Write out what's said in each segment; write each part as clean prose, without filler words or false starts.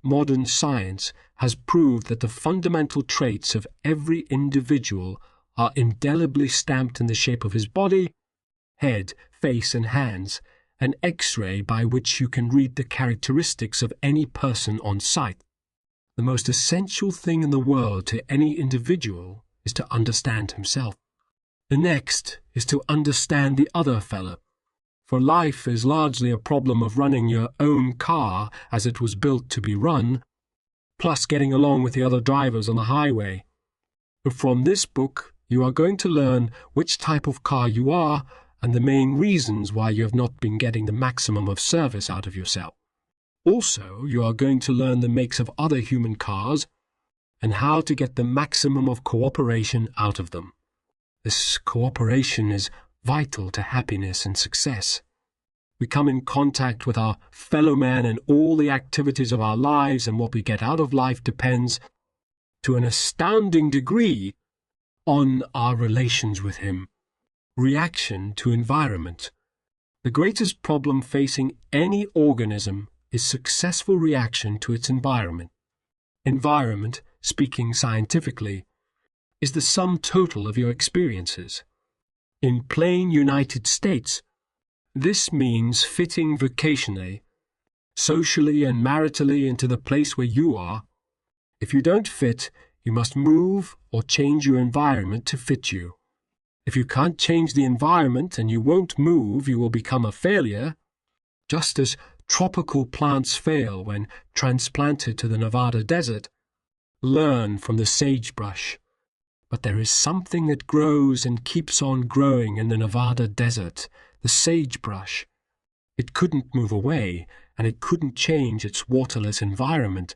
modern science has proved that the fundamental traits of every individual are indelibly stamped in the shape of his body, head, face, and hands, an X-ray by which you can read the characteristics of any person on sight. The most essential thing in the world to any individual is to understand himself. The next is to understand the other fellow. For life is largely a problem of running your own car as it was built to be run, plus getting along with the other drivers on the highway. But from this book, you are going to learn which type of car you are and the main reasons why you have not been getting the maximum of service out of yourself. Also, you are going to learn the makes of other human cars and how to get the maximum of cooperation out of them. This cooperation is vital to happiness and success. We come in contact with our fellow man and all the activities of our lives, and what we get out of life depends, to an astounding degree, on our relations with him. Reaction to environment. The greatest problem facing any organism is successful reaction to its environment. Environment, speaking scientifically, is the sum total of your experiences. In plain United States, this means fitting vocationally, socially and maritally into the place where you are. If you don't fit, you must move or change your environment to fit you. If you can't change the environment and you won't move, you will become a failure, just as tropical plants fail when transplanted to the Nevada desert. Learn from the sagebrush. But there is something that grows and keeps on growing in the Nevada desert, the sagebrush. It couldn't move away, and it couldn't change its waterless environment.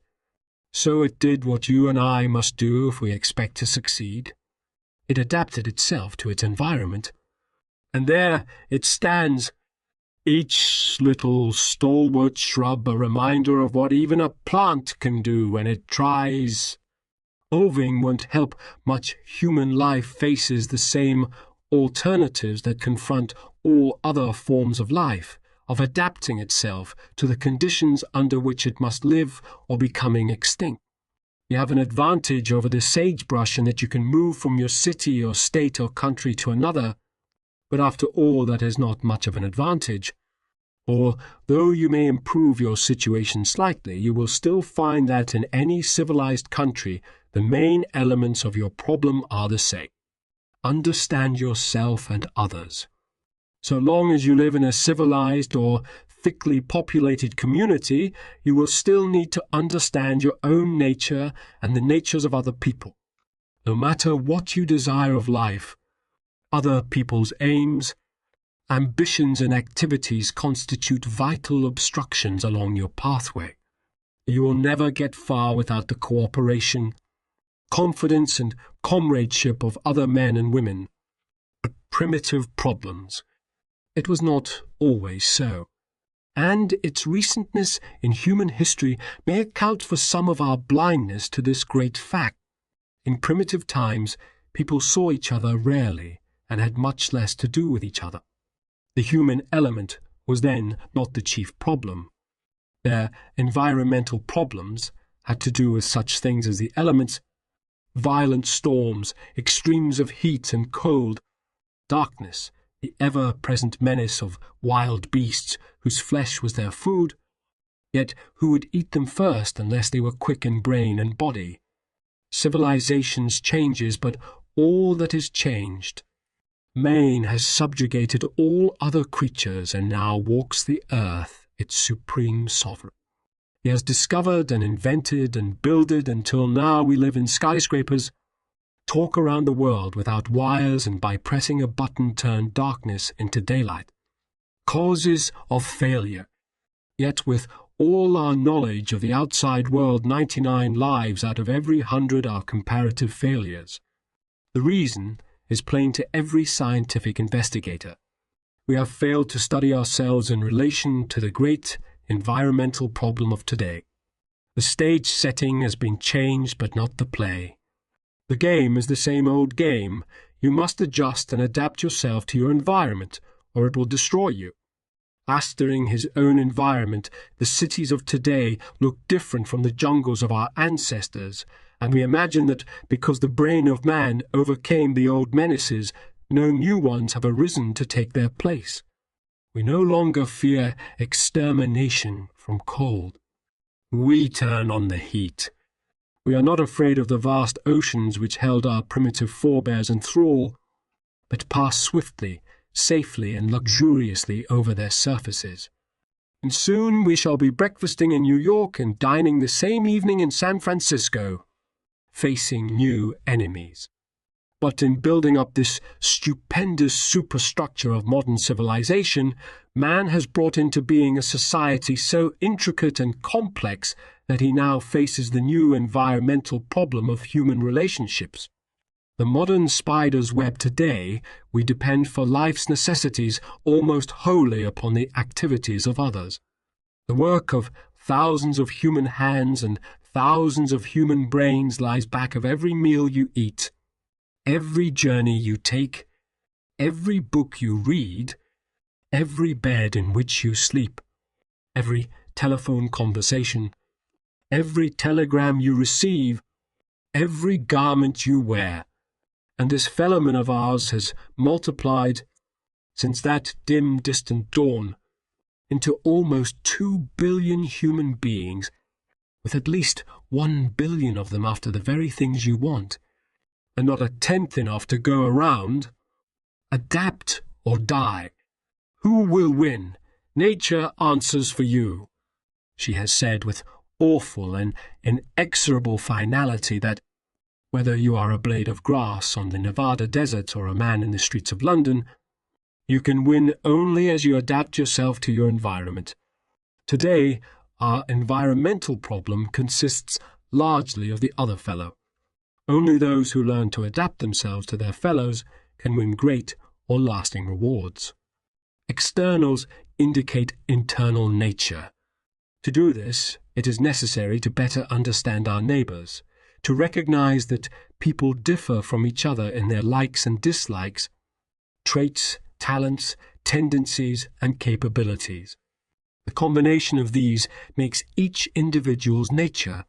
So it did what you and I must do if we expect to succeed. It adapted itself to its environment. And there it stands, each little stalwart shrub a reminder of what even a plant can do when it tries. Oving won't help much. Human life faces the same alternatives that confront all other forms of life, of adapting itself to the conditions under which it must live or becoming extinct. You have an advantage over the sagebrush in that you can move from your city or state or country to another, but after all that is not much of an advantage. For though you may improve your situation slightly, you will still find that in any civilized country the main elements of your problem are the same. Understand yourself and others. So long as you live in a civilized or thickly populated community, you will still need to understand your own nature and the natures of other people. No matter what you desire of life, other people's aims, ambitions and activities constitute vital obstructions along your pathway. You will never get far without the cooperation, confidence and comradeship of other men and women. But primitive problems. It was not always so, and its recentness in human history may account for some of our blindness to this great fact. In primitive times, people saw each other rarely and had much less to do with each other. The human element was then not the chief problem. Their environmental problems had to do with such things as the elements, violent storms, extremes of heat and cold, darkness, the ever-present menace of wild beasts whose flesh was their food, yet who would eat them first unless they were quick in brain and body. Civilization's changes, but all that is changed. Man has subjugated all other creatures and now walks the earth, its supreme sovereign. He has discovered and invented and builded until now we live in skyscrapers, talk around the world without wires and by pressing a button turn darkness into daylight. Causes of failure. Yet with all our knowledge of the outside world, 99 lives out of every 100 are comparative failures. The reason is plain to every scientific investigator. We have failed to study ourselves in relation to the great environmental problem of today. The stage setting has been changed, but not the play. The game is the same old game. You must adjust and adapt yourself to your environment, or it will destroy you. Mastering his own environment, the cities of today look different from the jungles of our ancestors, and we imagine that because the brain of man overcame the old menaces, no new ones have arisen to take their place. We no longer fear extermination from cold. We turn on the heat. We are not afraid of the vast oceans which held our primitive forebears in thrall, but pass swiftly, safely and luxuriously over their surfaces. And soon we shall be breakfasting in New York and dining the same evening in San Francisco, facing new enemies. But in building up this stupendous superstructure of modern civilization, man has brought into being a society so intricate and complex that he now faces the new environmental problem of human relationships. The modern spider's web today, we depend for life's necessities almost wholly upon the activities of others. The work of thousands of human hands and thousands of human brains lies back of every meal you eat, every journey you take, every book you read, every bed in which you sleep, every telephone conversation, every telegram you receive, every garment you wear. And this fellowman of ours has multiplied, since that dim, distant dawn, into almost 2 billion human beings, with at least 1 billion of them after the very things you want, and not a tenth enough to go around. Adapt or die. Who will win? Nature answers for you. She has said with awful and inexorable finality that whether you are a blade of grass on the Nevada desert or a man in the streets of London, you can win only as you adapt yourself to your environment. Today, our environmental problem consists largely of the other fellow. Only those who learn to adapt themselves to their fellows can win great or lasting rewards. Externals indicate internal nature. To do this, it is necessary to better understand our neighbors, to recognize that people differ from each other in their likes and dislikes, traits, talents, tendencies, and capabilities. The combination of these makes each individual's nature.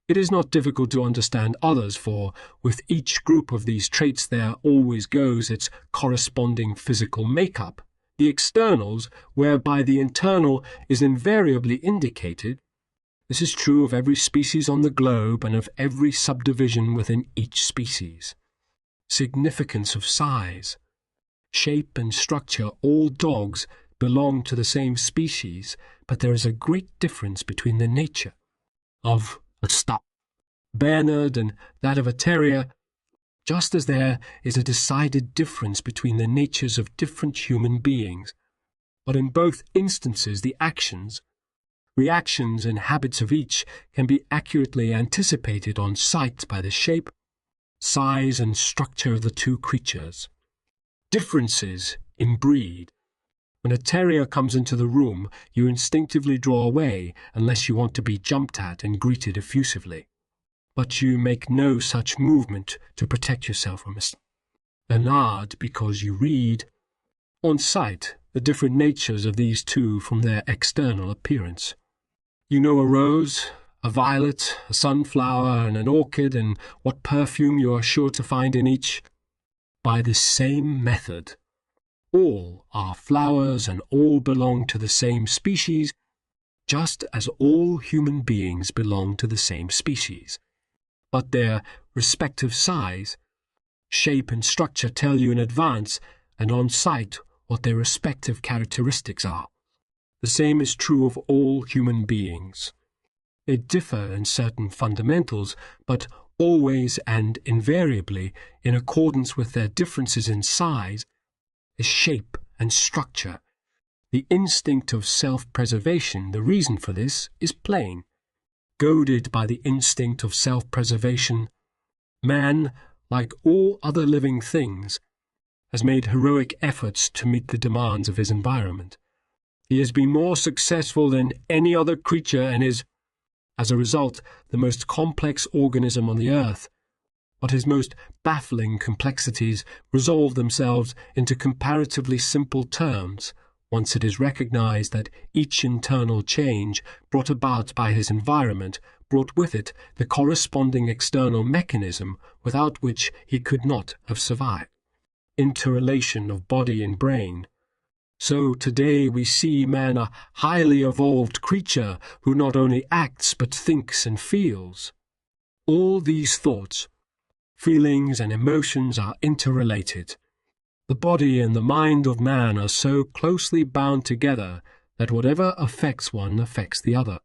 It is not difficult to understand others, for with each group of these traits there always goes its corresponding physical makeup, the externals, whereby the internal is invariably indicated. This is true of every species on the globe and of every subdivision within each species. Significance of size. Shape and structure. All dogs belong to the same species, but there is a great difference between the nature of a Stop Bernard and that of a terrier, just as there is a decided difference between the natures of different human beings. But in both instances the actions, reactions and habits of each can be accurately anticipated on sight by the shape, size and structure of the two creatures. Differences in breed. When a terrier comes into the room, you instinctively draw away unless you want to be jumped at and greeted effusively. But you make no such movement to protect yourself from a nod because you read on sight the different natures of these two from their external appearance. You know a rose, a violet, a sunflower, and an orchid, and what perfume you are sure to find in each. By the same method, all are flowers and all belong to the same species, just as all human beings belong to the same species. But their respective size, shape, and structure tell you in advance and on sight what their respective characteristics are. The same is true of all human beings. They differ in certain fundamentals, but always and invariably, in accordance with their differences in size, shape, and structure. The instinct of self-preservation, the reason for this, is plain. Goaded by the instinct of self-preservation, man, like all other living things, has made heroic efforts to meet the demands of his environment. He has been more successful than any other creature and is, as a result, the most complex organism on the earth. But his most baffling complexities resolve themselves into comparatively simple terms, once it is recognized that each internal change brought about by his environment brought with it the corresponding external mechanism without which he could not have survived. Interrelation of body and brain. So today we see man a highly evolved creature who not only acts but thinks and feels. All these thoughts, feelings and emotions are interrelated. The body and the mind of man are so closely bound together that whatever affects one affects the other.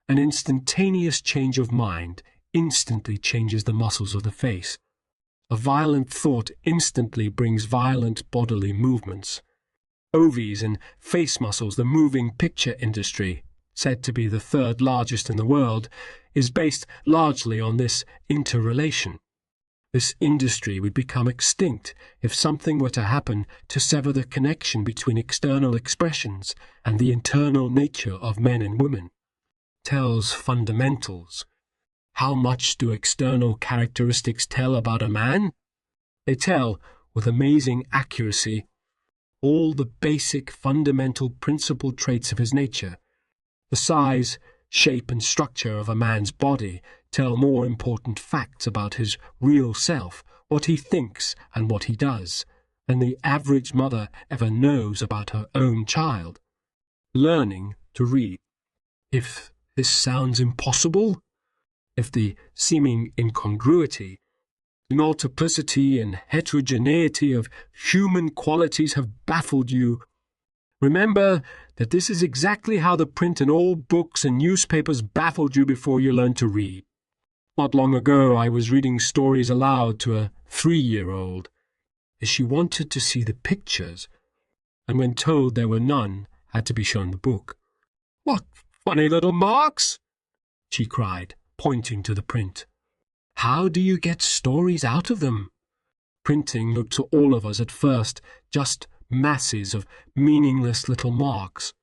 An instantaneous change of mind instantly changes the muscles of the face. A violent thought instantly brings violent bodily movements. Ovaries and face muscles, the moving picture industry, said to be the third largest in the world, is based largely on this interrelation. This industry would become extinct if something were to happen to sever the connection between external expressions and the internal nature of men and women. Tells fundamentals. How much do external characteristics tell about a man? They tell, with amazing accuracy, all the basic fundamental principal traits of his nature. The size, shape and structure of a man's body tell more important facts about his real self, what he thinks and what he does, than the average mother ever knows about her own child. Learning to read. If this sounds impossible, if the seeming incongruity, multiplicity and heterogeneity of human qualities have baffled you, remember that this is exactly how the print in all books and newspapers baffled you before you learned to read. Not long ago I was reading stories aloud to a 3-year-old, as she wanted to see the pictures, and when told there were none, had to be shown the book. "What funny little marks!" she cried, pointing to the print. "How do you get stories out of them?" Printing looked to all of us at first just masses of meaningless little marks.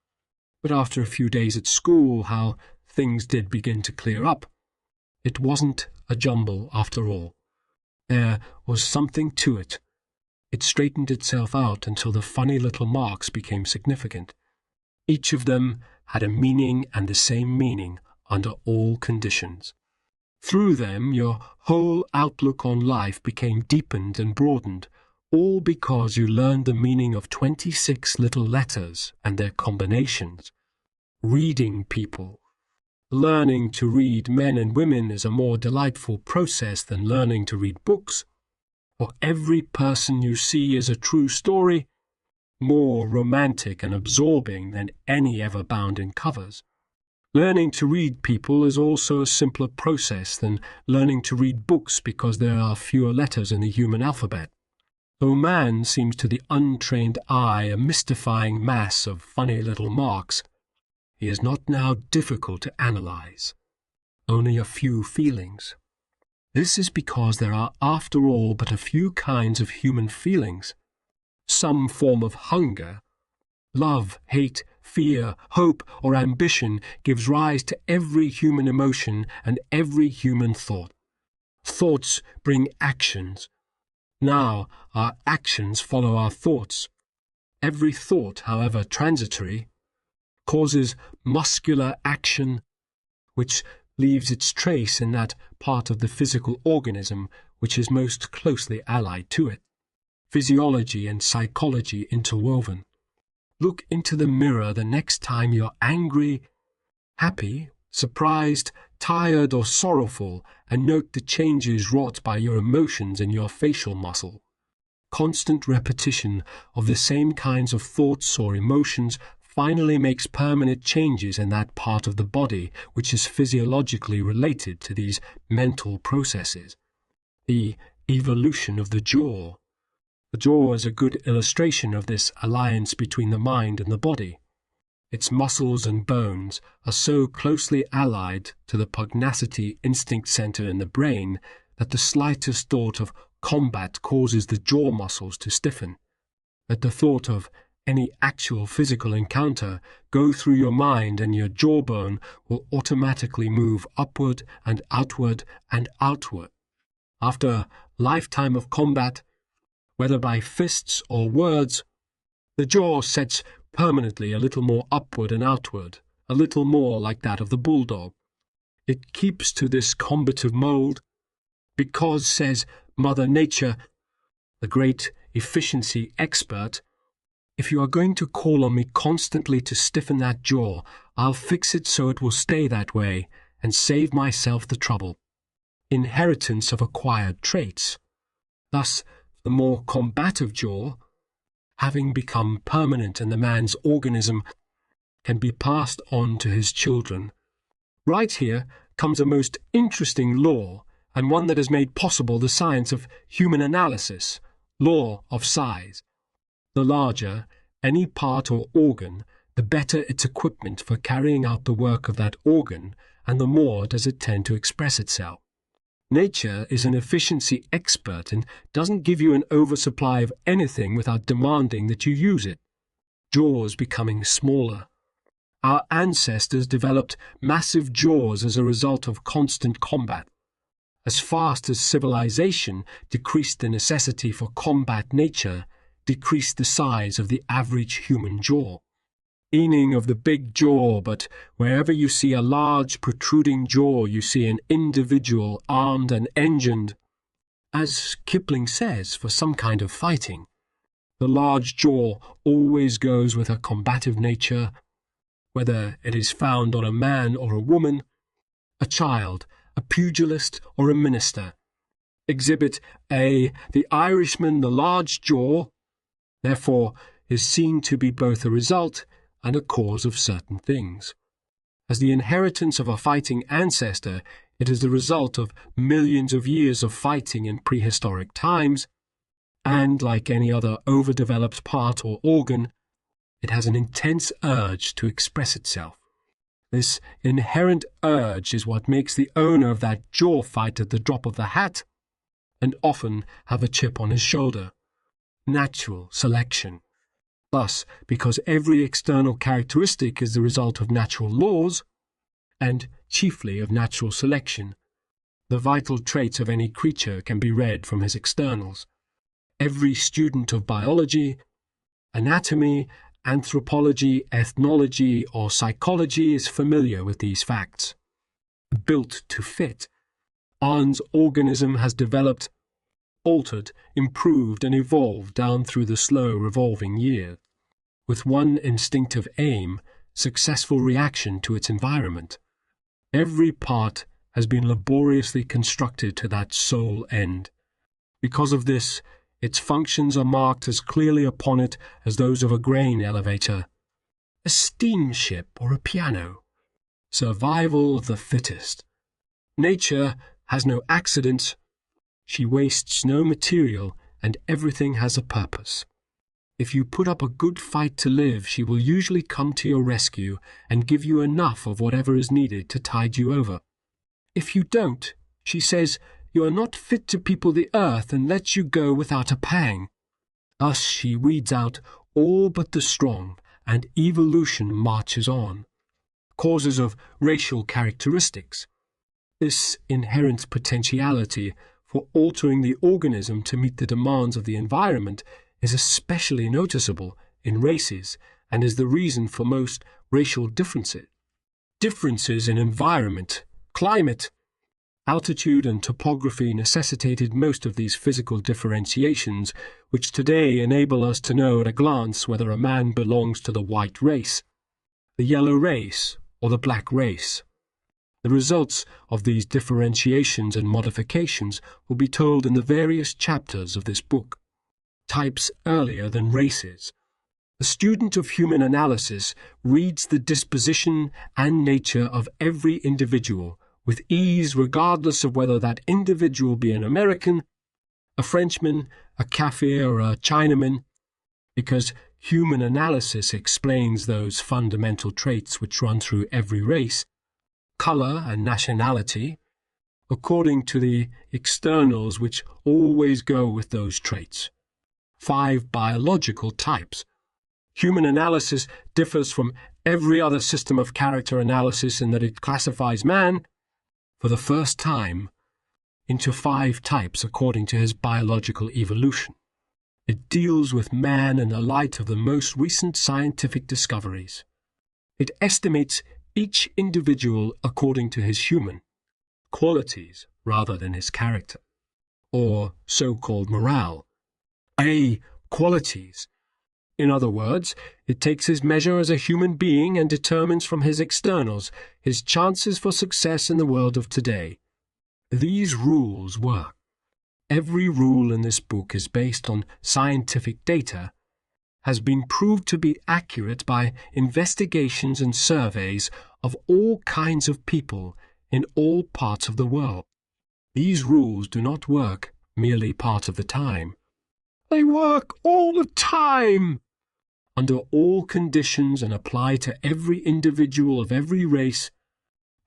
But after a few days at school, how things did begin to clear up. It wasn't a jumble after all. There was something to it. It straightened itself out until the funny little marks became significant. Each of them had a meaning and the same meaning under all conditions. Through them your whole outlook on life became deepened and broadened, all because you learned the meaning of 26 little letters and their combinations. Reading people. Learning to read men and women is a more delightful process than learning to read books. For every person you see is a true story, more romantic and absorbing than any ever bound in covers. Learning to read people is also a simpler process than learning to read books because there are fewer letters in the human alphabet. Though man seems to the untrained eye a mystifying mass of funny little marks, he is not now difficult to analyze. Only a few feelings. This is because there are after all but a few kinds of human feelings. Some form of hunger, love, hate, fear, hope, or ambition gives rise to every human emotion and every human thought. Thoughts bring actions. Now our actions follow our thoughts. Every thought, however transitory, causes muscular action, which leaves its trace in that part of the physical organism which is most closely allied to it. Physiology and psychology interwoven. Look into the mirror the next time you're angry, happy, surprised, tired, or sorrowful, and note the changes wrought by your emotions in your facial muscle. Constant repetition of the same kinds of thoughts or emotions finally makes permanent changes in that part of the body which is physiologically related to these mental processes. The evolution of the jaw. The jaw is a good illustration of this alliance between the mind and the body. Its muscles and bones are so closely allied to the pugnacity instinct center in the brain that the slightest thought of combat causes the jaw muscles to stiffen. Let the thought of any actual physical encounter go through your mind and your jawbone will automatically move upward and outward and outward. After a lifetime of combat, whether by fists or words, the jaw sets permanently a little more upward and outward, a little more like that of the bulldog. It keeps to this combative mold because, says Mother Nature, the great efficiency expert, if you are going to call on me constantly to stiffen that jaw, I'll fix it so it will stay that way and save myself the trouble. Inheritance of acquired traits. Thus, the more combative jaw, having become permanent in the man's organism, can be passed on to his children. Right here comes a most interesting law, and one that has made possible the science of human analysis, law of size. The larger any part or organ, the better its equipment for carrying out the work of that organ, and the more does it tend to express itself. Nature is an efficiency expert and doesn't give you an oversupply of anything without demanding that you use it. Jaws becoming smaller. Our ancestors developed massive jaws as a result of constant combat. As fast as civilization decreased the necessity for combat, nature decreased the size of the average human jaw. Meaning of the big jaw, but wherever you see a large protruding jaw, you see an individual armed and engined, as Kipling says, for some kind of fighting. The large jaw always goes with a combative nature, whether it is found on a man or a woman, a child, a pugilist or a minister. Exhibit A, the Irishman, the large jaw, therefore is seen to be both a result and a cause of certain things. As the inheritance of a fighting ancestor, it is the result of millions of years of fighting in prehistoric times, and like any other overdeveloped part or organ, it has an intense urge to express itself. This inherent urge is what makes the owner of that jaw fight at the drop of the hat, and often have a chip on his shoulder. Natural selection. Thus, because every external characteristic is the result of natural laws, and chiefly of natural selection, the vital traits of any creature can be read from his externals. Every student of biology, anatomy, anthropology, ethnology, or psychology is familiar with these facts. Built to fit, Arne's organism has developed, altered, improved, and evolved down through the slow revolving year, with one instinctive aim, successful reaction to its environment. Every part has been laboriously constructed to that sole end. Because of this, its functions are marked as clearly upon it as those of a grain elevator, a steamship, or a piano. Survival of the fittest. Nature has no accidents. She wastes no material, and everything has a purpose. If you put up a good fight to live, she will usually come to your rescue and give you enough of whatever is needed to tide you over. If you don't, she says, you are not fit to people the earth and lets you go without a pang. Thus she weeds out all but the strong, and evolution marches on. Causes of racial characteristics. This inherent potentiality for altering the organism to meet the demands of the environment is especially noticeable in races and is the reason for most racial differences. Differences in environment, climate, altitude and topography necessitated most of these physical differentiations, which today enable us to know at a glance whether a man belongs to the white race, the yellow race, or the black race. The results of these differentiations and modifications will be told in the various chapters of this book. Types earlier than races. The student of human analysis reads the disposition and nature of every individual with ease, regardless of whether that individual be an American, a Frenchman, a Kafir, or a Chinaman, because human analysis explains those fundamental traits which run through every race, color and nationality, according to the externals which always go with those traits. 5 biological types. Human analysis differs from every other system of character analysis in that it classifies man, for the first time, into 5 types according to his biological evolution. It deals with man in the light of the most recent scientific discoveries. It estimates each individual according to his human qualities rather than his character, or so-called morale, qualities. In other words, it takes his measure as a human being and determines from his externals his chances for success in the world of today. These rules work. Every rule in this book is based on scientific data, has been proved to be accurate by investigations and surveys of all kinds of people in all parts of the world. These rules do not work merely part of the time. They work all the time, under all conditions, and apply to every individual of every race,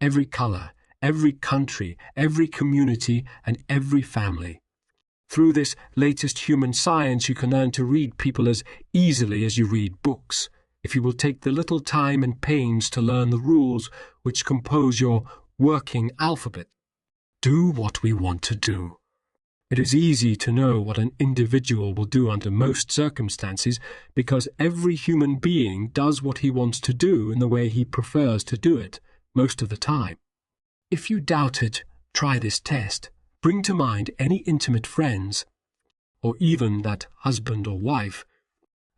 every color, every country, every community, and every family. Through this latest human science, you can learn to read people as easily as you read books, if you will take the little time and pains to learn the rules which compose your working alphabet. Do what we want to do. It is easy to know what an individual will do under most circumstances, because every human being does what he wants to do in the way he prefers to do it, most of the time. If you doubt it, try this test. Bring to mind any intimate friends, or even that husband or wife,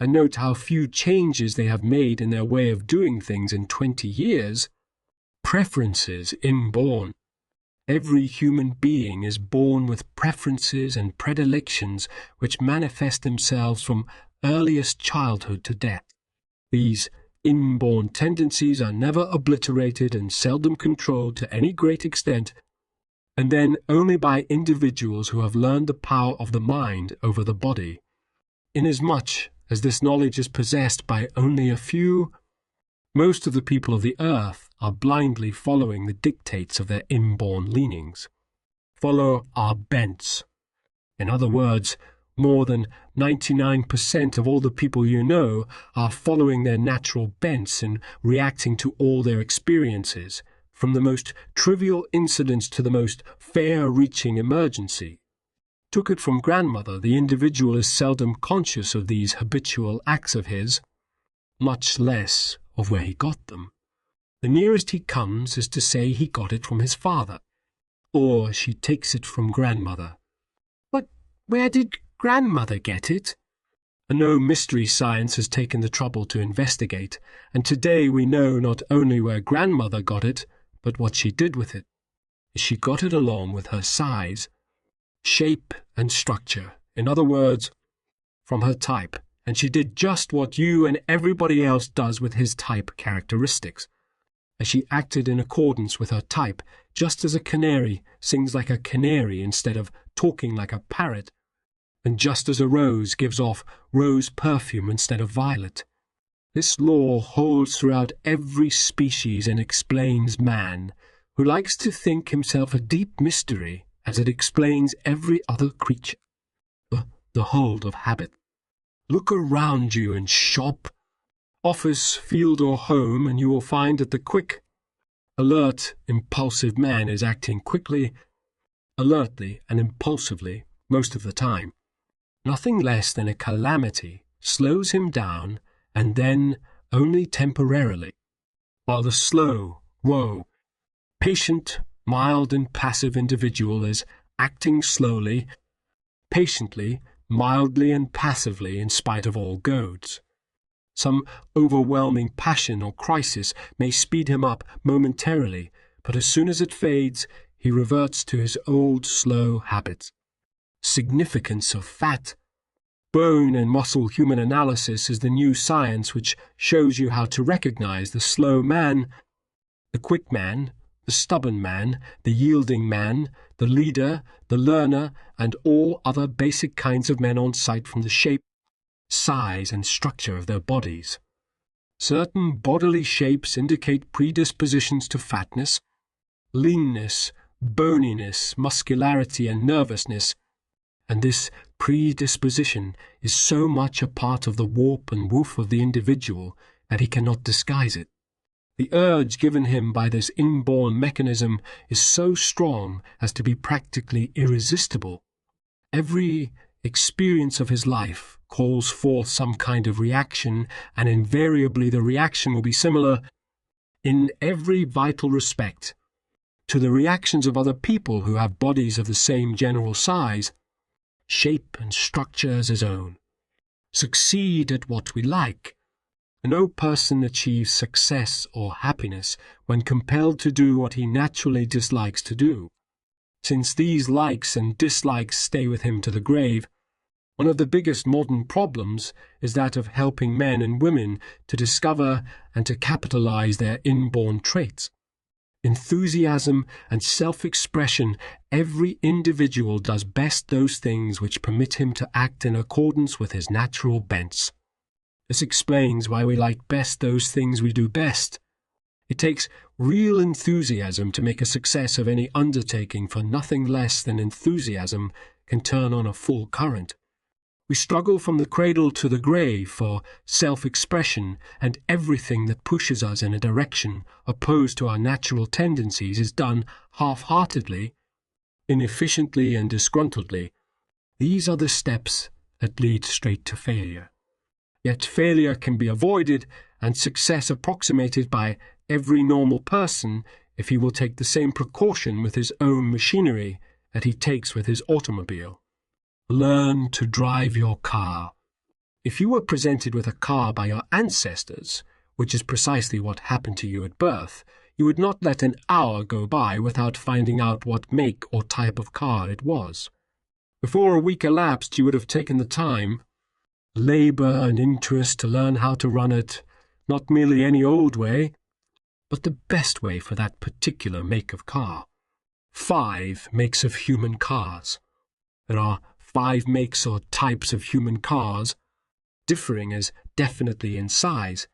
and note how few changes they have made in their way of doing things in 20 years. Preferences inborn. Every human being is born with preferences and predilections which manifest themselves from earliest childhood to death. These inborn tendencies are never obliterated and seldom controlled to any great extent, and then only by individuals who have learned the power of the mind over the body. Inasmuch as this knowledge is possessed by only a few, most of the people of the earth are blindly following the dictates of their inborn leanings. Follow our bents. In other words, more than 99% of all the people you know are following their natural bents and reacting to all their experiences, from the most trivial incidents to the most far-reaching emergency. Took it from grandmother, the individual is seldom conscious of these habitual acts of his, much less of where he got them. The nearest he comes is to say he got it from his father, or she takes it from grandmother. But where did grandmother get it? No mystery science has taken the trouble to investigate, and today we know not only where grandmother got it, but what she did with it. She got it along with her size, shape, and structure. In other words, from her type, and she did just what you and everybody else does with his type characteristics. As she acted in accordance with her type, just as a canary sings like a canary instead of talking like a parrot, and just as a rose gives off rose perfume instead of violet. This law holds throughout every species and explains man, who likes to think himself a deep mystery, as it explains every other creature. The hold of habit. Look around you in shop, office, field, or home, and you will find that the quick, alert, impulsive man is acting quickly, alertly, and impulsively most of the time. Nothing less than a calamity slows him down, and then only temporarily, while the slow, patient, mild, and passive individual is acting slowly, patiently, mildly, and passively in spite of all goads. Some overwhelming passion or crisis may speed him up momentarily, but as soon as it fades, he reverts to his old slow habits. Significance of fat. Bone and muscle human analysis is the new science which shows you how to recognize the slow man, the quick man, the stubborn man, the yielding man, the leader, the learner, and all other basic kinds of men on sight from the shape, size, and structure of their bodies. Certain bodily shapes indicate predispositions to fatness, leanness, boniness, muscularity, and nervousness, and this predisposition is so much a part of the warp and woof of the individual that he cannot disguise it. The urge given him by this inborn mechanism is so strong as to be practically irresistible. Every experience of his life calls forth some kind of reaction, and invariably the reaction will be similar in every vital respect to the reactions of other people who have bodies of the same general size, shape and structure as his own. Succeed at what we like. No person achieves success or happiness when compelled to do what he naturally dislikes to do. Since these likes and dislikes stay with him to the grave, one of the biggest modern problems is that of helping men and women to discover and to capitalize their inborn traits. Enthusiasm and self-expression, every individual does best those things which permit him to act in accordance with his natural bents. This explains why we like best those things we do best. It takes real enthusiasm to make a success of any undertaking, for nothing less than enthusiasm can turn on a full current. We struggle from the cradle to the grave for self-expression, and everything that pushes us in a direction opposed to our natural tendencies is done half-heartedly, inefficiently and disgruntledly. These are the steps that lead straight to failure. Yet failure can be avoided and success approximated by every normal person if he will take the same precaution with his own machinery that he takes with his automobile. Learn to drive your car. If you were presented with a car by your ancestors, which is precisely what happened to you at birth, you would not let an hour go by without finding out what make or type of car it was. Before a week elapsed, you would have taken the time, labor and interest to learn how to run it, not merely any old way, but the best way for that particular make of car. 5 makes of human cars. There are 5 makes or types of human cars, differing as definitely in size,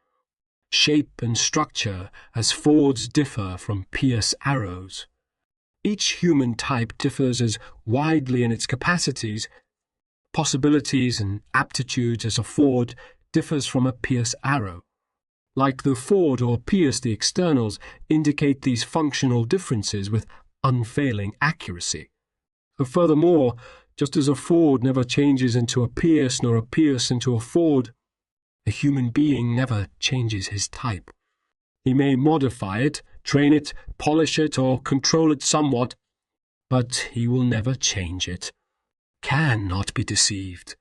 shape and structure as Fords differ from Pierce Arrows. Each human type differs as widely in its capacities, possibilities and aptitudes as a Ford differs from a Pierce Arrow. Like the Ford or Pierce, the externals indicate these functional differences with unfailing accuracy. Furthermore, just as a Ford never changes into a Pierce nor a Pierce into a Ford, a human being never changes his type. He may modify it, train it, polish it, or control it somewhat, but he will never change it. Cannot be deceived.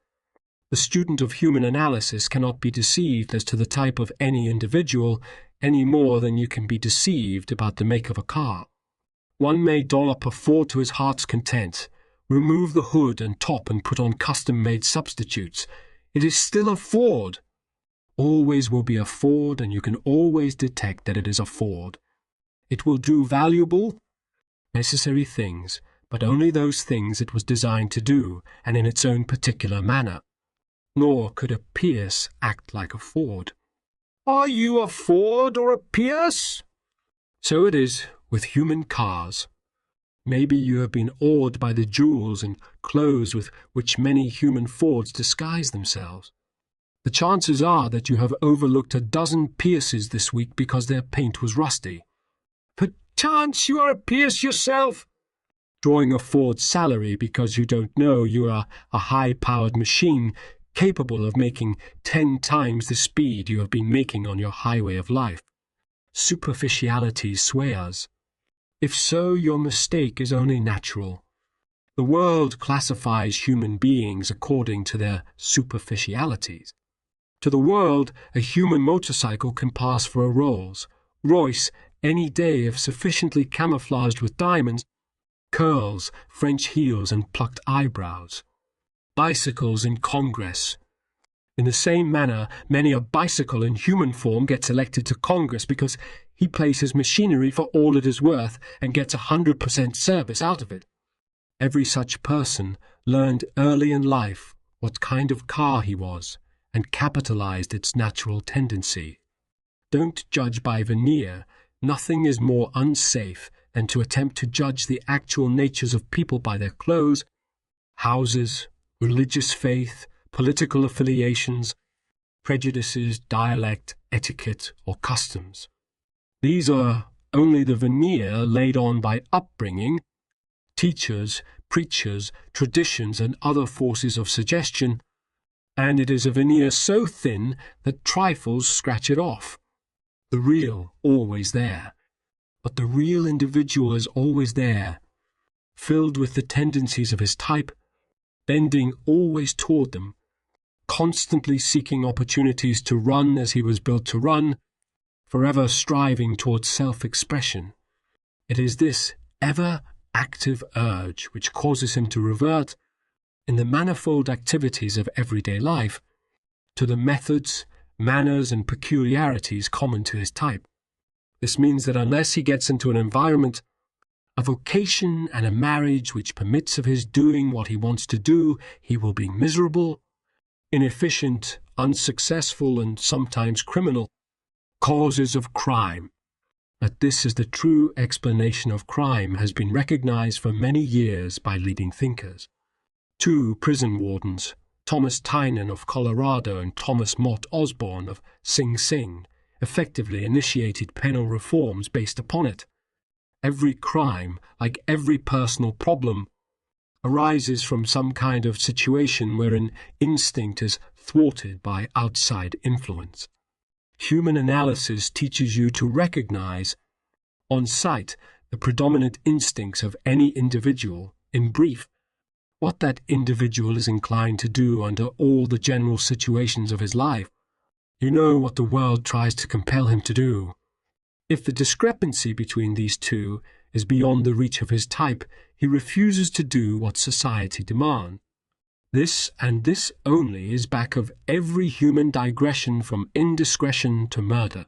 The student of human analysis cannot be deceived as to the type of any individual any more than you can be deceived about the make of a car. One may doll up a Ford to his heart's content, remove the hood and top and put on custom-made substitutes. It is still a Ford. Always will be a Ford, and you can always detect that it is a Ford. It will do valuable, necessary things, but only those things it was designed to do, and in its own particular manner. Nor could a Pierce act like a Ford. Are you a Ford or a Pierce? So it is with human cars. Maybe you have been awed by the jewels and clothes with which many human Fords disguise themselves. The chances are that you have overlooked a dozen Pierces this week because their paint was rusty. Perchance you are a Pierce yourself, drawing a Ford salary because you don't know you are a high-powered machine capable of making 10 times the speed you have been making on your highway of life. Superficialities sway us. If so, your mistake is only natural. The world classifies human beings according to their superficialities. To the world, a human motorcycle can pass for a Rolls-Royce any day if sufficiently camouflaged with diamonds, curls, French heels, and plucked eyebrows. Bicycles in Congress. In the same manner, many a bicycle in human form gets elected to Congress because he plays his machinery for all it is worth and gets 100% service out of it. Every such person learned early in life what kind of car he was and capitalized its natural tendency. Don't judge by veneer. Nothing is more unsafe than to attempt to judge the actual natures of people by their clothes, houses, religious faith, political affiliations, prejudices, dialect, etiquette, or customs. These are only the veneer laid on by upbringing, teachers, preachers, traditions, and other forces of suggestion, and it is a veneer so thin that trifles scratch it off. The real always there, but the real individual is always there, filled with the tendencies of his type, bending always toward them, constantly seeking opportunities to run as he was built to run, forever striving towards self-expression. It is this ever-active urge which causes him to revert, in the manifold activities of everyday life, to the methods, manners, and peculiarities common to his type. This means that unless he gets into an environment, a vocation and a marriage which permits of his doing what he wants to do, he will be miserable, inefficient, unsuccessful, and sometimes criminal. Causes of crime. That this is the true explanation of crime has been recognized for many years by leading thinkers. 2 prison wardens, Thomas Tynan of Colorado and Thomas Mott Osborne of Sing Sing, effectively initiated penal reforms based upon it. Every crime, like every personal problem, arises from some kind of situation wherein instinct is thwarted by outside influence. Human analysis teaches you to recognize, on sight, the predominant instincts of any individual, in brief, what that individual is inclined to do under all the general situations of his life. You know what the world tries to compel him to do. If the discrepancy between these two is beyond the reach of his type, he refuses to do what society demands. This and this only is back of every human digression from indiscretion to murder.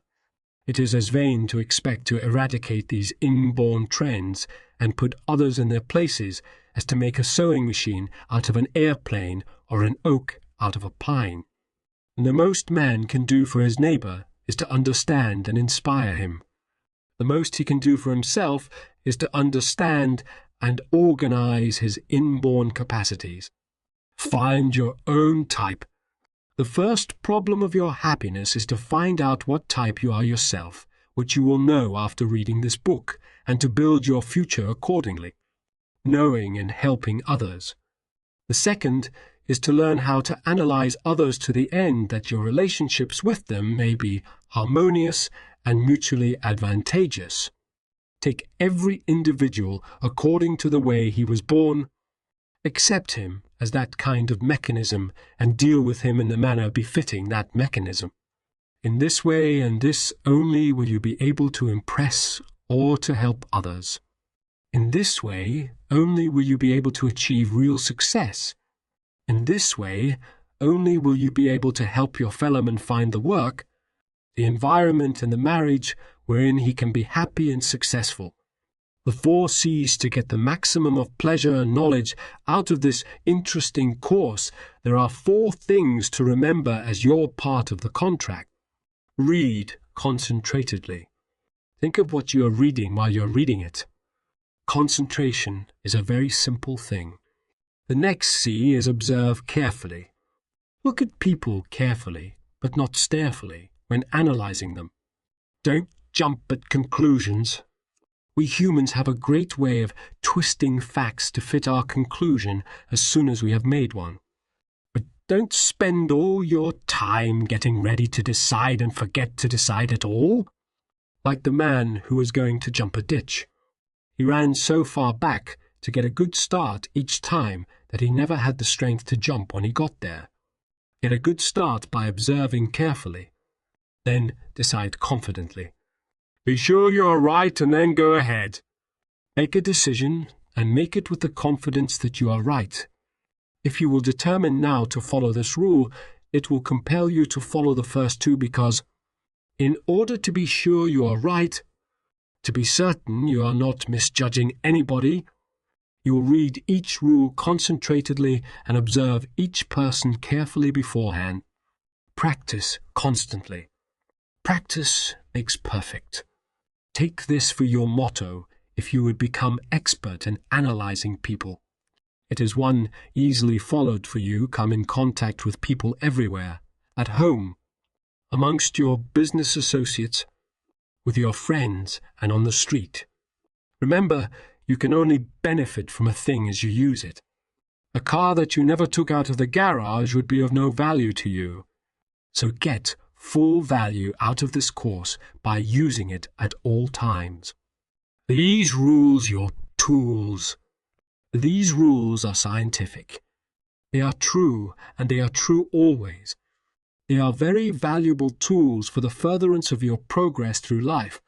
It is as vain to expect to eradicate these inborn trends and put others in their places as to make a sewing machine out of an airplane or an oak out of a pine. And the most man can do for his neighbor is to understand and inspire him. The most he can do for himself is to understand and organize his inborn capacities. Find your own type. The first problem of your happiness is to find out what type you are yourself, which you will know after reading this book, and to build your future accordingly, knowing and helping others. The second is to learn how to analyze others to the end that your relationships with them may be harmonious and mutually advantageous. Take every individual according to the way he was born, accept him as that kind of mechanism, and deal with him in the manner befitting that mechanism. In this way and this only will you be able to impress or to help others. In this way only will you be able to achieve real success. In this way only will you be able to help your fellowman find the work, the environment and the marriage wherein he can be happy and successful. The 4 C's to get the maximum of pleasure and knowledge out of this interesting course. There are 4 things to remember as your part of the contract. Read concentratedly. Think of what you are reading while you're reading it. Concentration is a very simple thing. The next C is observe carefully. Look at people carefully, but not starefully, when analyzing them. Don't jump at conclusions. We humans have a great way of twisting facts to fit our conclusion as soon as we have made one. But don't spend all your time getting ready to decide and forget to decide at all. Like the man who was going to jump a ditch. He ran so far back to get a good start each time that he never had the strength to jump when he got there. Get a good start by observing carefully. Then decide confidently. Be sure you are right and then go ahead. Make a decision and make it with the confidence that you are right. If you will determine now to follow this rule, it will compel you to follow the first 2 because, in order to be sure you are right, to be certain you are not misjudging anybody, you will read each rule concentratedly and observe each person carefully beforehand. Practice constantly. Practice makes perfect. Take this for your motto if you would become expert in analyzing people. It is one easily followed for you come in contact with people everywhere, at home, amongst your business associates, with your friends and on the street. Remember, You can only benefit from a thing as you use it. A car that you never took out of the garage would be of no value to you. So get full value out of this course by using it at all times. These rules your tools. These rules are scientific. They are true, and they are true always. They are very valuable tools for the furtherance of your progress through life.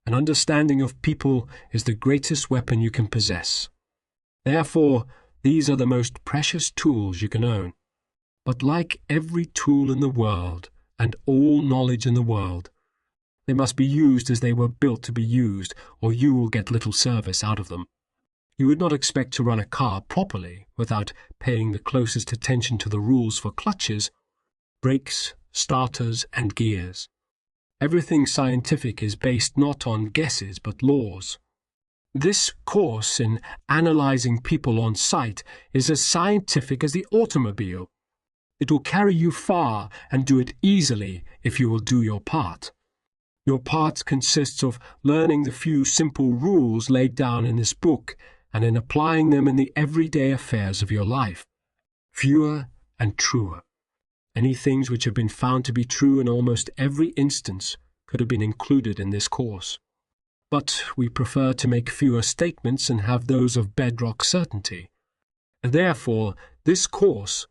An understanding of people is the greatest weapon you can possess. Therefore, these are the most precious tools you can own. But like every tool in the world, and all knowledge in the world, they must be used as they were built to be used, or you will get little service out of them. You would not expect to run a car properly without paying the closest attention to the rules for clutches, brakes, starters, and gears. Everything scientific is based not on guesses but laws. This course in analyzing people on sight is as scientific as the automobile. It will carry you far and do it easily if you will do your part. Your part consists of learning the few simple rules laid down in this book and in applying them in the everyday affairs of your life. Fewer and truer. Any things which have been found to be true in almost every instance could have been included in this course. But we prefer to make fewer statements and have those of bedrock certainty. And therefore, this course,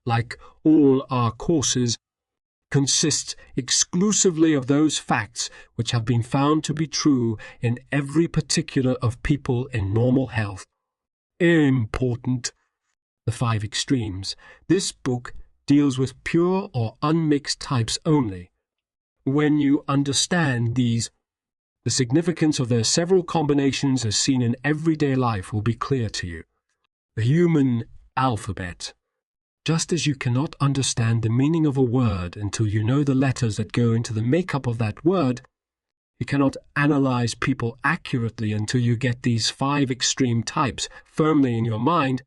like all our courses, consists exclusively of those facts which have been found to be true in every particular of people in normal health. Important. The 5 extremes. This book deals with pure or unmixed types only. When you understand these, the significance of their several combinations as seen in everyday life will be clear to you. The human alphabet. Just as you cannot understand the meaning of a word until you know the letters that go into the makeup of that word, you cannot analyze people accurately until you get these 5 extreme types firmly in your mind,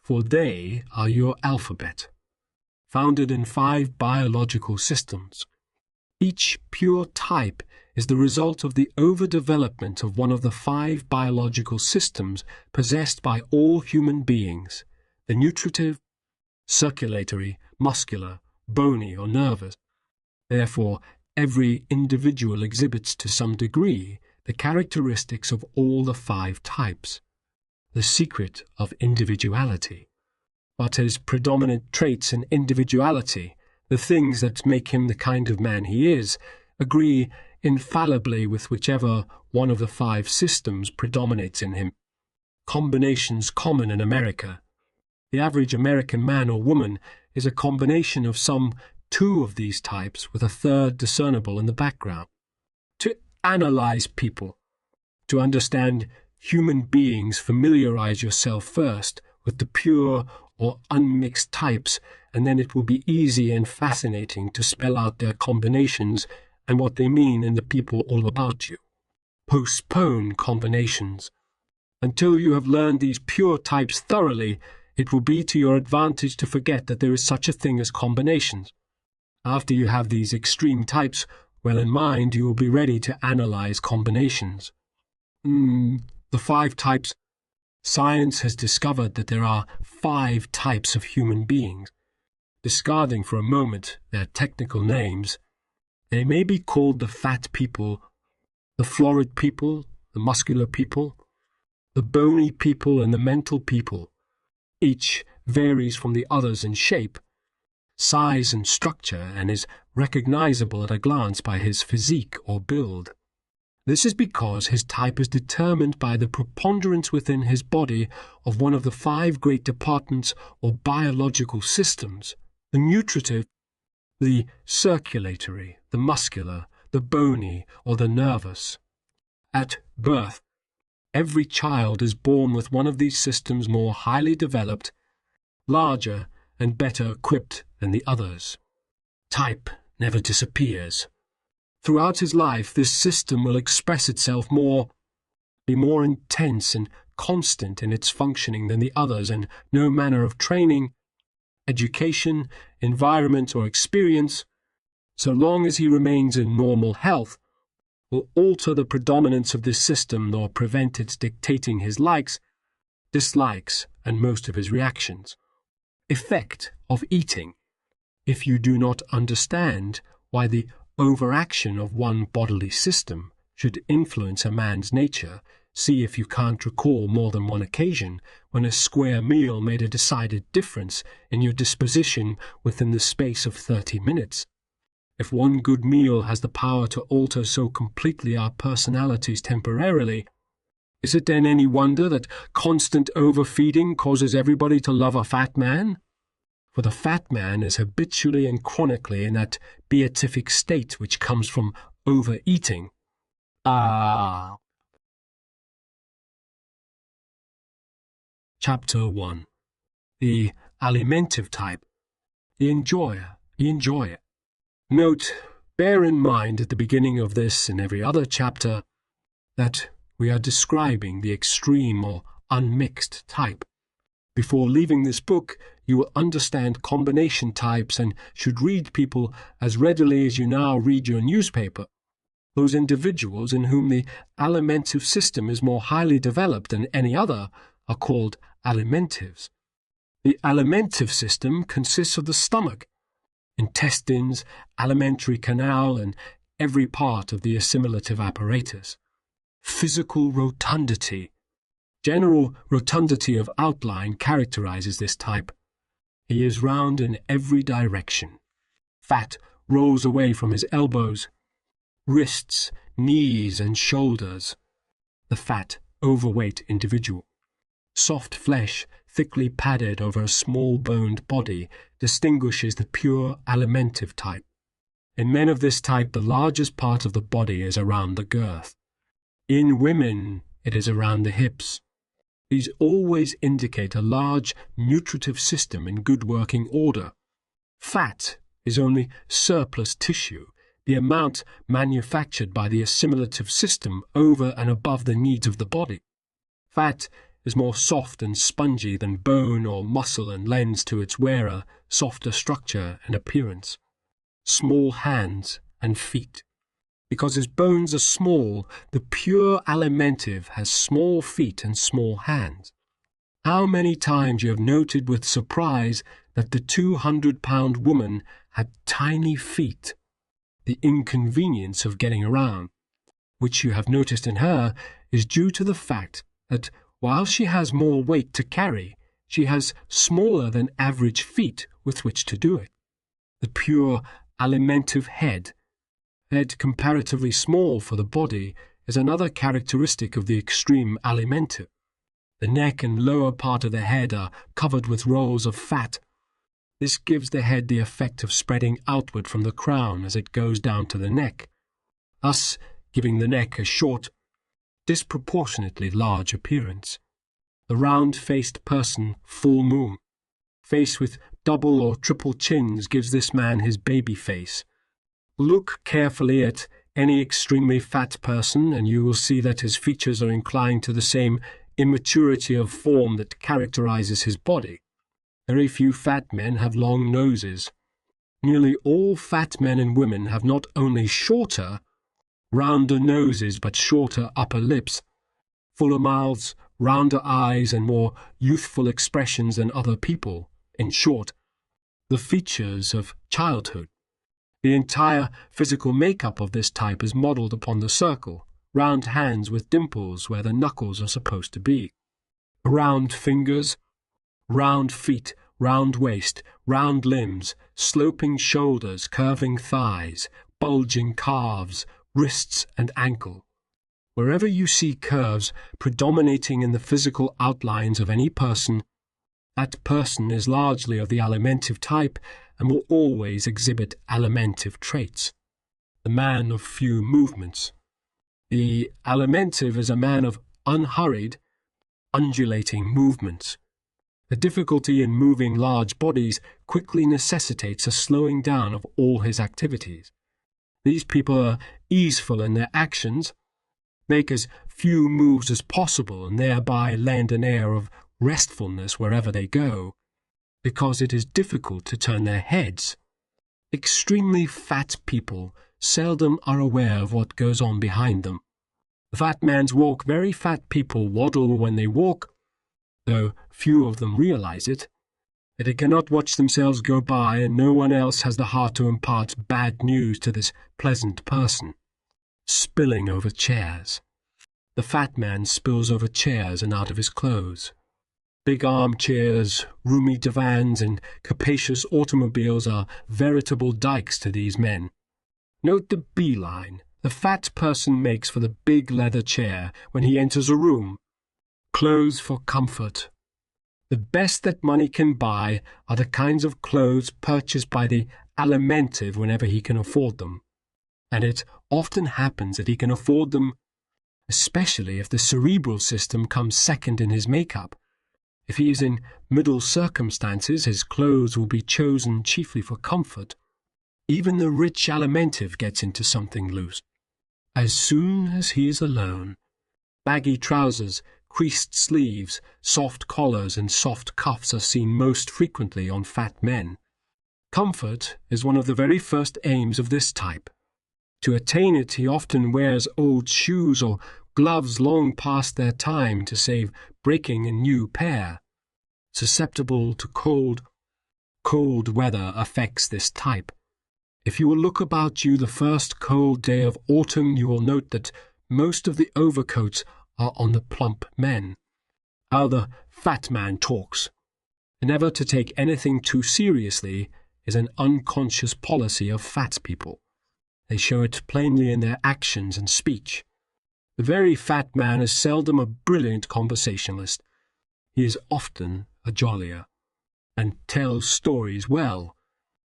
for they are your alphabet, founded in 5 biological systems. Each pure type is the result of the overdevelopment of one of the 5 biological systems possessed by all human beings, the nutritive, circulatory, muscular, bony, or nervous. Therefore, every individual exhibits to some degree the characteristics of all the 5 types, the secret of individuality. But his predominant traits in individuality, the things that make him the kind of man he is, agree infallibly with whichever one of the 5 systems predominates in him. Combinations common in America. The average American man or woman is a combination of some 2 of these types with a 3rd discernible in the background. To analyze people, to understand human beings, familiarize yourself first with the pure or unmixed types, and then it will be easy and fascinating to spell out their combinations and what they mean in the people all about you. Postpone combinations. Until you have learned these pure types thoroughly, it will be to your advantage to forget that there is such a thing as combinations. After you have these extreme types well in mind, you will be ready to analyze combinations. The 5 types. Science has discovered that there are 5 types of human beings. Discarding for a moment their technical names, they may be called the fat people, the florid people, the muscular people, the bony people, and the mental people. Each varies from the others in shape, size, and structure, and is recognizable at a glance by his physique or build. This is because his type is determined by the preponderance within his body of one of the 5 great departments or biological systems: the nutritive, the circulatory, the muscular, the bony, or the nervous. At birth, every child is born with one of these systems more highly developed, larger, and better equipped than the others. Type never disappears. Throughout his life, this system will express itself be more intense and constant in its functioning than the others, and no manner of training, education, environment, or experience, so long as he remains in normal health, will alter the predominance of this system nor prevent its dictating his likes, dislikes, and most of his reactions. Effect of eating. If you do not understand why the overaction of one bodily system should influence a man's nature, see if you can't recall more than one occasion when a square meal made a decided difference in your disposition within the space of 30 minutes. If one good meal has the power to alter so completely our personalities temporarily, is it then any wonder that constant overfeeding causes everybody to love a fat man? For the fat man is habitually and chronically in that beatific state which comes from overeating. Chapter 1. The alimentive type. The enjoyer. Note, bear in mind at the beginning of this and every other chapter that we are describing the extreme or unmixed type. Before leaving this book, you will understand combination types and should read people as readily as you now read your newspaper. Those individuals in whom the alimentive system is more highly developed than any other are called alimentives. The alimentive system consists of the stomach, intestines, alimentary canal, and every part of the assimilative apparatus. Physical rotundity. General rotundity of outline characterizes this type. He is round in every direction. Fat rolls away from his elbows, wrists, knees, and shoulders. The fat, overweight individual. Soft flesh, thickly padded over a small-boned body, distinguishes the pure alimentive type. In men of this type, the largest part of the body is around the girth. In women, it is around the hips. These always indicate a large nutritive system in good working order. Fat is only surplus tissue, the amount manufactured by the assimilative system over and above the needs of the body. Fat is more soft and spongy than bone or muscle and lends to its wearer softer structure and appearance. Small hands and feet. Because his bones are small, the pure alimentive has small feet and small hands. How many times you have noted with surprise that the 200-pound woman had tiny feet. The inconvenience of getting around, which you have noticed in her, is due to the fact that while she has more weight to carry, she has smaller than average feet with which to do it. The pure alimentive head comparatively small for the body, is another characteristic of the extreme alimentive. The neck and lower part of the head are covered with rolls of fat. This gives the head the effect of spreading outward from the crown as it goes down to the neck, thus giving the neck a short, disproportionately large appearance. The round-faced person, full moon. Face with double or triple chins gives this man his baby face. Look carefully at any extremely fat person, and you will see that his features are inclined to the same immaturity of form that characterizes his body. Very few fat men have long noses. Nearly all fat men and women have not only shorter, rounder noses, but shorter upper lips, fuller mouths, rounder eyes, and more youthful expressions than other people. In short, the features of childhood. The entire physical makeup of this type is modeled upon the circle, round hands with dimples where the knuckles are supposed to be, round fingers, round feet, round waist, round limbs, sloping shoulders, curving thighs, bulging calves, wrists and ankle. Wherever you see curves predominating in the physical outlines of any person, that person is largely of the alimentive type and will always exhibit alimentive traits. The man of few movements. The alimentive is a man of unhurried, undulating movements. The difficulty in moving large bodies quickly necessitates a slowing down of all his activities. These people are easeful in their actions, make as few moves as possible, and thereby lend an air of restfulness wherever they go, because it is difficult to turn their heads. Extremely fat people seldom are aware of what goes on behind them. The fat man's walk. Very fat people waddle when they walk, though few of them realize it. They cannot watch themselves go by, and no one else has the heart to impart bad news to this pleasant person. Spilling over chairs. The fat man spills over chairs and out of his clothes. Big armchairs, roomy divans, and capacious automobiles are veritable dikes to these men. Note the beeline the fat person makes for the big leather chair when he enters a room. Clothes for comfort. The best that money can buy are the kinds of clothes purchased by the alimentive whenever he can afford them. And it often happens that he can afford them, especially if the cerebral system comes second in his makeup. If he is in middle circumstances, his clothes will be chosen chiefly for comfort. Even the rich alimentive gets into something loose. As soon as he is alone, baggy trousers, creased sleeves, soft collars, and soft cuffs are seen most frequently on fat men. Comfort is one of the very first aims of this type. To attain it, he often wears old shoes or gloves long past their time to save breaking a new pair. Susceptible to cold weather affects this type. If you will look about you the first cold day of autumn, you will note that most of the overcoats are on the plump men. How the fat man talks. Never to take anything too seriously is an unconscious policy of fat people. They show it plainly in their actions and speech. The very fat man is seldom a brilliant conversationalist. He is often a jollier, and tells stories well,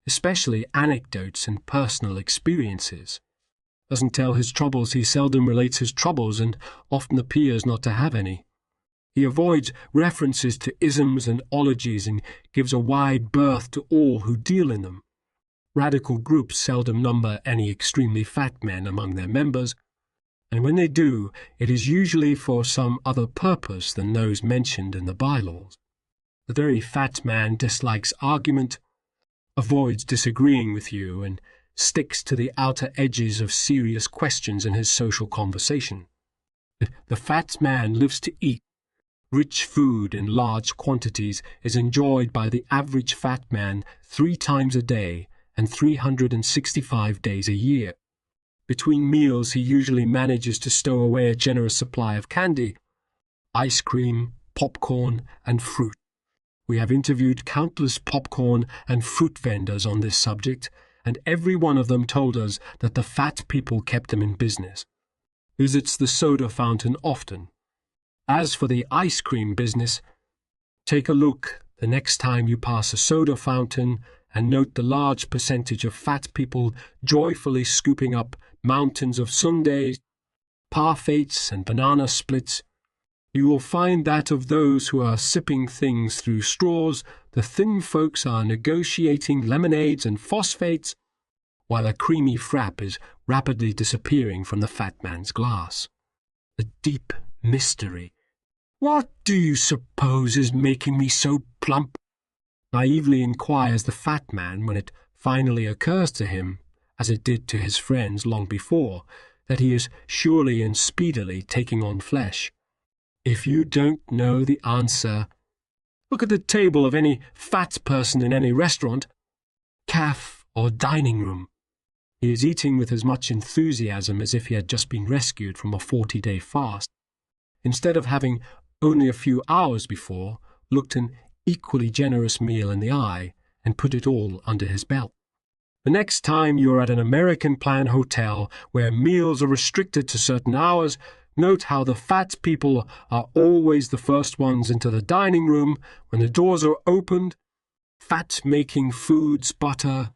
especially anecdotes and personal experiences. Doesn't tell his troubles, he seldom relates his troubles, and often appears not to have any. He avoids references to isms and ologies, and gives a wide berth to all who deal in them. Radical groups seldom number any extremely fat men among their members, and when they do, it is usually for some other purpose than those mentioned in the bylaws. The very fat man dislikes argument, avoids disagreeing with you, and sticks to the outer edges of serious questions in his social conversation. The fat man lives to eat. Rich food in large quantities is enjoyed by the average fat man 3 times a day and 365 days a year. Between meals he usually manages to stow away a generous supply of candy, ice cream, popcorn, and fruit. We have interviewed countless popcorn and fruit vendors on this subject, and every one of them told us that the fat people kept them in business. Visits the soda fountain often. As for the ice cream business, take a look the next time you pass a soda fountain and note the large percentage of fat people joyfully scooping up mountains of sundaes, parfaits, and banana splits. You will find that of those who are sipping things through straws, the thin folks are negotiating lemonades and phosphates, while a creamy frap is rapidly disappearing from the fat man's glass. The deep mystery. What do you suppose is making me so plump? Naively inquires the fat man when it finally occurs to him, as it did to his friends long before, that he is surely and speedily taking on flesh. If you don't know the answer, look at the table of any fat person in any restaurant, cafe, or dining room. He is eating with as much enthusiasm as if he had just been rescued from a 40-day fast. Instead of having only a few hours before looked an equally generous meal in the eye and put it all under his belt. The next time you are at an American plan hotel where meals are restricted to certain hours, note how the fat people are always the first ones into the dining room when the doors are opened. Fat-making foods, butter,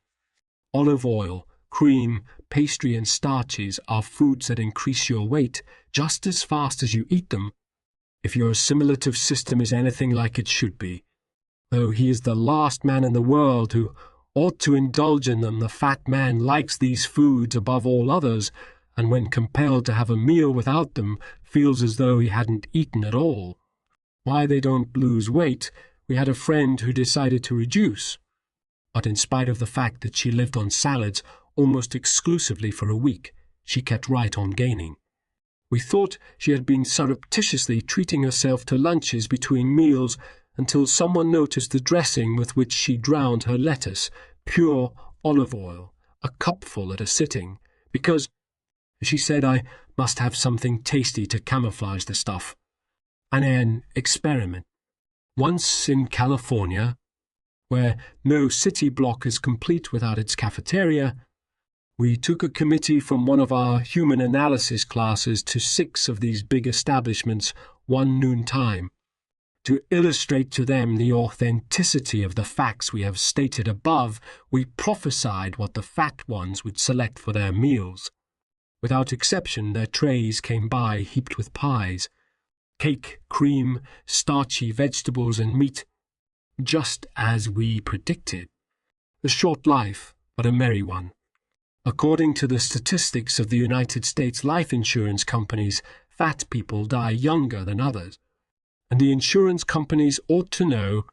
olive oil, cream, pastry, and starches are foods that increase your weight just as fast as you eat them, if your assimilative system is anything like it should be. Though he is the last man in the world who ought to indulge in them, the fat man likes these foods above all others, and when compelled to have a meal without them, feels as though he hadn't eaten at all. Why they don't lose weight, we had a friend who decided to reduce. But in spite of the fact that she lived on salads almost exclusively for a week, she kept right on gaining. We thought she had been surreptitiously treating herself to lunches between meals until someone noticed the dressing with which she drowned her lettuce, pure olive oil, a cupful at a sitting, because, she said, I must have something tasty to camouflage the stuff. And an experiment. Once in California, where no city block is complete without its cafeteria, we took a committee from one of our human analysis classes to 6 of these big establishments one noon time, to illustrate to them the authenticity of the facts we have stated above. We prophesied what the fat ones would select for their meals. Without exception, their trays came by heaped with pies, cake, cream, starchy vegetables and meat, just as we predicted. A short life, but a merry one. According to the statistics of the United States life insurance companies, fat people die younger than others. And the insurance companies ought to know,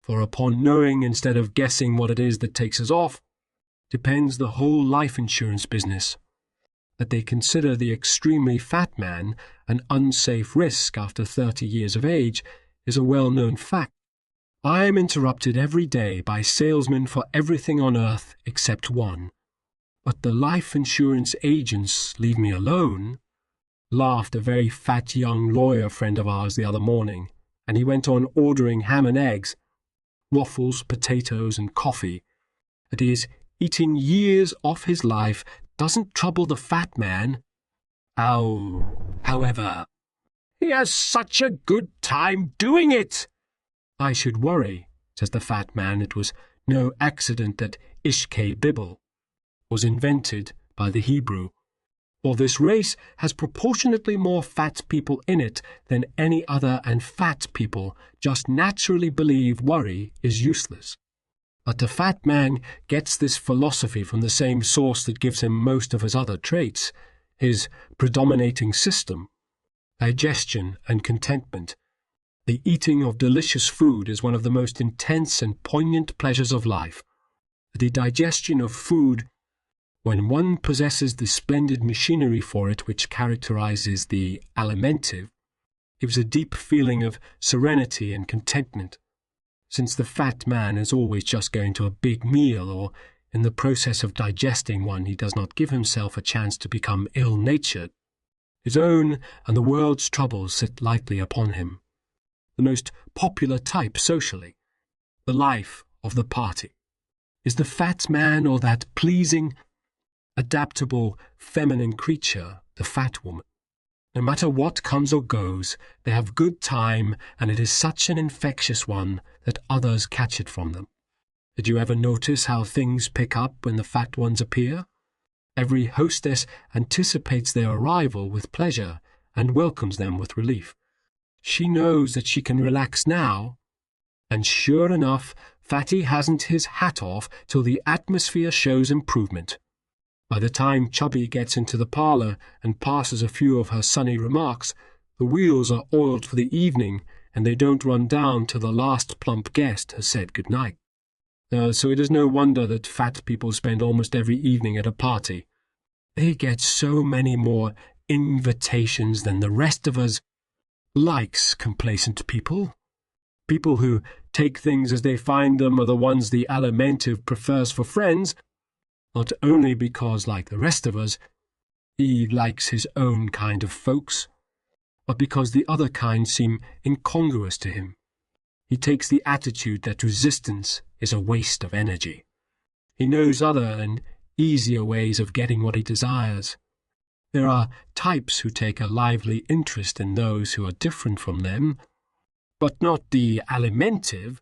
for upon knowing instead of guessing what it is that takes us off, depends the whole life insurance business. That they consider the extremely fat man an unsafe risk after 30 years of age is a well-known fact. I am interrupted every day by salesmen for everything on earth except one. But the life insurance agents leave me alone, laughed a very fat young lawyer friend of ours the other morning, and he went on ordering ham and eggs, waffles, potatoes, and coffee. That he is eating years off his life doesn't trouble the fat man. However, he has such a good time doing it. I should worry, says the fat man. It was no accident that Ishke-Bibble was invented by the Hebrew, for this race has proportionately more fat people in it than any other, and fat people just naturally believe worry is useless. But the fat man gets this philosophy from the same source that gives him most of his other traits, his predominating system, digestion and contentment. The eating of delicious food is one of the most intense and poignant pleasures of life. The digestion of food, when one possesses the splendid machinery for it which characterizes the alimentive, gives a deep feeling of serenity and contentment. Since the fat man is always just going to a big meal, or in the process of digesting one he does not give himself a chance to become ill-natured, his own and the world's troubles sit lightly upon him. The most popular type socially, the life of the party, is the fat man, or that pleasing, adaptable, feminine creature, the fat woman. No matter what comes or goes, they have good time, and it is such an infectious one that others catch it from them. Did you ever notice how things pick up when the fat ones appear? Every hostess anticipates their arrival with pleasure and welcomes them with relief. She knows that she can relax now, and sure enough, Fatty hasn't his hat off till the atmosphere shows improvement. By the time Chubby gets into the parlour and passes a few of her sunny remarks, the wheels are oiled for the evening, and they don't run down till the last plump guest has said good night. So it is no wonder that fat people spend almost every evening at a party. They get so many more invitations than the rest of us. Likes complacent people. People who take things as they find them are the ones the alimentive prefers for friends, not only because, like the rest of us, he likes his own kind of folks, but because the other kind seem incongruous to him. He takes the attitude that resistance is a waste of energy. He knows other and easier ways of getting what he desires. There are types who take a lively interest in those who are different from them, but not the alimentive.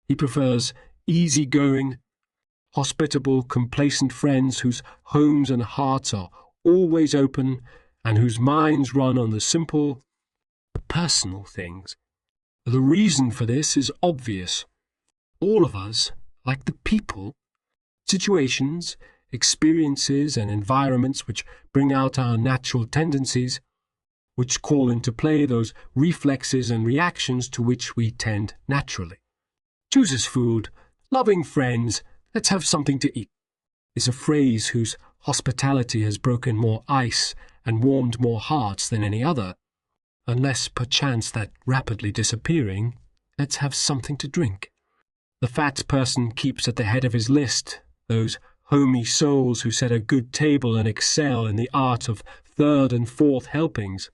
He prefers easy-going, hospitable, complacent friends whose homes and hearts are always open and whose minds run on the simple, personal things. The reason for this is obvious. All of us, like the people, situations, experiences and environments which bring out our natural tendencies, which call into play those reflexes and reactions to which we tend naturally. Chooses food, loving friends, let's have something to eat. is a phrase whose hospitality has broken more ice and warmed more hearts than any other, unless perchance that rapidly disappearing, let's have something to drink. The fat person keeps at the head of his list those homey souls who set a good table and excel in the art of third and fourth helpings.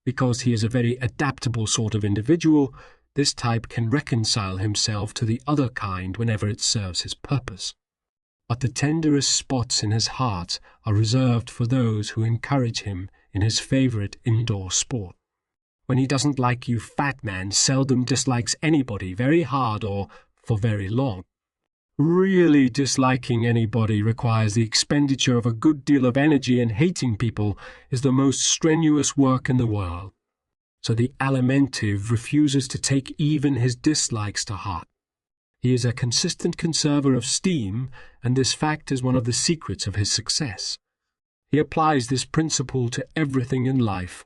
Because he is a very adaptable sort of individual, this type can reconcile himself to the other kind whenever it serves his purpose. But the tenderest spots in his heart are reserved for those who encourage him in his favourite indoor sport. When he doesn't like you, fat man seldom dislikes anybody very hard or for very long. Really disliking anybody requires the expenditure of a good deal of energy, and hating people is the most strenuous work in the world. So the Alimentive refuses to take even his dislikes to heart. He is a consistent conserver of steam, and this fact is one of the secrets of his success. He applies this principle to everything in life,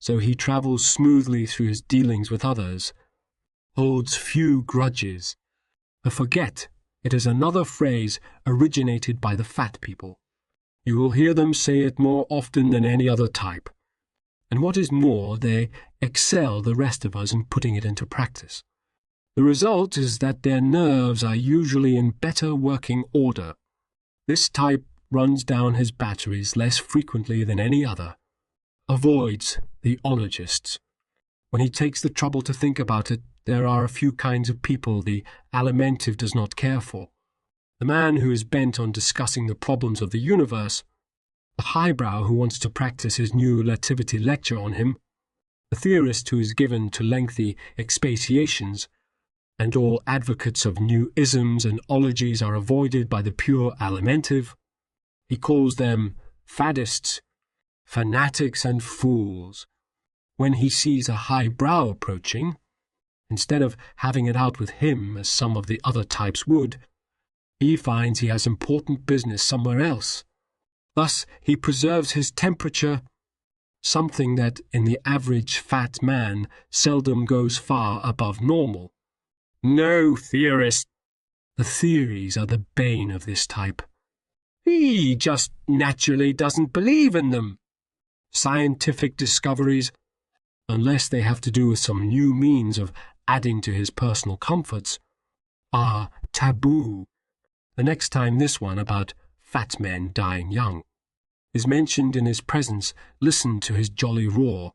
so he travels smoothly through his dealings with others, holds few grudges. Forget, it is another phrase originated by the fat people. You will hear them say it more often than any other type. And what is more, they excel the rest of us in putting it into practice. The result is that their nerves are usually in better working order. This type runs down his batteries less frequently than any other. Avoids the ologists. When he takes the trouble to think about it, there are a few kinds of people the Alimentive does not care for. The man who is bent on discussing the problems of the universe, the highbrow who wants to practice his new relativity lecture on him, the theorist who is given to lengthy expatiations, and all advocates of new isms and ologies are avoided by the pure Alimentive. He calls them faddists, fanatics and fools. When he sees a highbrow approaching, instead of having it out with him as some of the other types would, he finds he has important business somewhere else. Thus he preserves his temperature, something that in the average fat man seldom goes far above normal. No theorist. The theories are the bane of this type. He just naturally doesn't believe in them. Scientific discoveries, unless they have to do with some new means of adding to his personal comforts, are taboo. The next time this one about fat men dying young is mentioned in his presence, listen to his jolly roar.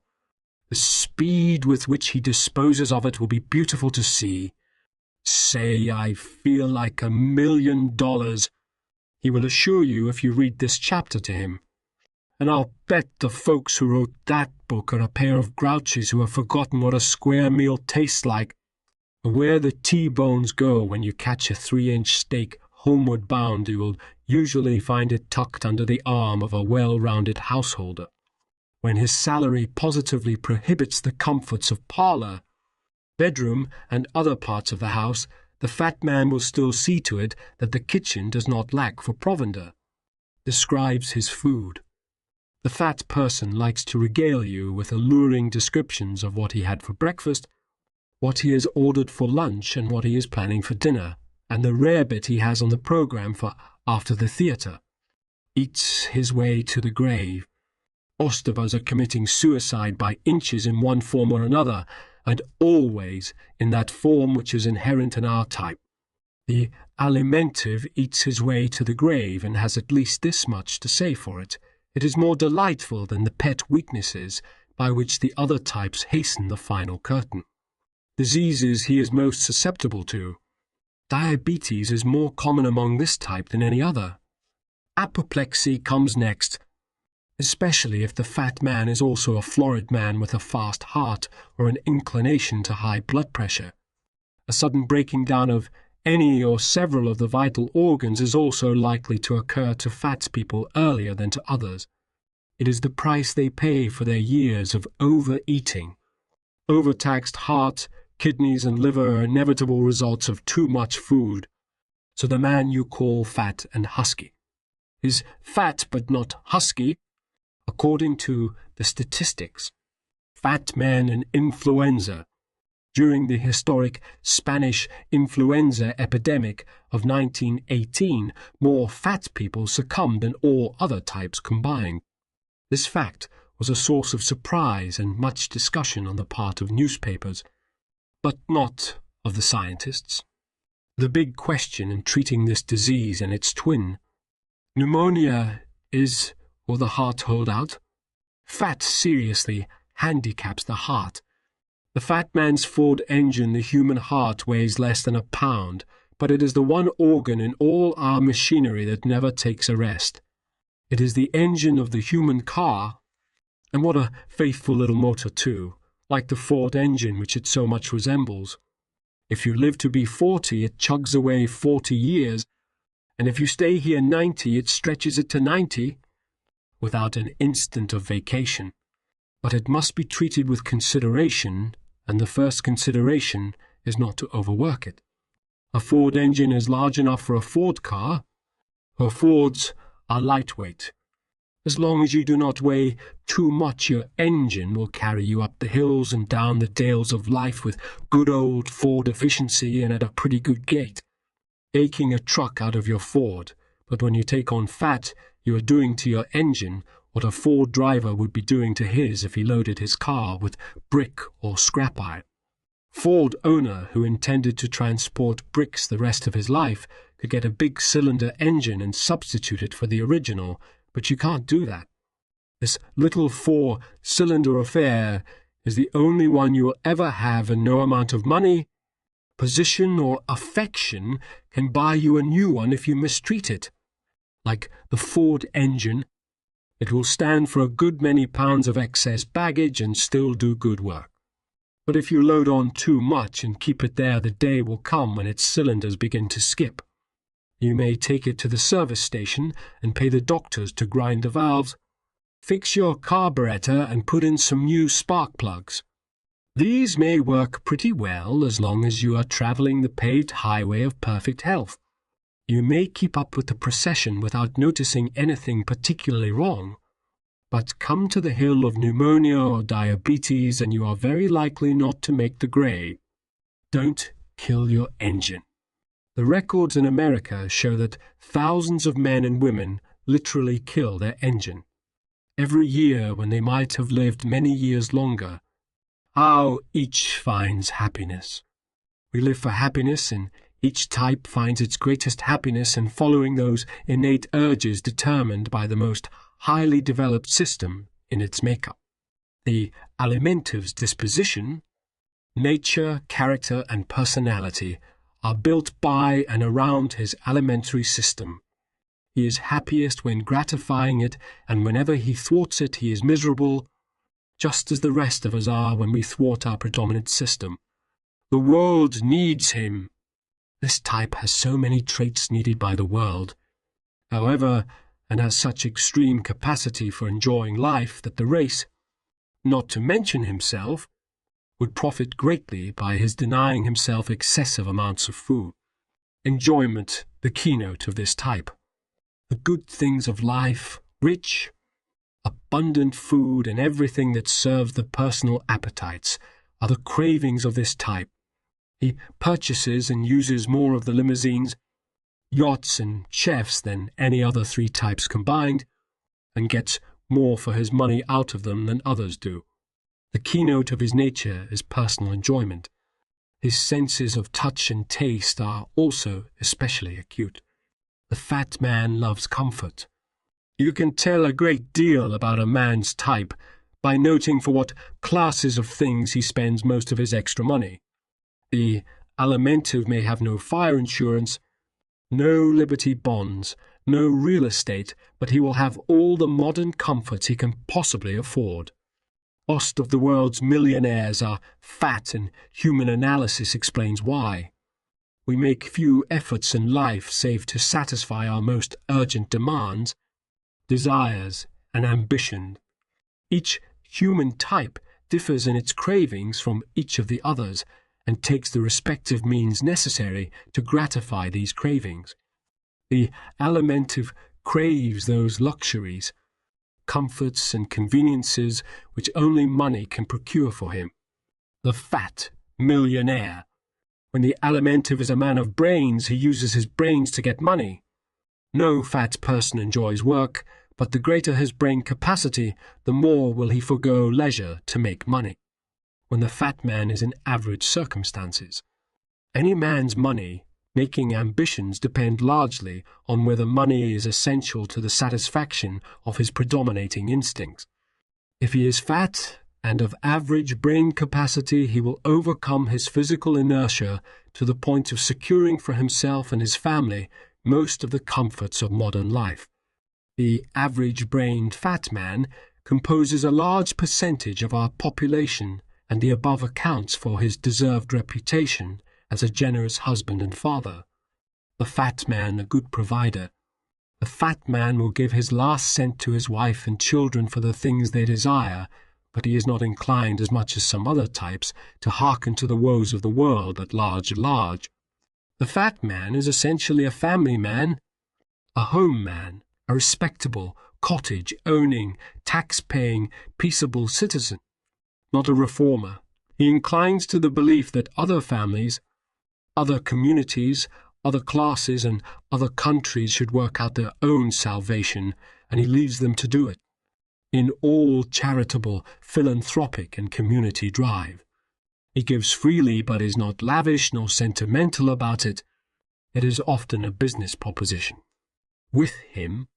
The speed with which he disposes of it will be beautiful to see. Say, I feel like $1 million, he will assure you if you read this chapter to him. And I'll bet the folks who wrote that book are a pair of grouches who have forgotten what a square meal tastes like, or where the T-bones go when you catch a 3-inch steak homeward bound. You will usually find it tucked under the arm of a well-rounded householder. When his salary positively prohibits the comforts of parlour, bedroom, and other parts of the house, the fat man will still see to it that the kitchen does not lack for provender. Describes his food. The fat person likes to regale you with alluring descriptions of what he had for breakfast, what he has ordered for lunch, and what he is planning for dinner, and the rarebit he has on the programme for after the theatre. Eats his way to the grave. Most of us are committing suicide by inches in one form or another, and always in that form which is inherent in our type. The Alimentive eats his way to the grave and has at least this much to say for it. It is more delightful than the pet weaknesses by which the other types hasten the final curtain. Diseases he is most susceptible to. Diabetes is more common among this type than any other. Apoplexy comes next, especially if the fat man is also a florid man with a fast heart or an inclination to high blood pressure. A sudden breaking down of any or several of the vital organs is also likely to occur to fat people earlier than to others. It is the price they pay for their years of overeating. Overtaxed heart, kidneys, and liver are inevitable results of too much food. So the man you call fat and husky is fat but not husky, according to the statistics. Fat men and influenza. During the historic Spanish influenza epidemic of 1918, more fat people succumbed than all other types combined. This fact was a source of surprise and much discussion on the part of newspapers, but not of the scientists. The big question in treating this disease and its twin, pneumonia, is, will the heart hold out? Fat seriously handicaps the heart. The fat man's Ford engine, the human heart, weighs less than a pound, but it is the one organ in all our machinery that never takes a rest. It is the engine of the human car, and what a faithful little motor too, like the Ford engine which it so much resembles. If you live to be 40, it chugs away 40 years, and if you stay here 90, it stretches it to 90, without an instant of vacation. But it must be treated with consideration, and the first consideration is not to overwork it. A Ford engine is large enough for a Ford car, for Fords are lightweight. As long as you do not weigh too much, your engine will carry you up the hills and down the dales of life with good old Ford efficiency and at a pretty good gait, aching a truck out of your Ford. But when you take on fat, you are doing to your engine what a Ford driver would be doing to his if he loaded his car with brick or scrap iron. Ford owner who intended to transport bricks the rest of his life could get a big cylinder engine and substitute it for the original, but you can't do that. This little 4-cylinder affair is the only one you will ever have, and no amount of money, position, or affection can buy you a new one if you mistreat it. Like the Ford engine, it will stand for a good many pounds of excess baggage and still do good work. But if you load on too much and keep it there, the day will come when its cylinders begin to skip. You may take it to the service station and pay the doctors to grind the valves, fix your carburetor and put in some new spark plugs. These may work pretty well as long as you are traveling the paved highway of perfect health. You may keep up with the procession without noticing anything particularly wrong, but come to the hill of pneumonia or diabetes and you are very likely not to make the grade. Don't kill your engine. The records in America show that thousands of men and women literally kill their engine every year when they might have lived many years longer. How each finds happiness. We live for happiness, and each type finds its greatest happiness in following those innate urges determined by the most highly developed system in its makeup. The alimentive's disposition, nature, character, and personality are built by and around his alimentary system. He is happiest when gratifying it, and whenever he thwarts it, he is miserable, just as the rest of us are when we thwart our predominant system. The world needs him. This type has so many traits needed by the world, however, and has such extreme capacity for enjoying life that the race, not to mention himself, would profit greatly by his denying himself excessive amounts of food. Enjoyment, the keynote of this type. The good things of life, rich, abundant food, and everything that serves the personal appetites are the cravings of this type. He purchases and uses more of the limousines, yachts, and chefs than any other three types combined, and gets more for his money out of them than others do. The keynote of his nature is personal enjoyment. His senses of touch and taste are also especially acute. The fat man loves comfort. You can tell a great deal about a man's type by noting for what classes of things he spends most of his extra money. The alimentive may have no fire insurance, no Liberty bonds, no real estate, but he will have all the modern comforts he can possibly afford. Most of the world's millionaires are fat, and human analysis explains why. We make few efforts in life save to satisfy our most urgent demands, desires, and ambition. Each human type differs in its cravings from each of the others, and takes the respective means necessary to gratify these cravings. The alimentive craves those luxuries, comforts, and conveniences which only money can procure for him. The fat millionaire. When the Alimentive is a man of brains, he uses his brains to get money. No fat person enjoys work, but the greater his brain capacity, the more will he forego leisure to make money. When the fat man is in average circumstances, any man's money-making ambitions depend largely on whether money is essential to the satisfaction of his predominating instincts. If he is fat and of average brain capacity, he will overcome his physical inertia to the point of securing for himself and his family most of the comforts of modern life. The average-brained fat man composes a large percentage of our population, and the above accounts for his deserved reputation as a generous husband and father. The fat man a good provider. The fat man will give his last cent to his wife and children for the things they desire, but he is not inclined, as much as some other types, to hearken to the woes of the world at large. The fat man is essentially a family man, a home man, a respectable, cottage-owning, tax-paying, peaceable citizen, not a reformer. He inclines to the belief that other families, other communities, other classes, and other countries should work out their own salvation, and he leaves them to do it, in all charitable, philanthropic, and community drive. He gives freely, but is not lavish nor sentimental about it. It is often a business proposition. With him,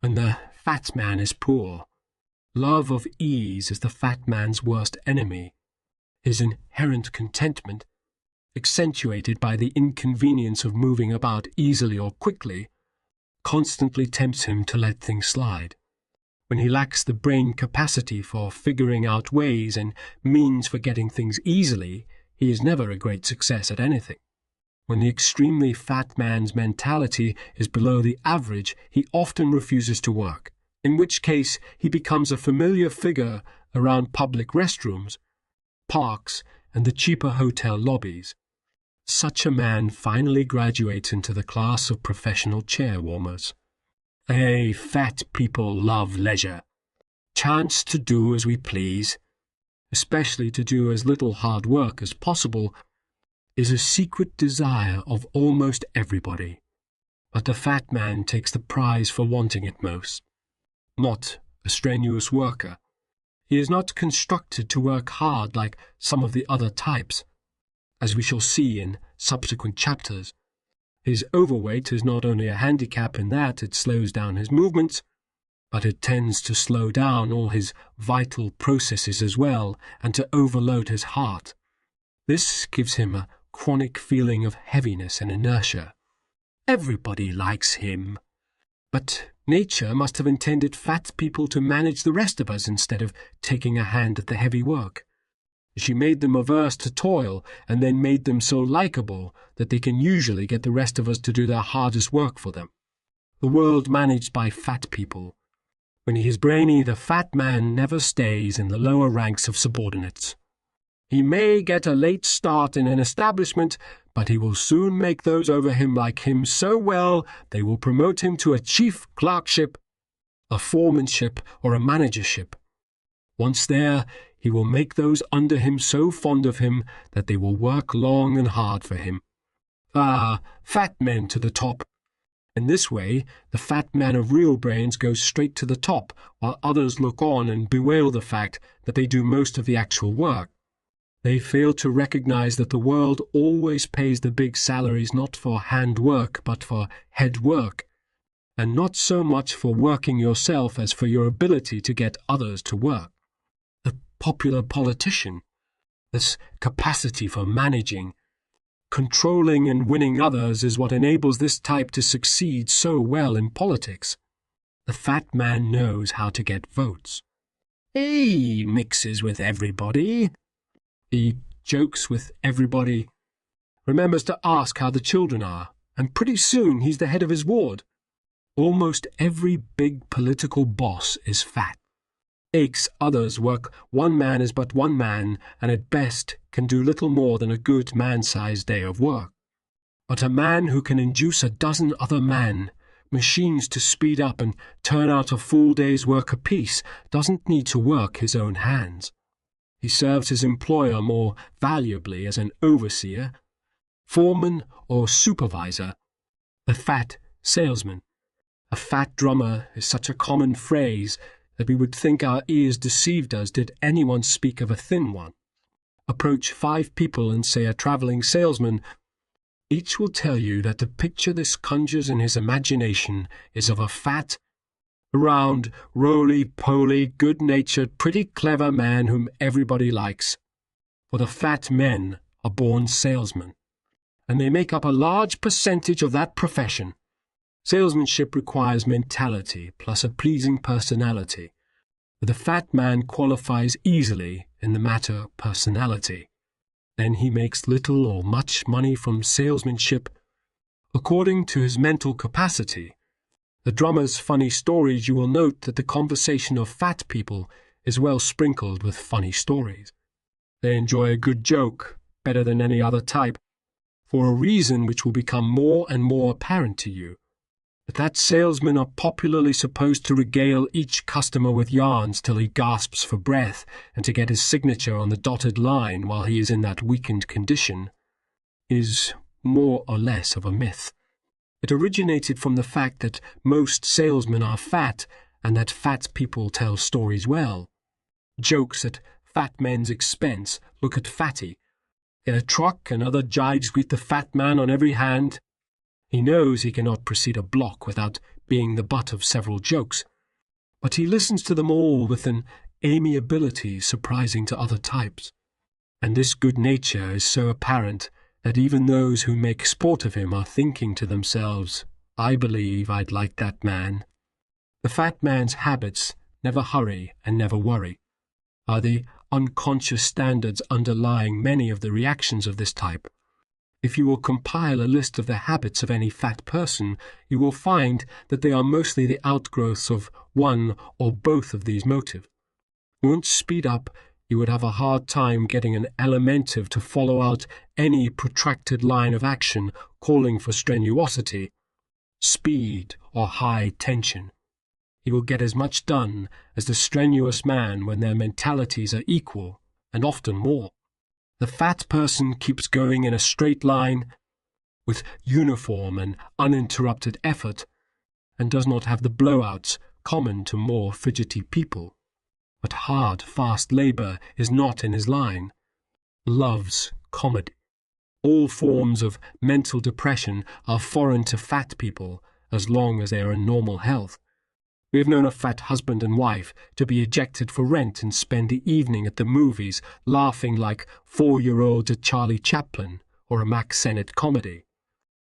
when the fat man is poor, love of ease is the fat man's worst enemy. His inherent contentment, accentuated by the inconvenience of moving about easily or quickly, constantly tempts him to let things slide. When he lacks the brain capacity for figuring out ways and means for getting things easily, he is never a great success at anything. When the extremely fat man's mentality is below the average, he often refuses to work, in which case he becomes a familiar figure around public restrooms, parks, and the cheaper hotel lobbies. Such a man finally graduates into the class of professional chair-warmers. Fat people love leisure. Chance to do as we please, especially to do as little hard work as possible, is a secret desire of almost everybody. But the fat man takes the prize for wanting it most. Not a strenuous worker. He is not constructed to work hard like some of the other types, as we shall see in subsequent chapters. His overweight is not only a handicap in that it slows down his movements, but it tends to slow down all his vital processes as well, and to overload his heart. This gives him a chronic feeling of heaviness and inertia. Everybody likes him. But nature must have intended fat people to manage the rest of us instead of taking a hand at the heavy work. She made them averse to toil, and then made them so likable that they can usually get the rest of us to do their hardest work for them. The world managed by fat people. When he is brainy, the fat man never stays in the lower ranks of subordinates. He may get a late start in an establishment, but he will soon make those over him like him so well they will promote him to a chief clerkship, a foremanship, or a managership. Once there, he will make those under him so fond of him that they will work long and hard for him. Fat men to the top. In this way, the fat man of real brains goes straight to the top, while others look on and bewail the fact that they do most of the actual work. They fail to recognize that the world always pays the big salaries not for hand work but for head work, and not so much for working yourself as for your ability to get others to work. The popular politician, this capacity for managing, controlling and winning others, is what enables this type to succeed so well in politics. The fat man knows how to get votes. He mixes with everybody. He jokes with everybody, remembers to ask how the children are, and pretty soon he's the head of his ward. Almost every big political boss is fat. Aches others work. One man is but one man, and at best can do little more than a good man-sized day of work. But a man who can induce a dozen other machines to speed up and turn out a full day's work apiece, doesn't need to work his own hands. He serves his employer more valuably as an overseer, foreman, or supervisor. A fat salesman. A fat drummer is such a common phrase that we would think our ears deceived us did anyone speak of a thin one. Approach 5 people and say a traveling salesman. Each will tell you that the picture this conjures in his imagination is of a fat, round, roly-poly, good-natured, pretty clever man whom everybody likes. For the fat men are born salesmen, and they make up a large percentage of that profession. Salesmanship requires mentality plus a pleasing personality, but the fat man qualifies easily in the matter of personality. Then he makes little or much money from salesmanship according to his mental capacity. The drummer's funny stories, you will note that the conversation of fat people is well sprinkled with funny stories. They enjoy a good joke better than any other type, for a reason which will become more and more apparent to you. But that salesmen are popularly supposed to regale each customer with yarns till he gasps for breath, and to get his signature on the dotted line while he is in that weakened condition, is more or less of a myth. It originated from the fact that most salesmen are fat, and that fat people tell stories well. Jokes at fat men's expense look at Fatty. In a truck and other jibes greet the fat man on every hand. He knows he cannot proceed a block without being the butt of several jokes, but he listens to them all with an amiability surprising to other types. And this good nature is so apparent that even those who make sport of him are thinking to themselves, I believe I'd like that man. The fat man's habits, never hurry and never worry, are the unconscious standards underlying many of the reactions of this type. If you will compile a list of the habits of any fat person, you will find that they are mostly the outgrowths of one or both of these motives. Once speed up, you would have a hard time getting an Alimentive to follow out any protracted line of action calling for strenuosity, speed, or high tension. He will get as much done as the strenuous man when their mentalities are equal, and often more. The fat person keeps going in a straight line with uniform and uninterrupted effort, and does not have the blowouts common to more fidgety people. But hard, fast labour is not in his line. Loves comedy. All forms of mental depression are foreign to fat people as long as they are in normal health. We have known a fat husband and wife to be ejected for rent and spend the evening at the movies laughing like 4-year-olds at Charlie Chaplin or a Mack Sennett comedy.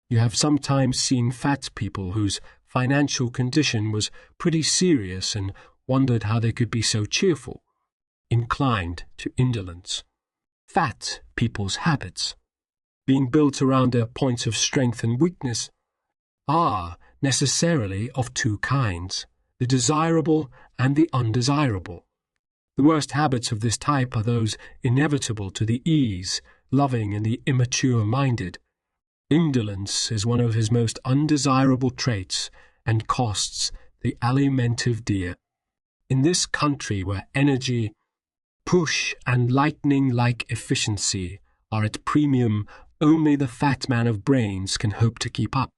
You have sometimes seen fat people whose financial condition was pretty serious and wondered how they could be so cheerful, inclined to indolence. Fat people's habits, being built around their points of strength and weakness, are necessarily of 2 kinds. The desirable and the undesirable. The worst habits of this type are those inevitable to the ease, loving, and the immature-minded. Indolence is one of his most undesirable traits and costs the Alimentive dear. In this country where energy, push, and lightning-like efficiency are at premium, only the fat man of brains can hope to keep up.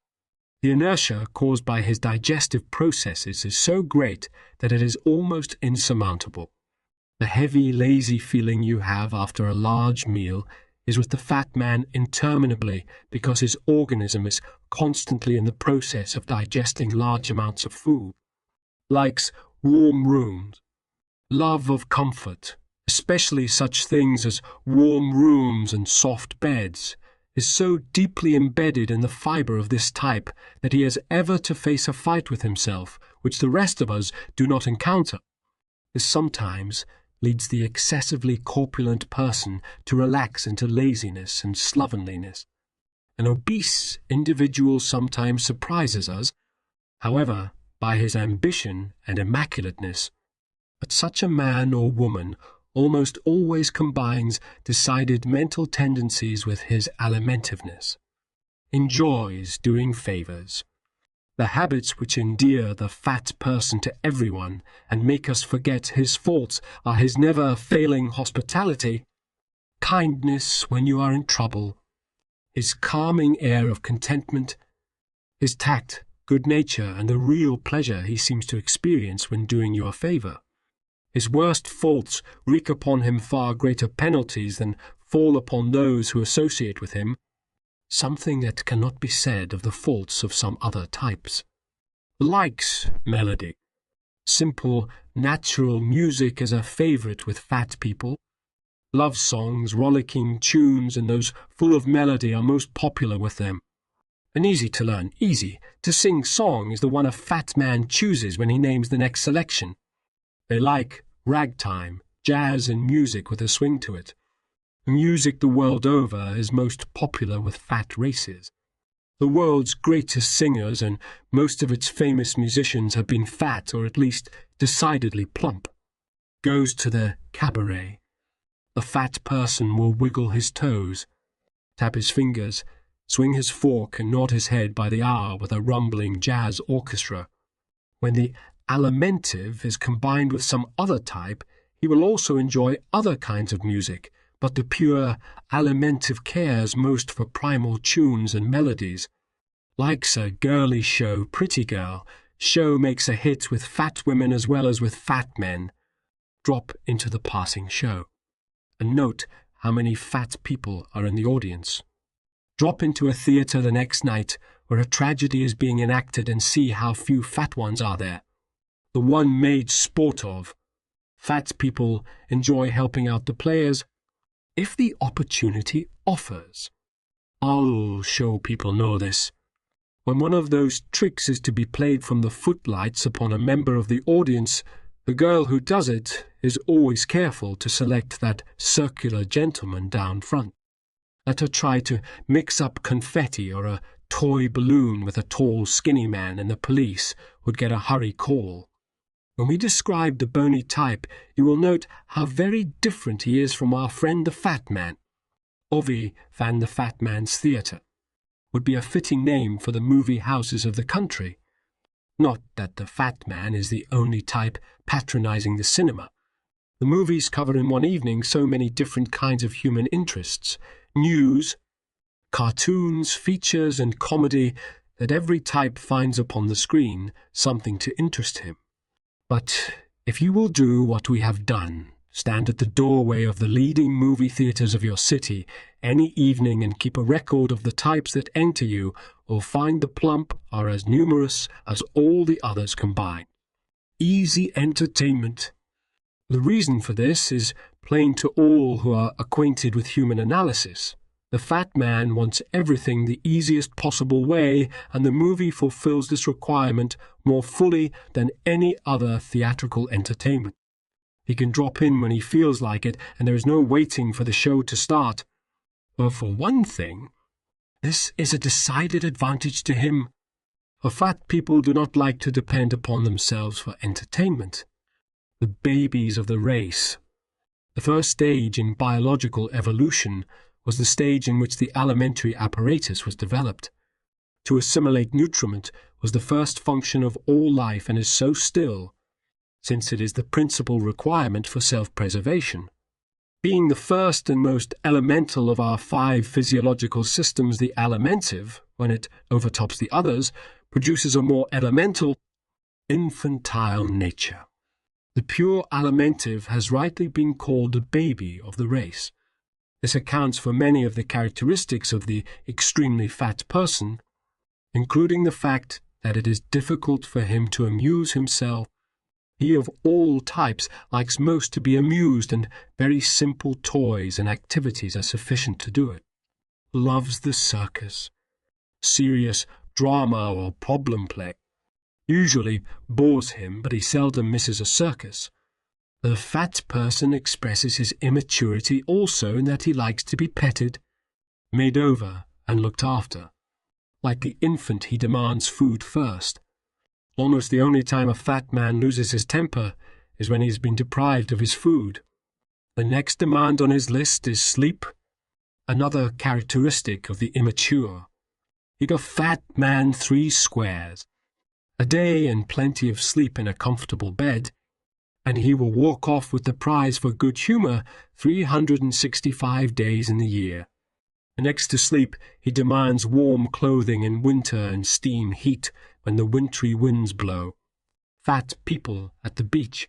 The inertia caused by his digestive processes is so great that it is almost insurmountable. The heavy, lazy feeling you have after a large meal is with the fat man interminably because his organism is constantly in the process of digesting large amounts of food. Likes warm rooms, love of comfort, especially such things as warm rooms and soft beds, is so deeply embedded in the fibre of this type that he has ever to face a fight with himself, which the rest of us do not encounter. This sometimes leads the excessively corpulent person to relax into laziness and slovenliness. An obese individual sometimes surprises us, however, by his ambition and immaculateness. But such a man or woman almost always combines decided mental tendencies with his alimentiveness, enjoys doing favours. The habits which endear the fat person to everyone and make us forget his faults are his never-failing hospitality, kindness when you are in trouble, his calming air of contentment, his tact, good nature, and the real pleasure he seems to experience when doing you a favour. His worst faults wreak upon him far greater penalties than fall upon those who associate with him, something that cannot be said of the faults of some other types. Likes melody. Simple, natural music is a favourite with fat people. Love songs, rollicking tunes, and those full of melody are most popular with them. An easy-to-learn, easy-to-sing song is the one a fat man chooses when he names the next selection. They like ragtime, jazz, and music with a swing to it. Music the world over is most popular with fat races. The world's greatest singers and most of its famous musicians have been fat or at least decidedly plump. Goes to the cabaret. The fat person will wiggle his toes, tap his fingers, swing his fork and nod his head by the hour with a rumbling jazz orchestra. When the alimentive is combined with some other type, he will also enjoy other kinds of music, but the pure alimentive cares most for primal tunes and melodies. Likes a girly show, pretty girl. Show makes a hit with fat women as well as with fat men. Drop into the passing show. And note how many fat people are in the audience. Drop into a theatre the next night where a tragedy is being enacted and see how few fat ones are there. The one made sport of. Fat people enjoy helping out the players if the opportunity offers. I'll show people know this. When one of those tricks is to be played from the footlights upon a member of the audience, the girl who does it is always careful to select that circular gentleman down front. Let her try to mix up confetti or a toy balloon with a tall, skinny man, and the police would get a hurry call. When we describe the bony type, you will note how very different he is from our friend the fat man. Ovi van the Fat Man's Theatre would be a fitting name for the movie houses of the country. Not that the fat man is the only type patronizing the cinema. The movies cover in one evening so many different kinds of human interests, news, cartoons, features, and comedy, that every type finds upon the screen something to interest him. But if you will do what we have done, stand at the doorway of the leading movie theatres of your city any evening and keep a record of the types that enter, you will find the plump are as numerous as all the others combined. Easy entertainment. The reason for this is plain to all who are acquainted with human analysis. The fat man wants everything the easiest possible way, and the movie fulfills this requirement more fully than any other theatrical entertainment. He can drop in when he feels like it, and there is no waiting for the show to start. Well, for one thing, this is a decided advantage to him, for fat people do not like to depend upon themselves for entertainment. The babies of the race. The first stage in biological evolution was the stage in which the alimentary apparatus was developed. To assimilate nutriment was the first function of all life and is so still, since it is the principal requirement for self-preservation. Being the first and most elemental of our 5 physiological systems, the alimentive, when it overtops the others, produces a more elemental, infantile nature. The pure alimentive has rightly been called the baby of the race. This accounts for many of the characteristics of the extremely fat person, including the fact that it is difficult for him to amuse himself. He of all types likes most to be amused, and very simple toys and activities are sufficient to do it. Loves the circus. Serious drama or problem play usually bores him, but he seldom misses a circus. The fat person expresses his immaturity also in that he likes to be petted, made over, and looked after. Like the infant, he demands food first. Almost the only time a fat man loses his temper is when he has been deprived of his food. The next demand on his list is sleep, another characteristic of the immature. Eat a fat man 3 squares. A day and plenty of sleep in a comfortable bed, and he will walk off with the prize for good humour 365 days in the year. Next to sleep, he demands warm clothing in winter and steam heat when the wintry winds blow. Fat people at the beach.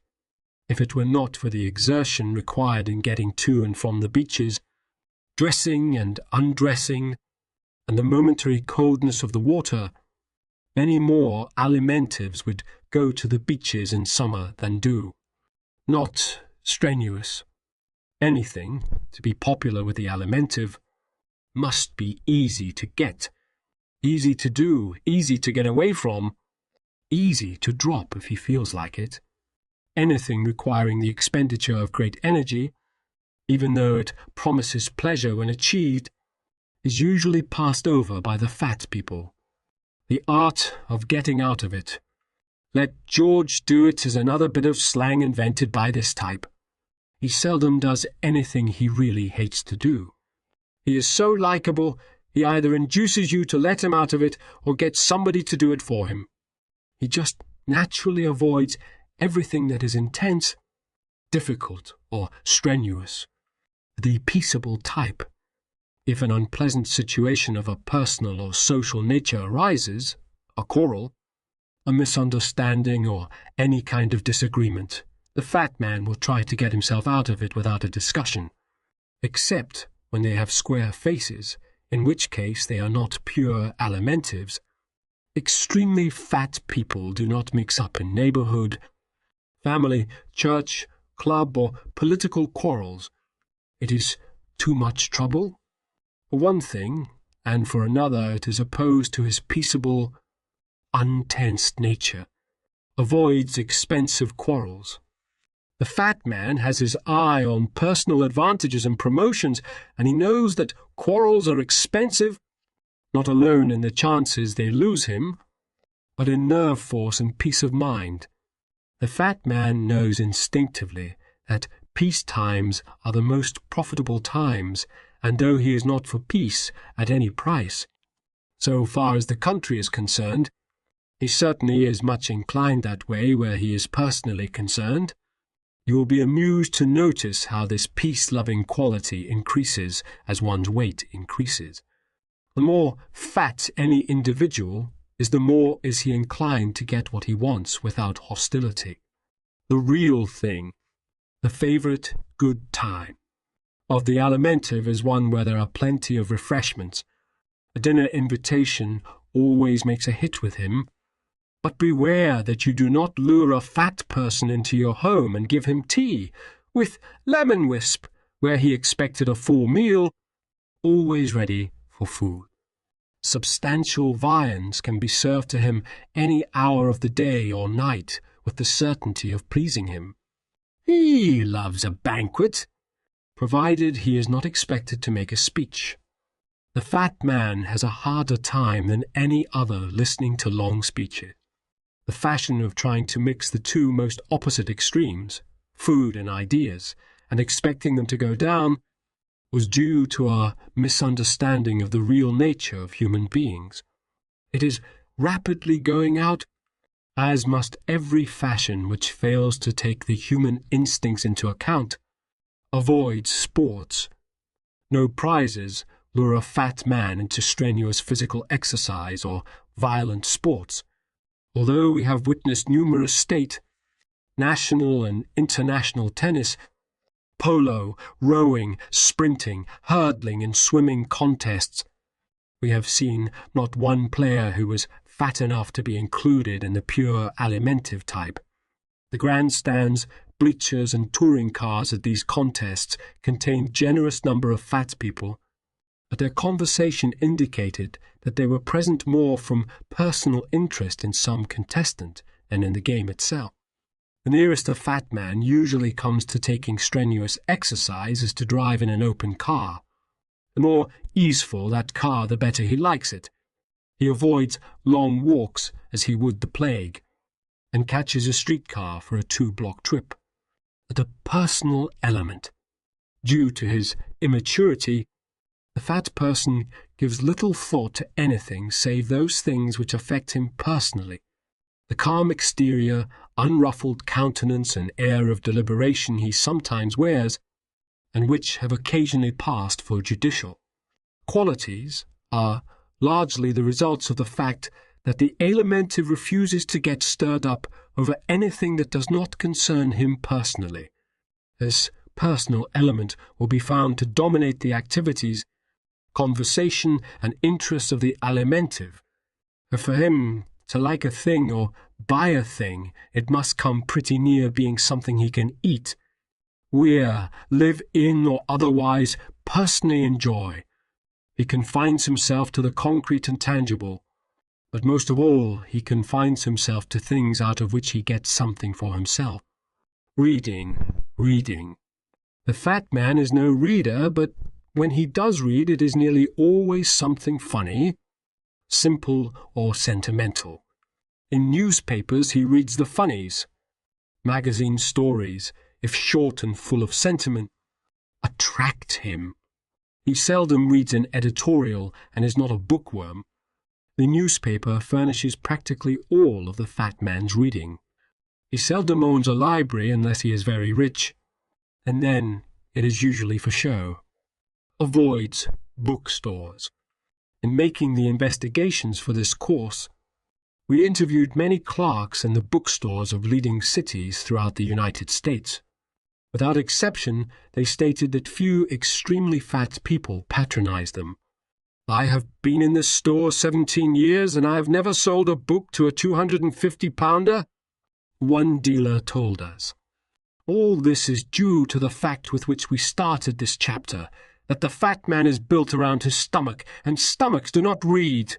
If it were not for the exertion required in getting to and from the beaches, dressing and undressing, and the momentary coldness of the water, many more alimentives would go to the beaches in summer than do. Not strenuous. Anything, to be popular with the alimentive, must be easy to get, easy to do, easy to get away from, easy to drop if he feels like it. Anything requiring the expenditure of great energy, even though it promises pleasure when achieved, is usually passed over by the fat people. The art of getting out of it. Let George do it is another bit of slang invented by this type. He seldom does anything he really hates to do. He is so likable, he either induces you to let him out of it or gets somebody to do it for him. He just naturally avoids everything that is intense, difficult, or strenuous. The peaceable type. If an unpleasant situation of a personal or social nature arises, a quarrel, a misunderstanding, or any kind of disagreement, the fat man will try to get himself out of it without a discussion, except when they have square faces, in which case they are not pure alimentives. Extremely fat people do not mix up in neighborhood, family, church, club, or political quarrels. It is too much trouble. For one thing, and for another it is opposed to his peaceable, untensed nature, avoids expensive quarrels. The fat man has his eye on personal advantages and promotions, and he knows that quarrels are expensive, not alone in the chances they lose him, but in nerve force and peace of mind. The fat man knows instinctively that peace times are the most profitable times, and though he is not for peace at any price, so far as the country is concerned, he certainly is much inclined that way where he is personally concerned. You will be amused to notice how this peace-loving quality increases as one's weight increases. The more fat any individual is, the more is he inclined to get what he wants without hostility. The real thing, the favourite good time, of the alimentive is one where there are plenty of refreshments. A dinner invitation always makes a hit with him, but beware that you do not lure a fat person into your home and give him tea, with lemon wisp, where he expected a full meal, always ready for food. Substantial viands can be served to him any hour of the day or night with the certainty of pleasing him. He loves a banquet, provided he is not expected to make a speech. The fat man has a harder time than any other listening to long speeches. The fashion of trying to mix the two most opposite extremes, food and ideas, and expecting them to go down, was due to our misunderstanding of the real nature of human beings. It is rapidly going out, as must every fashion which fails to take the human instincts into account, avoids sports. No prizes lure a fat man into strenuous physical exercise or violent sports, although we have witnessed numerous state, national and international tennis, polo, rowing, sprinting, hurdling and swimming contests. We have seen not one player who was fat enough to be included in the pure alimentive type. The grandstands, bleachers and touring cars at these contests contained generous number of fat people, but their conversation indicated that they were present more from personal interest in some contestant than in the game itself. The nearest a fat man usually comes to taking strenuous exercise is to drive in an open car. The more easeful that car, the better he likes it. He avoids long walks as he would the plague, and catches a streetcar for a 2-block trip. But the personal element, due to his immaturity, the fat person gives little thought to anything save those things which affect him personally. The calm exterior, unruffled countenance and air of deliberation he sometimes wears, and which have occasionally passed for judicial qualities, are largely the results of the fact that the Alimentive refuses to get stirred up over anything that does not concern him personally. This personal element will be found to dominate the activities, conversation, and interests of the Alimentive. For him to like a thing or buy a thing, it must come pretty near being something he can eat, wear, live in, or otherwise personally enjoy. He confines himself to the concrete and tangible, but most of all he confines himself to things out of which he gets something for himself. Reading. The fat man is no reader, but when he does read, it is nearly always something funny, simple, or sentimental. In newspapers he reads the funnies. Magazine stories, if short and full of sentiment, attract him. He seldom reads an editorial and is not a bookworm. The newspaper furnishes practically all of the fat man's reading. He seldom owns a library unless he is very rich, and then it is usually for show. Avoids bookstores. In making the investigations for this course, we interviewed many clerks in the bookstores of leading cities throughout the United States. Without exception, they stated that few extremely fat people patronize them. "I have been in this store 17 years, and I have never sold a book to a 250-pounder, one dealer told us. All this is due to the fact with which we started this chapter, that the fat man is built around his stomach, and stomachs do not read.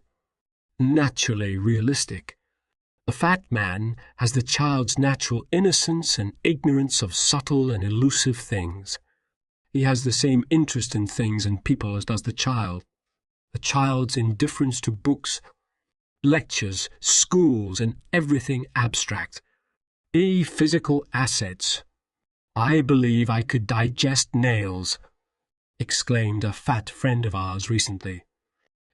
Naturally realistic. The fat man has the child's natural innocence and ignorance of subtle and elusive things. He has the same interest in things and people as does the child. The child's indifference to books, lectures, schools, and everything abstract. Physical assets. "I believe I could digest nails," exclaimed a fat friend of ours recently.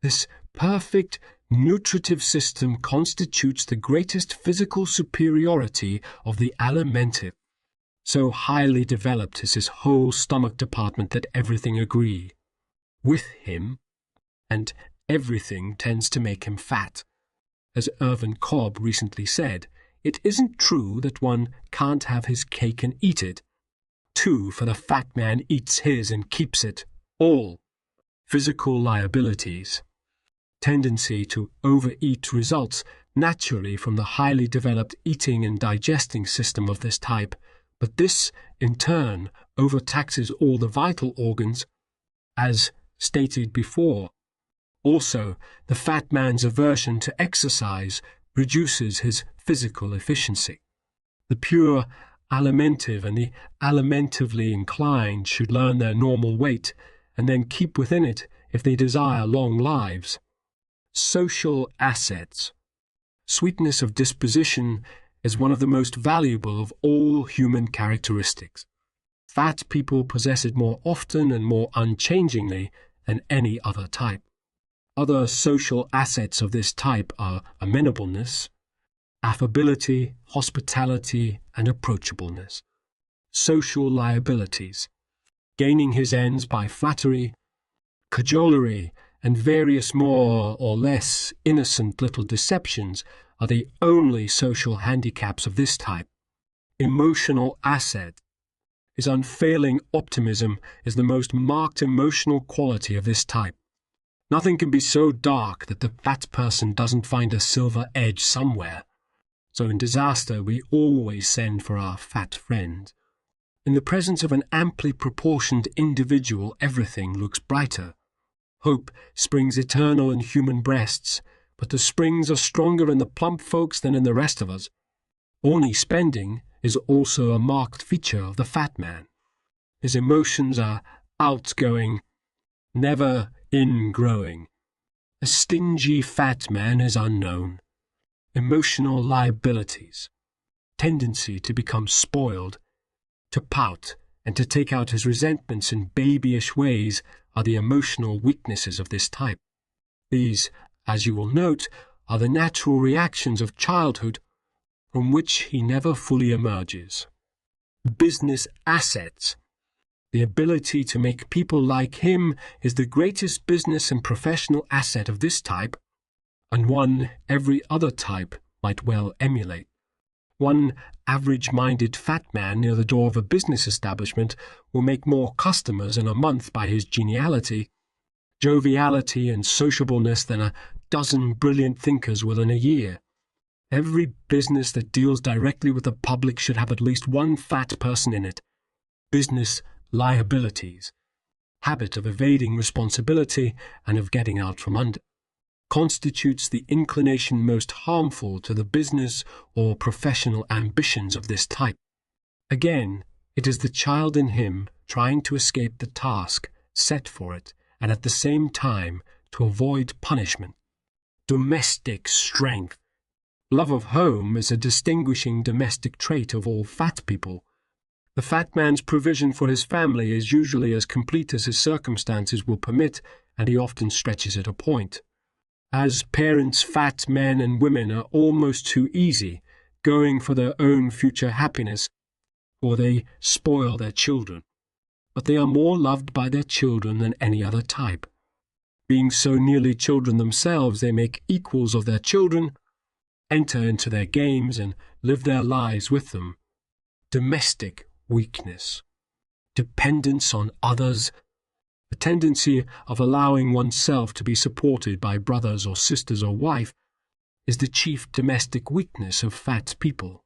This perfect nutritive system constitutes the greatest physical superiority of the Alimentive. So highly developed is his whole stomach department that everything agree with him, and everything tends to make him fat. As Irvin Cobb recently said, it isn't true that one can't have his cake and eat it. Too, for the fat man eats his and keeps it all. Physical liabilities. Tendency to overeat results naturally from the highly developed eating and digesting system of this type, but this, in turn, overtaxes all the vital organs, as stated before. Also, the fat man's aversion to exercise reduces his physical efficiency. The pure Alimentive and the alimentively inclined should learn their normal weight and then keep within it if they desire long lives. Social assets. Sweetness of disposition is one of the most valuable of all human characteristics. Fat people possess it more often and more unchangingly than any other type. Other social assets of this type are amenableness, affability, hospitality, and approachableness. Social liabilities. Gaining his ends by flattery, cajolery, and various more or less innocent little deceptions are the only social handicaps of this type. Emotional asset. His unfailing optimism is the most marked emotional quality of this type. Nothing can be so dark that the fat person doesn't find a silver edge somewhere. So in disaster we always send for our fat friend. In the presence of an amply proportioned individual everything looks brighter. Hope springs eternal in human breasts, but the springs are stronger in the plump folks than in the rest of us. Orny spending is also a marked feature of the fat man. His emotions are outgoing, never ingrowing. A stingy fat man is unknown. Emotional liabilities, tendency to become spoiled, to pout, and to take out his resentments in babyish ways are the emotional weaknesses of this type. These, as you will note, are the natural reactions of childhood, from which he never fully emerges. Business assets. The ability to make people like him is the greatest business and professional asset of this type, and one every other type might well emulate. One average-minded fat man near the door of a business establishment will make more customers in a month by his geniality, joviality, and sociableness than a dozen brilliant thinkers will in a year. Every business that deals directly with the public should have at least one fat person in it. Business liabilities, habit of evading responsibility and of getting out from under, constitutes the inclination most harmful to the business or professional ambitions of this type. Again, it is the child in him trying to escape the task set for it and at the same time to avoid punishment. Domestic strength. Love of home is a distinguishing domestic trait of all fat people. The fat man's provision for his family is usually as complete as his circumstances will permit, and he often stretches it a point. As parents, fat men and women are almost too easy, going for their own future happiness, or they spoil their children. But they are more loved by their children than any other type. Being so nearly children themselves, they make equals of their children, enter into their games, and live their lives with them. Domestic weakness. Dependence on others. The tendency of allowing oneself to be supported by brothers or sisters or wife is the chief domestic weakness of fat people.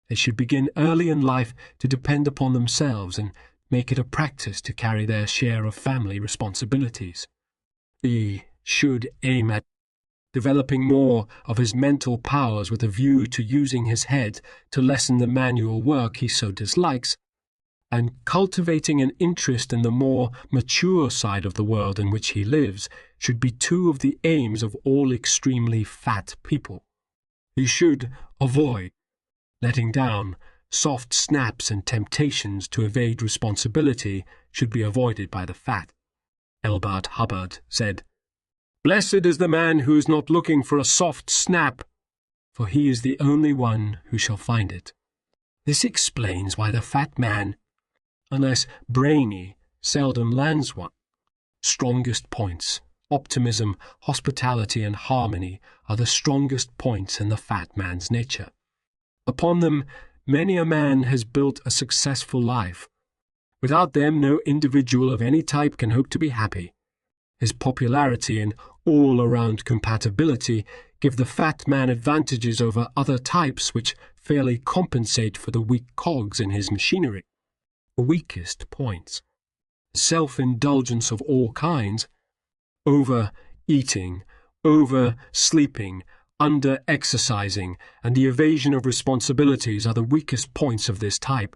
They should begin early in life to depend upon themselves and make it a practice to carry their share of family responsibilities. He should aim at developing more of his mental powers with a view to using his head to lessen the manual work he so dislikes, and cultivating an interest in the more mature side of the world in which he lives should be two of the aims of all extremely fat people. He should avoid letting down. Soft snaps and temptations to evade responsibility should be avoided by the fat. Elbert Hubbard said, "Blessed is the man who is not looking for a soft snap, for he is the only one who shall find it." This explains why the fat man, unless brainy, seldom lands one. Strongest points, optimism, hospitality, and harmony are the strongest points in the fat man's nature. Upon them, many a man has built a successful life. Without them, no individual of any type can hope to be happy. His popularity and all-around compatibility give the fat man advantages over other types which fairly compensate for the weak cogs in his machinery. The weakest points. Self-indulgence of all kinds, over-eating, over-sleeping, under-exercising, and the evasion of responsibilities are the weakest points of this type.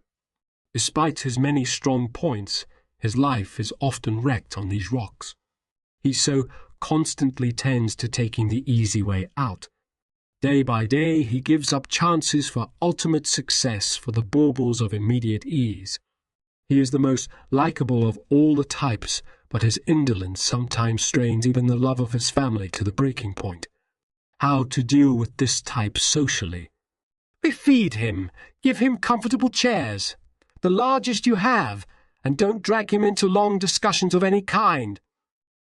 Despite his many strong points, his life is often wrecked on these rocks. He so constantly tends to taking the easy way out. Day by day he gives up chances for ultimate success for the baubles of immediate ease. He is the most likable of all the types, but his indolence sometimes strains even the love of his family to the breaking point. How to deal with this type socially? Befeed him, give him comfortable chairs, the largest you have, and don't drag him into long discussions of any kind.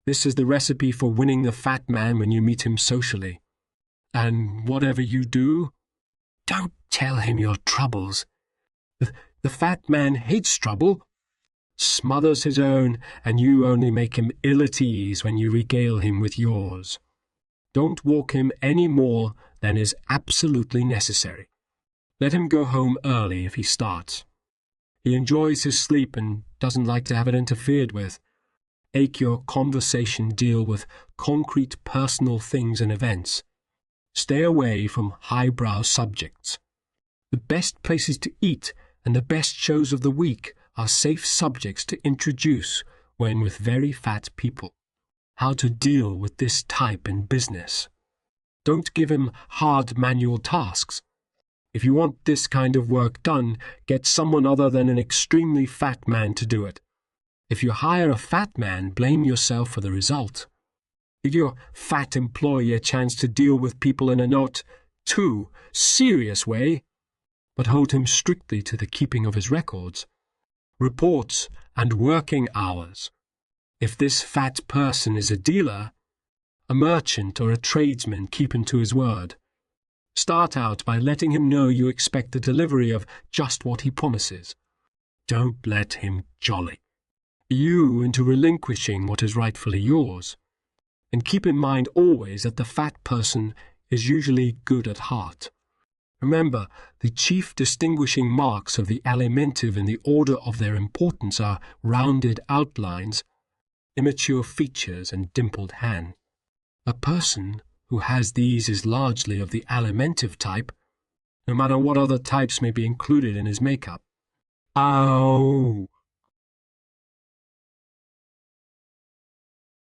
This is the recipe for winning the fat man when you meet him socially. And whatever you do, don't tell him your troubles. The fat man hates trouble, smothers his own, and you only make him ill at ease when you regale him with yours. Don't walk him any more than is absolutely necessary. Let him go home early if he starts. He enjoys his sleep and doesn't like to have it interfered with. Make your conversation deal with concrete personal things and events. Stay away from highbrow subjects. The best places to eat and the best shows of the week are safe subjects to introduce when with very fat people. How to deal with this type in business. Don't give him hard manual tasks. If you want this kind of work done, get someone other than an extremely fat man to do it. If you hire a fat man, blame yourself for the result. Give your fat employee a chance to deal with people in a not too serious way, but hold him strictly to the keeping of his records, reports, and working hours. If this fat person is a dealer, a merchant, or a tradesman, keep him to his word. Start out by letting him know you expect the delivery of just what he promises. Don't let him jolly you into relinquishing what is rightfully yours. And keep in mind always that the fat person is usually good at heart. Remember, the chief distinguishing marks of the alimentive in the order of their importance are rounded outlines, immature features, and dimpled hand. A person who has these is largely of the alimentive type, no matter what other types may be included in his makeup. Ow!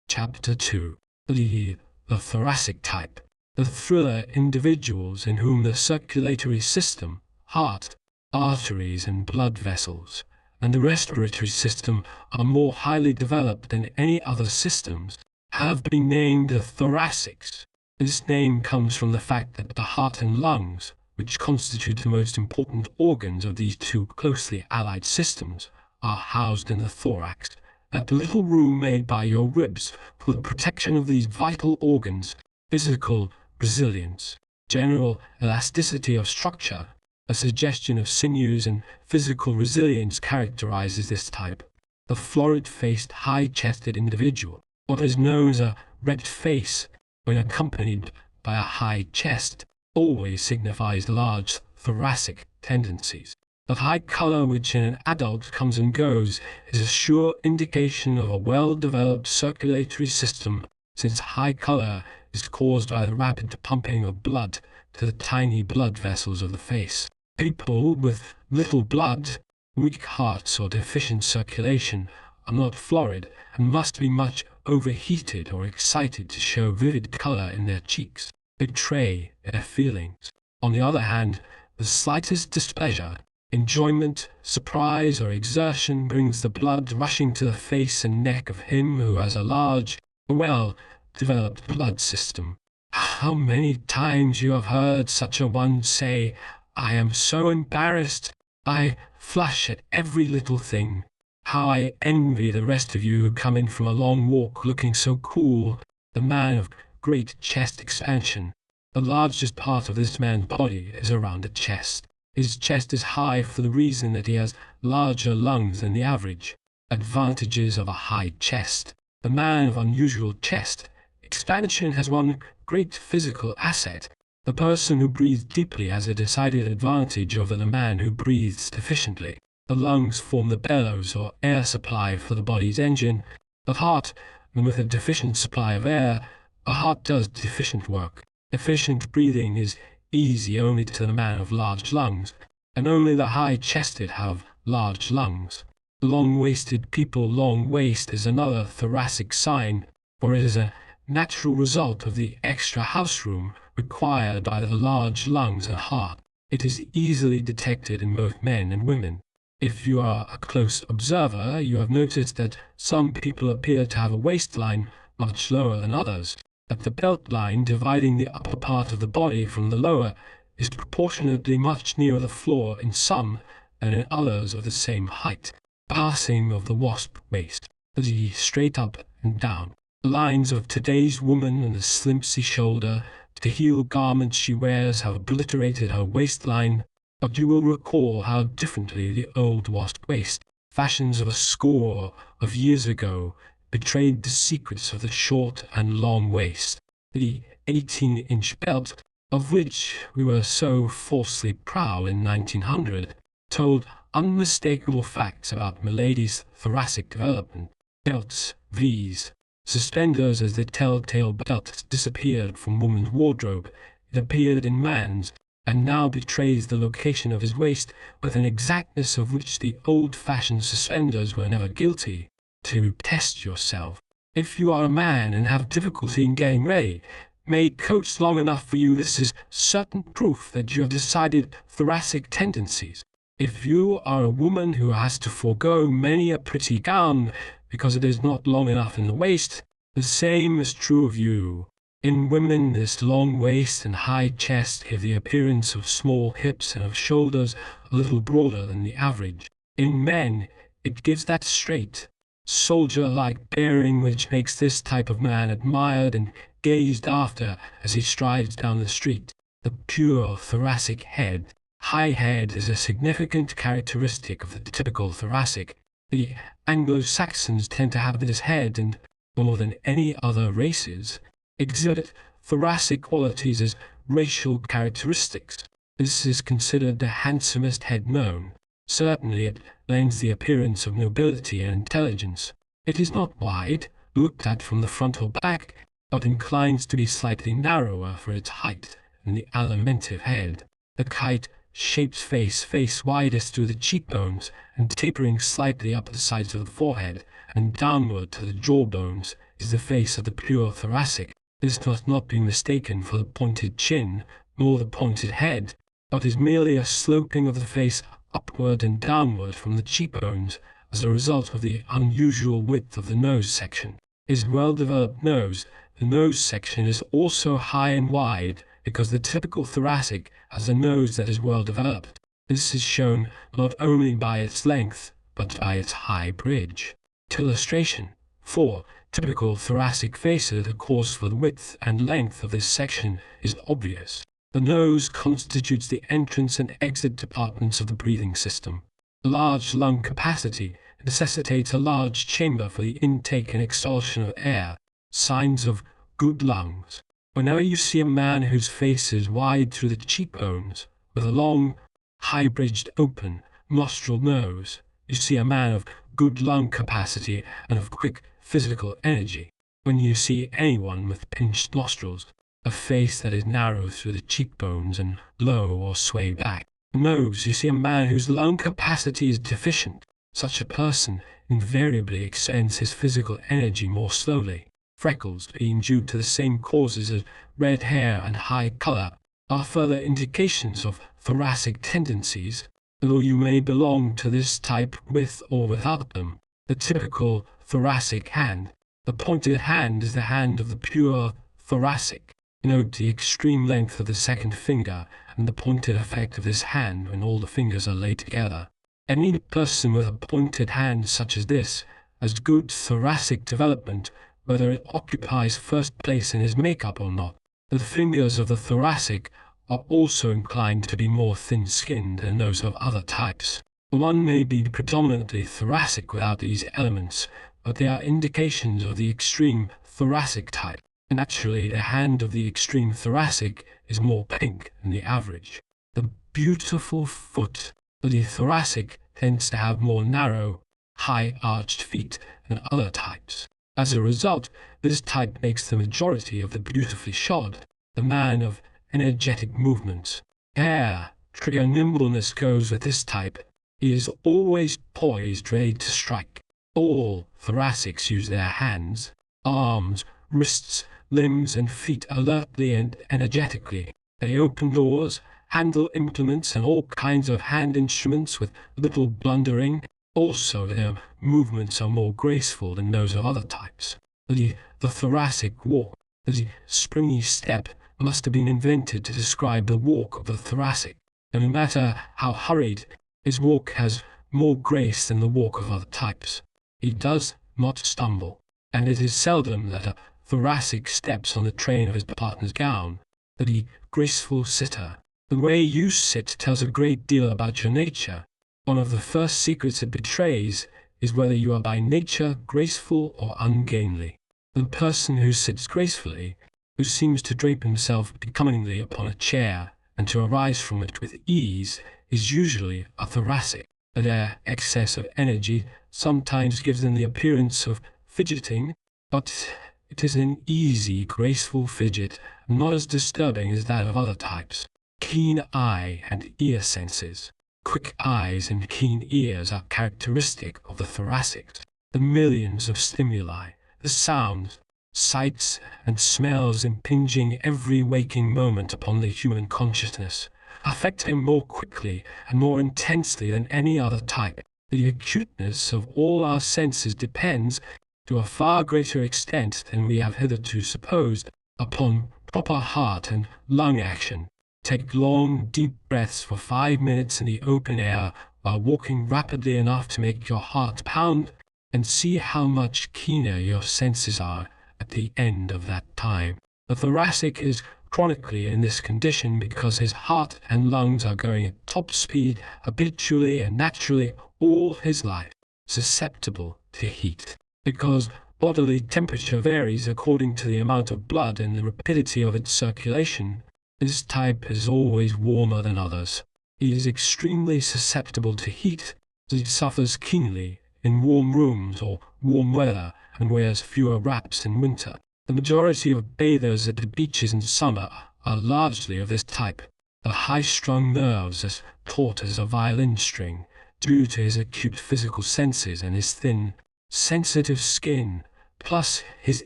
Chapter 2. The thoracic type. The thriller individuals in whom the circulatory system, heart, arteries and blood vessels, and the respiratory system are more highly developed than any other systems, have been named the thoracics. This name comes from the fact that the heart and lungs, which constitute the most important organs of these two closely allied systems, are housed in the thorax, that little room made by your ribs for the protection of these vital organs. Physical resilience, general elasticity of structure, a suggestion of sinews, and physical resilience characterizes this type. The florid-faced, high-chested individual, what is known as a red face, when accompanied by a high chest, always signifies large thoracic tendencies. The high color which in an adult comes and goes is a sure indication of a well-developed circulatory system, since high color is caused by the rapid pumping of blood to the tiny blood vessels of the face. People with little blood, weak hearts, or deficient circulation are not florid and must be much overheated or excited to show vivid color in their cheeks, betray their feelings. On the other hand, the slightest displeasure, enjoyment, surprise, or exertion brings the blood rushing to the face and neck of him who has a large, well-developed blood system. How many times you have heard such a one say, "I am so embarrassed, I flush at every little thing. How I envy the rest of you who come in from a long walk looking so cool." The man of great chest expansion. The largest part of this man's body is around the chest. His chest is high for the reason that he has larger lungs than the average. Advantages of a high chest. The man of unusual chest expansion has one great physical asset. The person who breathes deeply has a decided advantage over the man who breathes deficiently. The lungs form the bellows or air supply for the body's engine. The heart, and with a deficient supply of air, the heart does deficient work. Efficient breathing is easy only to the man of large lungs, and only the high-chested have large lungs. Long-waisted people. Long waist is another thoracic sign, for it is a natural result of the extra house room required by the large lungs and heart. It is easily detected in both men and women. If you are a close observer, you have noticed that some people appear to have a waistline much lower than others, that the belt line dividing the upper part of the body from the lower is proportionately much nearer the floor in some and in others of the same height. Passing of the wasp waist, the straight up and down. The lines of today's woman and the slimpsy shoulder, the heel garments she wears have obliterated her waistline, but you will recall how differently the old wasp waist, fashions of a score of years ago, betrayed the secrets of the short and long waist. The 18-inch belt, of which we were so falsely proud in 1900, told unmistakable facts about milady's thoracic development. Belts, V's, suspenders as the telltale belt disappeared from woman's wardrobe, it appeared in man's, and now betrays the location of his waist with an exactness of which the old-fashioned suspenders were never guilty. To test yourself. If you are a man and have difficulty in getting ready, made coats long enough for you, this is certain proof that you have decided thoracic tendencies. If you are a woman who has to forego many a pretty gown because it is not long enough in the waist, the same is true of you. In women, this long waist and high chest give the appearance of small hips and of shoulders a little broader than the average. In men, it gives that straight, soldier-like bearing which makes this type of man admired and gazed after as he strides down the street. The pure thoracic head. High head is a significant characteristic of the typical thoracic. The Anglo-Saxons tend to have this head, and more than any other races, exhibit thoracic qualities as racial characteristics. This is considered the handsomest head known. Certainly it lends the appearance of nobility and intelligence. It is not wide, looked at from the front or back, but inclines to be slightly narrower for its height than the alimentive head. The kite-shaped face widest through the cheekbones and tapering slightly up the sides of the forehead and downward to the jawbones is the face of the pure thoracic. This must not be mistaken for the pointed chin nor the pointed head, but is merely a sloping of the face upward and downward from the cheekbones as a result of the unusual width of the nose section. His well-developed nose, the nose section is also high and wide because the typical thoracic has a nose that is well developed. This is shown not only by its length, but by its high bridge. Illustration 4. Typical thoracic faces, the cause for the width and length of this section is obvious. The nose constitutes the entrance and exit departments of the breathing system. Large lung capacity necessitates a large chamber for the intake and expulsion of air. Signs of good lungs. Whenever you see a man whose face is wide through the cheekbones, with a long, high-bridged open nostril nose, you see a man of good lung capacity and of quick physical energy. When you see anyone with pinched nostrils, a face that is narrow through the cheekbones and low or sway back, nose, you see a man whose lung capacity is deficient. Such a person invariably expends his physical energy more slowly. Freckles, being due to the same causes as red hair and high color, are further indications of thoracic tendencies, though you may belong to this type with or without them. The typical thoracic hand. The pointed hand is the hand of the pure thoracic. Note the extreme length of the second finger and the pointed effect of this hand when all the fingers are laid together. Any person with a pointed hand such as this has good thoracic development, whether it occupies first place in his makeup or not. The fingers of the thoracic are also inclined to be more thin-skinned than those of other types. One may be predominantly thoracic without these elements, but they are indications of the extreme thoracic type. Naturally, the hand of the extreme thoracic is more pink than the average. The beautiful foot. The thoracic tends to have more narrow, high-arched feet than other types. As a result, this type makes the majority of the beautifully shod, the man of energetic movements. Hair, trigger nimbleness goes with this type. He is always poised, ready to strike. All thoracics use their hands, arms, wrists, limbs, and feet alertly and energetically. They open doors, handle implements and all kinds of hand instruments with little blundering. Also, their movements are more graceful than those of other types. The thoracic walk, the springy step, must have been invented to describe the walk of the thoracic. And no matter how hurried, his walk has more grace than the walk of other types. He does not stumble, and it is seldom that a thoracic steps on the train of his partner's gown. The graceful sitter. The way you sit tells a great deal about your nature. One of the first secrets it betrays is whether you are by nature graceful or ungainly. The person who sits gracefully, who seems to drape himself becomingly upon a chair and to arise from it with ease, is usually a thoracic. Their excess of energy sometimes gives them the appearance of fidgeting, but it is an easy, graceful fidget, not as disturbing as that of other types. Keen eye and ear senses. Quick eyes and keen ears are characteristic of the thoracics. The millions of stimuli, the sounds, sights, and smells impinging every waking moment upon the human consciousness affect him more quickly and more intensely than any other type. The acuteness of all our senses depends, to a far greater extent than we have hitherto supposed, upon proper heart and lung action. Take long, deep breaths for 5 minutes in the open air while walking rapidly enough to make your heart pound, and see how much keener your senses are at the end of that time. The thoracic is chronically in this condition because his heart and lungs are going at top speed habitually and naturally all his life, susceptible to heat. Because bodily temperature varies according to the amount of blood and the rapidity of its circulation, this type is always warmer than others. He is extremely susceptible to heat, as he suffers keenly in warm rooms or warm weather and wears fewer wraps in winter. The majority of bathers at the beaches in summer are largely of this type. The high-strung nerves as taut as a violin string, due to his acute physical senses and his thin, sensitive skin, plus his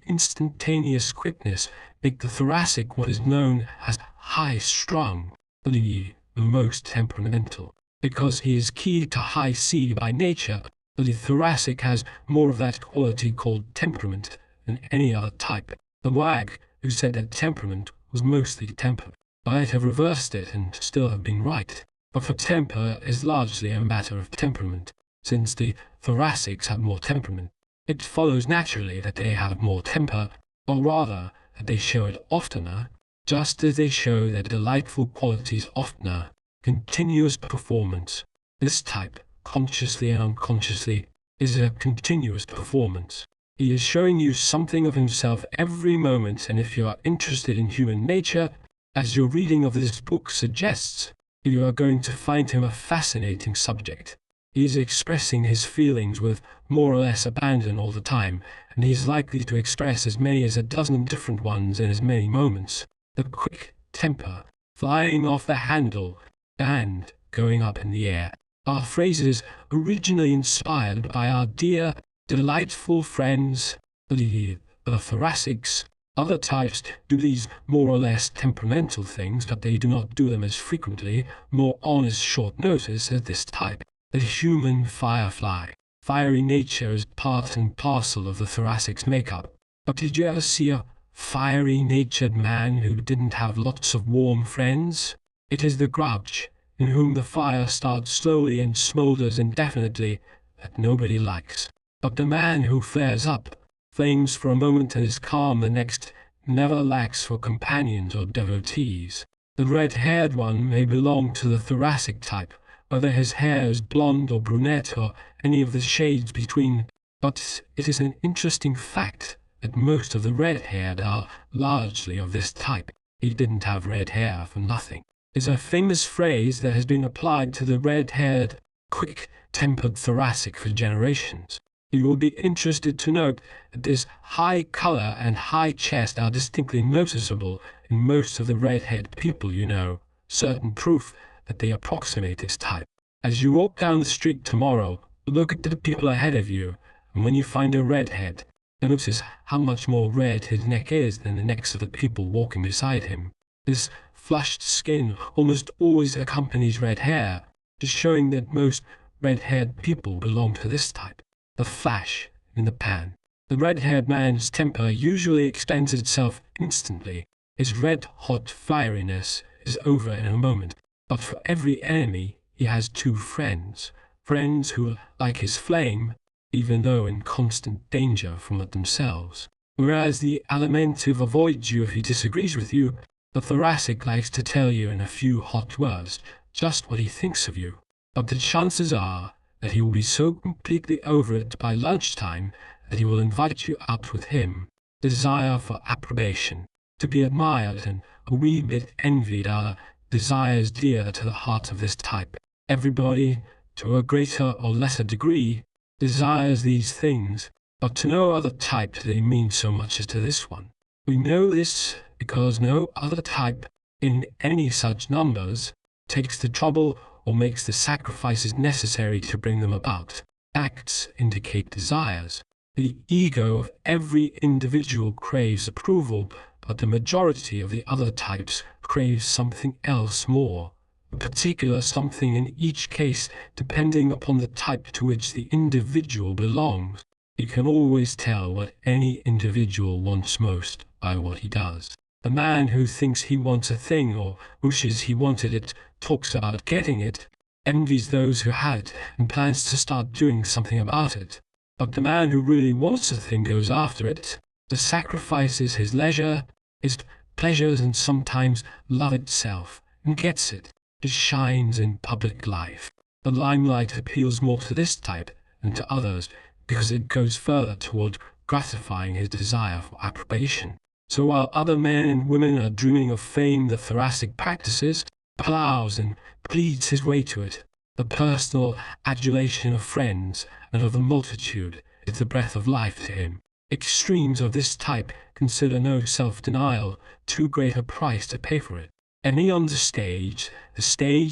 instantaneous quickness, make the thoracic what is known as high-strung, the most temperamental. Because he is keyed to high C by nature, the thoracic has more of that quality called temperament than any other type. The wag who said that temperament was mostly temper might have reversed it and still have been right. But for temper is largely a matter of temperament. Since the thoracics have more temperament, it follows naturally that they have more temper, or rather that they show it oftener, just as they show their delightful qualities oftener. Continuous performance. This type, consciously and unconsciously, is a continuous performance. He is showing you something of himself every moment, and if you are interested in human nature, as your reading of this book suggests, you are going to find him a fascinating subject. He is expressing his feelings with more or less abandon all the time, and he is likely to express as many as a dozen different ones in as many moments. The quick temper, flying off the handle, and going up in the air are phrases originally inspired by our dear, delightful friends, the thoracics. Other types do these more or less temperamental things, but they do not do them as frequently, more on as short notice as this type. The human firefly. Fiery nature is part and parcel of the thoracic's makeup. But did you ever see a fiery-natured man who didn't have lots of warm friends? It is the grouch, in whom the fire starts slowly and smoulders indefinitely, that nobody likes. But the man who flares up, flames for a moment and is calm the next, never lacks for companions or devotees. The red-haired one may belong to the thoracic type, whether his hair is blonde or brunette or any of the shades between, but it is an interesting fact that most of the red-haired are largely of this type. He didn't have red hair for nothing. Is a famous phrase that has been applied to the red-haired, quick-tempered thoracic for generations. You will be interested to note that this high color and high chest are distinctly noticeable in most of the red-haired people you know, certain proof that they approximate this type. As you walk down the street tomorrow, look at the people ahead of you, and when you find a redhead, notice how much more red his neck is than the necks of the people walking beside him. This flushed skin almost always accompanies red hair, just showing that most red-haired people belong to this type. The flash in the pan. The red-haired man's temper usually expends itself instantly. His red-hot fieriness is over in a moment. But for every enemy, he has two friends. Friends who are like his flame, even though in constant danger from it themselves. Whereas the alimentive avoids you if he disagrees with you, the thoracic likes to tell you in a few hot words just what he thinks of you. But the chances are that he will be so completely over it by lunchtime that he will invite you out with him. Desire for approbation, to be admired and a wee bit envied are desires dear to the heart of this type. Everybody, to a greater or lesser degree, desires these things, but to no other type do they mean so much as to this one. We know this because no other type, in any such numbers, takes the trouble or makes the sacrifices necessary to bring them about. Acts indicate desires. The ego of every individual craves approval, but the majority of the other types craves something else more, a particular something in each case depending upon the type to which the individual belongs. You can always tell what any individual wants most by what he does. The man who thinks he wants a thing or wishes he wanted it, talks about getting it, envies those who had it, and plans to start doing something about it. But the man who really wants a thing goes after it, sacrifices his leisure, his pleasures, and sometimes love itself, and gets it. It shines in public life. The limelight appeals more to this type than to others because it goes further toward gratifying his desire for approbation. So while other men and women are dreaming of fame, the thoracic practices, plows and pleads his way to it. The personal adulation of friends and of the multitude is the breath of life to him. Extremes of this type consider no self-denial too great a price to pay for it. Any on the stage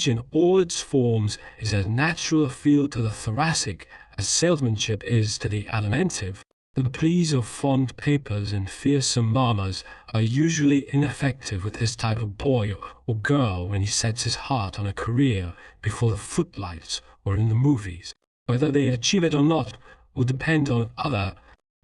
in all its forms is as natural a field to the thoracic as salesmanship is to the alimentive. The pleas of fond papers and fearsome mammas are usually ineffective with this type of boy or girl when he sets his heart on a career before the footlights or in the movies. Whether they achieve it or not will depend on other,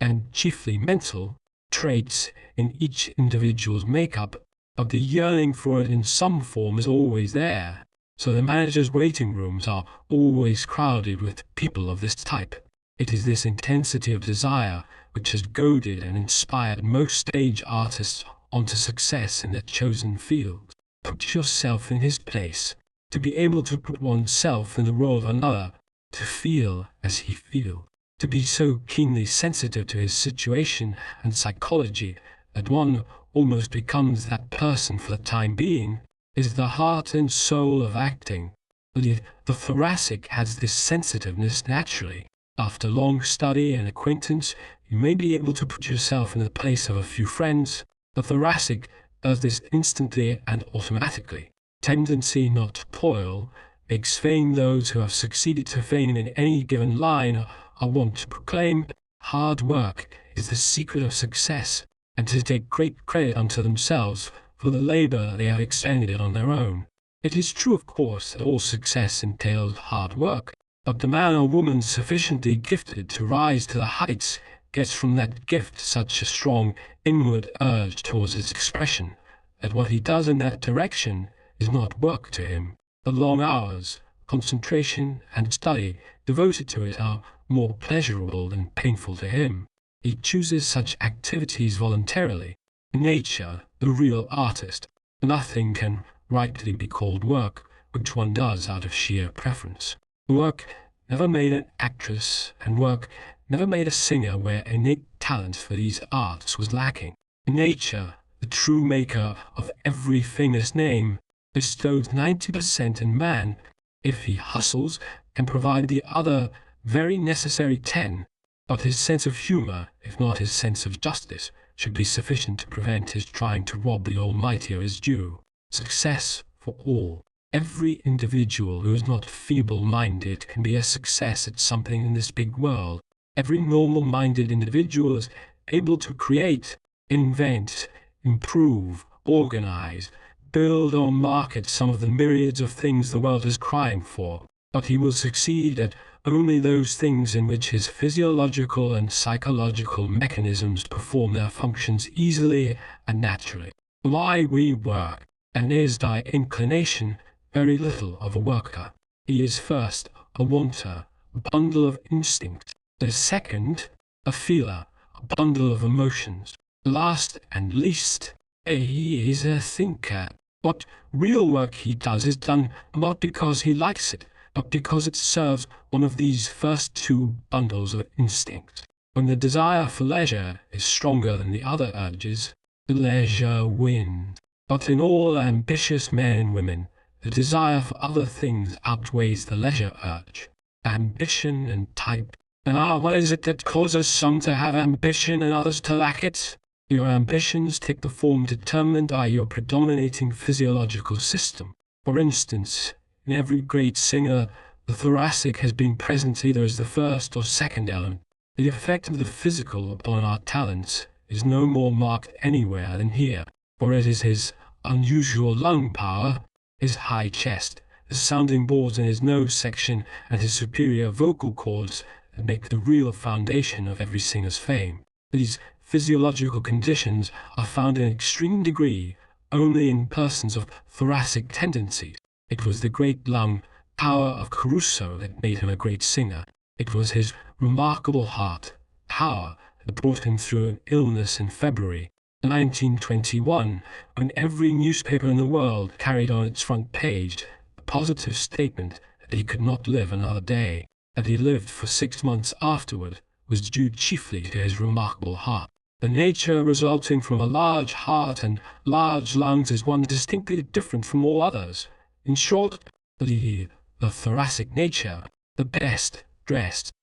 and chiefly mental, traits in each individual's makeup, but the yearning for it in some form is always there. So the manager's waiting rooms are always crowded with people of this type. It is this intensity of desire which has goaded and inspired most stage artists onto success in their chosen field. Put yourself in his place. To be able to put oneself in the role of another, to feel as he feels, to be so keenly sensitive to his situation and psychology that one almost becomes that person for the time being, is the heart and soul of acting. The thoracic has this sensitiveness naturally. After long study and acquaintance, you may be able to put yourself in the place of a few friends. The thoracic does this instantly and automatically. Tendency not to toil makes fame. Those who have succeeded to fame in any given line are wont to proclaim hard work is the secret of success, and to take great credit unto themselves for the labor they have expended on their own. It is true, of course, that all success entails hard work, but the man or woman sufficiently gifted to rise to the heights gets from that gift such a strong inward urge towards its expression that what he does in that direction is not work to him. The long hours, concentration, and study devoted to it are more pleasurable than painful to him. He chooses such activities voluntarily. In nature, the real artist, nothing can rightly be called work which one does out of sheer preference. Work never made an actress, and work never made a singer where innate talent for these arts was lacking. Nature, the true maker of every famous name, bestows 90%, and man, if he hustles, can provide the other very necessary 10%. But his sense of humor, if not his sense of justice, should be sufficient to prevent his trying to rob the Almighty of his due. Success for all. Every individual who is not feeble-minded can be a success at something in this big world. Every normal-minded individual is able to create, invent, improve, organize, build or market some of the myriads of things the world is crying for, but he will succeed at only those things in which his physiological and psychological mechanisms perform their functions easily and naturally. Why we work, and is by inclination very little of a worker. He is first a wanter, a bundle of instinct. The second, a feeler, a bundle of emotions. Last and least, he is a thinker. What real work he does is done not because he likes it, but because it serves one of these first two bundles of instinct. When the desire for leisure is stronger than the other urges, the leisure wins. But in all ambitious men and women, the desire for other things outweighs the leisure urge. Ambition and type. What is it that causes some to have ambition and others to lack it? Your ambitions take the form determined by your predominating physiological system. For instance, in every great singer, the thoracic has been present either as the first or second element. The effect of the physical upon our talents is no more marked anywhere than here, for it is his unusual lung power, his high chest, the sounding boards in his nose section, and his superior vocal cords that make the real foundation of every singer's fame. These physiological conditions are found in extreme degree only in persons of thoracic tendencies. It was the great lung power of Caruso that made him a great singer. It was his remarkable heart power that brought him through an illness in February 1921, when every newspaper in the world carried on its front page a positive statement that he could not live another day. That he lived for 6 months afterward was due chiefly to his remarkable heart. The nature resulting from a large heart and large lungs is one distinctly different from all others. In short, the thoracic nature, the best dressed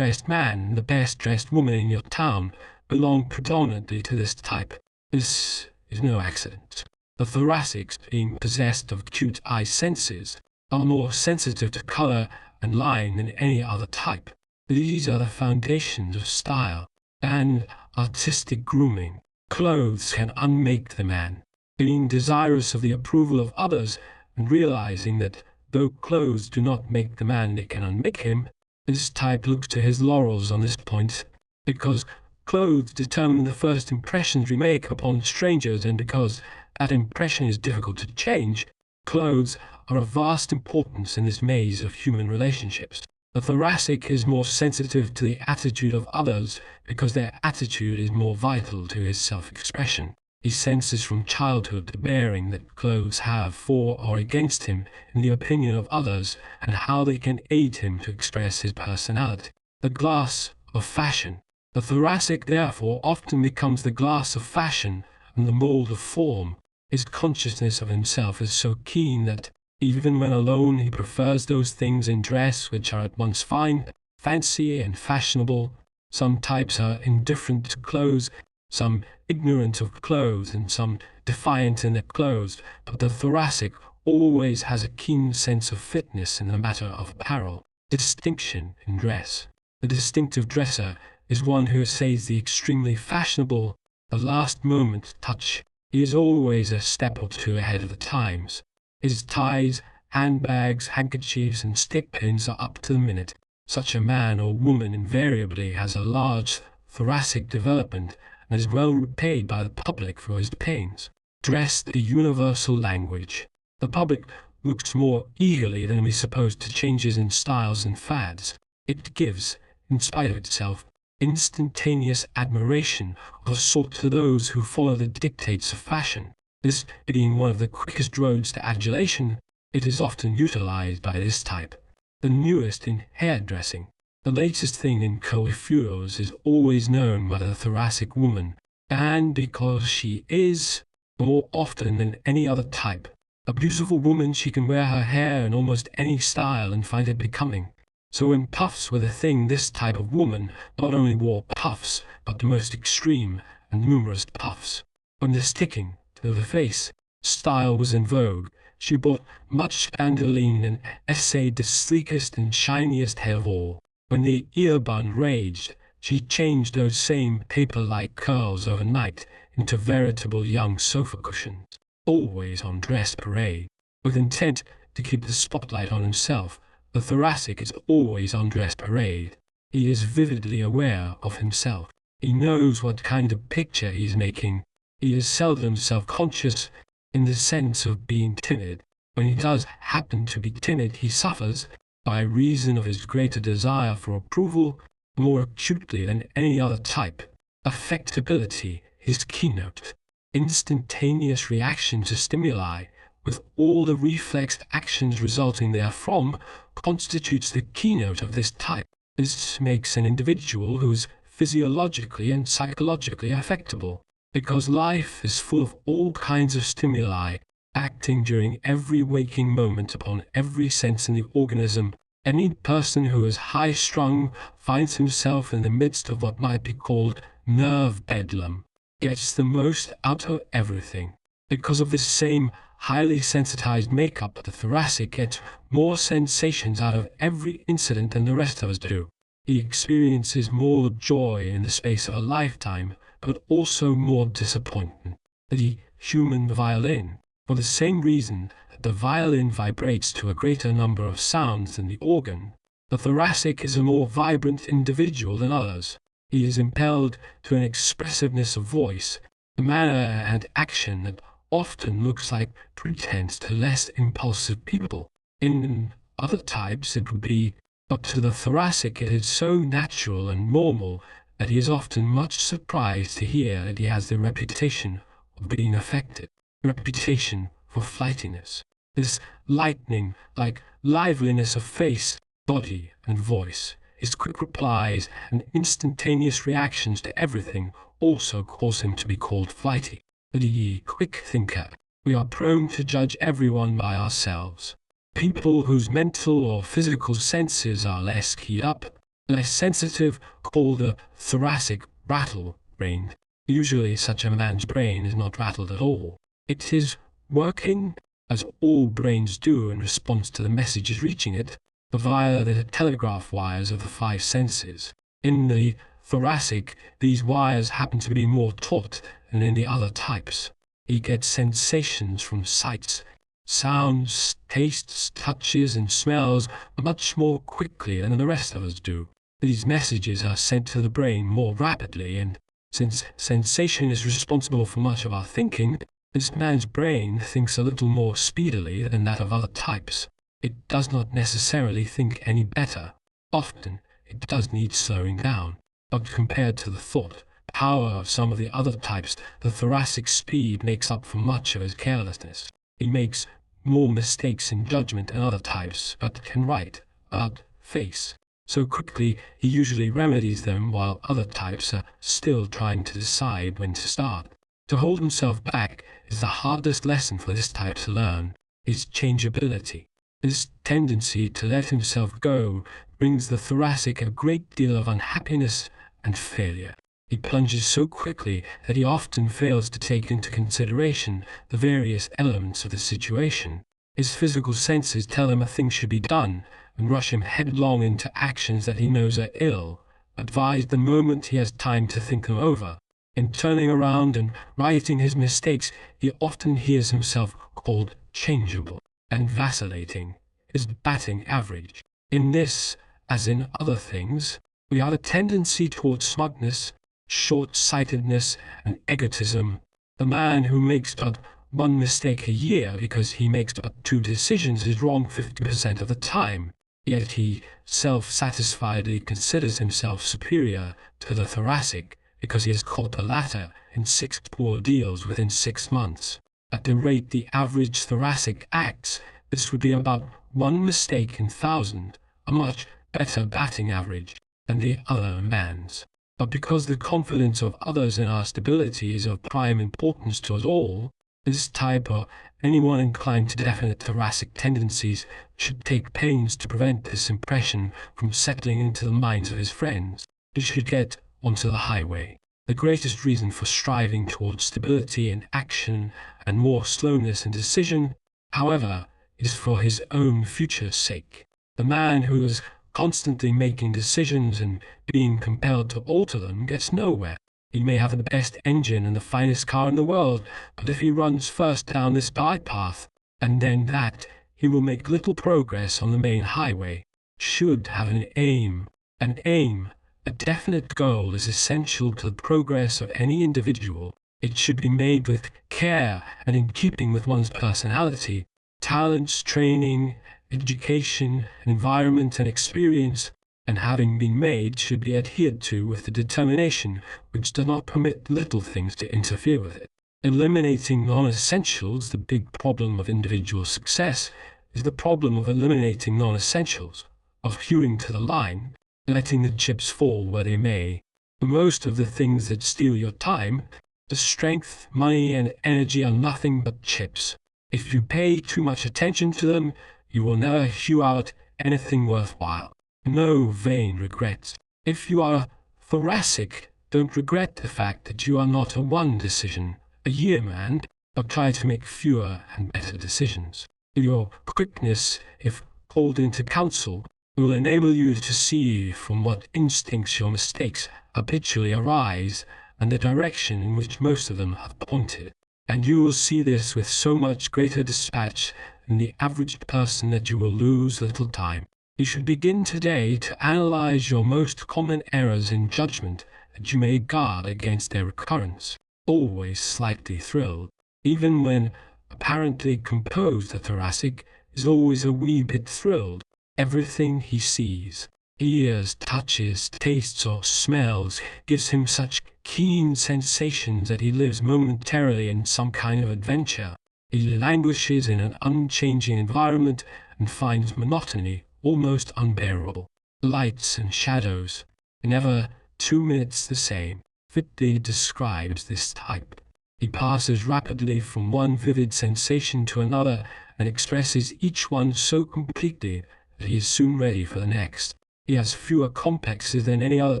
man and the best dressed woman in your town belong predominantly to this type. This is no accident. The thoracics, being possessed of acute eye senses, are more sensitive to color and line than any other type. These are the foundations of style and artistic grooming. Clothes can unmake the man. Being desirous of the approval of others and realizing that though clothes do not make the man, they can unmake him, this type looks to his laurels on this point, because clothes determine the first impressions we make upon strangers, and because that impression is difficult to change, clothes are of vast importance in this maze of human relationships. The thoracic is more sensitive to the attitude of others because their attitude is more vital to his self-expression. He senses from childhood the bearing that clothes have for or against him in the opinion of others, and how they can aid him to express his personality. The glass of fashion. The thoracic therefore often becomes the glass of fashion and the mold of form. His consciousness of himself is so keen that even when alone he prefers those things in dress which are at once fine, fancy, and fashionable. Some types are indifferent to clothes, some ignorant of clothes, and some defiant in their clothes, but the thoracic always has a keen sense of fitness in the matter of apparel. Distinction in dress. The distinctive dresser is one who essays the extremely fashionable, the last moment touch. He is always a step or two ahead of the times. His ties, handbags, handkerchiefs, and stick pins are up to the minute. Such a man or woman invariably has a large thoracic development and is well repaid by the public for his pains. Dress, the universal language. The public looks more eagerly than we suppose to changes in styles and fads. It gives, in spite of itself, instantaneous admiration of a sort to those who follow the dictates of fashion. This being one of the quickest roads to adulation, it is often utilized by this type. The newest in hairdressing. The latest thing in coiffures is always known by the thoracic woman, and because she is, more often than any other type, a beautiful woman, she can wear her hair in almost any style and find it becoming. So when puffs were the thing, this type of woman not only wore puffs, but the most extreme and numerous puffs. When the sticking to the face style was in vogue, she bought much bandoline and essayed the sleekest and shiniest hair of all. When the ear bun raged, she changed those same paper-like curls overnight into veritable young sofa cushions. Always on dress parade, with intent to keep the spotlight on himself, the thoracic is always on dress parade. He is vividly aware of himself. He knows what kind of picture he is making. He is seldom self-conscious in the sense of being timid. When he does happen to be timid, he suffers, by reason of his greater desire for approval, more acutely than any other type. Affectability, his keynote. Instantaneous reaction to stimuli, with all the reflex actions resulting therefrom, constitutes the keynote of this type. This makes an individual who is physiologically and psychologically affectable, because life is full of all kinds of stimuli, acting during every waking moment upon every sense in the organism. Any person who is high-strung finds himself in the midst of what might be called nerve bedlam, gets the most out of everything. Because of this same highly sensitized makeup, the thoracic gets more sensations out of every incident than the rest of us do. He experiences more joy in the space of a lifetime, but also more disappointment. The human violin, for the same reason that the violin vibrates to a greater number of sounds than the organ, The thoracic is a more vibrant individual than others. He is impelled to an expressiveness of voice, a manner and action that often looks like pretense to less impulsive people. In other types it would be, but to the thoracic it is so natural and normal that he is often much surprised to hear that he has the reputation of being affected, reputation for flightiness. This lightning-like liveliness of face, body, and voice, his quick replies and instantaneous reactions to everything also cause him to be called flighty. The quick thinker. We are prone to judge everyone by ourselves. People whose mental or physical senses are less keyed up, less sensitive, called the thoracic rattle-brained. Usually such a man's brain is not rattled at all. It is working, as all brains do in response to the messages reaching it, via the telegraph wires of the five senses. In the thoracic, these wires happen to be more taut than in the other types. He gets sensations from sights, sounds, tastes, touches, and smells much more quickly than the rest of us do. These messages are sent to the brain more rapidly, and since sensation is responsible for much of our thinking, this man's brain thinks a little more speedily than that of other types. It does not necessarily think any better. Often it does need slowing down, but compared to the thought power of some of the other types, the thoracic speed makes up for much of his carelessness. He makes more mistakes in judgment than other types, but can write about face so quickly he usually remedies them, while other types are still trying to decide when to start. To hold himself back is the hardest lesson for this type to learn, his changeability. This tendency to let himself go brings the thoracic a great deal of unhappiness and failure. He plunges so quickly that he often fails to take into consideration the various elements of the situation. His physical senses tell him a thing should be done and rush him headlong into actions that he knows are ill, advised the moment he has time to think them over. In turning around and righting his mistakes, he often hears himself called changeable and vacillating, his batting average. In this, as in other things, we have a tendency towards smugness, short-sightedness, and egotism. The man who makes but one mistake a year because he makes but 2 decisions is wrong 50% of the time, yet he self-satisfiedly considers himself superior to the thoracic because he has caught the latter in 6 poor deals within 6 months. At the rate the average thoracic acts, this would be about 1 mistake in 1,000, a much better batting average than the other man's. But because the confidence of others in our stability is of prime importance to us all, this type or anyone inclined to definite thoracic tendencies should take pains to prevent this impression from settling into the minds of his friends. He should get onto the highway. The greatest reason for striving towards stability in action and more slowness in decision, however, is for his own future's sake. The man who is constantly making decisions and being compelled to alter them gets nowhere. He may have the best engine and the finest car in the world, but if he runs first down this bypath, and then that, he will make little progress on the main highway. Should have an aim. An aim, a definite goal, is essential to the progress of any individual. It should be made with care and in keeping with one's personality, talents, training, education, environment, and experience, and having been made should be adhered to with a determination which does not permit little things to interfere with it. Eliminating non-essentials, the big problem of individual success, is the problem of eliminating non-essentials, of hewing to the line, letting the chips fall where they may. Most of the things that steal your time, the strength, money, and energy are nothing but chips. If you pay too much attention to them, you will never hew out anything worthwhile. No vain regrets. If you are thoracic, don't regret the fact that you are not a one decision a year man, but try to make fewer and better decisions. Your quickness, if called into counsel, will enable you to see from what instincts your mistakes habitually arise and the direction in which most of them have pointed. And you will see this with so much greater dispatch than the average person that you will lose little time. You should begin today to analyze your most common errors in judgment, that you may guard against their recurrence. Always slightly thrilled, even when apparently composed, the thoracic is always a wee bit thrilled. Everything he sees, hears, touches, tastes, or smells gives him such keen sensations that he lives momentarily in some kind of adventure. He languishes in an unchanging environment and finds monotony almost unbearable. Lights and shadows, never 2 minutes the same, fitly describes this type. He passes rapidly from one vivid sensation to another and expresses each one so completely that he is soon ready for the next. He has fewer complexes than any other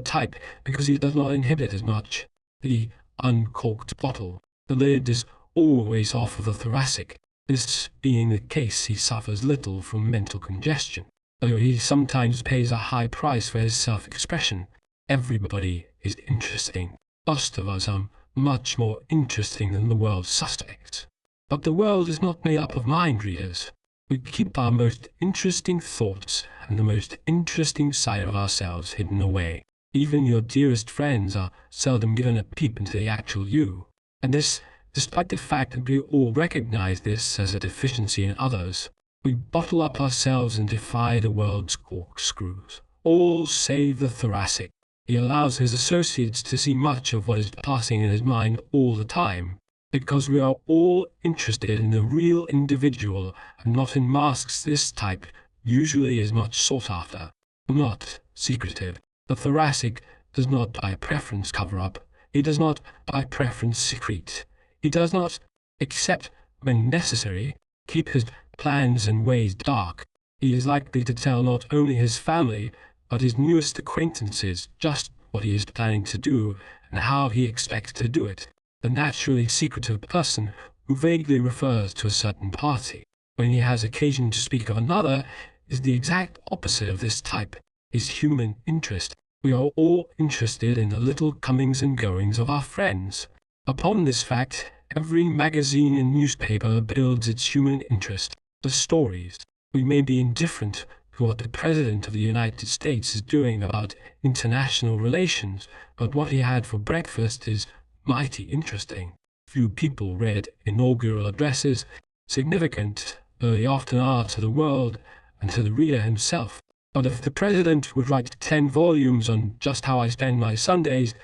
type because he does not inhibit as much. The uncorked bottle. The lid is always off of the thoracic. This being the case, he suffers little from mental congestion, though he sometimes pays a high price for his self-expression. Everybody is interesting. Most of us are much more interesting than the world's suspects. But the world is not made up of mind readers. We keep our most interesting thoughts and the most interesting side of ourselves hidden away. Even your dearest friends are seldom given a peep into the actual you. And this, despite the fact that we all recognize this as a deficiency in others. We bottle up ourselves and defy the world's corkscrews. All save the thoracic. He allows his associates to see much of what is passing in his mind all the time, because we are all interested in the real individual and not in masks. This type usually is much sought after, not secretive. The thoracic does not by preference cover up. He does not by preference secrete. He does not, except when necessary, keep his plans and ways dark. He is likely to tell not only his family, but his newest acquaintances just what he is planning to do and how he expects to do it. The naturally secretive person who vaguely refers to a certain party, when he has occasion to speak of another, is the exact opposite of this type, his human interest. We are all interested in the little comings and goings of our friends. Upon this fact, every magazine and newspaper builds its human interest. The stories. We may be indifferent to what the President of the United States is doing about international relations, but what he had for breakfast is mighty interesting. Few people read inaugural addresses, significant though they often are to the world and to the reader himself. But if the President would write 10 volumes on just how I spend my Sundays,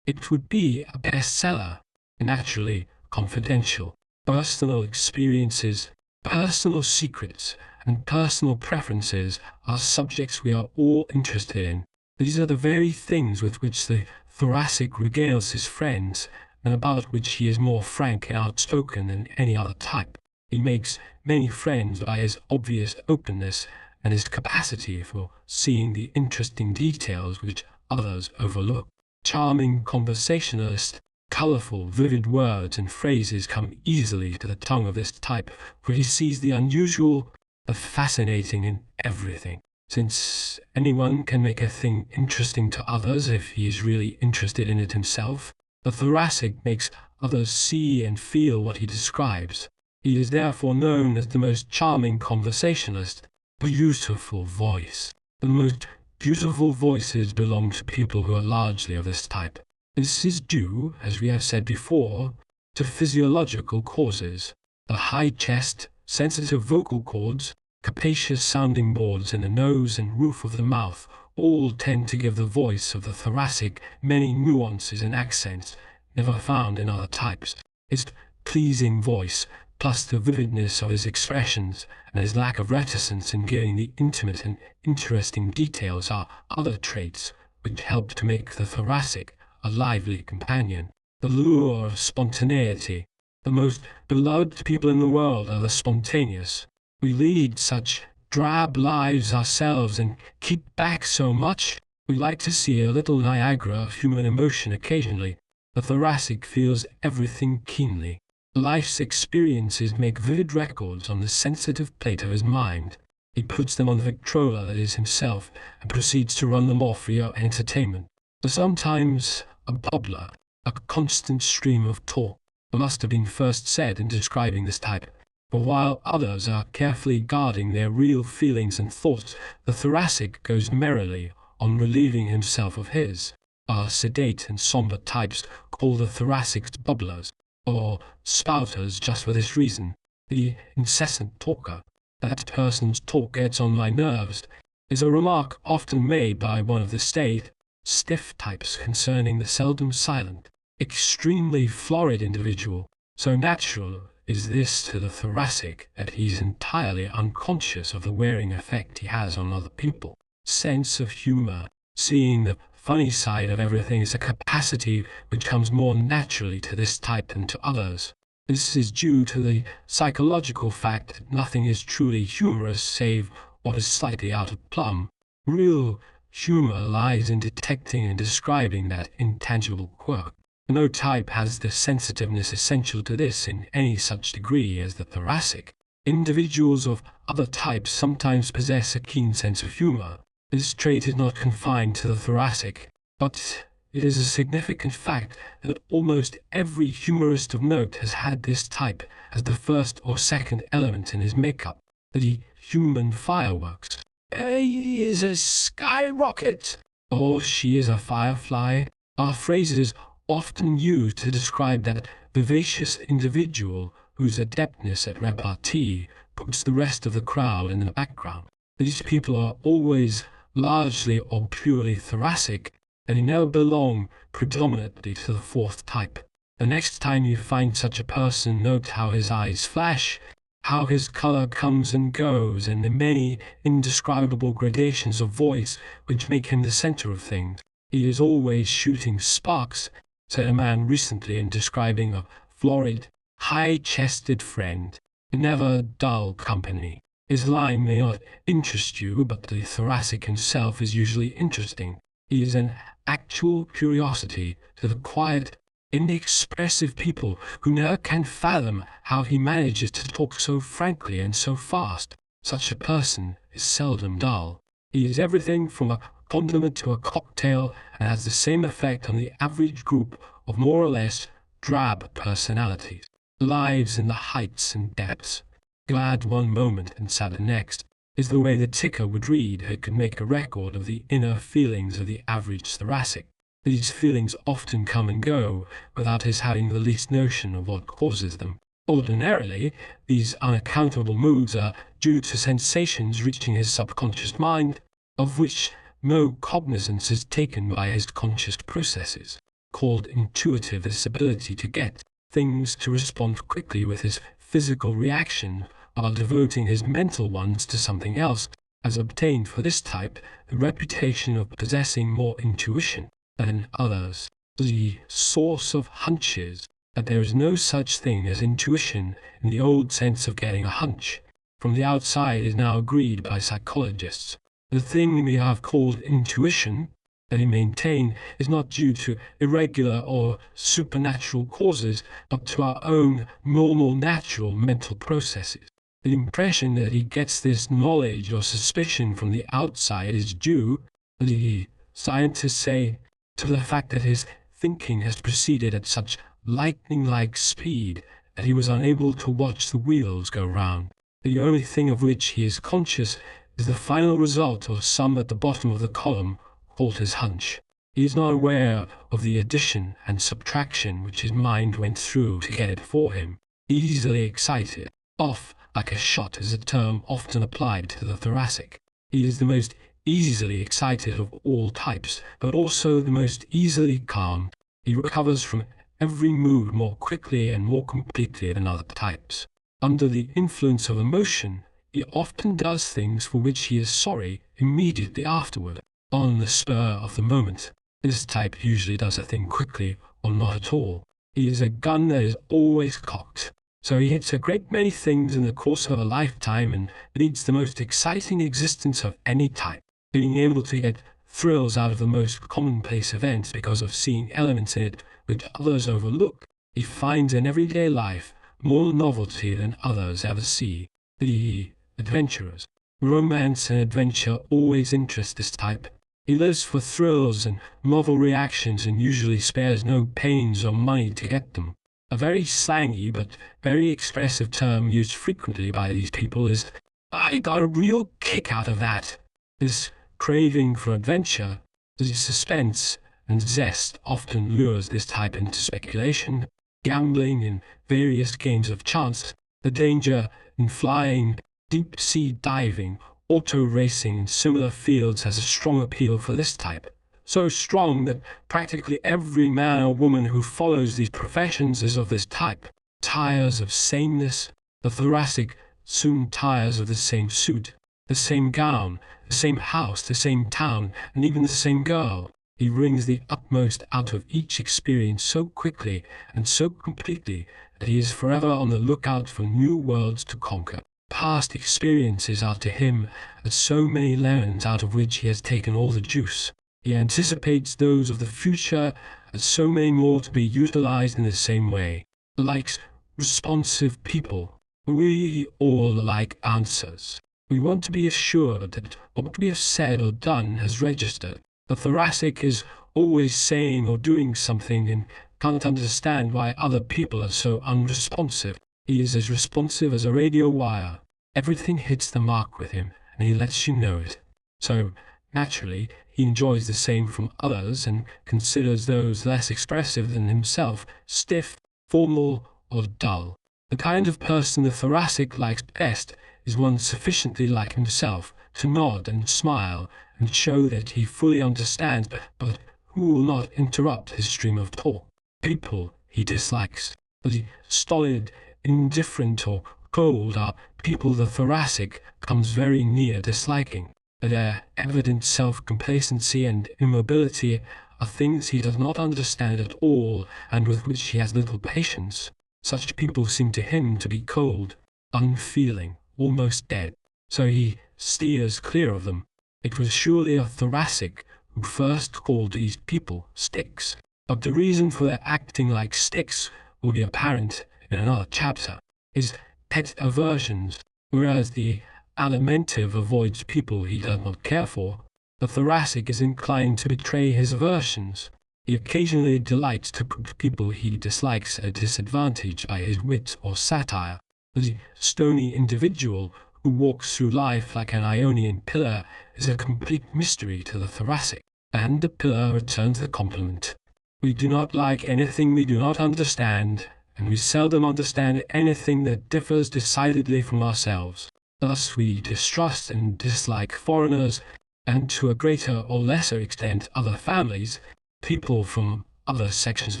it would be a bestseller. Naturally confidential. Personal experiences, personal secrets, and personal preferences are subjects we are all interested in. These are the very things with which the thoracic regales his friends, and about which he is more frank and outspoken than any other type. He makes many friends by his obvious openness and his capacity for seeing the interesting details which others overlook. Charming conversationalist, colorful, vivid words and phrases come easily to the tongue of this type, for he sees the unusual, the fascinating in everything. Since anyone can make a thing interesting to others if he is really interested in it himself, the thoracic makes others see and feel what he describes. He is therefore known as the most charming conversationalist. Beautiful voice. The most beautiful voices belong to people who are largely of this type. This is due, as we have said before, to physiological causes. The high chest, sensitive vocal cords, capacious sounding boards in the nose and roof of the mouth all tend to give the voice of the thoracic many nuances and accents never found in other types. His pleasing voice, plus the vividness of his expressions and his lack of reticence in giving the intimate and interesting details are other traits which help to make the thoracic a lively companion. The lure of spontaneity. The most beloved people in the world are the spontaneous. We lead such drab lives ourselves and keep back so much. We like to see a little Niagara of human emotion occasionally. The thoracic feels everything keenly. Life's experiences make vivid records on the sensitive plate of his mind. He puts them on the Victrola that is himself and proceeds to run them off for your entertainment. Sometimes a bubbler, a constant stream of talk, must have been first said in describing this type. For while others are carefully guarding their real feelings and thoughts, the thoracic goes merrily on relieving himself of his. Are sedate and somber types called the thoracics bubblers, or spouters just for this reason. The incessant talker, that person's talk gets on my nerves, is a remark often made by one of the staid, stiff types concerning the seldom silent, extremely florid individual. So natural is this to the thoracic that he's entirely unconscious of the wearing effect he has on other people. Sense of humor, seeing the funny side of everything, is a capacity which comes more naturally to this type than to others. This is due to the psychological fact that nothing is truly humorous save what is slightly out of plumb. Real humor lies in detecting and describing that intangible quirk. No type has the sensitiveness essential to this in any such degree as the thoracic. Individuals of other types sometimes possess a keen sense of humor. This trait is not confined to the thoracic, but it is a significant fact that almost every humorist of note has had this type as the first or second element in his makeup. The human fireworks. He is a skyrocket, or she is a firefly, are phrases often used to describe that vivacious individual whose adeptness at repartee puts the rest of the crowd in the background. These people are always largely or purely thoracic, and they never belong predominantly to the fourth type. The next time you find such a person, note how his eyes flash, how his color comes and goes, and the many indescribable gradations of voice which make him the center of things. He is always shooting sparks, said a man recently in describing a florid, high-chested friend. Never dull company. His line may not interest you, but the thoracic himself is usually interesting. He is an actual curiosity to the quiet, inexpressive people who never can fathom how he manages to talk so frankly and so fast. Such a person is seldom dull. He is everything from a condiment to a cocktail, and has the same effect on the average group of more or less drab personalities. Lives in the heights and depths. Glad one moment and sad the next, is the way the ticker would read who could make a record of the inner feelings of the average thoracic. These feelings often come and go without his having the least notion of what causes them. Ordinarily, these unaccountable moods are due to sensations reaching his subconscious mind, of which no cognizance is taken by his conscious processes. Called intuitive, this ability to get things to respond quickly with his physical reaction while devoting his mental ones to something else, has obtained for this type the reputation of possessing more intuition than others. The source of hunches, that there is no such thing as intuition in the old sense of getting a hunch, from the outside is now agreed by psychologists. The thing we have called intuition, that he maintain, is not due to irregular or supernatural causes, but to our own normal, natural mental processes. The impression that he gets this knowledge or suspicion from the outside is due, the scientists say, to the fact that his thinking has proceeded at such lightning-like speed that he was unable to watch the wheels go round. The only thing of which he is conscious is the final result or sum at the bottom of the column called his hunch. He is not aware of the addition and subtraction which his mind went through to get it for him. Easily excited, off like a shot is a term often applied to the thoracic. He is the most easily excited of all types, but also the most easily calm. He recovers from every mood more quickly and more completely than other types. Under the influence of emotion, he often does things for which he is sorry immediately afterward, on the spur of the moment. This type usually does a thing quickly or not at all. He is a gun that is always cocked. So he hits a great many things in the course of a lifetime and leads the most exciting existence of any type, being able to get thrills out of the most commonplace events because of seeing elements in it which others overlook. He finds in everyday life more novelty than others ever see. The adventurers. Romance and adventure always interest this type. He lives for thrills and novel reactions and usually spares no pains or money to get them. A very slangy but very expressive term used frequently by these people is, "I got a real kick out of that." This craving for adventure, the suspense and zest often lures this type into speculation, gambling in various games of chance. The danger in flying, deep-sea diving, auto racing and similar fields has a strong appeal for this type. So strong that practically every man or woman who follows these professions is of this type. Tires of sameness, the thoracic soon tires of the same suit, the same gown, the same house, the same town, and even the same girl. He wrings the utmost out of each experience so quickly and so completely that he is forever on the lookout for new worlds to conquer. Past experiences are to him as so many lemons out of which he has taken all the juice. He anticipates those of the future as so many more to be utilized in the same way. Likes responsive people. We all like answers. We want to be assured that what we have said or done has registered. The thoracic is always saying or doing something and can't understand why other people are so unresponsive. He is as responsive as a radio wire. Everything hits the mark with him, and he lets you know it. So, naturally, he enjoys the same from others and considers those less expressive than himself stiff, formal, or dull. The kind of person the thoracic likes best is one sufficiently like himself to nod and smile and show that he fully understands, but who will not interrupt his stream of talk. People he dislikes. The stolid, indifferent, or cold are people the thoracic comes very near disliking. Their evident self-complacency and immobility are things he does not understand at all and with which he has little patience. Such people seem to him to be cold, unfeeling, almost dead, so he steers clear of them. It was surely a thoracic who first called these people sticks, but the reason for their acting like sticks will be apparent in another chapter. His pet aversions, whereas the alimentive avoids people he does not care for, the thoracic is inclined to betray his aversions. He occasionally delights to put people he dislikes at a disadvantage by his wit or satire. The stony individual who walks through life like an Ionian pillar is a complete mystery to the thoracic, and the pillar returns the compliment. We do not like anything we do not understand, and we seldom understand anything that differs decidedly from ourselves. Thus we distrust and dislike foreigners, and to a greater or lesser extent other families, people from other sections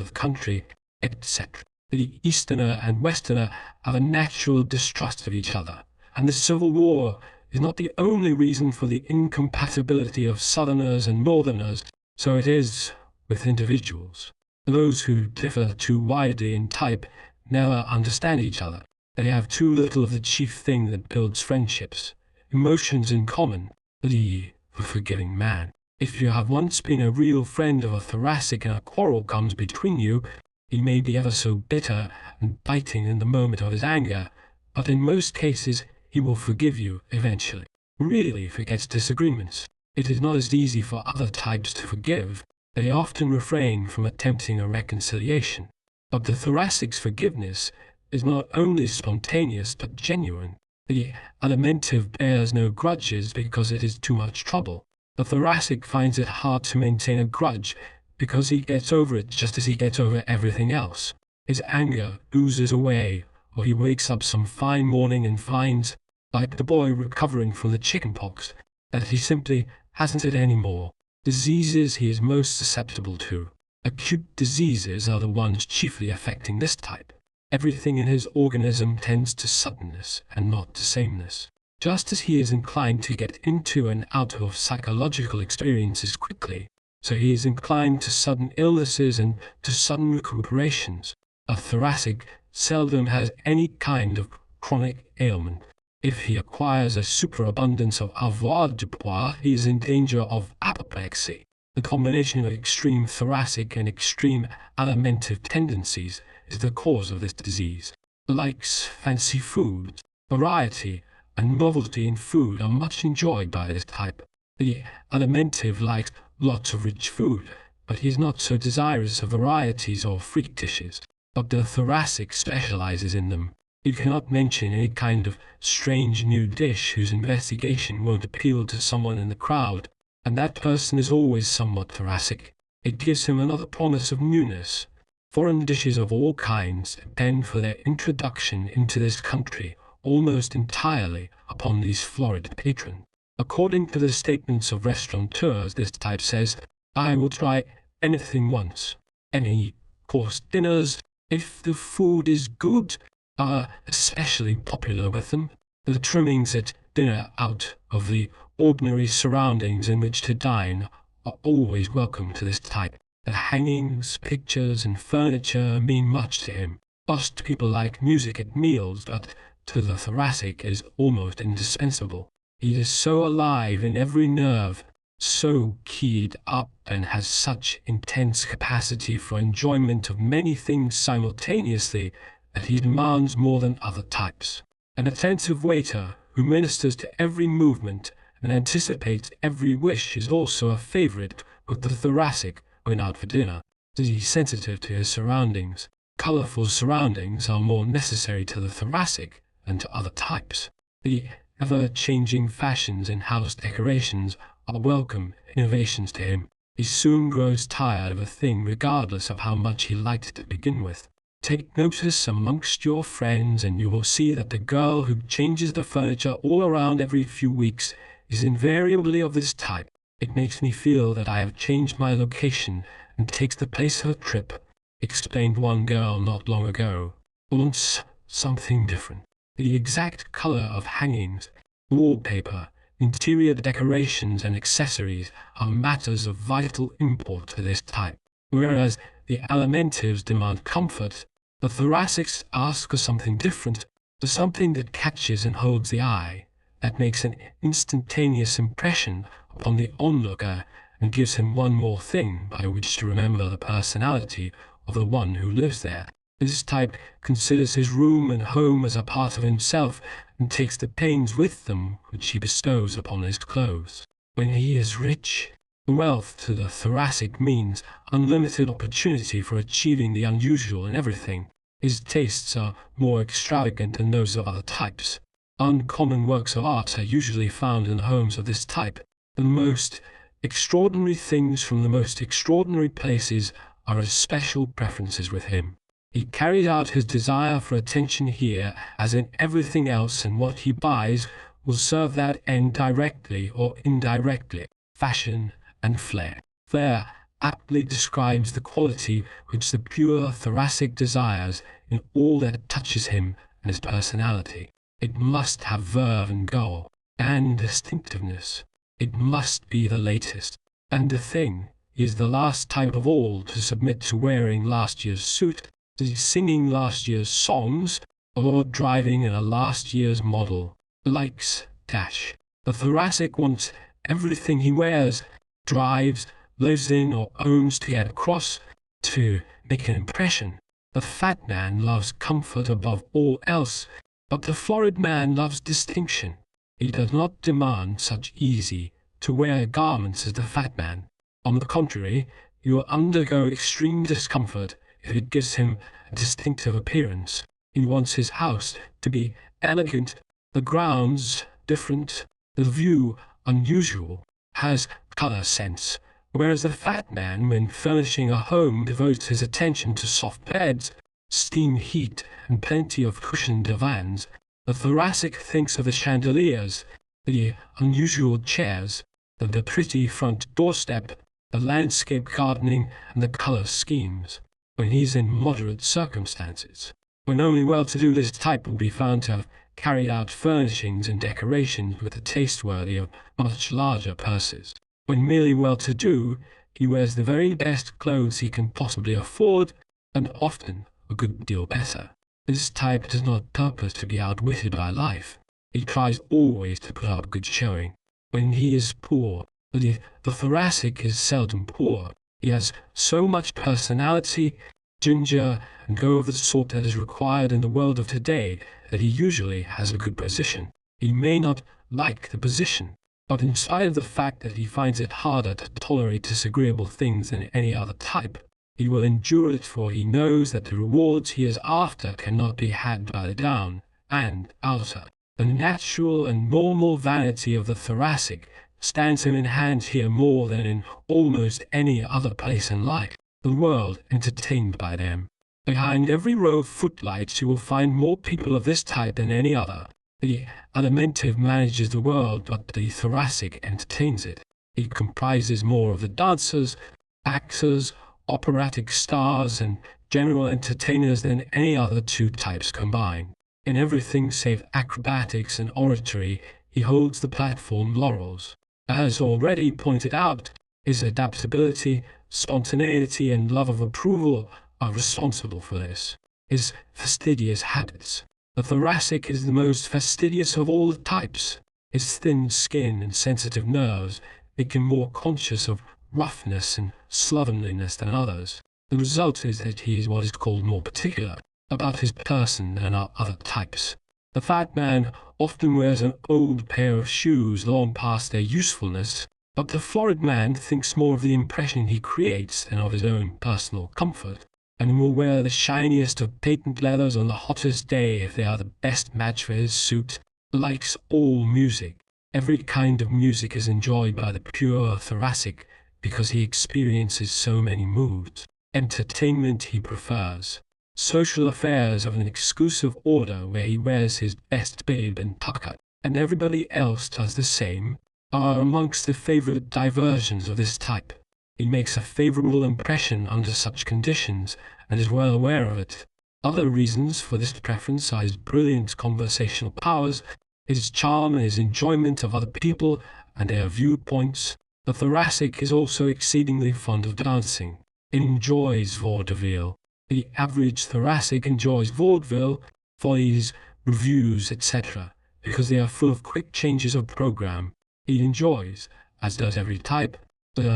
of the country, etc. The Easterner and Westerner have a natural distrust of each other, and the Civil War is not the only reason for the incompatibility of Southerners and Northerners. So it is with individuals. Those who differ too widely in type never understand each other. They have too little of the chief thing that builds friendships, emotions in common, the forgiving man. If you have once been a real friend of a thoracic and a quarrel comes between you, he may be ever so bitter and biting in the moment of his anger, but in most cases he will forgive you eventually. Really forgets disagreements. It is not as easy for other types to forgive. They often refrain from attempting a reconciliation. But the thoracic's forgiveness is not only spontaneous but genuine. The alimentive bears no grudges because it is too much trouble. The thoracic finds it hard to maintain a grudge because he gets over it just as he gets over everything else. His anger oozes away, or he wakes up some fine morning and finds, like the boy recovering from the chickenpox, that he simply hasn't it anymore. Diseases he is most susceptible to. Acute diseases are the ones chiefly affecting this type. Everything in his organism tends to suddenness and not to sameness. Just as he is inclined to get into and out of psychological experiences quickly, so he is inclined to sudden illnesses and to sudden recuperations. A thoracic seldom has any kind of chronic ailment. If he acquires a superabundance of avoirdupois, he is in danger of apoplexy. The combination of extreme thoracic and extreme alimentive tendencies is the cause of this disease. Likes fancy foods. Variety and novelty in food are much enjoyed by this type. The alimentive likes lots of rich food, but he is not so desirous of varieties or freak dishes. but the thoracic specializes in them. You cannot mention any kind of strange new dish whose investigation won't appeal to someone in the crowd, and that person is always somewhat thoracic. It gives him another promise of newness. Foreign dishes of all kinds depend for their introduction into this country almost entirely upon these florid patrons. According to the statements of restaurateurs, this type says, "I will try anything once. Any course dinners, if the food is good, are especially popular with them. The trimmings at dinner out of the ordinary surroundings in which to dine are always welcome to this type. The hangings, pictures, and furniture mean much to him. Most people like music at meals, but to the thoracic it is almost indispensable. He is so alive in every nerve, so keyed up, and has such intense capacity for enjoyment of many things simultaneously that he demands more than other types. An attentive waiter who ministers to every movement and anticipates every wish is also a favorite with the thoracic when out for dinner. He is sensitive to his surroundings. Colorful surroundings are more necessary to the thoracic than to other types. The ever-changing fashions in house decorations are welcome innovations to him. He soon grows tired of a thing regardless of how much he liked it to begin with. Take notice amongst your friends and you will see that the girl who changes the furniture all around every few weeks is invariably of this type. It makes me feel that I have changed my location and takes the place of a trip, explained one girl not long ago. Wants something different. The exact color of hangings, wallpaper, interior decorations and accessories are matters of vital import to this type. Whereas the alimentives demand comfort, the thoracics ask for something different, for something that catches and holds the eye, that makes an instantaneous impression upon the onlooker and gives him one more thing by which to remember the personality of the one who lives there. This type considers his room and home as a part of himself and takes the pains with them which he bestows upon his clothes. When he is rich, wealth to the thoracic means unlimited opportunity for achieving the unusual in everything. His tastes are more extravagant than those of other types. Uncommon works of art are usually found in the homes of this type. The most extraordinary things from the most extraordinary places are his special preferences with him. He carries out his desire for attention here as in everything else, and what he buys will serve that end directly or indirectly. Fashion and flair. Flair aptly describes the quality which the pure thoracic desires in all that touches him and his personality. It must have verve and goal, and distinctiveness. It must be the latest. And the thing is the last type of all to submit to wearing last year's suit, to singing last year's songs, or driving in a last year's model. Likes dash. The thoracic wants everything he wears, drives, lives in, or owns to get across, to make an impression. The fat man loves comfort above all else, but the florid man loves distinction. He does not demand such easy to wear garments as the fat man. On the contrary, he will undergo extreme discomfort if it gives him a distinctive appearance. He wants his house to be elegant, the grounds different, the view unusual, has color sense, whereas the fat man, when furnishing a home, devotes his attention to soft beds, steam heat, and plenty of cushioned divans. The thoracic thinks of the chandeliers, the unusual chairs, the pretty front doorstep, the landscape gardening, and the color schemes, when he's in moderate circumstances. When only well-to-do, this type will be found to have carried out furnishings and decorations with a taste worthy of much larger purses. When merely well-to-do, he wears the very best clothes he can possibly afford, and often a good deal better. This type does not purpose to be outwitted by life. He tries always to put up a good showing. When he is poor, the thoracic is seldom poor. He has so much personality, ginger, and go of the sort that is required in the world of today that he usually has a good position. He may not like the position, but in spite of the fact that he finds it harder to tolerate disagreeable things than any other type, He will endure it, for he knows that the rewards he is after cannot be had by the down and outer. The natural and normal vanity of the thoracic stands him in hand here more than in almost any other place in life. The world entertained by them. Behind every row of footlights you will find more people of this type than any other. The Alimentive manages the world, but the thoracic entertains it. He comprises more of the dancers, actors, operatic stars, and general entertainers than any other two types combined. In everything save acrobatics and oratory, he holds the platform laurels. As already pointed out, his adaptability, spontaneity, and love of approval are responsible for this. His fastidious habits. The thoracic is the most fastidious of all the types. His thin skin and sensitive nerves make him more conscious of roughness and slovenliness than others. The result is that he is what is called more particular about his person than are other types. The fat man often wears an old pair of shoes long past their usefulness, but the florid man thinks more of the impression he creates than of his own personal comfort, and will wear the shiniest of patent leathers on the hottest day if they are the best match for his suit. Likes all music. Every kind of music is enjoyed by the pure thoracic because he experiences so many moods. Entertainment he prefers. Social affairs of an exclusive order where he wears his best bib and tucker, and everybody else does the same, are amongst the favorite diversions of this type. He makes a favorable impression under such conditions, and is well aware of it. Other reasons for this preference are his brilliant conversational powers, his charm, and his enjoyment of other people and their viewpoints. The thoracic is also exceedingly fond of dancing. He enjoys vaudeville. The average thoracic enjoys vaudeville, follies, reviews, etc., because they are full of quick changes of program. He enjoys, as does every type,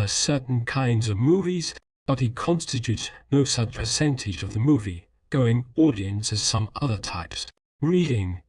certain kinds of movies, but he constitutes no such percentage of the movie-going audience as some other types. Reading,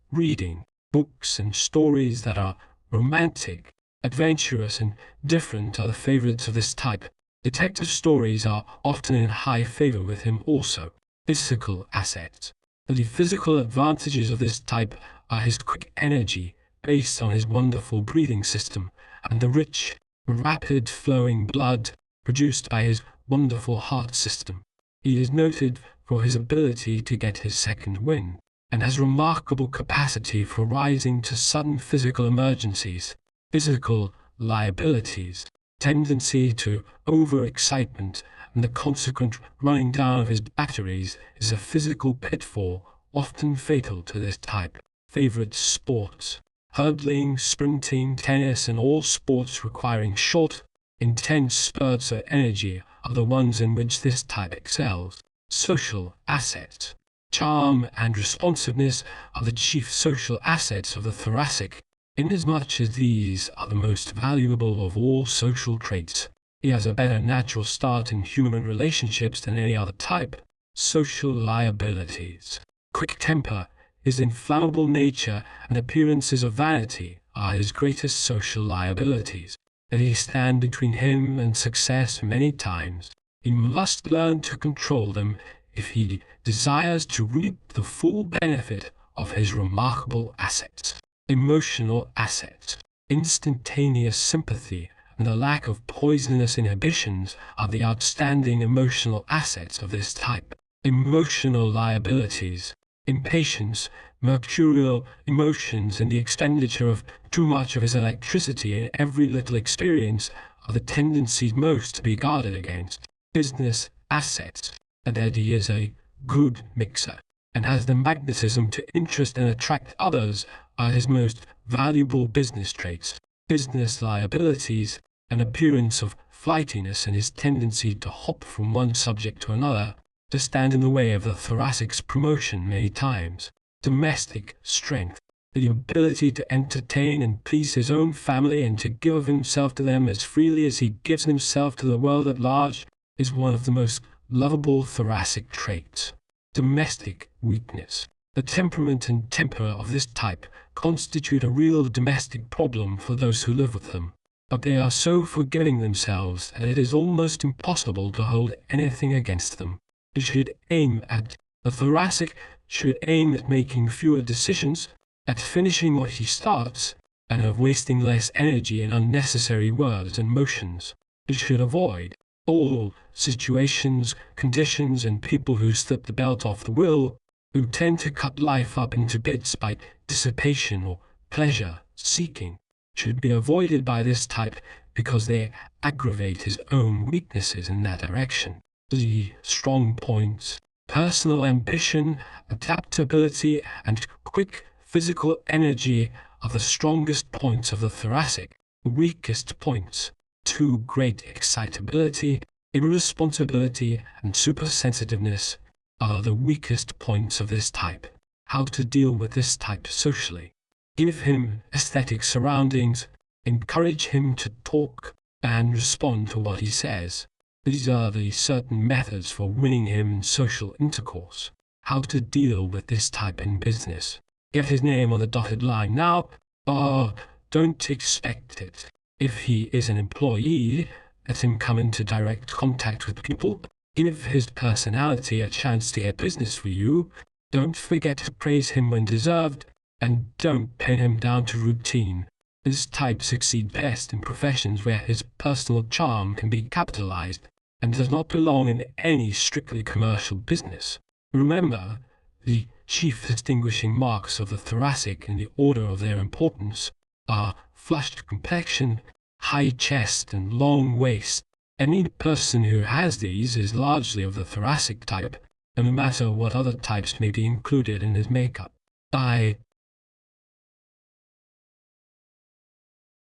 books and stories that are romantic, adventurous, and different are the favorites of this type. Detective stories are often in high favor with him also. Physical assets. The physical advantages of this type are his quick energy, based on his wonderful breathing system, and the rich, rapid flowing blood produced by his wonderful heart system. He is noted for his ability to get his second wind, and has remarkable capacity for rising to sudden physical emergencies. Physical liabilities. Tendency to overexcitement and the consequent running down of his batteries is a physical pitfall often fatal to this type. Favorite sports. Hurdling, sprinting, tennis, and all sports requiring short, intense spurts of energy are the ones in which this type excels. Social assets. Charm and responsiveness are the chief social assets of the thoracic. Inasmuch as these are the most valuable of all social traits, he has a better natural start in human relationships than any other type. Social liabilities. Quick temper, his inflammable nature, and appearances of vanity are his greatest social liabilities. They stand between him and success many times. He must learn to control them if he desires to reap the full benefit of his remarkable assets. Emotional assets. Instantaneous sympathy and the lack of poisonous inhibitions are the outstanding emotional assets of this type. Emotional liabilities. Impatience, mercurial emotions, and the expenditure of too much of his electricity in every little experience are the tendencies most to be guarded against. Business assets. And Eddie is a good mixer, and has the magnetism to interest and attract others are his most valuable business traits. Business liabilities, an appearance of flightiness, and his tendency to hop from one subject to another, to stand in the way of the thoracic's promotion many times. Domestic strength, the ability to entertain and please his own family and to give himself to them as freely as he gives himself to the world at large, is one of the most lovable thoracic traits. Domestic weakness. The temperament and temper of this type constitute a real domestic problem for those who live with them. but they are so forgiving themselves that it is almost impossible to hold anything against them. The thoracic should aim at making fewer decisions, at finishing what he starts, and of wasting less energy in unnecessary words and motions. It should avoid all situations, conditions, and people who slip the belt off the will, who tend to cut life up into bits by dissipation or pleasure seeking. Should be avoided by this type because they aggravate his own weaknesses in that direction. The strong points: personal ambition, adaptability, and quick physical energy are the strongest points of the thoracic. The weakest points: too great excitability, irresponsibility, and supersensitiveness are the weakest points of this type. How to deal with this type socially? Give him aesthetic surroundings, encourage him to talk, and respond to what he says. These are the certain methods for winning him in social intercourse. How to deal with this type in business? Get his name on the dotted line now, or don't expect it. If he is an employee, let him come into direct contact with people. Give his personality a chance to get business for you. Don't forget to praise him when deserved, and don't pin him down to routine. This type succeeds best in professions where his personal charm can be capitalized and does not belong in any strictly commercial business. Remember, the chief distinguishing marks of the thoracic in the order of their importance are flushed complexion, high chest, and long waist. Any person who has these is largely of the thoracic type, no matter what other types may be included in his makeup.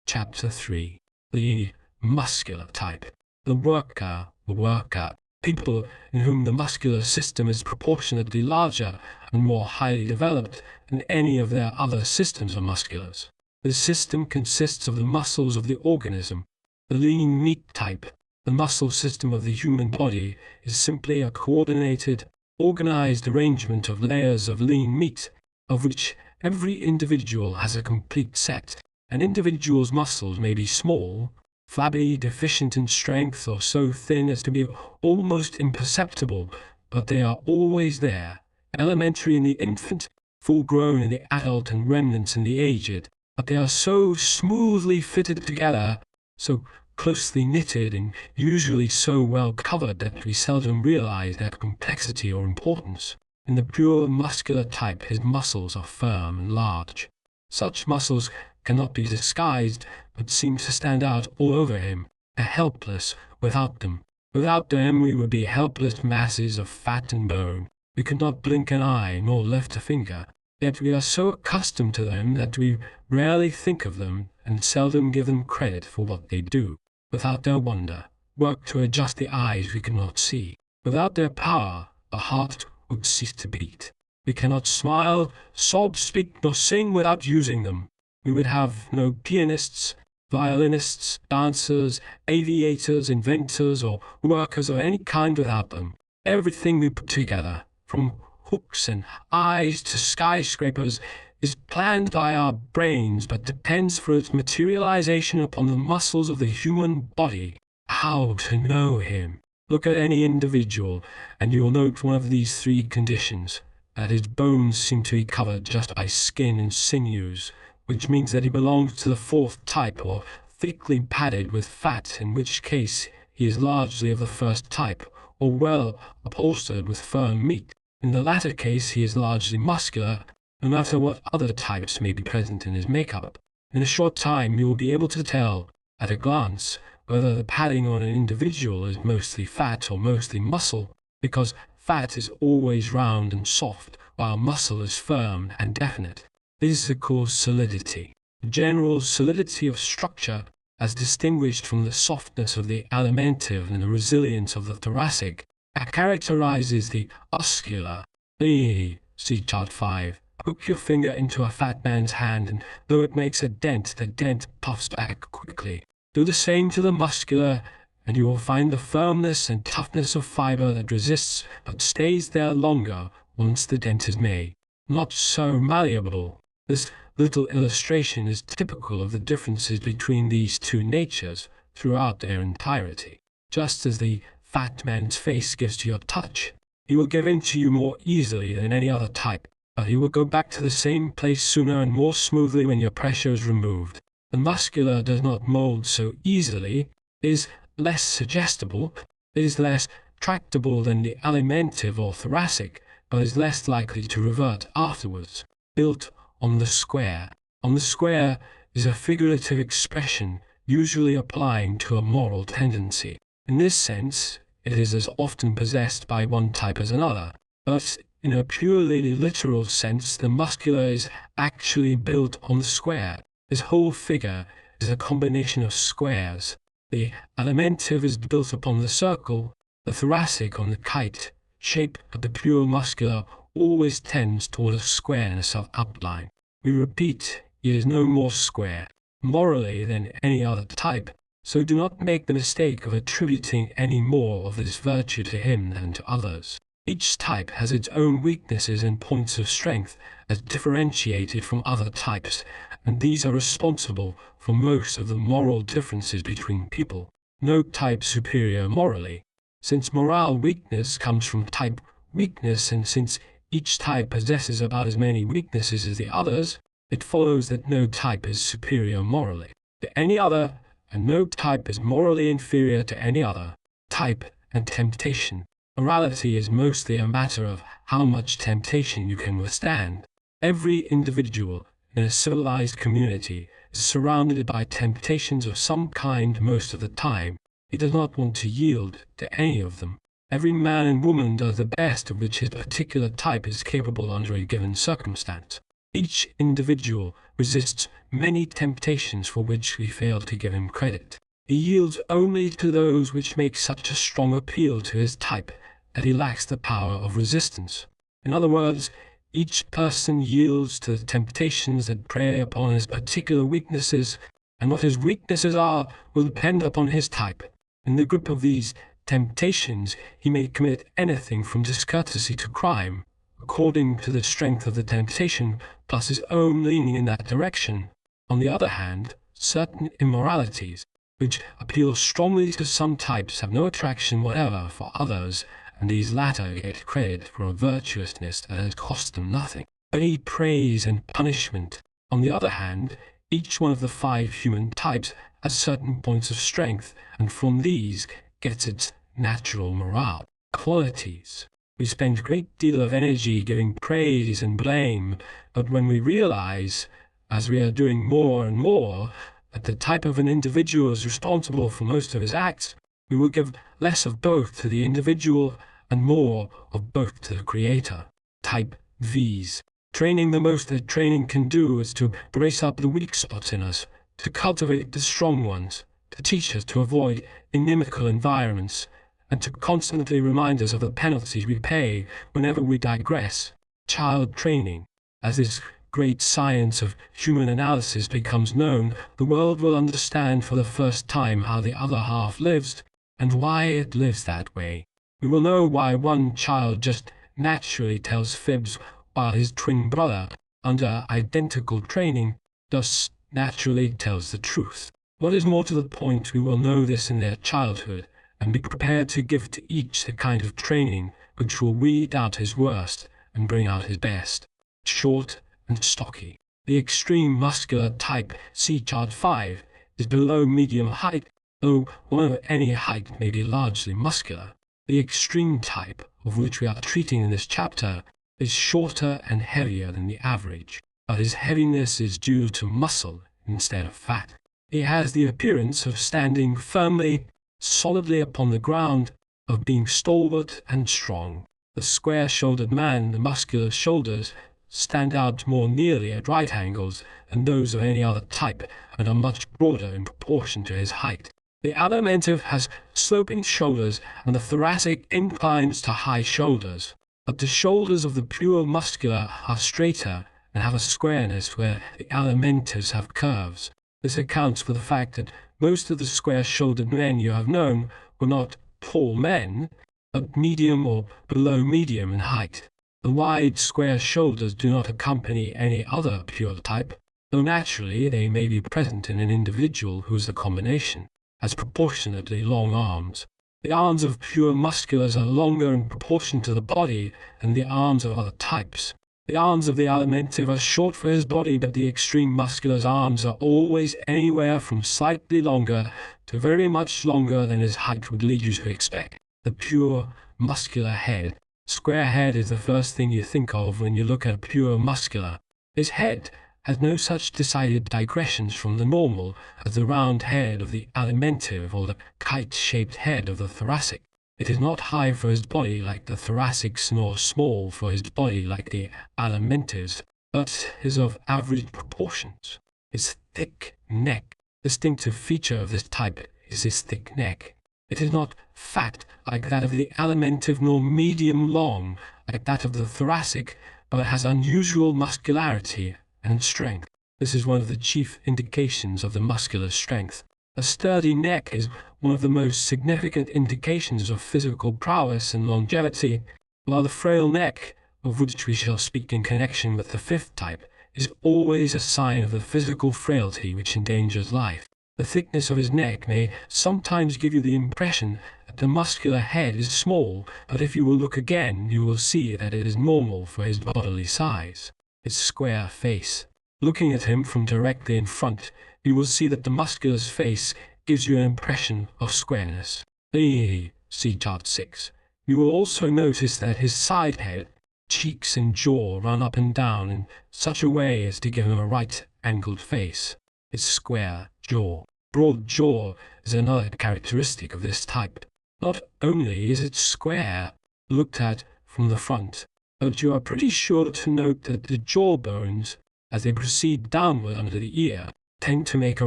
Chapter 3. The muscular type. The worker. People in whom the muscular system is proportionately larger and more highly developed than any of their other systems are musculars. The system consists of the muscles of the organism. The lean meat type. The muscle system of the human body is simply a coordinated, organized arrangement of layers of lean meat, of which every individual has a complete set. An individual's muscles may be small, flabby, deficient in strength, or so thin as to be almost imperceptible, but they are always there, elementary in the infant, full-grown in the adult, and remnants in the aged. But they are so smoothly fitted together, so closely knitted, and usually so well covered that we seldom realize their complexity or importance. In the pure muscular type, his muscles are firm and large. Such muscles cannot be disguised, but seem to stand out all over him. They're helpless without them. Without them we would be helpless masses of fat and bone. We could not blink an eye nor lift a finger. Yet we are so accustomed to them that we rarely think of them and seldom give them credit for what they do. Without their wonder, work to adjust the eyes we cannot see. Without their power, the heart would cease to beat. We cannot smile, sob, speak, nor sing without using them. We would have no pianists, violinists, dancers, aviators, inventors, or workers of any kind without them. Everything we put together, from hooks and eyes to skyscrapers, is planned by our brains, but depends for its materialization upon the muscles of the human body. How to know him? Look at any individual, and you will note one of these three conditions: that his bones seem to be covered just by skin and sinews, which means that he belongs to the fourth type, or thickly padded with fat, in which case he is largely of the first type, or well upholstered with firm meat. In the latter case he is largely muscular, no matter what other types may be present in his makeup. In a short time you will be able to tell, at a glance, whether the padding on an individual is mostly fat or mostly muscle, because fat is always round and soft, while muscle is firm and definite. Physical solidity. The general solidity of structure, as distinguished from the softness of the alimentive and the resilience of the thoracic, characterizes the muscular. See chart 5. Hook your finger into a fat man's hand, and though it makes a dent, the dent puffs back quickly. Do the same to the muscular, and you will find the firmness and toughness of fiber that resists but stays there longer once the dent is made. Not so malleable. This little illustration is typical of the differences between these two natures throughout their entirety. Just as the fat man's face gives to your touch, he will give in to you more easily than any other type, but he will go back to the same place sooner and more smoothly when your pressure is removed. The muscular does not mold so easily, is less suggestible, is less tractable than the alimentive or thoracic, but is less likely to revert afterwards. Built on the square. On the square is a figurative expression usually applying to a moral tendency. In this sense, it is as often possessed by one type as another, but in a purely literal sense, the muscular is actually built on the square. His whole figure is a combination of squares. The alimentive is built upon the circle, the thoracic on the kite. Shape of the pure muscular always tends toward a squareness of outline. We repeat, he is no more square, morally, than any other type, so do not make the mistake of attributing any more of this virtue to him than to others. Each type has its own weaknesses and points of strength as differentiated from other types, and these are responsible for most of the moral differences between people. No type superior morally. Since moral weakness comes from type weakness, and since each type possesses about as many weaknesses as the others, it follows that no type is superior morally to any other, and no type is morally inferior to any other. Type and temptation. Morality is mostly a matter of how much temptation you can withstand. Every individual in a civilized community is surrounded by temptations of some kind most of the time. He does not want to yield to any of them. Every man and woman does the best of which his particular type is capable under a given circumstance. Each individual resists many temptations for which we fail to give him credit. He yields only to those which make such a strong appeal to his type that he lacks the power of resistance. In other words, each person yields to the temptations that prey upon his particular weaknesses, and what his weaknesses are will depend upon his type. In the grip of these temptations, he may commit anything from discourtesy to crime, according to the strength of the temptation, plus his own leaning in that direction. On the other hand, certain immoralities, which appeal strongly to some types, have no attraction whatever for others, and these latter get credit for a virtuousness that has cost them nothing, only praise and punishment. On the other hand, each one of the 5 human types has certain points of strength, and from these gets its natural morale qualities. We spend a great deal of energy giving praise and blame, but when we realize, as we are doing more and more, that the type of an individual is responsible for most of his acts, we will give less of both to the individual and more of both to the Creator. Type V's. Training. The most that training can do is to brace up the weak spots in us, to cultivate the strong ones, to teach us to avoid inimical environments, and to constantly remind us of the penalties we pay whenever we digress. Child training. As this great science of human analysis becomes known, the world will understand for the first time how the other half lives, and why it lives that way. We will know why one child just naturally tells fibs, while his twin brother, under identical training, thus naturally tells the truth. What is more to the point, we will know this in their childhood, and be prepared to give to each the kind of training which will weed out his worst and bring out his best. Short and stocky. The extreme muscular type, see Chart 5, is below medium height, though one of any height may be largely muscular. The extreme type, of which we are treating in this chapter, is shorter and heavier than the average, but his heaviness is due to muscle instead of fat. He has the appearance of standing firmly, solidly upon the ground, of being stalwart and strong. The square-shouldered man, the muscular shoulders, stand out more nearly at right angles than those of any other type, and are much broader in proportion to his height. The alimentive has sloping shoulders, and the thoracic inclines to high shoulders. But the shoulders of the pure muscular are straighter and have a squareness where the alimentives have curves. This accounts for the fact that most of the square-shouldered men you have known were not tall men, but medium or below medium in height. The wide square shoulders do not accompany any other pure type. though naturally they may be present in an individual who is a combination, has proportionately long arms. The arms of pure musculars are longer in proportion to the body than the arms of other types. The arms of the Alimentive are short for his body, but the extreme muscular's arms are always anywhere from slightly longer to very much longer than his height would lead you to expect. The pure muscular head. Square head is the first thing you think of when you look at a pure muscular. His head has no such decided digressions from the normal as the round head of the Alimentive or the kite-shaped head of the Thoracic. It is not high for his body like the Thoracic's, nor small for his body like the Alimentive's, but is of average proportions. His thick neck. Distinctive feature of this type is his thick neck. It is not fat like that of the Alimentive, nor medium long like that of the Thoracic, but it has unusual muscularity and strength. This is one of the chief indications of the muscular strength. A sturdy neck is one of the most significant indications of physical prowess and longevity, while the frail neck, of which we shall speak in connection with the fifth type, is always a sign of the physical frailty which endangers life. The thickness of his neck may sometimes give you the impression that the muscular head is small, but if you will look again, you will see that it is normal for his bodily size. His square face. Looking at him from directly in front, you will see that the muscular's face gives you an impression of squareness. See chart 6. You will also notice that his side head, cheeks and jaw run up and down in such a way as to give him a right-angled face. His square jaw. Broad jaw is another characteristic of this type. Not only is it square, looked at from the front, but you are pretty sure to note that the jaw bones, as they proceed downward under the ear, tend to make a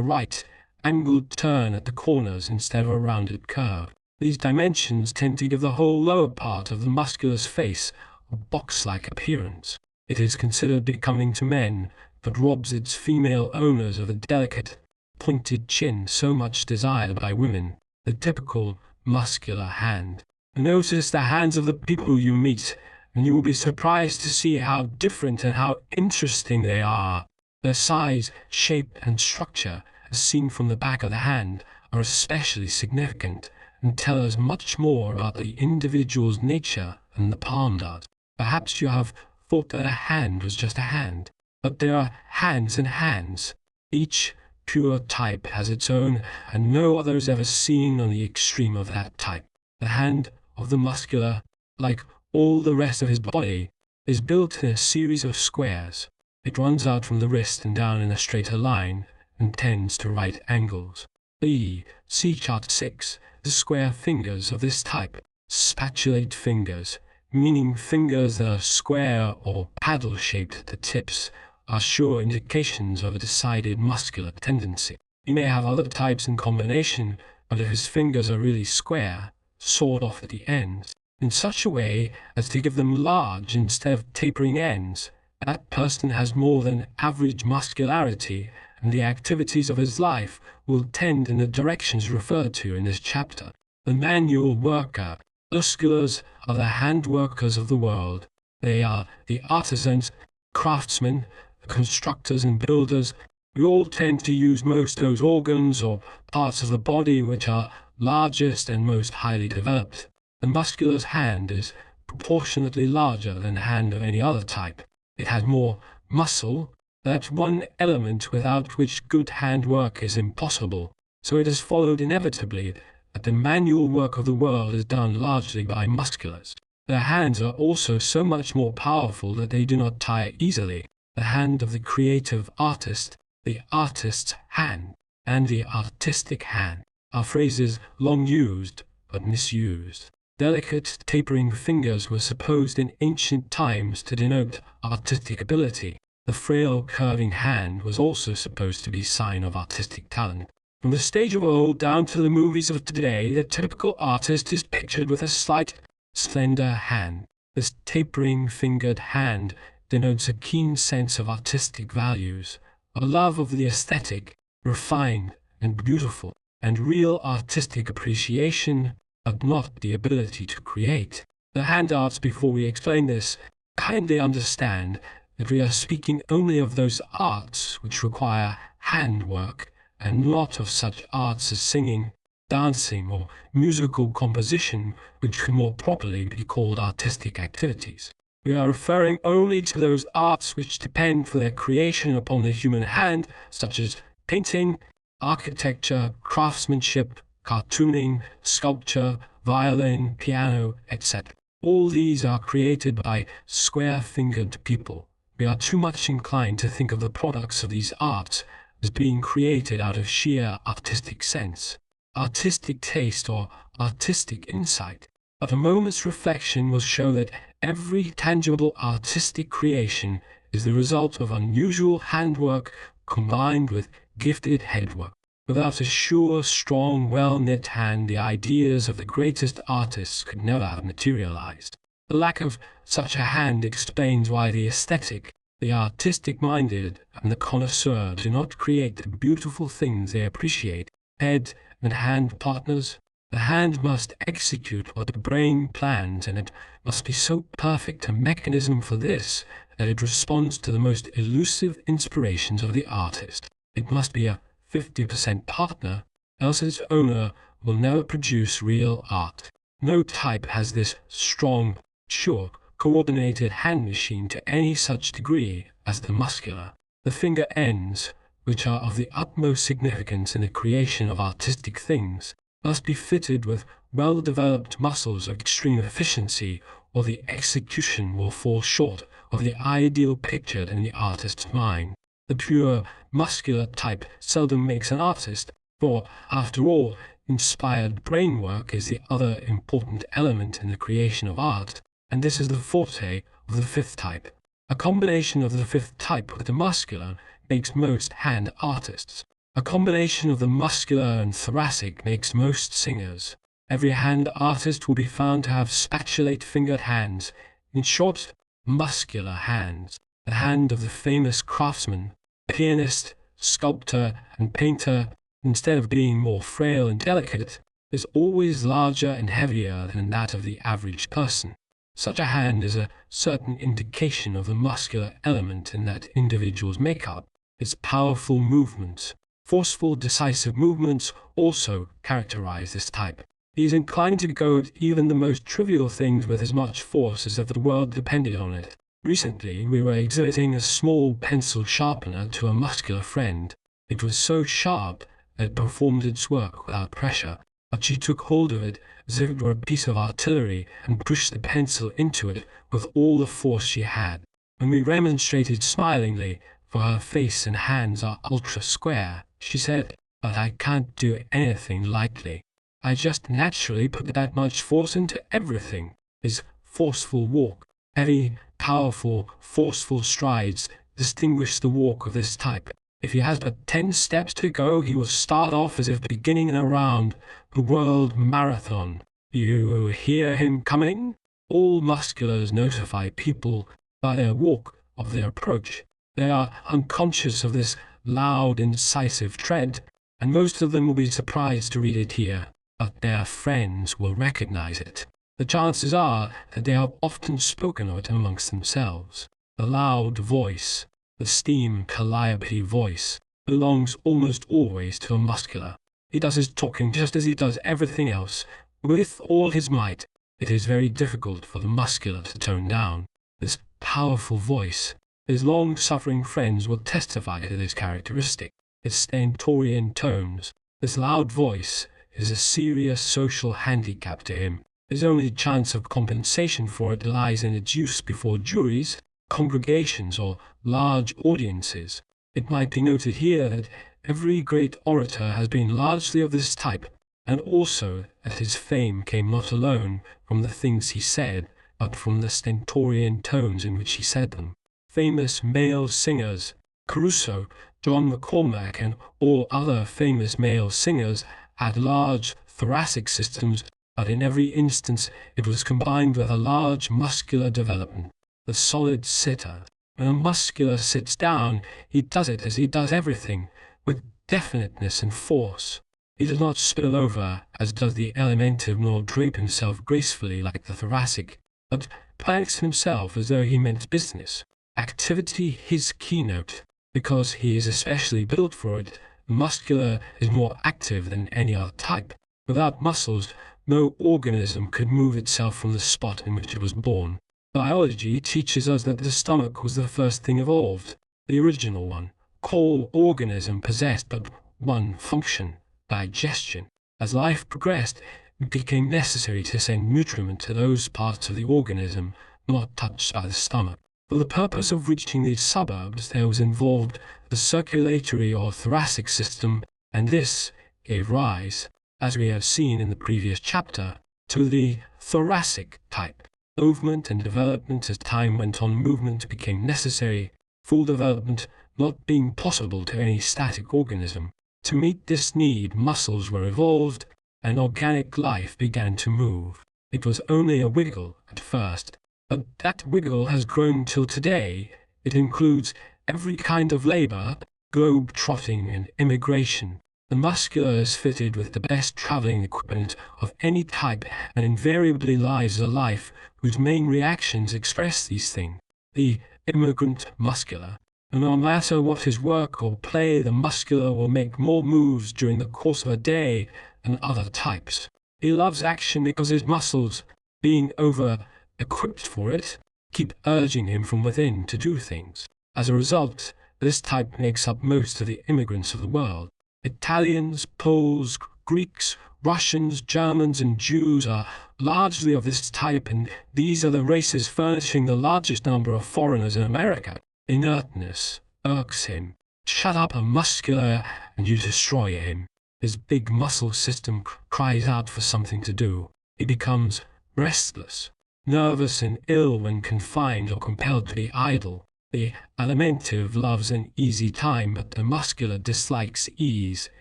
right-angled turn at the corners instead of a rounded curve. These dimensions tend to give the whole lower part of the muscular's face a box-like appearance. It is considered becoming to men, but robs its female owners of the delicate, pointed chin so much desired by women. The typical muscular hand. Notice the hands of the people you meet, and you will be surprised to see how different and how interesting they are. Their size, shape, and structure, as seen from the back of the hand, are especially significant and tell us much more about the individual's nature than the palm does. Perhaps you have thought that a hand was just a hand, but there are hands and hands. Each pure type has its own, and no other is ever seen on the extreme of that type. The hand of the muscular, like all the rest of his body, is built in a series of squares. It runs out from the wrist and down in a straighter line, and tends to right angles. See chart 6. The square fingers of this type. Spatulate fingers, meaning fingers that are square or paddle-shaped at the tips, are sure indications of a decided muscular tendency. He may have other types in combination, but if his fingers are really square, sawed off at the ends, in such a way as to give them large instead of tapering ends, that person has more than average muscularity, and the activities of his life will tend in the directions referred to in this chapter. The manual worker. Musculars are the hand workers of the world. They are the artisans, craftsmen, the constructors and builders. We all tend to use most of those organs or parts of the body which are largest and most highly developed. The muscular's hand is proportionately larger than the hand of any other type. It has more muscle, that one element without which good hand work is impossible. So it has followed inevitably that the manual work of the world is done largely by musculars. Their hands are also so much more powerful that they do not tire easily. The hand of the creative artist, the artist's hand, and the artistic hand are phrases long used but misused. Delicate, tapering fingers were supposed in ancient times to denote artistic ability. The frail, curving hand was also supposed to be a sign of artistic talent. From the stage of old down to the movies of today, the typical artist is pictured with a slight, slender hand. This tapering, fingered hand denotes a keen sense of artistic values, a love of the aesthetic, refined and beautiful, and real artistic appreciation, but not the ability to create. The hand arts, before we explain this, kindly understand that we are speaking only of those arts which require handwork, and not of such arts as singing, dancing, or musical composition, which can more properly be called artistic activities. We are referring only to those arts which depend for their creation upon the human hand, such as painting, architecture, craftsmanship, cartooning, sculpture, violin, piano, etc. All these are created by square-fingered people. We are too much inclined to think of the products of these arts as being created out of sheer artistic sense, artistic taste, or artistic insight. But a moment's reflection will show that every tangible artistic creation is the result of unusual handwork combined with gifted headwork. Without a sure, strong, well-knit hand, the ideas of the greatest artists could never have materialized. The lack of such a hand explains why the aesthetic, the artistic-minded, and the connoisseur do not create the beautiful things they appreciate. Head and hand partners. The hand must execute what the brain plans, and it must be so perfect a mechanism for this that it responds to the most elusive inspirations of the artist. It must be a 50% partner, else its owner will never produce real art. No type has this strong, sure, coordinated hand machine to any such degree as the muscular. The finger ends, which are of the utmost significance in the creation of artistic things, must be fitted with well-developed muscles of extreme efficiency, or the execution will fall short of the ideal pictured in the artist's mind. The pure muscular type seldom makes an artist, for, after all, inspired brain work is the other important element in the creation of art, and this is the forte of the fifth type. A combination of the fifth type with the muscular makes most hand artists. A combination of the muscular and thoracic makes most singers. Every hand artist will be found to have spatulate-fingered hands, in short, muscular hands. The hand of the famous craftsman, pianist, sculptor, and painter, instead of being more frail and delicate, is always larger and heavier than that of the average person. Such a hand is a certain indication of the muscular element in that individual's makeup. Its powerful movements, forceful, decisive movements also characterize this type. He is inclined to go at even the most trivial things with as much force as if the world depended on it. Recently, we were exhibiting a small pencil sharpener to a muscular friend. It was so sharp that it performed its work without pressure, but she took hold of it as if it were a piece of artillery and pushed the pencil into it with all the force she had. When we remonstrated smilingly, for her face and hands are ultra-square, she said, "But I can't do anything lightly. I just naturally put that much force into everything." His forceful walk, heavy, powerful, forceful strides distinguish the walk of this type. If he has but 10 steps to go, he will start off as if beginning a round, the world marathon. You hear him coming? All musculars notify people by their walk of their approach. They are unconscious of this loud, incisive tread, and most of them will be surprised to read it here, but their friends will recognize it. The chances are that they have often spoken of it amongst themselves. The loud voice, the steam calliope voice, belongs almost always to a muscular. He does his talking just as he does everything else, with all his might. It is very difficult for the muscular to tone down this powerful voice. His long-suffering friends will testify to this characteristic, its stentorian tones. This loud voice is a serious social handicap to him. His only chance of compensation for it lies in its use before juries, congregations, or large audiences. It might be noted here that every great orator has been largely of this type, and also that his fame came not alone from the things he said, but from the stentorian tones in which he said them. Famous male singers, Caruso, John McCormack, and all other famous male singers had large thoracic systems, but in every instance it was combined with a large muscular development. The solid sitter. When a muscular sits down, he does it as he does everything, with definiteness and force. He does not spill over, as does the alimentive, nor drape himself gracefully like the thoracic, but planks himself as though he meant business. activity his keynote. Because he is especially built for it, the muscular is more active than any other type. Without muscles, no organism could move itself from the spot in which it was born. Biology teaches us that the stomach was the first thing evolved, the original one. All organism possessed but one function, digestion. As life progressed, it became necessary to send nutriment to those parts of the organism not touched by the stomach. For the purpose of reaching these suburbs, there was involved the circulatory or thoracic system, and this gave rise, as we have seen in the previous chapter, to the thoracic type. Movement and development as time went on, movement became necessary, full development not being possible to any static organism. To meet this need, muscles were evolved, and organic life began to move. It was only a wiggle at first, but that wiggle has grown till today. It includes every kind of labor, globe-trotting and immigration. The muscular is fitted with the best traveling equipment of any type and invariably lives a life whose main reactions express these things. The immigrant muscular. No matter what his work or play, the muscular will make more moves during the course of a day than other types. He loves action because his muscles, being over-equipped for it, keep urging him from within to do things. As a result, this type makes up most of the immigrants of the world. Italians, Poles, Greeks, Russians, Germans, and Jews are largely of this type, and these are the races furnishing the largest number of foreigners in America. Inertness irks him. Shut up a muscular and you destroy him. His big muscle system cries out for something to do. He becomes restless, nervous and ill when confined or compelled to be idle. The alimentive loves an easy time, but the muscular dislikes ease,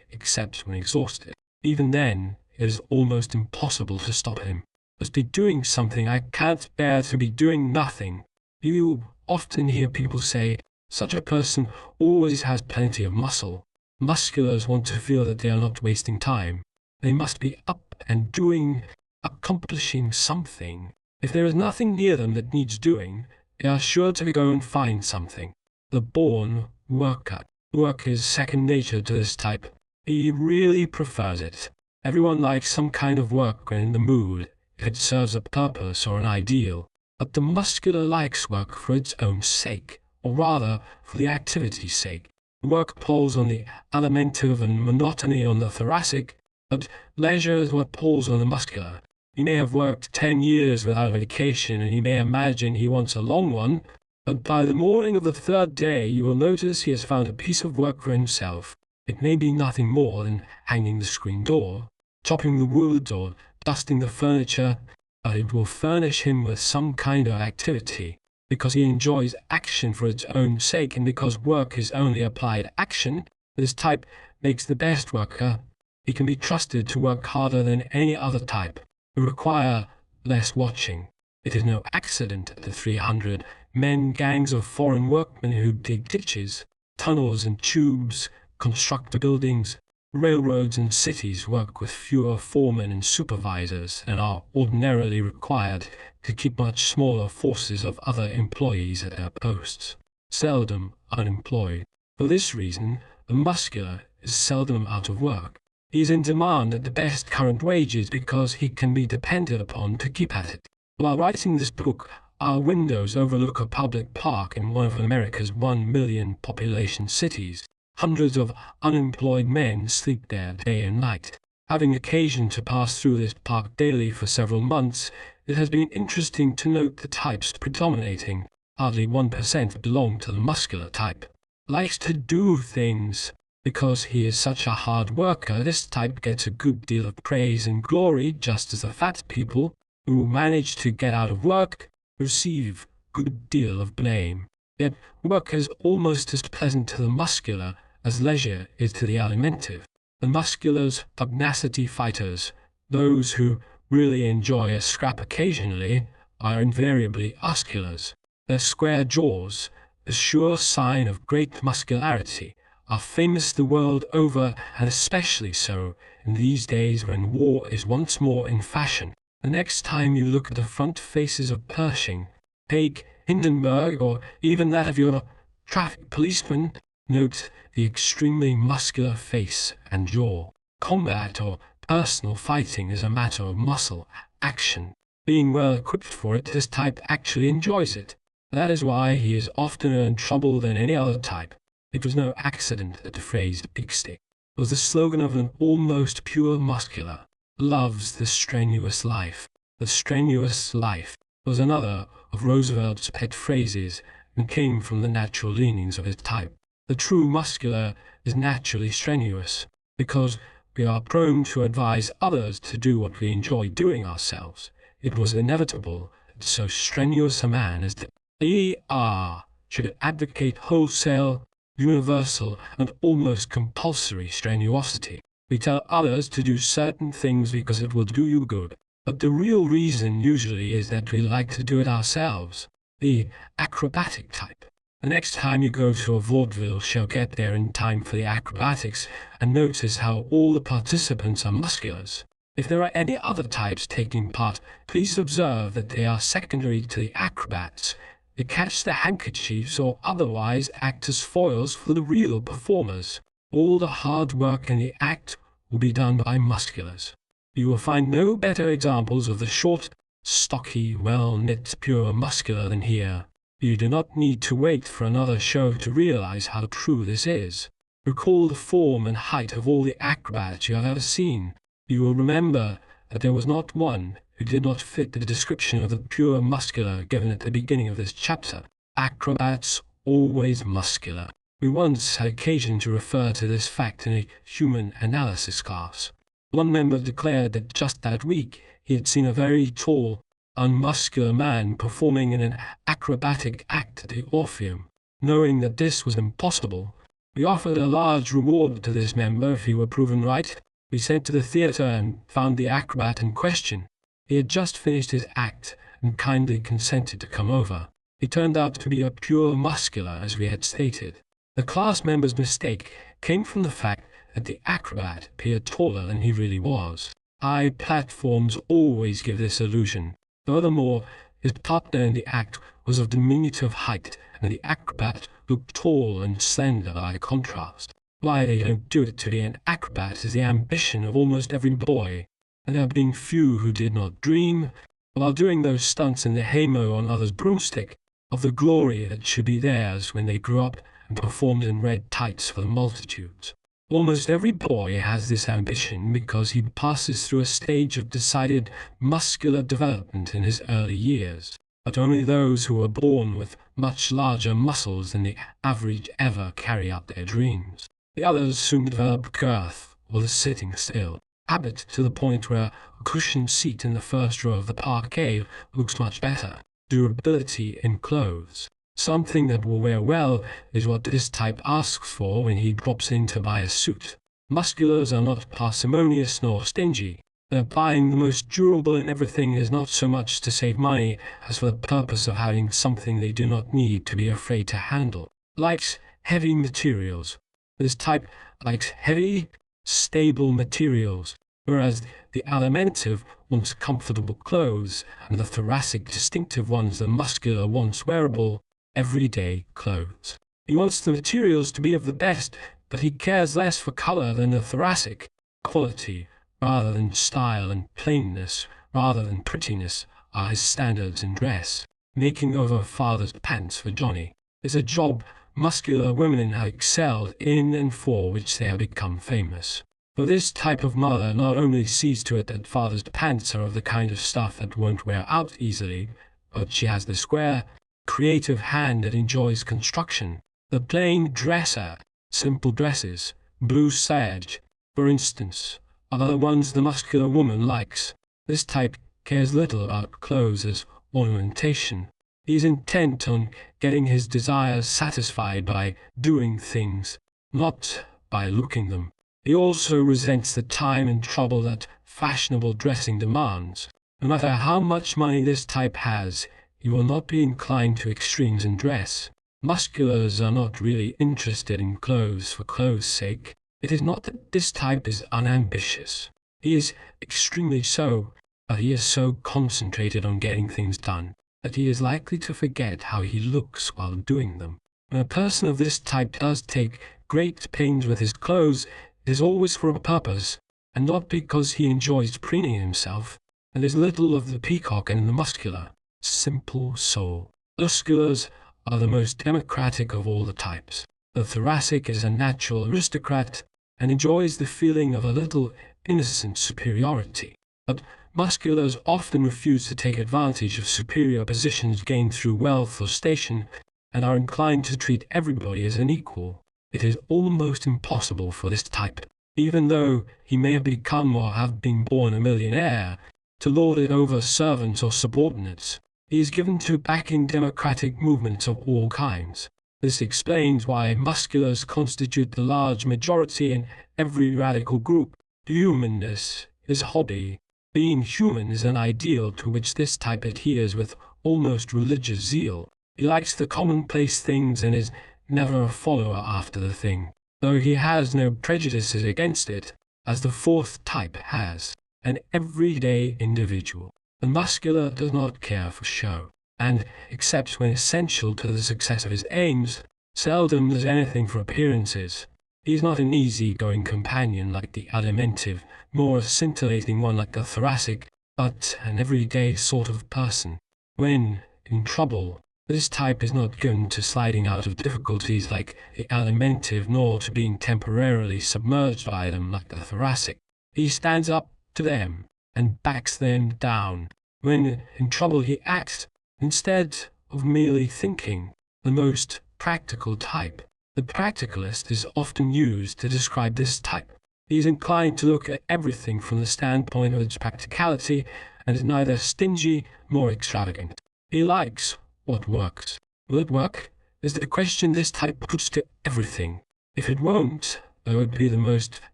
except when exhausted. Even then, it is almost impossible to stop him. Must be doing something. I can't bear to be doing nothing. You often hear people say, such a person always has plenty of muscle. Musculars want to feel that they are not wasting time. They must be up and doing, accomplishing something. If there is nothing near them that needs doing, they are sure to go and find something. The born worker. Work is second nature to this type. He really prefers it. Everyone likes some kind of work when in the mood, if it serves a purpose or an ideal. But the muscular likes work for its own sake, or rather, for the activity's sake. Work pulls on the alimentive and monotony on the thoracic, but leisure is what pulls on the muscular. He may have worked 10 years without a vacation, and he may imagine he wants a long one, but by the morning of the third day you will notice he has found a piece of work for himself. It may be nothing more than hanging the screen door, chopping the wood, or dusting the furniture, but it will furnish him with some kind of activity, because he enjoys action for its own sake, and because work is only applied action. This type makes the best worker. He can be trusted to work harder than any other type, who require less watching. It is no accident that the 300 men gangs of foreign workmen who dig ditches, tunnels and tubes, construct buildings, railroads and cities work with fewer foremen and supervisors and are ordinarily required to keep much smaller forces of other employees at their posts, seldom unemployed. For this reason, the muscular is seldom out of work. He is in demand at the best current wages because he can be depended upon to keep at it. While writing this book, our windows overlook a public park in one of America's 1 million population cities. Hundreds of unemployed men sleep there day and night. Having occasion to pass through this park daily for several months, it has been interesting to note the types predominating. Hardly 1% belong to the muscular type. Likes to do things. Because he is such a hard worker, this type gets a good deal of praise and glory, just as the fat people, who manage to get out of work, receive a good deal of blame. Yet work is almost as pleasant to the muscular as leisure is to the alimentive. The musculars, pugnacity fighters, those who really enjoy a scrap occasionally, are invariably musculars. Their square jaws, the sure sign of great muscularity, are famous the world over, and especially so in these days when war is once more in fashion. The next time you look at the front faces of Pershing, Take Hindenburg, or even that of your traffic policeman. Note the extremely muscular face and jaw. Combat or personal fighting is a matter of muscle action. Being well equipped for it, this type actually enjoys it. That is why he is oftener in trouble than any other type. It was no accident that the phrase "big stick" was the slogan of an almost pure muscular. Loves the strenuous life. The strenuous life was another of Roosevelt's pet phrases and came from the natural leanings of his type. The true muscular is naturally strenuous because we are prone to advise others to do what we enjoy doing ourselves. It was inevitable that so strenuous a man as the E.R. should advocate wholesale, universal, and almost compulsory strenuosity. We tell others to do certain things because it will do you good, but the real reason usually is that we like to do it ourselves. The acrobatic type. The next time you go to a vaudeville show, get there in time for the acrobatics and notice how all the participants are musculars. If there are any other types taking part, please observe that they are secondary to the acrobats. They catch the handkerchiefs or otherwise act as foils for the real performers. All the hard work in the act will be done by musculars. You will find no better examples of the short, stocky, well-knit, pure muscular than here. You do not need to wait for another show to realize how true this is. Recall the form and height of all the acrobats you have ever seen. You will remember that there was not one who did not fit the description of the pure muscular given at the beginning of this chapter. Acrobats always muscular. We once had occasion to refer to this fact in a human analysis class. One member declared that just that week he had seen a very tall, unmuscular man performing in an acrobatic act at the Orpheum. Knowing that this was impossible, we offered a large reward to this member if he were proven right. We sent to the theatre and found the acrobat in question. He had just finished his act and kindly consented to come over. He turned out to be a pure muscular, as we had stated. The class member's mistake came from the fact that the acrobat appeared taller than he really was. High platforms always give this illusion. Furthermore, his partner in the act was of diminutive height, and the acrobat looked tall and slender by contrast. Why they don't do it to be an acrobat is the ambition of almost every boy, and there have been few who did not dream, while doing those stunts in the haymow on others' broomstick, of the glory that should be theirs when they grew up and performed in red tights for the multitudes. Almost every boy has this ambition because he passes through a stage of decided muscular development in his early years. But only those who are born with much larger muscles than the average ever carry out their dreams. The others soon develop girth or the sitting still habit to the point where a cushioned seat in the first row of the parquet looks much better. Durability in clothes. Something that will wear well is what this type asks for when he drops in to buy a suit. Musculars are not parsimonious nor stingy. Their buying the most durable in everything is not so much to save money as for the purpose of having something they do not need to be afraid to handle. Likes heavy materials. This type likes heavy, stable materials, whereas the alimentive wants comfortable clothes, and the thoracic distinctive ones the muscular wants wearable, everyday clothes. He wants the materials to be of the best, but he cares less for color than the thoracic. Quality, rather than style, and plainness, rather than prettiness, are his standards in dress. Making over father's pants for Johnny is a job muscular women have excelled in and for which they have become famous. For this type of mother not only sees to it that father's pants are of the kind of stuff that won't wear out easily, but she has the square, creative hand that enjoys construction. The plain dresser, simple dresses, blue serge, for instance, are the ones the muscular woman likes. This type cares little about clothes as ornamentation. He is intent on getting his desires satisfied by doing things, not by looking them. He also resents the time and trouble that fashionable dressing demands. No matter how much money this type has, he will not be inclined to extremes in dress. Musculars are not really interested in clothes for clothes' sake. It is not that this type is unambitious. He is extremely so, but he is so concentrated on getting things done that he is likely to forget how he looks while doing them. When a person of this type does take great pains with his clothes, it is always for a purpose, and not because he enjoys preening himself. And there's little of the peacock and the muscular, simple soul. Musculars are the most democratic of all the types. The thoracic is a natural aristocrat and enjoys the feeling of a little innocent superiority. But musculars often refuse to take advantage of superior positions gained through wealth or station, and are inclined to treat everybody as an equal. It is almost impossible for this type, even though he may have become or have been born a millionaire, to lord it over servants or subordinates. He is given to backing democratic movements of all kinds. This explains why musculars constitute the large majority in every radical group. Humanness is a hobby. Being human is an ideal to which this type adheres with almost religious zeal. He likes the commonplace things and is never a follower after the thing, though he has no prejudices against it, as the fourth type has. An everyday individual. The muscular does not care for show, and, except when essential to the success of his aims, seldom does anything for appearances. He is not an easy-going companion like the alimentive, nor a scintillating one like the thoracic, but an everyday sort of person. When in trouble, this type is not given to sliding out of difficulties like the alimentive, nor to being temporarily submerged by them like the thoracic. He stands up to them and backs them down. When in trouble he acts, instead of merely thinking. The most practical type. The practicalist is often used to describe this type. He is inclined to look at everything from the standpoint of its practicality and is neither stingy nor extravagant. He likes what works. Will it work? Is the question this type puts to everything. If it won't, though it be the most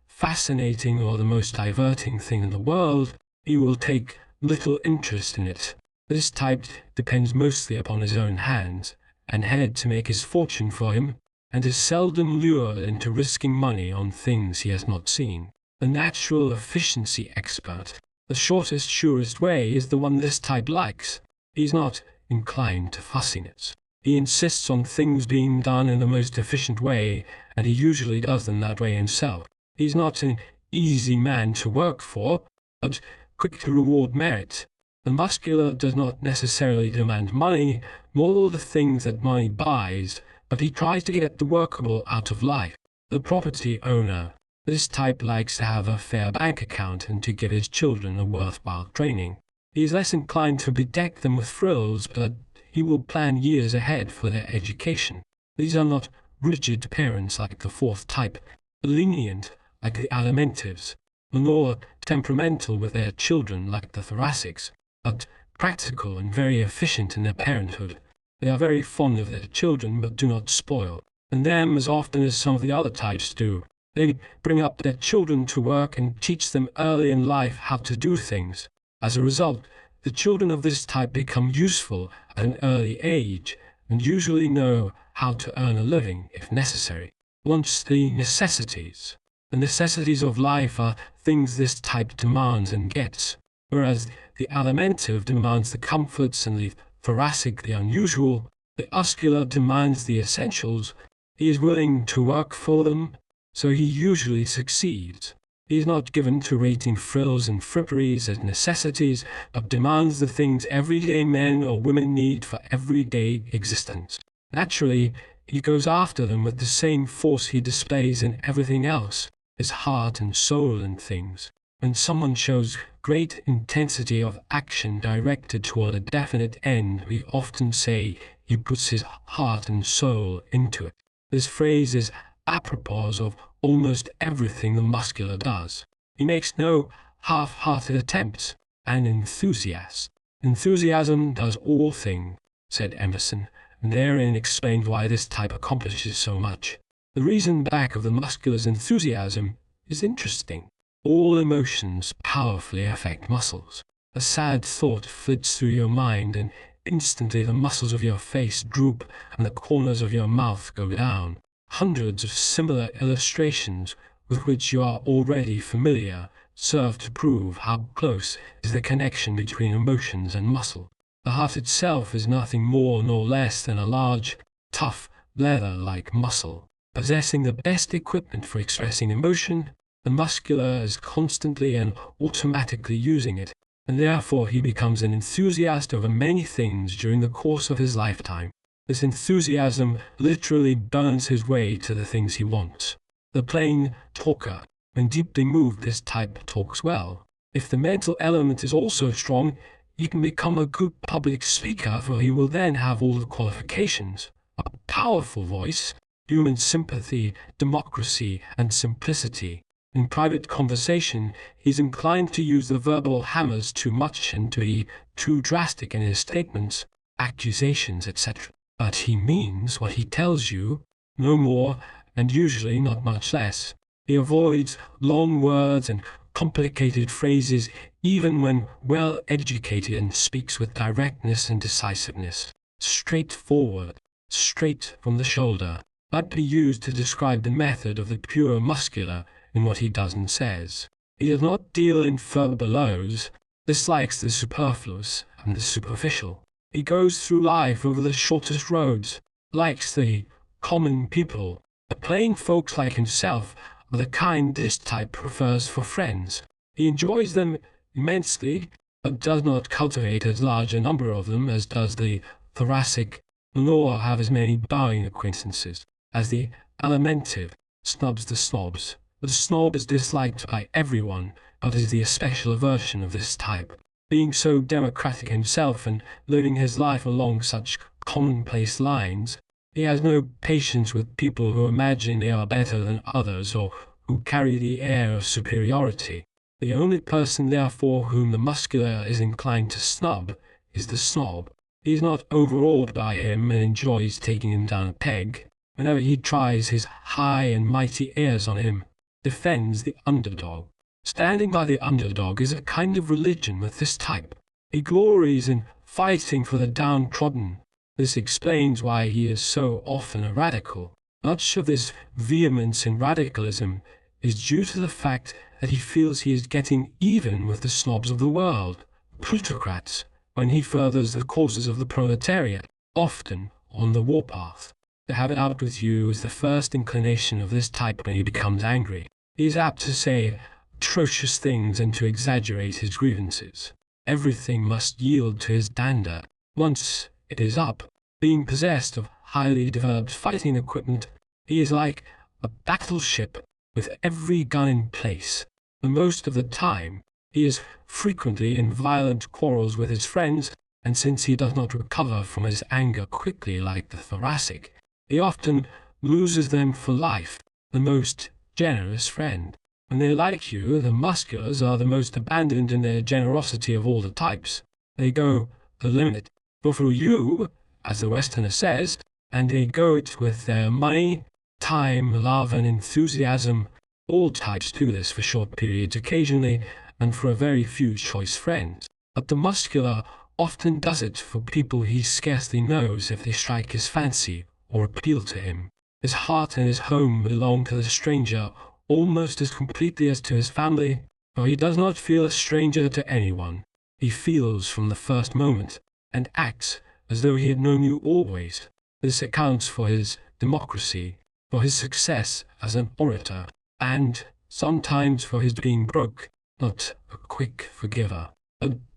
fascinating or the most diverting thing in the world, he will take little interest in it. This type depends mostly upon his own hands and head to make his fortune for him, and is seldom lured into risking money on things he has not seen. The natural efficiency expert. The shortest, surest way is the one this type likes. He is not inclined to fussiness. He insists on things being done in the most efficient way, and he usually does them that way himself. He is not an easy man to work for, but quick to reward merit. The muscular does not necessarily demand money, nor the things that money buys, but he tries to get the workable out of life. The property owner. This type likes to have a fair bank account and to give his children a worthwhile training. He is less inclined to bedeck them with frills, but he will plan years ahead for their education. These are not rigid parents like the fourth type, but lenient like the alimentives, nor temperamental with their children like the thoracics, but practical and very efficient in their parenthood. They are very fond of their children but do not spoil them as often as some of the other types do. They bring up their children to work and teach them early in life how to do things. As a result, the children of this type become useful at an early age and usually know how to earn a living if necessary. Once the necessities. The necessities of life are things this type demands and gets, whereas the alimentive demands the comforts and the thoracic the unusual. The muscular demands the essentials. He is willing to work for them, so he usually succeeds. He is not given to rating frills and fripperies as necessities, but demands the things everyday men or women need for everyday existence. Naturally, he goes after them with the same force he displays in everything else, his heart and soul in things. When someone shows great intensity of action directed toward a definite end, we often say he puts his heart and soul into it. This phrase is apropos of almost everything the muscular does. He makes no half-hearted attempts. An enthusiast. Enthusiasm does all things, said Emerson, and therein explained why this type accomplishes so much. The reason back of the muscular's enthusiasm is interesting. All emotions powerfully affect muscles. A sad thought flits through your mind, and instantly the muscles of your face droop and the corners of your mouth go down. Hundreds of similar illustrations with which you are already familiar serve to prove how close is the connection between emotions and muscle. The heart itself is nothing more nor less than a large, tough, leather-like muscle. Possessing the best equipment for expressing emotion, the muscular is constantly and automatically using it, and therefore he becomes an enthusiast over many things during the course of his lifetime. This enthusiasm literally burns his way to the things he wants. The plain talker, when deeply moved, this type talks well. If the mental element is also strong, he can become a good public speaker, for he will then have all the qualifications: a powerful voice, human sympathy, democracy, and simplicity. In private conversation, he's inclined to use the verbal hammers too much and to be too drastic in his statements, accusations, etc. But he means what he tells you, no more, and usually not much less. He avoids long words and complicated phrases even when well educated, and speaks with directness and decisiveness. Straightforward, straight from the shoulder, might be used to describe the method of the pure muscular in what he does and says. He does not deal in furbelows, dislikes the superfluous and the superficial. He goes through life over the shortest roads, likes the common people. The plain folks like himself are the kind this type prefers for friends. He enjoys them immensely, but does not cultivate as large a number of them as does the thoracic, nor have as many bowing acquaintances as the alimentive snubs the snobs. The snob is disliked by everyone, but is the especial aversion of this type. Being so democratic himself and living his life along such commonplace lines, he has no patience with people who imagine they are better than others or who carry the air of superiority. The only person, therefore, whom the muscular is inclined to snub is the snob. He is not overawed by him and enjoys taking him down a peg. Whenever he tries his high and mighty airs on him, defends the underdog. Standing by the underdog is a kind of religion with this type. He glories in fighting for the downtrodden. This explains why he is so often a radical. Much of this vehemence in radicalism is due to the fact that he feels he is getting even with the snobs of the world, plutocrats, when he furthers the causes of the proletariat, often on the warpath. To have it out with you is the first inclination of this type when he becomes angry. He is apt to say atrocious things and to exaggerate his grievances. Everything must yield to his dander. Once it is up, being possessed of highly developed fighting equipment, he is like a battleship with every gun in place. For most of the time, he is frequently in violent quarrels with his friends, and since he does not recover from his anger quickly like the thoracic, he often loses them for life. The most generous friend. When they like you, the musculars are the most abandoned in their generosity of all the types. They go the limit. But for you, as the Westerner says, and they go it with their money, time, love, and enthusiasm. All types do this for short periods occasionally, and for a very few choice friends. But the muscular often does it for people he scarcely knows if they strike his fancy or appeal to him. His heart and his home belong to the stranger almost as completely as to his family, for he does not feel a stranger to anyone. He feels from the first moment, and acts as though he had known you always. This accounts for his democracy, for his success as an orator, and sometimes for his being broke, not a quick forgiver.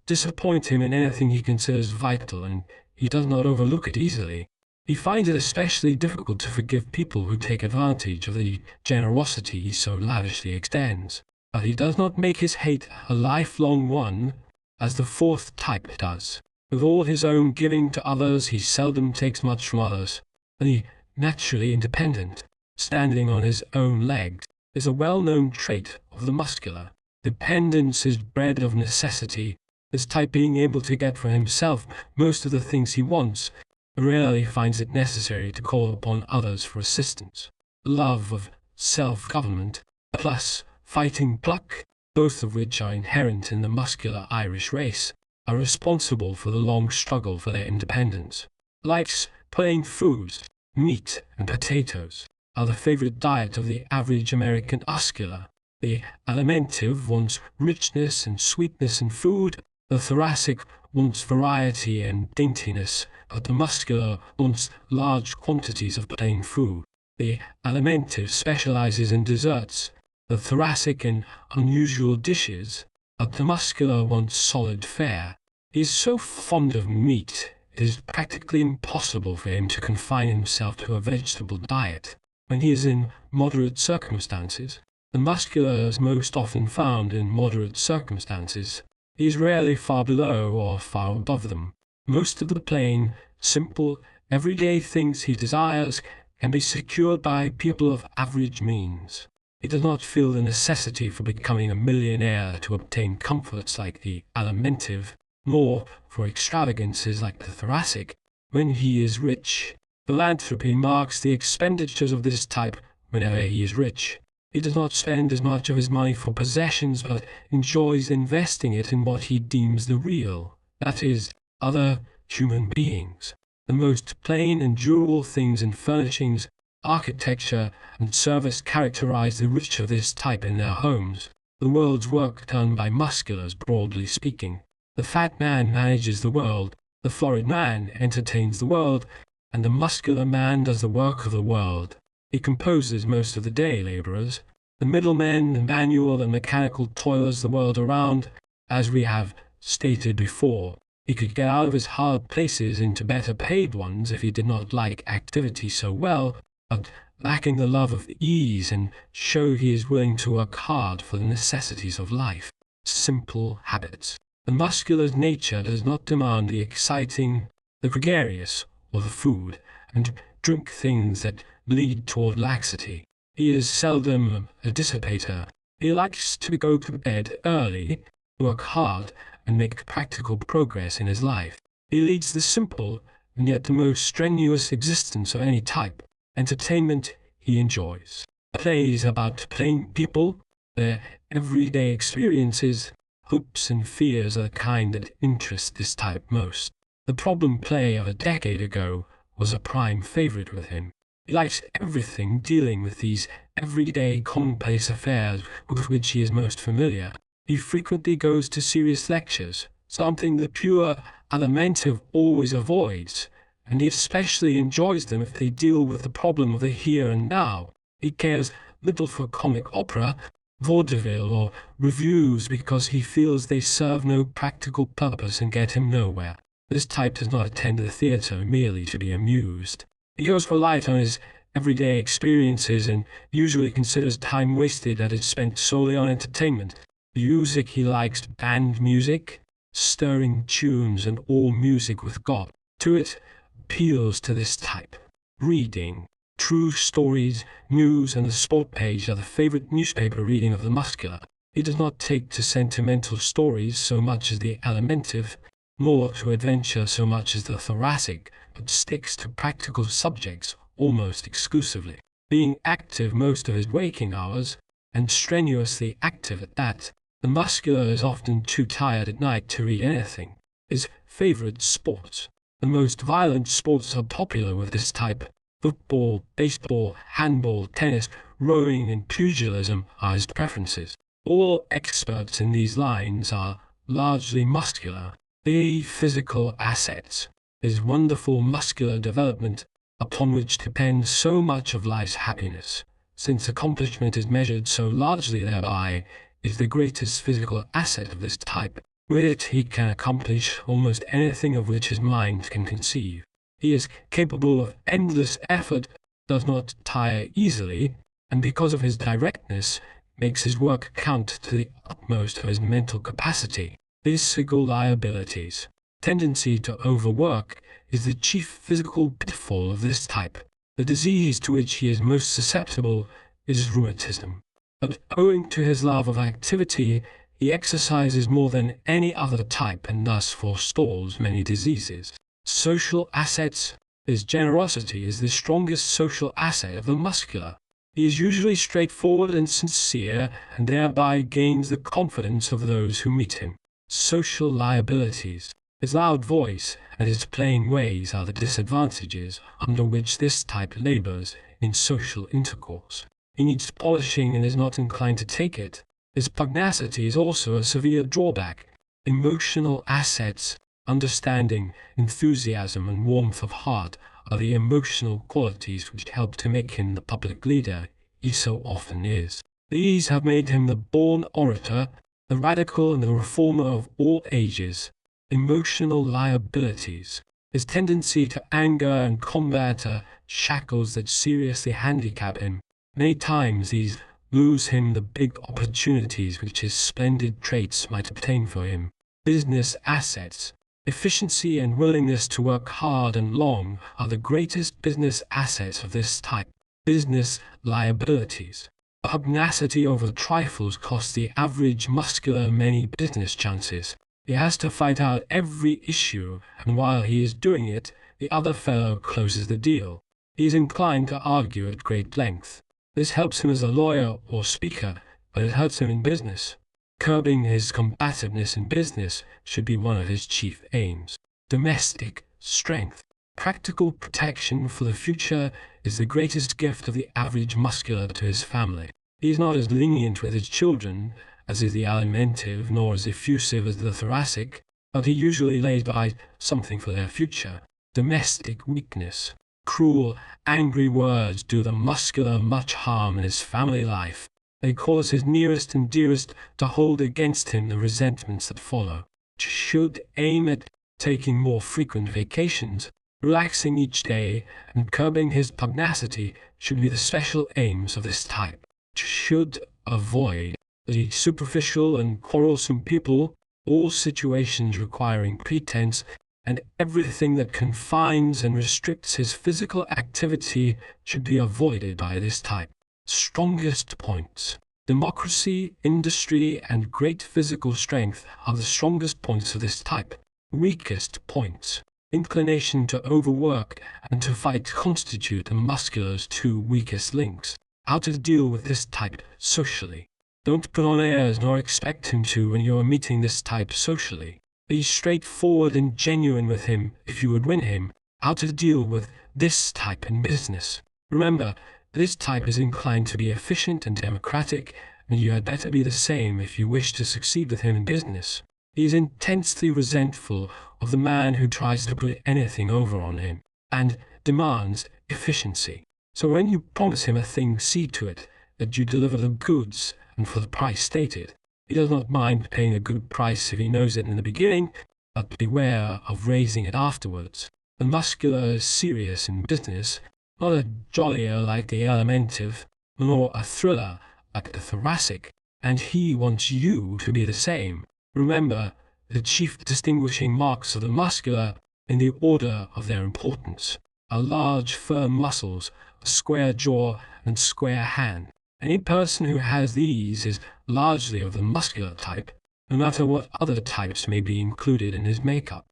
Disappoint him in anything he considers vital, and he does not overlook it easily. He finds it especially difficult to forgive people who take advantage of the generosity he so lavishly extends. But he does not make his hate a lifelong one, as the fourth type does. With all his own giving to others, he seldom takes much from others. The naturally independent, standing on his own legs, is a well-known trait of the muscular. Dependence is bred of necessity. This type, being able to get for himself most of the things he wants, rarely finds it necessary to call upon others for assistance. Love of self-government, plus fighting pluck, both of which are inherent in the muscular Irish race, are responsible for the long struggle for their independence. Likes plain foods, meat and potatoes, are the favorite diet of the average American muscular. The alimentive wants richness and sweetness in food, The thoracic wants variety and daintiness, but the muscular wants large quantities of plain food. The alimentive specializes in desserts, the thoracic in unusual dishes, but the muscular wants solid fare. He is so fond of meat, it is practically impossible for him to confine himself to a vegetable diet. When he is in moderate circumstances, the muscular is most often found in moderate circumstances. He is rarely far below or far above them. Most of the plain, simple, everyday things he desires can be secured by people of average means. He does not feel the necessity for becoming a millionaire to obtain comforts like the alimentive, nor for extravagances like the thoracic. When he is rich, philanthropy marks the expenditures of this type whenever he is rich. He does not spend as much of his money for possessions, but enjoys investing it in what he deems the real, that is, other human beings. The most plain and durable things in furnishings, architecture, and service characterize the rich of this type in their homes. The world's work done by musculars, broadly speaking. The fat man manages the world, the florid man entertains the world, and the muscular man does the work of the world. He composes most of the day laborers, the middlemen, the manual and mechanical toilers the world around. As we have stated before, he could get out of his hard places into better paid ones if he did not like activity so well, but lacking the love of ease and show he is willing to work hard for the necessities of life. Simple habits. The muscular's nature does not demand the exciting, the gregarious, or the food, and drink things that lead toward laxity. He is seldom a dissipator. He likes to go to bed early, work hard, and make practical progress in his life. He leads the simple and yet the most strenuous existence of any type. Entertainment he enjoys. Plays about plain people, their everyday experiences, hopes and fears are the kind that interest this type most. The problem play of a decade ago was a prime favorite with him. He likes everything dealing with these everyday commonplace affairs with which he is most familiar. He frequently goes to serious lectures, something the pure alimentive always avoids, and he especially enjoys them if they deal with the problem of the here and now. He cares little for comic opera, vaudeville, or reviews because he feels they serve no practical purpose and get him nowhere. This type does not attend the theatre merely to be amused. He goes for light on his everyday experiences and usually considers time wasted that is spent solely on entertainment. The music he likes, band music, stirring tunes, and all music with God. To it appeals to this type. Reading. True stories, news, and the sport page are the favorite newspaper reading of the muscular. He does not take to sentimental stories so much as the alimentive, nor to adventure so much as the thoracic, but sticks to practical subjects almost exclusively. Being active most of his waking hours, and strenuously active at that, the muscular is often too tired at night to read anything. His favorite sports. The most violent sports are popular with this type. Football, baseball, handball, tennis, rowing, and pugilism are his preferences. All experts in these lines are largely muscular. The physical assets, his wonderful muscular development, upon which depends so much of life's happiness, since accomplishment is measured so largely thereby, is the greatest physical asset of this type. With it he can accomplish almost anything of which his mind can conceive. He is capable of endless effort, does not tire easily, and because of his directness, makes his work count to the utmost of his mental capacity. Physical liabilities. Tendency to overwork is the chief physical pitfall of this type. The disease to which he is most susceptible is rheumatism. But owing to his love of activity, he exercises more than any other type and thus forestalls many diseases. Social assets. His generosity is the strongest social asset of the muscular. He is usually straightforward and sincere, and thereby gains the confidence of those who meet him. Social liabilities. His loud voice and his plain ways are the disadvantages under which this type labors in social intercourse. He needs polishing and is not inclined to take it. His pugnacity is also a severe drawback. Emotional assets, understanding, enthusiasm, and warmth of heart are the emotional qualities which help to make him the public leader he so often is. These have made him the born orator, the radical and the reformer of all ages. Emotional liabilities. His tendency to anger and combat are shackles that seriously handicap him. Many times these lose him the big opportunities which his splendid traits might obtain for him. Business assets. Efficiency and willingness to work hard and long are the greatest business assets of this type. Business liabilities. Pugnacity over trifles costs the average muscular many business chances. He has to fight out every issue, and while he is doing it, the other fellow closes the deal. He is inclined to argue at great length. This helps him as a lawyer or speaker, but it hurts him in business. Curbing his combativeness in business should be one of his chief aims. Domestic strength. Practical protection for the future is the greatest gift of the average muscular to his family. He is not as lenient with his children as is the alimentive, nor as effusive as the thoracic, but he usually lays by something for their future. Domestic weakness. Cruel, angry words do the muscular much harm in his family life. They cause his nearest and dearest to hold against him the resentments that follow. Should aim at taking more frequent vacations, relaxing each day, and curbing his pugnacity should be the special aims of this type. Should avoid the superficial and quarrelsome people, all situations requiring pretense, and everything that confines and restricts his physical activity should be avoided by this type. Strongest points. Democracy, industry, and great physical strength are the strongest points of this type. Weakest points. Inclination to overwork and to fight constitute the muscular's two weakest links. How to deal with this type socially. Don't put on airs nor expect him to when you are meeting this type socially. Be straightforward and genuine with him if you would win him. How to deal with this type in business. Remember, this type is inclined to be efficient and democratic, and you had better be the same if you wish to succeed with him in business. He is intensely resentful of the man who tries to put anything over on him, and demands efficiency. So when you promise him a thing, see to it that you deliver the goods and for the price stated. He does not mind paying a good price if he knows it in the beginning, but beware of raising it afterwards. The muscular is serious in business, not a jollier like the alimentive, nor a thriller like the thoracic, and he wants you to be the same. Remember the chief distinguishing marks of the muscular in the order of their importance are large firm muscles, a square jaw, and square hand. Any person who has these is largely of the muscular type, no matter what other types may be included in his makeup.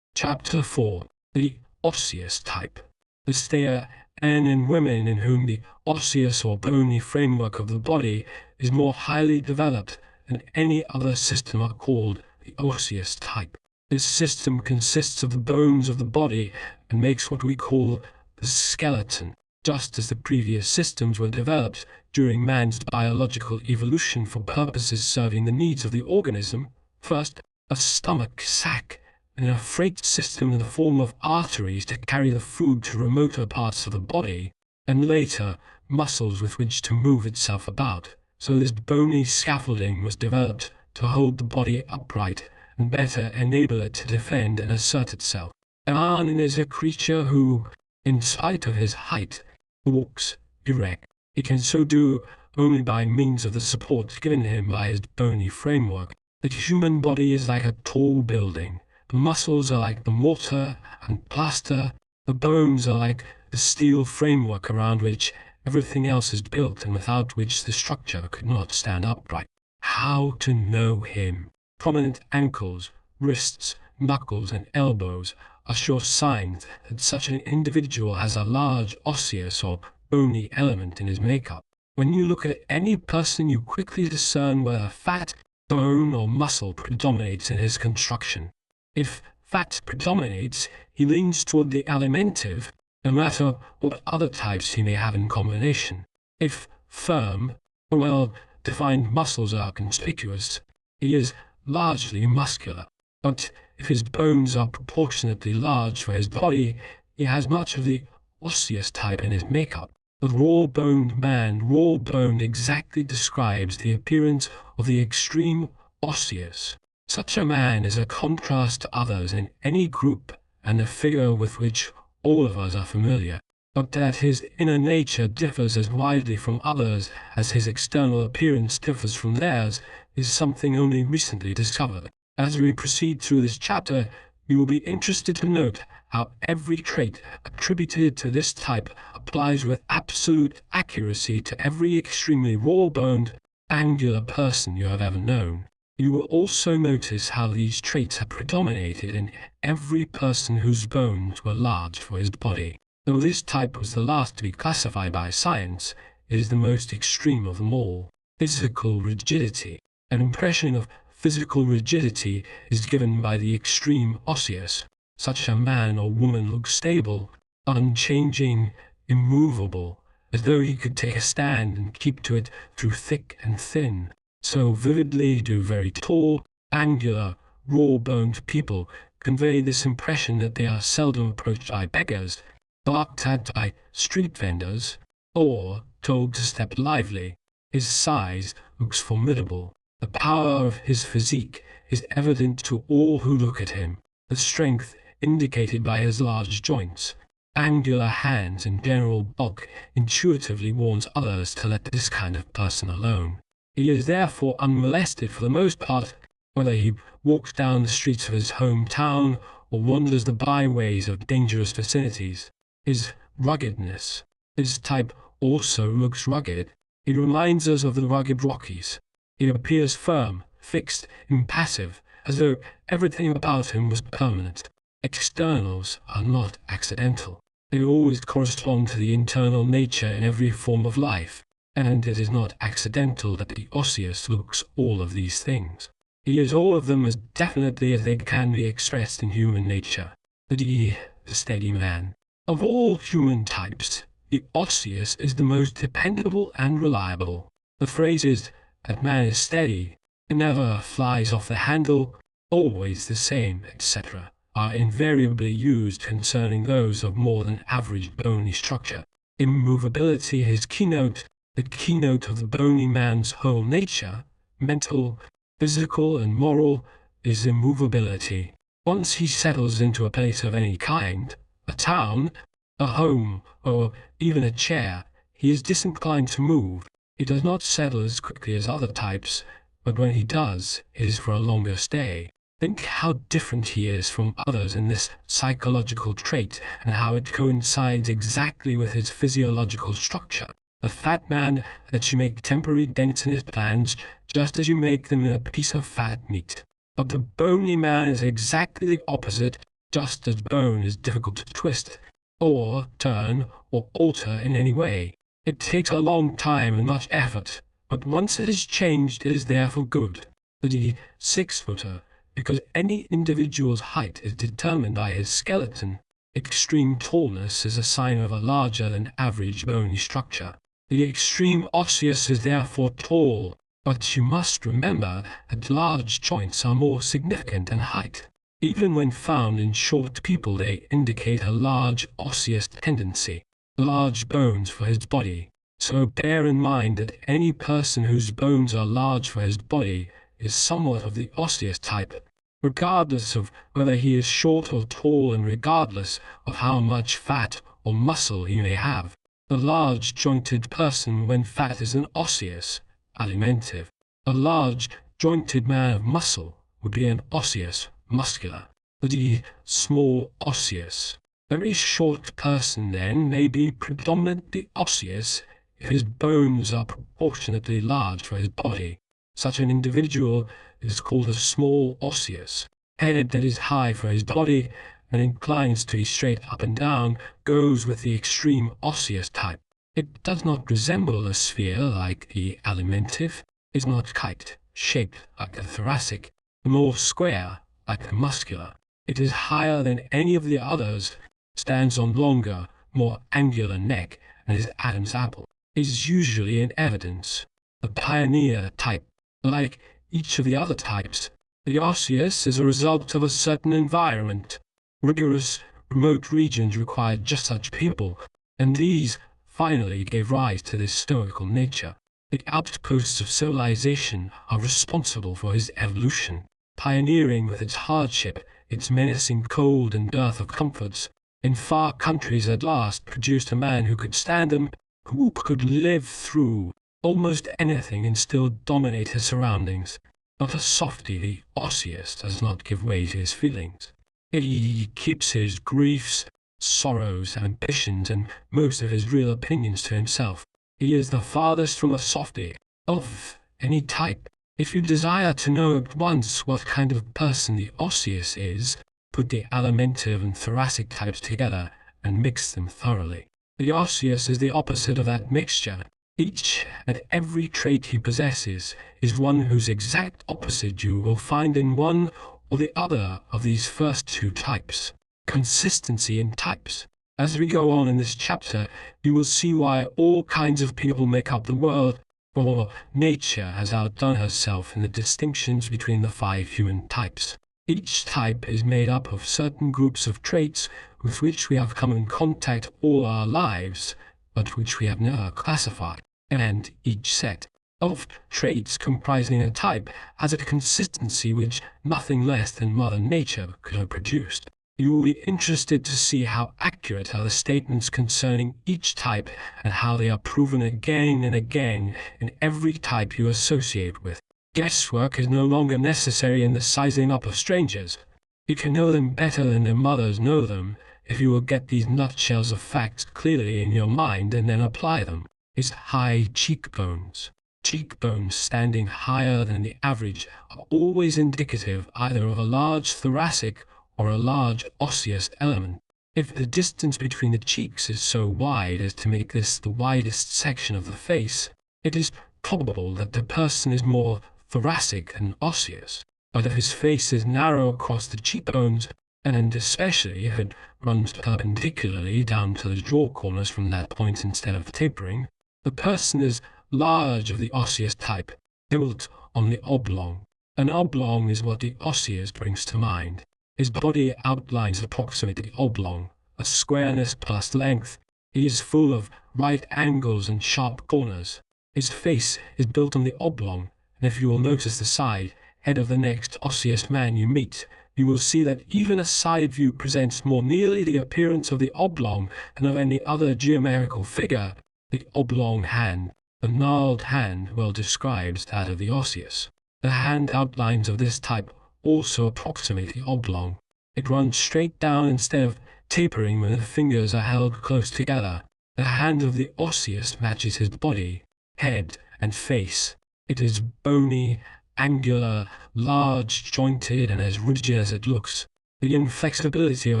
Chapter 4. The osseous type. The stayer and in women in whom the osseous or bony framework of the body is more highly developed than any other system are called the osseous type. This system consists of the bones of the body and makes what we call the skeleton. Just as the previous systems were developed during man's biological evolution for purposes serving the needs of the organism, first a stomach sac and a freight system in the form of arteries to carry the food to remoter parts of the body, and later muscles with which to move itself about. So this bony scaffolding was developed to hold the body upright and better enable it to defend and assert itself. Man is a creature who, in spite of his height, walks erect. He can so do only by means of the support given him by his bony framework. The human body is like a tall building. The muscles are like the mortar and plaster. The bones are like the steel framework around which everything else is built and without which the structure could not stand upright. How to know him? Prominent ankles, wrists, knuckles, and elbows are sure signs that such an individual has a large osseous or bony element in his makeup. When you look at any person, you quickly discern whether fat, bone, or muscle predominates in his construction. If fat predominates, he leans toward the alimentive, no matter what other types he may have in combination. If firm, well, defined muscles are conspicuous. He is largely muscular, but if his bones are proportionately large for his body, he has much of the osseous type in his makeup. The raw-boned man, raw-boned exactly describes the appearance of the extreme osseous. Such a man is a contrast to others in any group and a figure with which all of us are familiar. But that his inner nature differs as widely from others as his external appearance differs from theirs is something only recently discovered. As we proceed through this chapter, you will be interested to note how every trait attributed to this type applies with absolute accuracy to every extremely raw-boned, angular person you have ever known. You will also notice how these traits have predominated in every person whose bones were large for his body. Though this type was the last to be classified by science, it is the most extreme of them all. Physical rigidity. An impression of physical rigidity is given by the extreme osseous. Such a man or woman looks stable, unchanging, immovable, as though he could take a stand and keep to it through thick and thin. So vividly do very tall, angular, raw-boned people convey this impression that they are seldom approached by beggars, barked at by street vendors, or told to step lively. His size looks formidable. The power of his physique is evident to all who look at him. The strength indicated by his large joints, angular hands, and general bulk intuitively warns others to let this kind of person alone. He is therefore unmolested for the most part, whether he walks down the streets of his hometown or wanders the byways of dangerous vicinities. His ruggedness. His type also looks rugged. He reminds us of the rugged Rockies. He appears firm, fixed, impassive, as though everything about him was permanent. Externals are not accidental. They always correspond to the internal nature in every form of life, and it is not accidental that the osseous looks all of these things. He is all of them as definitely as they can be expressed in human nature. The steady man. Of all human types, the osseous is the most dependable and reliable. The phrases, "that man is steady," "never flies off the handle," "always the same," etc., are invariably used concerning those of more than average bony structure. Immovability, his keynote, the keynote of the bony man's whole nature, mental, physical, and moral, is immovability. Once he settles into a place of any kind, a town, a home, or even a chair, he is disinclined to move. He does not settle as quickly as other types, but when he does, it is for a longer stay. Think how different he is from others in this psychological trait, and how it coincides exactly with his physiological structure. The fat man lets you make temporary dents in his plans, just as you make them in a piece of fat meat. But the bony man is exactly the opposite, just as bone is difficult to twist, or turn, or alter in any way. It takes a long time and much effort, but once it is changed, it is there for good. The 6-footer, because any individual's height is determined by his skeleton. Extreme tallness is a sign of a larger than average bony structure. The extreme osseous is therefore tall, but you must remember that large joints are more significant than height. Even when found in short people, they indicate a large osseous tendency, large bones for his body. So bear in mind that any person whose bones are large for his body is somewhat of the osseous type, regardless of whether he is short or tall, and regardless of how much fat or muscle he may have. The large-jointed person when fat is an osseous, alimentive. A large-jointed man of muscle would be an osseous, muscular. The small osseous. Very short person, then, may be predominantly osseous if his bones are proportionately large for his body. Such an individual is called a small osseous. Head that is high for his body and inclines to be straight up and down goes with the extreme osseous type. It does not resemble a sphere like the alimentive, is not kite-shaped like the thoracic, nor square like the muscular. It is higher than any of the others, stands on longer, more angular neck, and is Adam's apple. It is usually in evidence. the pioneer type. Like each of the other types, the osseous is a result of a certain environment. Rigorous, remote regions required just such people, and these finally gave rise to this stoical nature. The outposts of civilization are responsible for his evolution. Pioneering with its hardship, its menacing cold and dearth of comforts, in far countries at last produced a man who could stand them, who could live through almost anything and still dominate his surroundings. Not a softy, the osseous does not give way to his feelings. He keeps his griefs, sorrows, ambitions, and most of his real opinions to himself. He is the farthest from a softy, of any type. If you desire to know at once what kind of person the osseous is, put the alimentive and thoracic types together and mix them thoroughly. The osseous is the opposite of that mixture. Each and every trait he possesses is one whose exact opposite you will find in one or the other of these first two types. Consistency in types. As we go on in this chapter, you will see why all kinds of people make up the world, for nature has outdone herself in the distinctions between the 5 human types. Each type is made up of certain groups of traits with which we have come in contact all our lives, but which we have never classified. And each set of traits comprising a type has a consistency which nothing less than Mother Nature could have produced. You will be interested to see how accurate are the statements concerning each type and how they are proven again and again in every type you associate with. Guesswork is no longer necessary in the sizing up of strangers. You can know them better than their mothers know them if you will get these nutshells of facts clearly in your mind and then apply them. His high cheekbones. Cheekbones standing higher than the average are always indicative either of a large thoracic or a large osseous element. If the distance between the cheeks is so wide as to make this the widest section of the face, it is probable that the person is more thoracic than osseous. But if his face is narrow across the cheekbones, and especially if it runs perpendicularly down to the jaw corners from that point instead of tapering, the person is large of the osseous type, built on the oblong. An oblong is what the osseous brings to mind. His body outlines approximate the oblong, a squareness plus length. He is full of right angles and sharp corners. His face is built on the oblong, and if you will notice the side, head of the next osseous man you meet, you will see that even a side view presents more nearly the appearance of the oblong than of any other geometrical figure. The oblong hand, the gnarled hand, well describes that of the osseous. The hand outlines of this type also approximate the oblong. It runs straight down instead of tapering when the fingers are held close together. The hand of the osseous matches his body, head, and face. It is bony, angular, large jointed, and as rigid as it looks. The inflexibility of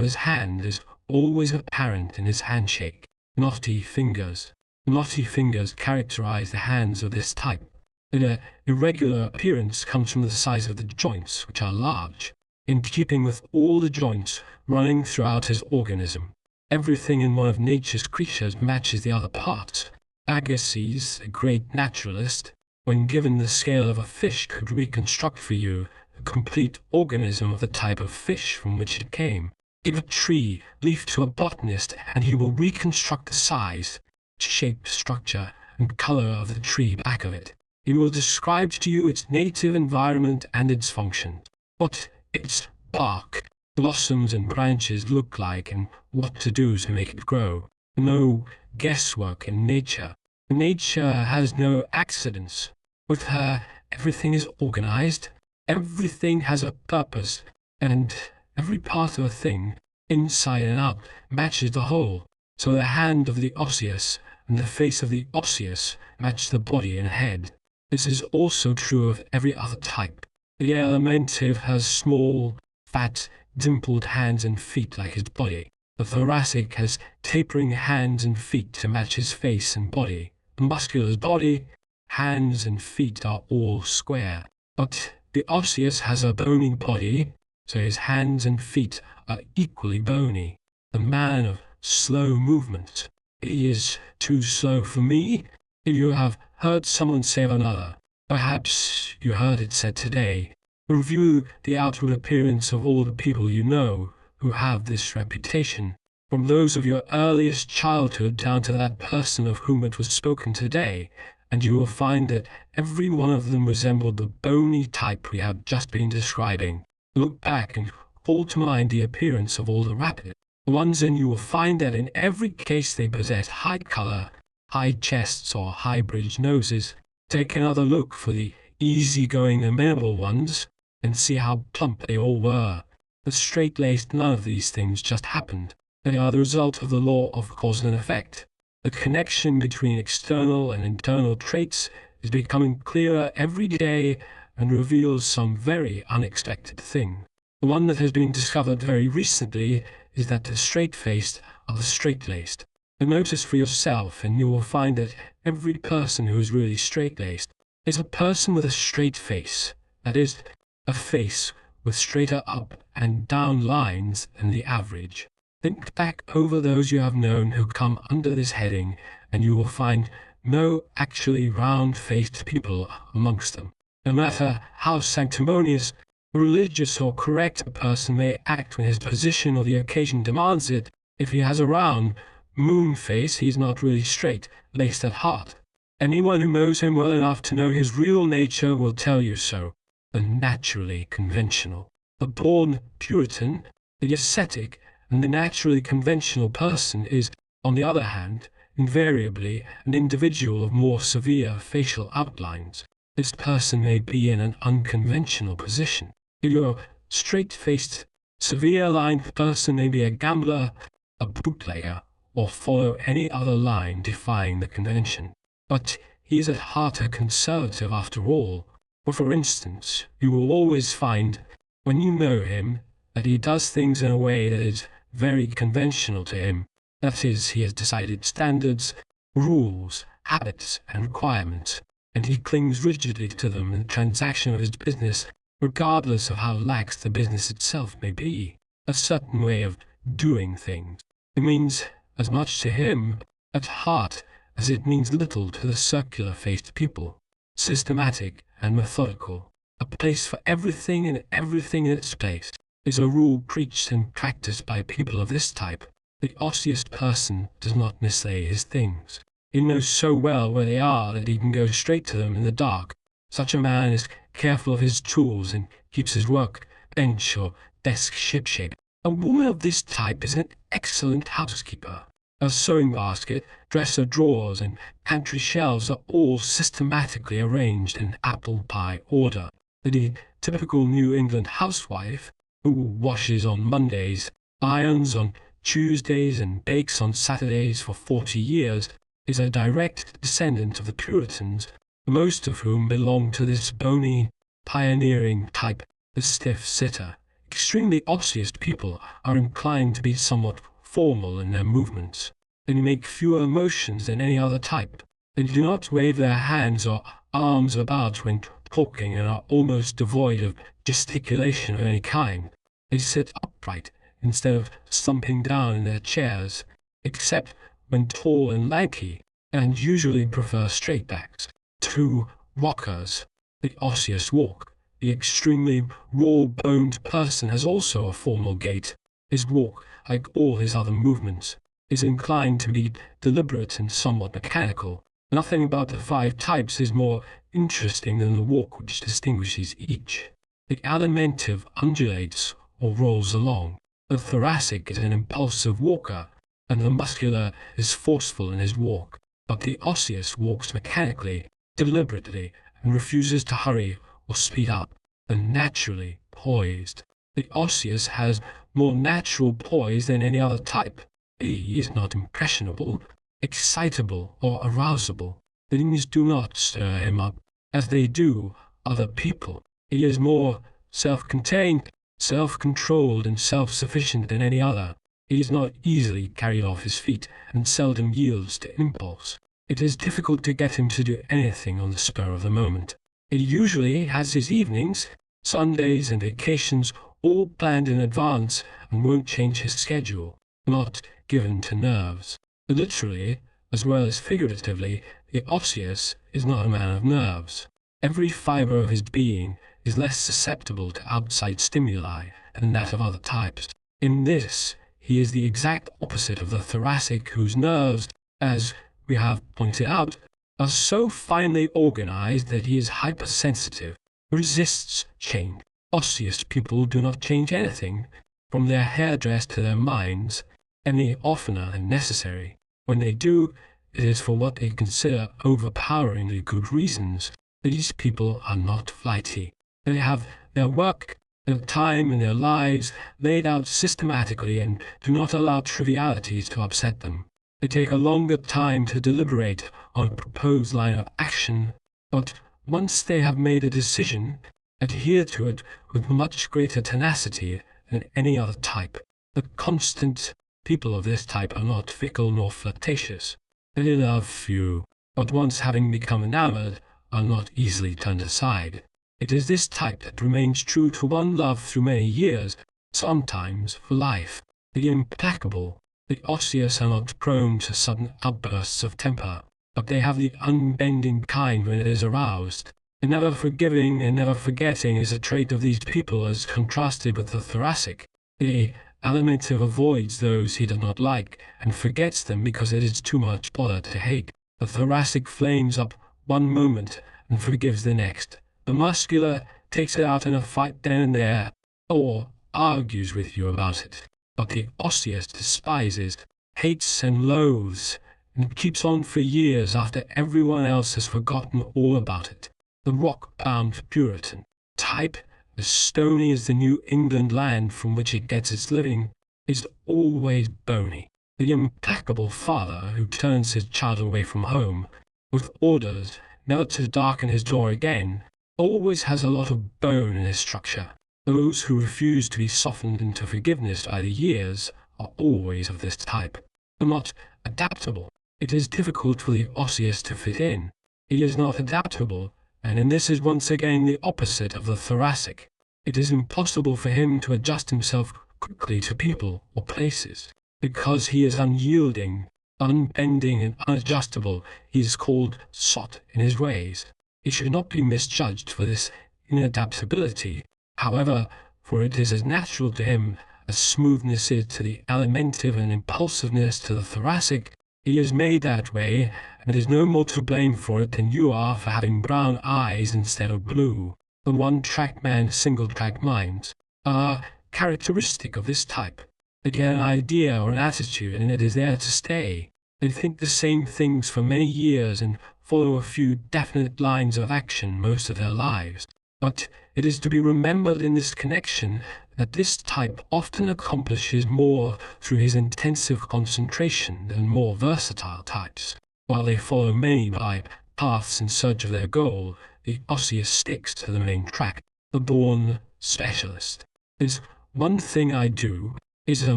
his hand is always apparent in his handshake. Knotty fingers. Knotty fingers characterize the hands of this type. Their irregular appearance comes from the size of the joints, which are large, in keeping with all the joints running throughout his organism. Everything in one of nature's creatures matches the other parts. Agassiz, a great naturalist, when given the scale of a fish, could reconstruct for you the complete organism of the type of fish from which it came. Give a tree leaf to a botanist, and he will reconstruct the size, shape, structure, and color of the tree back of it. He will describe to you its native environment and its functions, what its bark, blossoms, and branches look like, and what to do to make it grow. No guesswork in nature. Nature has no accidents. With her, everything is organized, everything has a purpose, and every part of a thing, inside and out, matches the whole. So the hand of the osseous and the face of the osseous match the body and head. This is also true of every other type. The alimentive has small, fat, dimpled hands and feet like his body. The thoracic has tapering hands and feet to match his face and body. The muscular's body, hands and feet are all square. But the osseous has a bony body, so his hands and feet are equally bony. The man of slow movements. He is too slow for me. If you have heard someone say of another. Perhaps you heard it said today. Review the outward appearance of all the people you know who have this reputation, from those of your earliest childhood down to that person of whom it was spoken today, and you will find that every one of them resembled the bony type we have just been describing. Look back and call to mind the appearance of all the rapid ones, and you will find that in every case they possess high color, high chests, or high-bridged noses. Take another look for the easy-going, amenable ones, and see how plump they all were. The straight-laced, none of these things just happened. They are the result of the law of cause and effect. The connection between external and internal traits is becoming clearer every day and reveals some very unexpected thing. The one that has been discovered very recently is that the straight-faced are the straight-laced. Notice for yourself, and you will find that every person who is really straight-laced is a person with a straight face, that is, a face with straighter up and down lines than the average. Think back over those you have known who come under this heading, and you will find no actually round-faced people amongst them. No matter how sanctimonious, religious, or correct a person may act when his position or the occasion demands it, if he has a round, moon face, he is not really straight-laced at heart. Anyone who knows him well enough to know his real nature will tell you so. The naturally conventional, the born Puritan, the ascetic, and the naturally conventional person is, on the other hand, invariably an individual of more severe facial outlines. This person may be in an unconventional position. Your straight-faced, severe-lined person may be a gambler, a bootlegger, or follow any other line defying the convention. But he is at heart a conservative after all. For instance, you will always find, when you know him, that he does things in a way that is very conventional to him. That is, he has decided standards, rules, habits, and requirements, and he clings rigidly to them in the transaction of his business, regardless of how lax the business itself may be. A certain way of doing things. It means as much to him, at heart, as it means little to the circular-faced people. Systematic and methodical, a place for everything and everything in its place, is a rule preached and practiced by people of this type. The osseous person does not mislay his things. He knows so well where they are that he can go straight to them in the dark. Such a man is careful of his tools and keeps his work bench or desk shipshape. A woman of this type is an excellent housekeeper. Her sewing basket, dresser drawers, and pantry shelves are all systematically arranged in apple pie order. The typical New England housewife, who washes on Mondays, irons on Tuesdays, and bakes on Saturdays for 40 years, is a direct descendant of the Puritans, most of whom belong to this bony, pioneering type, the stiff sitter. Extremely osseous people are inclined to be somewhat formal in their movements. They make fewer motions than any other type. They do not wave their hands or arms about when talking and are almost devoid of gesticulation of any kind. They sit upright instead of slumping down in their chairs, except when tall and lanky, and usually prefer straight backs. 2. Rockers. The osseous walk. The extremely raw-boned person has also a formal gait. His walk, like all his other movements, is inclined to be deliberate and somewhat mechanical. Nothing about the 5 types is more interesting than the walk which distinguishes each. The alimentive undulates or rolls along. The thoracic is an impulsive walker, and the muscular is forceful in his walk. But the osseous walks mechanically, deliberately, and refuses to hurry or speed up. The naturally poised. The osseous has more natural poise than any other type. He is not impressionable, excitable, or arousable. Things do not stir him up, as they do other people. He is more self-contained, self-controlled, and self-sufficient than any other. He is not easily carried off his feet, and seldom yields to impulse. It is difficult to get him to do anything on the spur of the moment. He usually has his evenings, Sundays, and vacations all planned in advance, and won't change his schedule. Not given to nerves. Literally, as well as figuratively, the Osseous is not a man of nerves. Every fibre of his being is less susceptible to outside stimuli than that of other types. In this, he is the exact opposite of the Thoracic, whose nerves, as we have pointed out, are so finely organized that he is hypersensitive, resists change. Osseous people do not change anything, from their hairdress to their minds, any oftener than necessary. When they do, it is for what they consider overpoweringly good reasons. These people are not flighty. They have their work, their time, and their lives laid out systematically and do not allow trivialities to upset them. They take a longer time to deliberate on a proposed line of action, but once they have made a decision, adhere to it with much greater tenacity than any other type. The constant people of this type are not fickle nor flirtatious. They love few, but once having become enamored, are not easily turned aside. It is this type that remains true to one love through many years, sometimes for life. The implacable, the Osseous are not prone to sudden outbursts of temper, but they have the unbending kind when it is aroused. The never forgiving and never forgetting is a trait of these people as contrasted with the Thoracic. The Alimentive avoids those he does not like and forgets them because it is too much bother to hate. The Thoracic flames up one moment and forgives the next. The Muscular takes it out in a fight then and there, or argues with you about it. But the Osseous despises, hates and loathes, and keeps on for years after everyone else has forgotten all about it. The rock-bound Puritan type, as stony as the New England land from which it gets its living, is always bony. The implacable father who turns his child away from home, with orders never to darken his door again, always has a lot of bone in his structure. Those who refuse to be softened into forgiveness by the years are always of this type. They're not adaptable. It is difficult for the Osseous to fit in. He is not adaptable, and this is once again the opposite of the Thoracic. It is impossible for him to adjust himself quickly to people or places. Because he is unyielding, unbending, and unadjustable, he is called sot in his ways. He should not be misjudged for this inadaptability, however, for it is as natural to him as smoothness is to the Alimentive and impulsiveness to the Thoracic. He is made that way, and is no more to blame for it than you are for having brown eyes instead of blue. The one-track man, single-track minds are characteristic of this type. They get an idea or an attitude, and it is there to stay. They think the same things for many years and follow a few definite lines of action most of their lives. But it is to be remembered in this connection that this type often accomplishes more through his intensive concentration than more versatile types. While they follow many by paths in search of their goal, the Osseous sticks to the main track. The born specialist. "There's one thing I do" is a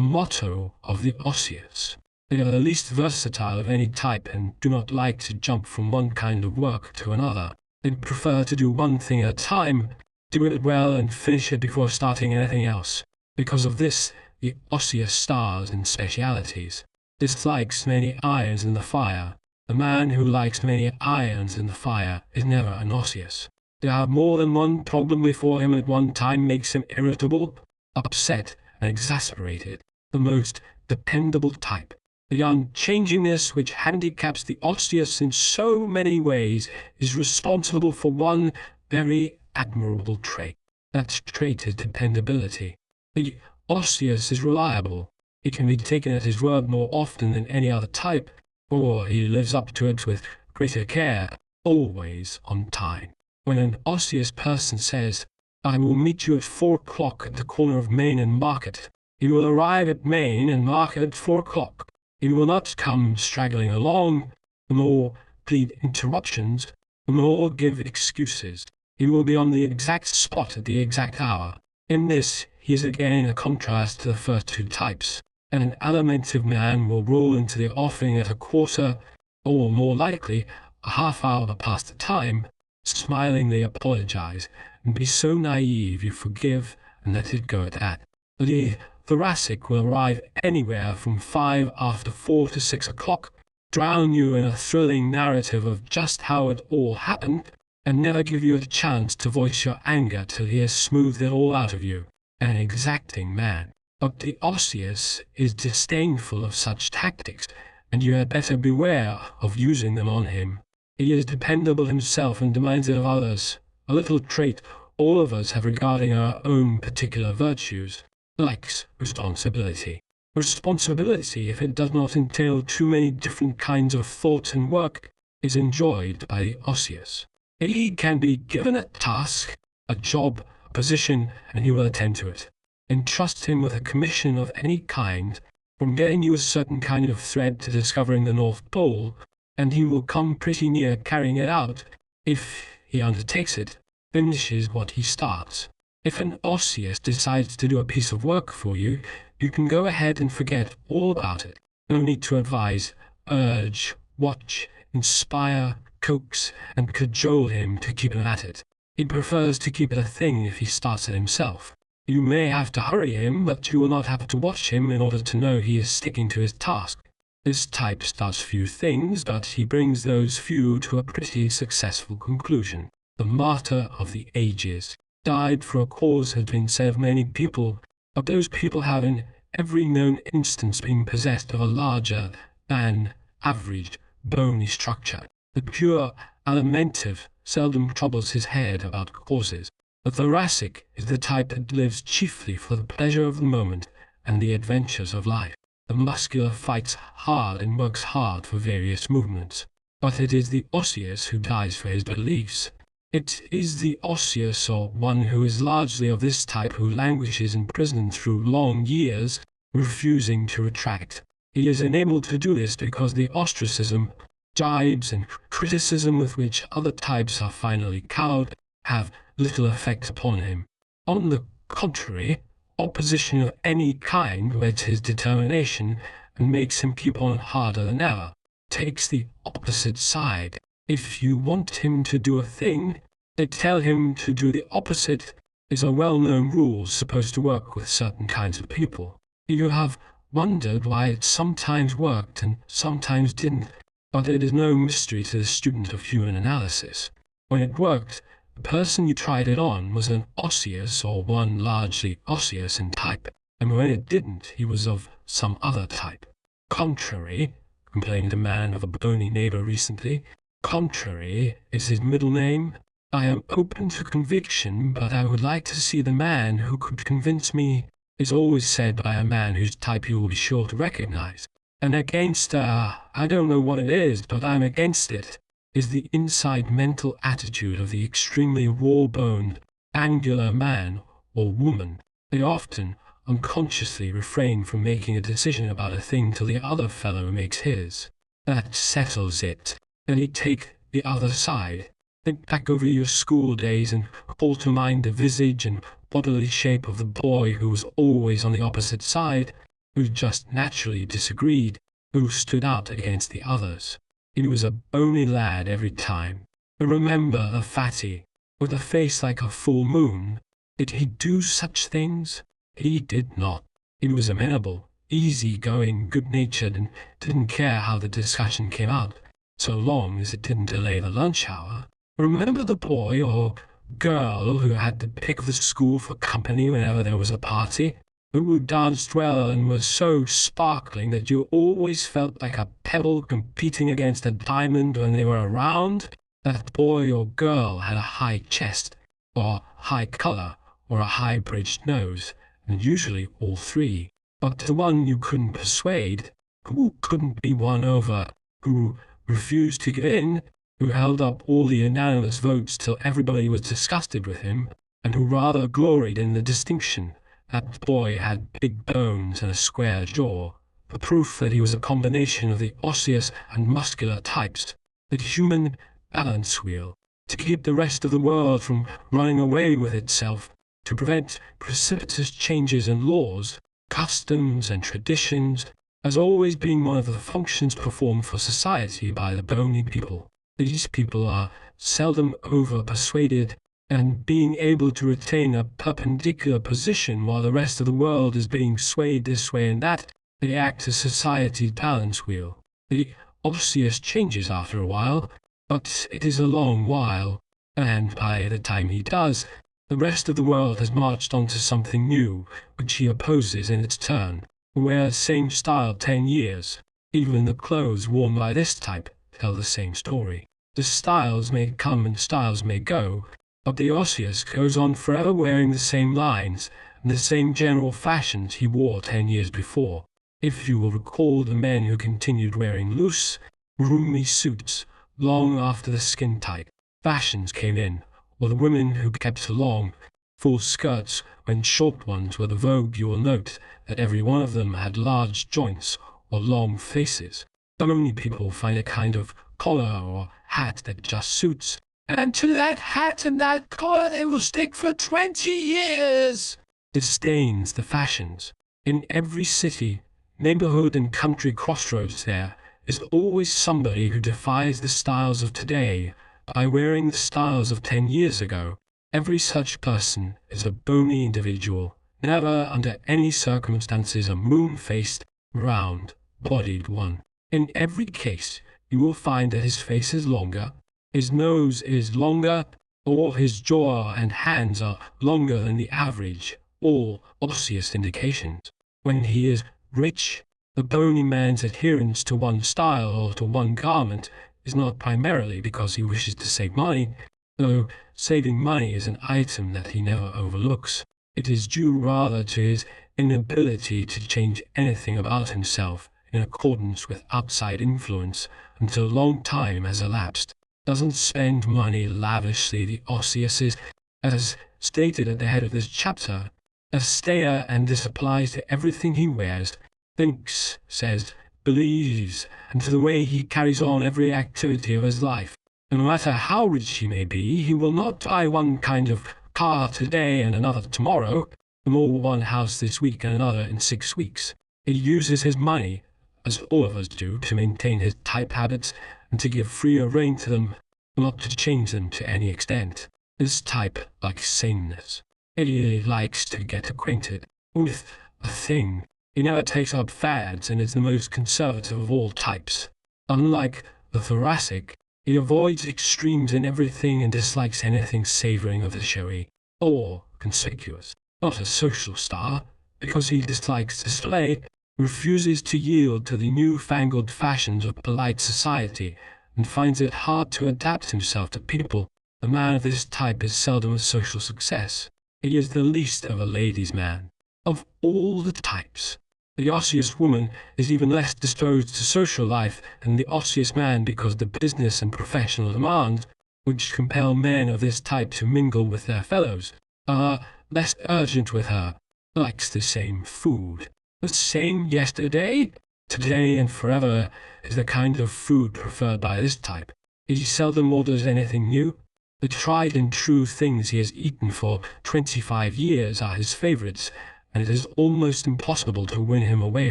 motto of the Osseous. They are the least versatile of any type and do not like to jump from one kind of work to another. They prefer to do one thing at a time, do it well and finish it before starting anything else. Because of this, the Osseous stars in specialities. Dislikes many irons in the fire. The man who likes many irons in the fire is never an Osseous. To have more than one problem before him at one time makes him irritable, upset, and exasperated. The most dependable type. The unchanginess which handicaps the Osseous in so many ways is responsible for one very admirable trait. That trait is dependability. The Osseous is reliable. He can be taken at his word more often than any other type, or he lives up to it with greater care, always on time. When an Osseous person says, "I will meet you at 4 o'clock at the corner of Main and Market," he will arrive at Main and Market at 4 o'clock. He will not come straggling along, nor plead interruptions, nor give excuses. He will be on the exact spot at the exact hour. In this, he is again a contrast to the first two types, and an Alimentive man will roll into the offing at a quarter, or more likely, a half hour past the time, smilingly apologize, and be so naive you forgive and let it go at that. The Thoracic will arrive anywhere from 5 after 4 to 6 o'clock, drown you in a thrilling narrative of just how it all happened, and never give you a chance to voice your anger till he has smoothed it all out of you. An exacting man. But the Osseous is disdainful of such tactics, and you had better beware of using them on him. He is dependable himself and demands it of others, a little trait all of us have regarding our own particular virtues. Likes responsibility. Responsibility, if it does not entail too many different kinds of thought and work, is enjoyed by the Osseous. He can be given a task, a job, a position, and he will attend to it. Entrust him with a commission of any kind, from getting you a certain kind of thread to discovering the North Pole, and he will come pretty near carrying it out, if he undertakes it, finishes what he starts. If an Osseous decides to do a piece of work for you, you can go ahead and forget all about it. No need to advise, urge, watch, inspire, coax, and cajole him to keep him at it. He prefers to keep it a thing if he starts it himself. You may have to hurry him, but you will not have to watch him in order to know he is sticking to his task. This type starts few things, but he brings those few to a pretty successful conclusion. The martyr of the ages. Died for a cause has been said of many people, but those people have in every known instance been possessed of a larger than average bony structure. The pure alimentive seldom troubles his head about causes. The thoracic is the type that lives chiefly for the pleasure of the moment and the adventures of life. The muscular fights hard and works hard for various movements, but it is the Osseous who dies for his beliefs. It is the Osseous, or one who is largely of this type, who languishes in prison through long years, refusing to retract. He is enabled to do this because the ostracism, jibes, and criticism with which other types are finally cowed have little effect upon him. On the contrary, opposition of any kind whets his determination and makes him keep on harder than ever. Takes the opposite side. If you want him to do a thing, they tell him to do the opposite is a well-known rule supposed to work with certain kinds of people. You have wondered why it sometimes worked and sometimes didn't, but it is no mystery to the student of human analysis. When it worked, the person you tried it on was an Osseous or one largely Osseous in type, and when it didn't, he was of some other type. Contrary, complained a man of a bony neighbor recently, Contrary is his middle name. I am open to conviction, but I would like to see the man who could convince me, is always said by a man whose type you will be sure to recognize. And against, I don't know what it is, but I'm against it, is the inside mental attitude of the extremely raw-boned, angular man or woman. They often, unconsciously refrain from making a decision about a thing till the other fellow makes his. That settles it. Then you take the other side. Think back over your school days and call to mind the visage and bodily shape of the boy who was always on the opposite side, who just naturally disagreed, who stood out against the others. He was a bony lad every time. But remember the fatty, with a face like a full moon. Did he do such things? He did not. He was amenable, easy-going, good-natured, and didn't care how the discussion came out, so long as it didn't delay the lunch hour. Remember the boy or girl who had the pick of the school for company whenever there was a party, who danced well and was so sparkling that you always felt like a pebble competing against a diamond when they were around? That boy or girl had a high chest, or high color, or a high-bridged nose, and usually all three. But the one you couldn't persuade, who couldn't be won over, who refused to give in, who held up all the unanimous votes till everybody was disgusted with him, and who rather gloried in the distinction. That boy had big bones and a square jaw, for proof that he was a combination of the osseous and muscular types, the human balance wheel, to keep the rest of the world from running away with itself, to prevent precipitous changes in laws, customs, and traditions, has always been one of the functions performed for society by the bony people. These people are seldom over-persuaded, and being able to retain a perpendicular position while the rest of the world is being swayed this way and that, they act as society's balance wheel. The Osseous changes after a while, but it is a long while, and by the time he does, the rest of the world has marched on to something new, which he opposes in its turn. Wear the same style 10 years. Even the clothes worn by this type tell the same story. The styles may come and styles may go, but the Osseous goes on forever wearing the same lines and the same general fashions he wore 10 years before. If you will recall the men who continued wearing loose, roomy suits long after the skin-tight fashions came in, or the women who kept long, full skirts when short ones were the vogue, you will note that every one of them had large joints or long faces. Bony people find a kind of collar or hat that just suits, and to that hat and that collar they will stick for 20 years. Disdains the fashions. In every city, neighborhood and country crossroads there is always somebody who defies the styles of today by wearing the styles of 10 years ago. Every such person is a bony individual, never under any circumstances a moon-faced, round-bodied one. In every case, you will find that his face is longer, his nose is longer, or his jaw and hands are longer than the average, all osseous indications. When he is rich, the bony man's adherence to one style or to one garment is not primarily because he wishes to save money, though saving money is an item that he never overlooks. It is due rather to his inability to change anything about himself in accordance with outside influence until a long time has elapsed. Doesn't spend money lavishly. The Osseous is, as stated at the head of this chapter, a stayer, and this applies to everything he wears, thinks, says, believes, and to the way he carries on every activity of his life. No matter how rich he may be, he will not buy one kind of car today and another tomorrow, nor one house this week and another in 6 weeks. He uses his money, as all of us do, to maintain his type habits and to give freer rein to them, not to change them to any extent. This type likes sameness. He likes to get acquainted with a thing. He never takes up fads and is the most conservative of all types. Unlike the thoracic, he avoids extremes in everything and dislikes anything savouring of the showy or conspicuous. Not a social star, because he dislikes display, refuses to yield to the new-fangled fashions of polite society, and finds it hard to adapt himself to people. A man of this type is seldom a social success. He is the least of a ladies' man. Of all the types, the osseous woman is even less disposed to social life than the osseous man, because the business and professional demands, which compel men of this type to mingle with their fellows, are less urgent with her. Likes the same food. The same yesterday, today, and forever is the kind of food preferred by this type. He seldom orders anything new. The tried and true things he has eaten for 25 years are his favourites, and it is almost impossible to win him away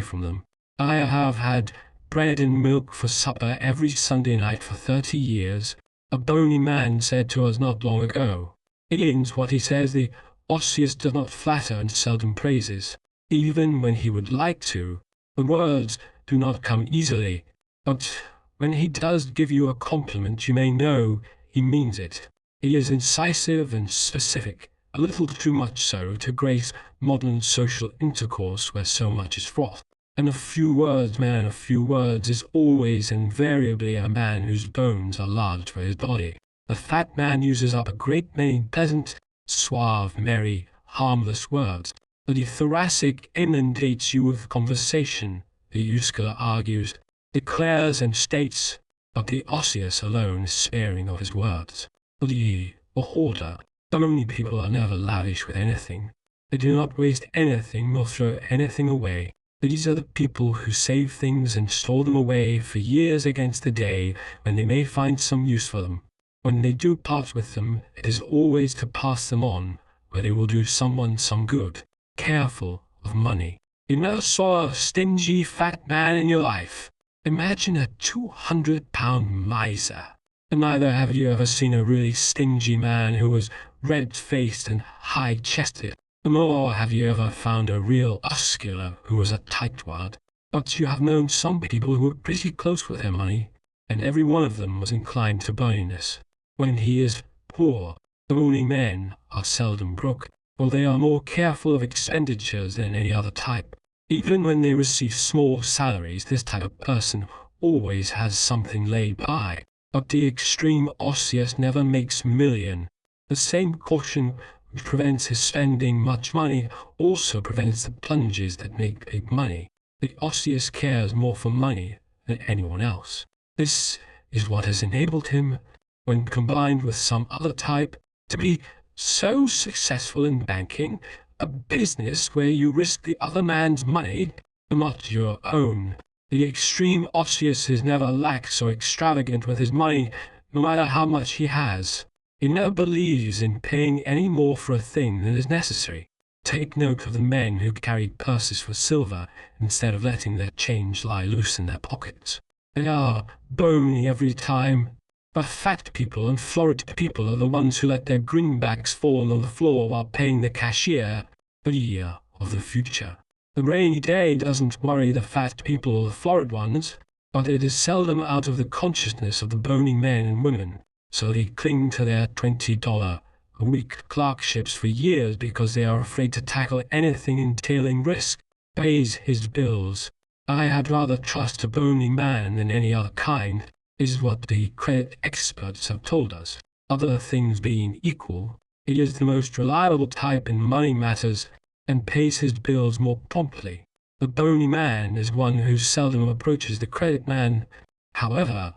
from them. I have had bread and milk for supper every Sunday night for 30 years, a bony man said to us not long ago. It means what he says. The osseous does not flatter and seldom praises. Even when he would like to, the words do not come easily, but when he does give you a compliment, you may know he means it. He is incisive and specific, a little too much so to grace modern social intercourse where so much is froth. And a few words man of few words is always invariably a man whose bones are large for his body. The fat man uses up a great many pleasant, suave, merry, harmless words. The thoracic inundates you with conversation, the Euskler argues, declares and states, but the osseous alone is sparing of his words. The hoarder, bony people are never lavish with anything. They do not waste anything nor throw anything away. These are the people who save things and store them away for years against the day when they may find some use for them. When they do part with them, it is always to pass them on, where they will do someone some good. Careful of money. You never saw a stingy fat man in your life. Imagine a 200-pound miser. And neither have you ever seen a really stingy man who was red-faced and high-chested. Nor have you ever found a real muscular who was a tightwad. But you have known some people who were pretty close with their money, and every one of them was inclined to boniness. When he is poor, the bony men are seldom broke, for they are more careful of expenditures than any other type. Even when they receive small salaries, this type of person always has something laid by. But the extreme osseous never makes million. The same caution which prevents his spending much money also prevents the plunges that make big money. The osseous cares more for money than anyone else. This is what has enabled him, when combined with some other type, to be so successful in banking, a business where you risk the other man's money, not your own. The extreme osseous is never lax or extravagant with his money, no matter how much he has. He never believes in paying any more for a thing than is necessary. Take note of the men who carry purses for silver instead of letting their change lie loose in their pockets. They are bony every time. But fat people and florid people are the ones who let their greenbacks fall on the floor while paying the cashier for the year of the future. The rainy day doesn't worry the fat people or the florid ones, but it is seldom out of the consciousness of the bony men and women, so they cling to their $20-a-week clerkships for years because they are afraid to tackle anything entailing risk. Pays his bills. I had rather trust a bony man than any other kind, is what the credit experts have told us. Other things being equal, he is the most reliable type in money matters and pays his bills more promptly. The bony man is one who seldom approaches the credit man. However,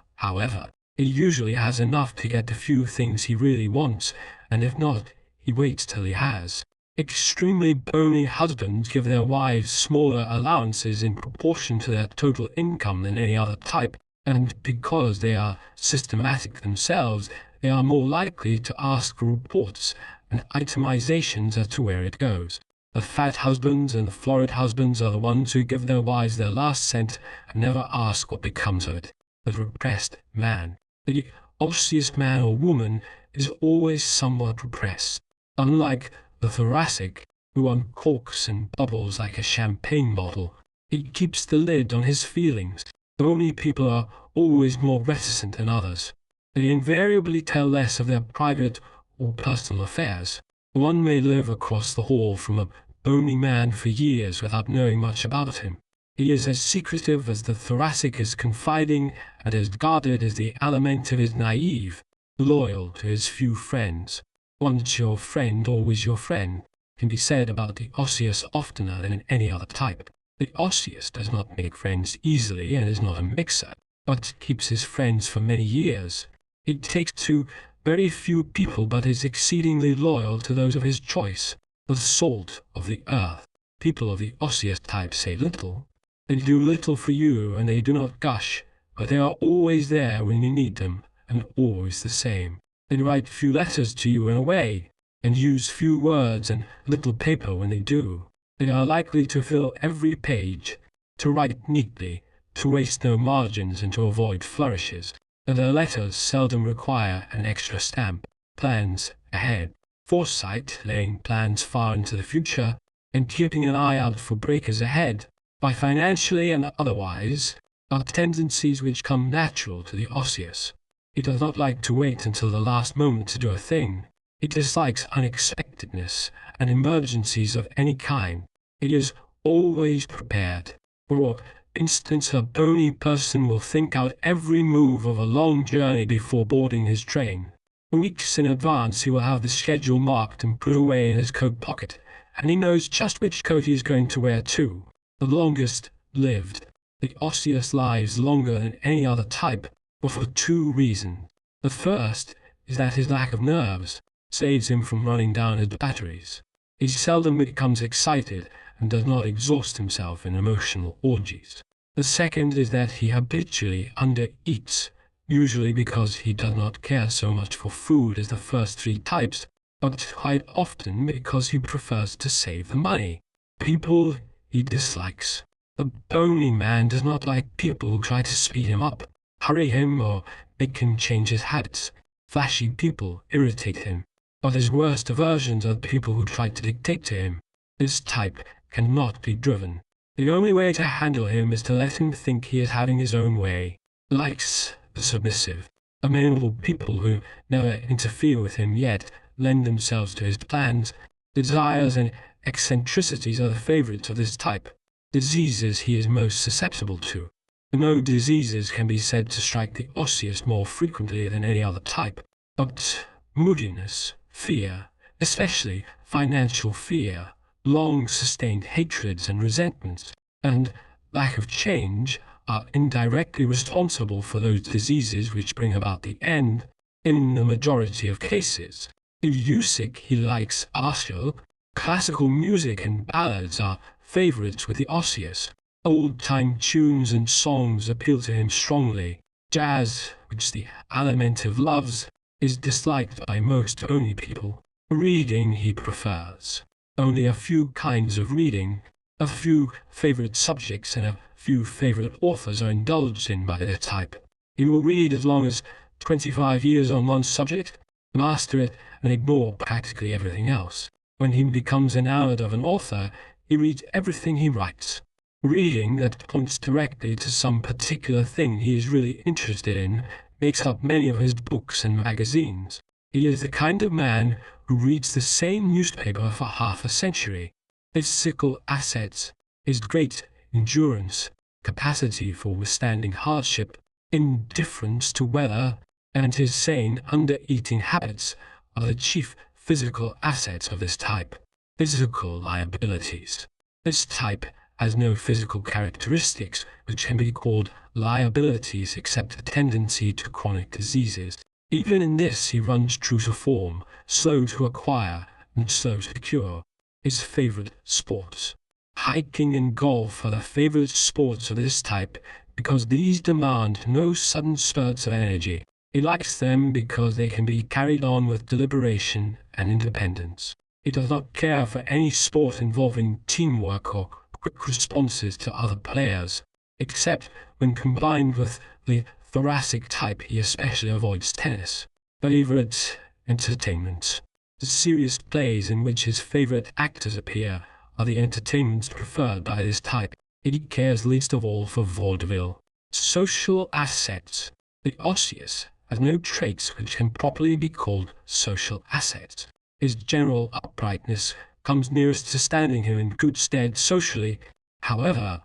he usually has enough to get the few things he really wants, and if not, he waits till he has. Extremely bony husbands give their wives smaller allowances in proportion to their total income than any other type, and because they are systematic themselves, they are more likely to ask for reports and itemizations as to where it goes. The fat husbands and the florid husbands are the ones who give their wives their last cent and never ask what becomes of it. The repressed man. The osseous man or woman is always somewhat repressed. Unlike the thoracic, who uncorks and bubbles like a champagne bottle, he keeps the lid on his feelings. Bony people are always more reticent than others. They invariably tell less of their private or personal affairs. One may live across the hall from a bony man for years without knowing much about him. He is as secretive as the thoracic is confiding, and as guarded as the alimentive is naive, loyal to his few friends. Once your friend, always your friend, can be said about the osseous oftener than in any other type. The osseous does not make friends easily and is not a mixer, but keeps his friends for many years. He takes to very few people but is exceedingly loyal to those of his choice. The salt of the earth. People of the osseous type say little. They do little for you and they do not gush, but they are always there when you need them, and always the same. They write few letters to you in a way, and use few words and little paper when they do. They are likely to fill every page, to write neatly, to waste no margins and to avoid flourishes. And their letters seldom require an extra stamp. Plans ahead. Foresight, laying plans far into the future, and keeping an eye out for breakers ahead, by financially and otherwise, are tendencies which come natural to the osseous. He does not like to wait until the last moment to do a thing. He dislikes unexpectedness and emergencies of any kind. He is always prepared. For instance, a bony person will think out every move of a long journey before boarding his train. Weeks in advance he will have the schedule marked and put away in his coat pocket, and he knows just which coat he is going to wear too. The longest lived. The osseous lives longer than any other type, but for two reasons. The first is that his lack of nerves saves him from running down his batteries. He seldom becomes excited and does not exhaust himself in emotional orgies. The second is that he habitually undereats, usually because he does not care so much for food as the first three types, but quite often because he prefers to save the money. People he dislikes. The bony man does not like people who try to speed him up, hurry him, or make him change his habits. Flashy people irritate him, but his worst aversions are the people who try to dictate to him. This type cannot be driven. The only way to handle him is to let him think he is having his own way. Likes the submissive, amenable people who never interfere with him yet lend themselves to his plans. Desires and eccentricities are the favorites of this type. Diseases he is most susceptible to. No diseases can be said to strike the osseous more frequently than any other type, but moodiness, fear, especially financial fear, long-sustained hatreds and resentments, and lack of change are indirectly responsible for those diseases which bring about the end, in the majority of cases. Music he likes martial, classical music and ballads are favorites with the osseous. Old-time tunes and songs appeal to him strongly. Jazz, which the alimentive loves, is disliked by most only people. Reading he prefers. Only a few kinds of reading, a few favorite subjects and a few favorite authors are indulged in by their type. He will read as long as 25 years on one subject, master it, and ignore practically everything else. When he becomes enamored of an author, he reads everything he writes. Reading that points directly to some particular thing he is really interested in makes up many of his books and magazines. He is the kind of man who reads the same newspaper for half a century. His physical assets, his great endurance, capacity for withstanding hardship, indifference to weather, and his sane under-eating habits are the chief physical assets of this type. Physical liabilities. This type has no physical characteristics which can be called liabilities except a tendency to chronic diseases. Even in this he runs true to form, slow to acquire, and slow to cure. His favorite sports. Hiking and golf are the favorite sports of this type because these demand no sudden spurts of energy. He likes them because they can be carried on with deliberation and independence. He does not care for any sport involving teamwork or quick responses to other players, except when combined with the thoracic type. He especially avoids tennis. Favorite entertainments. The serious plays in which his favorite actors appear are the entertainments preferred by this type. He cares least of all for vaudeville. Social assets. The osseous has no traits which can properly be called social assets. His general uprightness comes nearest to standing him in good stead socially. However,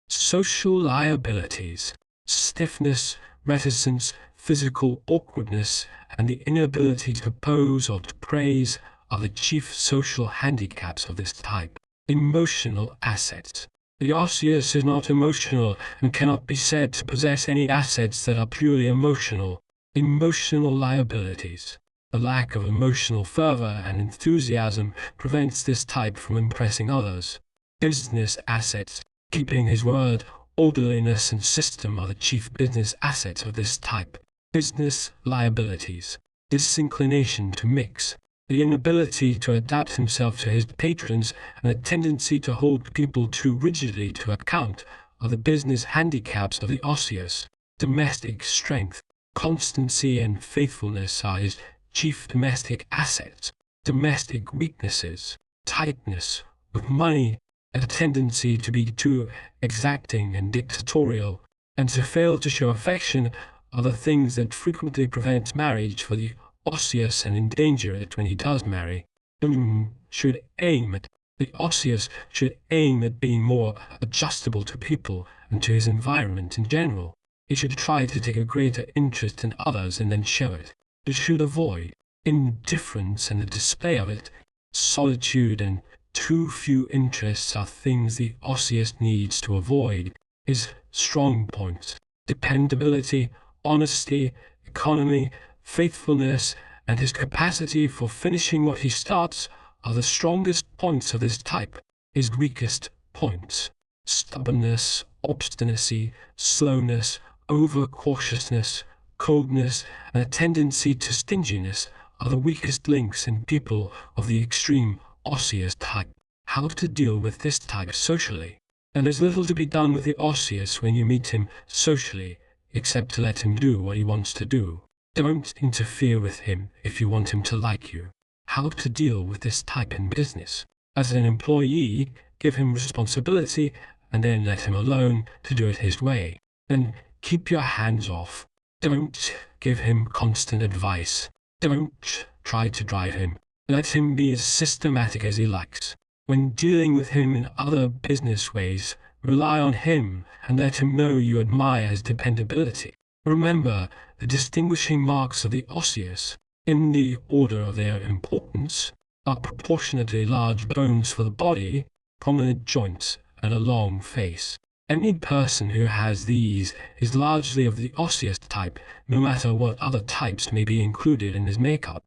social liabilities, stiffness, reticence, physical awkwardness, and the inability to pose or to praise are the chief social handicaps of this type. Emotional assets. The osseous is not emotional and cannot be said to possess any assets that are purely emotional. Emotional liabilities. The lack of emotional fervor and enthusiasm prevents this type from impressing others. Business assets. Keeping his word, orderliness and system are the chief business assets of this type. Business liabilities. Disinclination to mix. The inability to adapt himself to his patrons and a tendency to hold people too rigidly to account are the business handicaps of the osseous. Domestic strength. Constancy and faithfulness are his chief domestic assets. Domestic weaknesses. Tightness with money, a tendency to be too exacting and dictatorial, and to fail to show affection are the things that frequently prevent marriage for the osseous and endanger it when he does marry. The osseous should aim at being more adjustable to people and to his environment in general. He should try to take a greater interest in others and then show it. He should avoid indifference and the display of it. Solitude and too few interests are things the osseous needs to avoid. His strong points, dependability, honesty, economy, faithfulness, and his capacity for finishing what he starts are the strongest points of this type. His weakest points, stubbornness, obstinacy, slowness, over-cautiousness, coldness, and a tendency to stinginess are the weakest links in people of the extreme osseous type. How to deal with this type socially? And there's little to be done with the osseous when you meet him socially, except to let him do what he wants to do. Don't interfere with him if you want him to like you. How to deal with this type in business? As an employee, give him responsibility, and then let him alone to do it his way. Then keep your hands off. Don't give him constant advice. Don't try to drive him. Let him be as systematic as he likes. When dealing with him in other business ways, rely on him and let him know you admire his dependability. Remember the distinguishing marks of the osseous, in the order of their importance, are proportionately large bones for the body, prominent joints, and a long face. Any person who has these is largely of the osseous type, no matter what other types may be included in his makeup.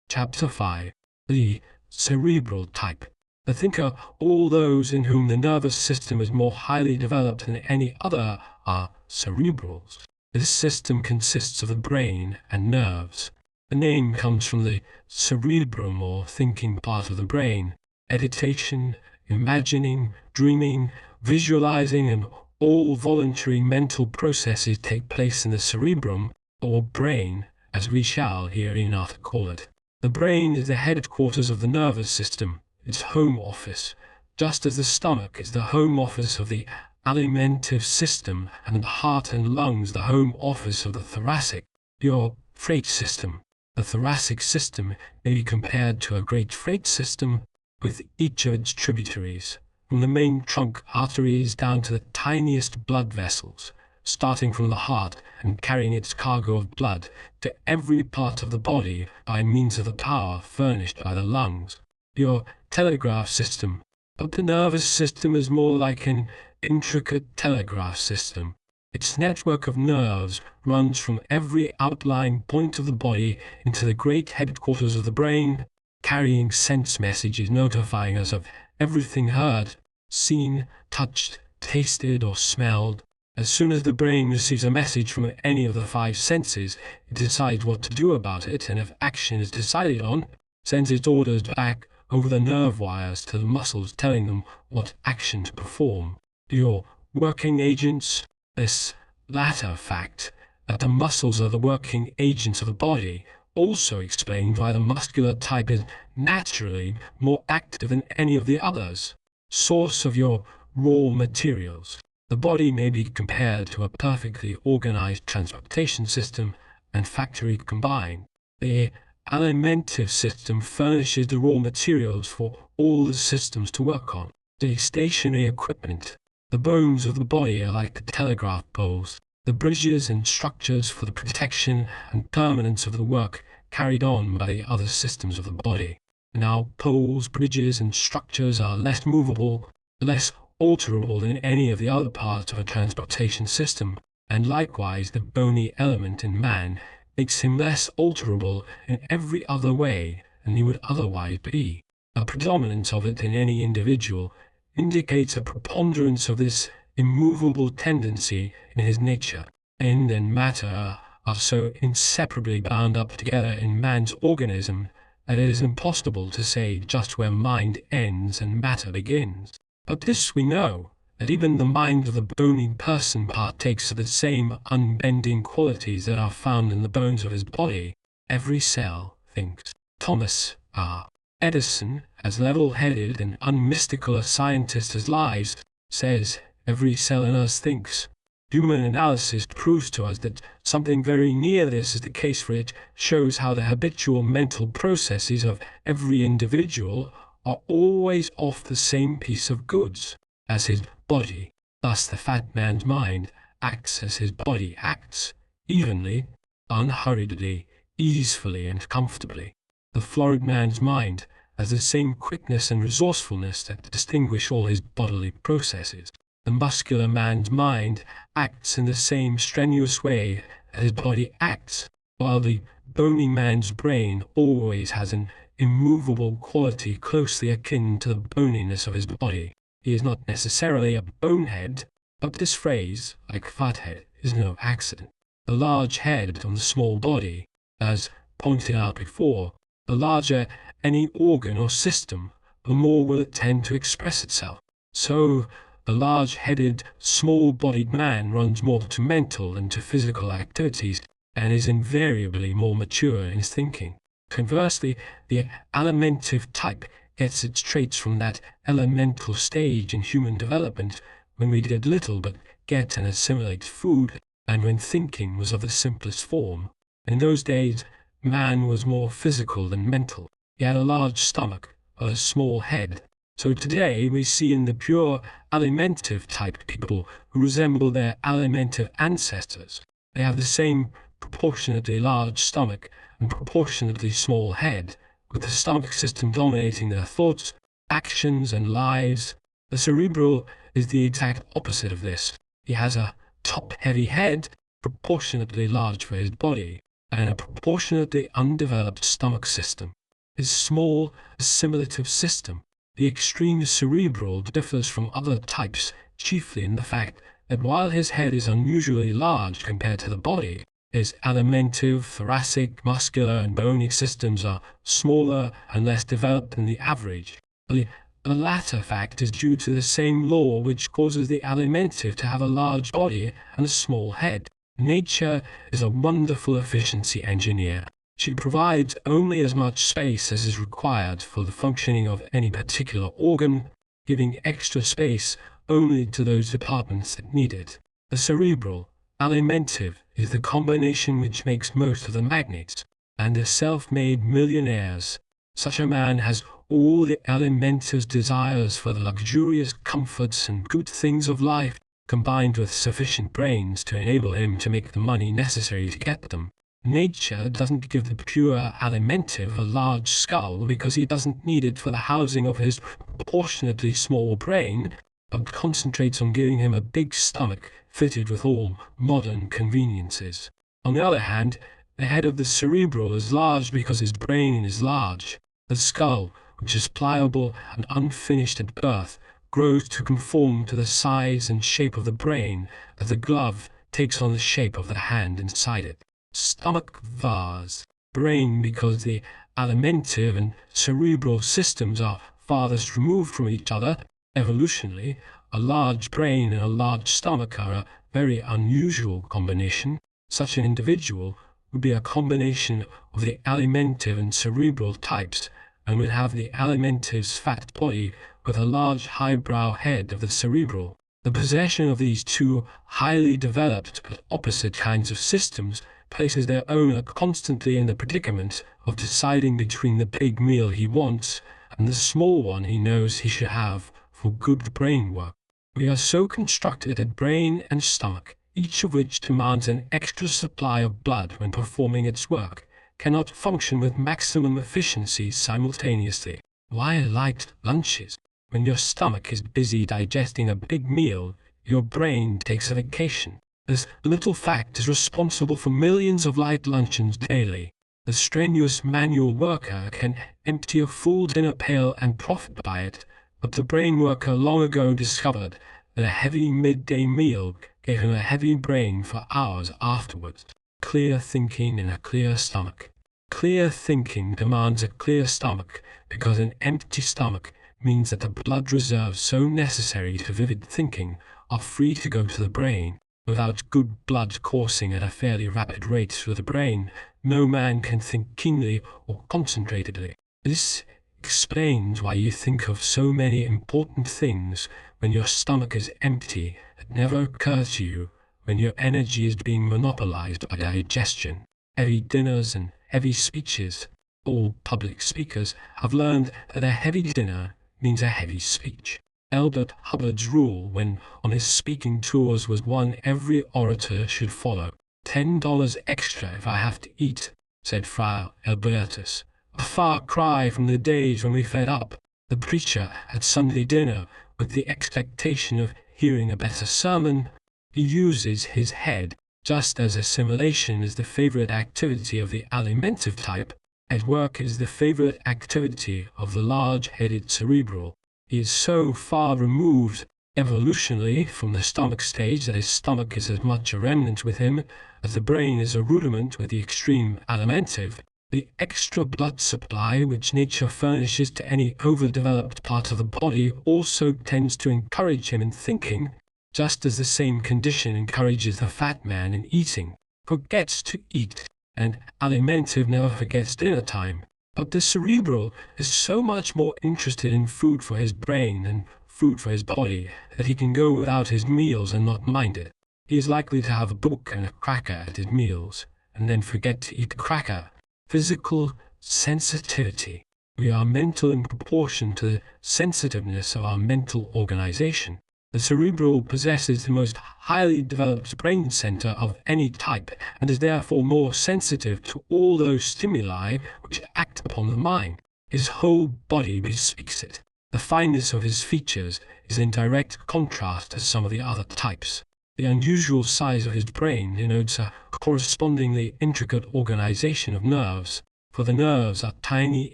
Chapter 5. The cerebral type. The thinker, all those in whom the nervous system is more highly developed than any other, are cerebrals. This system consists of the brain and nerves. The name comes from the cerebrum, or thinking part of the brain. Meditation, imagining, dreaming, visualizing, and all voluntary mental processes take place in the cerebrum, or brain, as we shall hereafter call it. The brain is the headquarters of the nervous system, its home office, just as the stomach is the home office of the alimentive system and the heart and lungs the home office of the thoracic, your freight system. The thoracic system may be compared to a great freight system with each of its tributaries, from the main trunk arteries down to the tiniest blood vessels, starting from the heart and carrying its cargo of blood to every part of the body by means of the power furnished by the lungs. Your telegraph system. But the nervous system is more like an intricate telegraph system. Its network of nerves runs from every outlying point of the body into the great headquarters of the brain, carrying sense messages notifying us of everything heard, seen, touched, tasted, or smelled. As soon as the brain receives a message from any of the five senses, it decides what to do about it, and if action is decided on, sends its orders back over the nerve wires to the muscles, telling them what action to perform. Your working agents. This latter fact, that the muscles are the working agents of the body, also explains why the muscular type is naturally more active than any of the others. Source of your raw materials. The body may be compared to a perfectly organized transportation system and factory combined. The alimentive system furnishes the raw materials for all the systems to work on. The stationary equipment. The bones of the body are like the telegraph poles, the bridges and structures for the protection and permanence of the work carried on by the other systems of the body. Now, poles, bridges, and structures are less movable, less alterable than any of the other parts of a transportation system, and likewise the bony element in man makes him less alterable in every other way than he would otherwise be. A predominance of it in any individual indicates a preponderance of this immovable tendency in his nature. End and matter are so inseparably bound up together in man's organism that it is impossible to say just where mind ends and matter begins. But this we know, that even the mind of the bony person partakes of the same unbending qualities that are found in the bones of his body. Every cell thinks. Thomas R. Edison, as level-headed and unmystical a scientist as lies, says, every cell in us thinks. Human analysis proves to us that something very near this is the case, for it shows how the habitual mental processes of every individual are always off the same piece of goods as his body. Thus the fat man's mind acts as his body acts, evenly, unhurriedly, easefully, and comfortably. The florid man's mind has the same quickness and resourcefulness that distinguish all his bodily processes. The muscular man's mind acts in the same strenuous way that his body acts, while the bony man's brain always has an immovable quality closely akin to the boniness of his body. He is not necessarily a bonehead, but this phrase, like fathead, is no accident. The large head on the small body, as pointed out before, the larger any organ or system, the more will it tend to express itself. So, the large-headed, small-bodied man runs more to mental than to physical activities, and is invariably more mature in his thinking. Conversely, the alimentive type gets its traits from that elemental stage in human development when we did little but get and assimilate food, and when thinking was of the simplest form. In those days, man was more physical than mental. He had a large stomach, but a small head. So today we see in the pure alimentive type people who resemble their alimentive ancestors. They have the same proportionately large stomach and proportionately small head, with the stomach system dominating their thoughts, actions, and lives. The cerebral is the exact opposite of this. He has a top-heavy head, proportionately large for his body, and a proportionately undeveloped stomach system. His small, assimilative system, the extreme cerebral, differs from other types chiefly in the fact that while his head is unusually large compared to the body, his alimentive, thoracic, muscular, and bony systems are smaller and less developed than the average. The latter fact is due to the same law which causes the alimentive to have a large body and a small head. Nature is a wonderful efficiency engineer. She provides only as much space as is required for the functioning of any particular organ, giving extra space only to those departments that need it. The cerebral, alimentive, is the combination which makes most of the magnates and the self-made millionaires. Such a man has all the alimentive's desires for the luxurious comforts and good things of life, combined with sufficient brains to enable him to make the money necessary to get them. Nature doesn't give the pure alimentive a large skull because he doesn't need it for the housing of his proportionately small brain, but concentrates on giving him a big stomach fitted with all modern conveniences. On the other hand, the head of the cerebral is large because his brain is large. The skull, which is pliable and unfinished at birth, grows to conform to the size and shape of the brain as the glove takes on the shape of the hand inside it. Stomach vase. Brain because the alimentive and cerebral systems are farthest removed from each other. Evolutionally, a large brain and a large stomach are a very unusual combination. Such an individual would be a combination of the alimentive and cerebral types, and would have the alimentive's fat body with a large highbrow head of the cerebral. The possession of these two highly developed but opposite kinds of systems places their owner constantly in the predicament of deciding between the big meal he wants and the small one he knows he should have for good brain work. We are so constructed that brain and stomach, each of which demands an extra supply of blood when performing its work, cannot function with maximum efficiency simultaneously. Why light lunches? When your stomach is busy digesting a big meal, your brain takes a vacation. This little fact is responsible for millions of light luncheons daily. The strenuous manual worker can empty a full dinner pail and profit by it, but the brain worker long ago discovered that a heavy midday meal gave him a heavy brain for hours afterwards. Clear thinking in a clear stomach. Clear thinking demands a clear stomach because an empty stomach means that the blood reserves so necessary to vivid thinking are free to go to the brain. Without good blood coursing at a fairly rapid rate through the brain, no man can think keenly or concentratedly. This explains why you think of so many important things when your stomach is empty that never occur to you when your energy is being monopolized by digestion. Heavy dinners and heavy speeches. All public speakers have learned that a heavy dinner means a heavy speech. Elbert Hubbard's rule when on his speaking tours was one every orator should follow. $10 extra if I have to eat, said Friar Albertus. A far cry from the days when we fed up the preacher at Sunday dinner with the expectation of hearing a better sermon. He uses his head, just as assimilation is the favorite activity of the alimentive type, and work is the favorite activity of the large-headed cerebral. He is so far removed evolutionally from the stomach stage that his stomach is as much a remnant with him as the brain is a rudiment with the extreme alimentive. The extra blood supply which nature furnishes to any overdeveloped part of the body also tends to encourage him in thinking, just as the same condition encourages the fat man in eating. Forgets to eat. and alimentive never forgets dinner time. But the cerebral is so much more interested in food for his brain than food for his body that he can go without his meals and not mind it. He is likely to have a book and a cracker at his meals, and then forget to eat the cracker. Physical sensitivity. We are mental in proportion to the sensitiveness of our mental organization. The cerebral possesses the most highly developed brain center of any type and is therefore more sensitive to all those stimuli which act upon the mind. His whole body bespeaks it. The fineness of his features is in direct contrast to some of the other types. The unusual size of his brain denotes a correspondingly intricate organization of nerves, for the nerves are tiny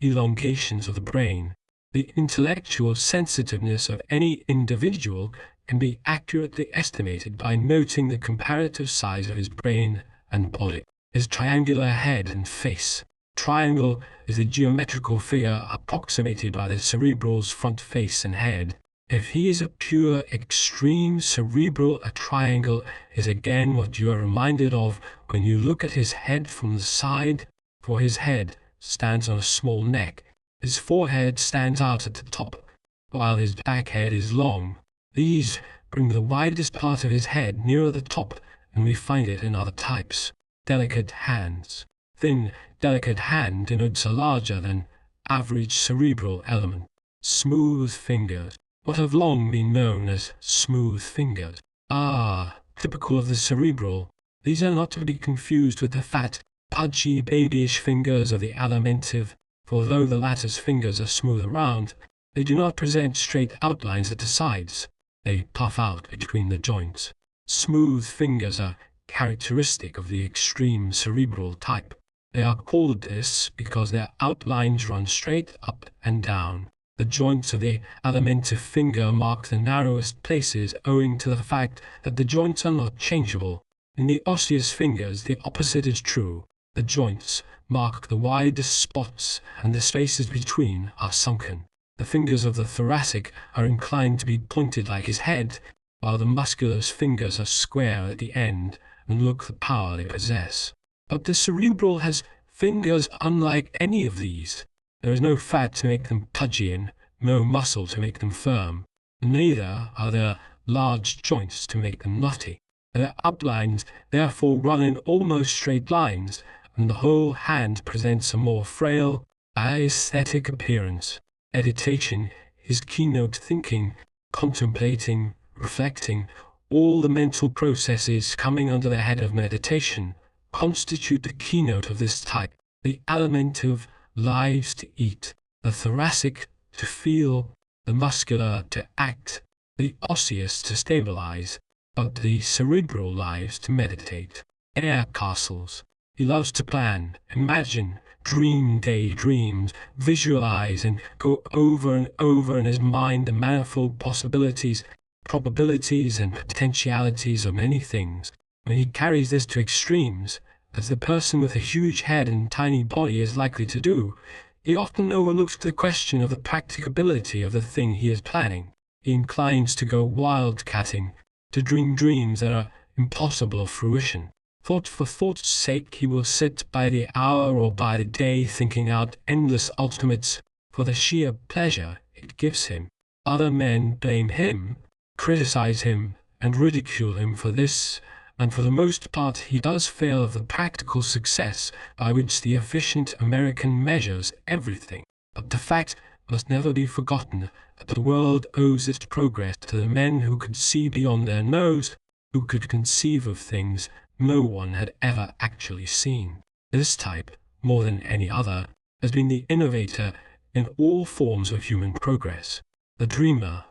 elongations of the brain. The intellectual sensitiveness of any individual can be accurately estimated by noting the comparative size of his brain and body. His triangular head and face. Triangle is the geometrical figure approximated by the cerebral's front face and head. If he is a pure extreme cerebral, a triangle is again what you are reminded of when you look at his head from the side, for his head stands on a small neck. His forehead stands out at the top, while his back head is long. These bring the widest part of his head nearer the top, and we find it in other types. Delicate hands. Thin, delicate hand denotes a larger than average cerebral element. Smooth fingers. What have long been known as smooth fingers. Typical of the cerebral. These are not to be confused with the fat, pudgy, babyish fingers of the alimentive, for though the latter's fingers are smooth around, they do not present straight outlines at the sides. They puff out between the joints. Smooth fingers are characteristic of the extreme cerebral type. They are called this because their outlines run straight up and down. The joints of the alimentive finger mark the narrowest places owing to the fact that the joints are not changeable. In the osseous fingers the opposite is true. The joints mark the widest spots and the spaces between are sunken. The fingers of the thoracic are inclined to be pointed like his head, while the muscular's fingers are square at the end and look the power they possess. But the cerebral has fingers unlike any of these. There is no fat to make them pudgy and no muscle to make them firm. Neither are there large joints to make them knotty. Their outlines therefore run in almost straight lines, and the whole hand presents a more frail, aesthetic appearance. Meditation is keynote thinking, contemplating, reflecting. All the mental processes coming under the head of meditation constitute the keynote of this type. The alimentive lives to eat, the thoracic to feel, the muscular to act, the osseous to stabilize, but the cerebral lives to meditate. Air castles. He loves to plan, imagine, dream daydreams, visualize, and go over and over in his mind the manifold possibilities, probabilities, and potentialities of many things. When he carries this to extremes, as the person with a huge head and tiny body is likely to do, he often overlooks the question of the practicability of the thing he is planning. He inclines to go wildcatting, to dream dreams that are impossible of fruition. Thought for thought's sake he will sit by the hour or by the day thinking out endless ultimates for the sheer pleasure it gives him. Other men blame him, criticize him, and ridicule him for this, and for the most part he does fail of the practical success by which the efficient American measures everything. But the fact must never be forgotten that the world owes its progress to the men who could see beyond their nose, who could conceive of things no one had ever actually seen. This type, more than any other, has been the innovator in all forms of human progress. The dreamer,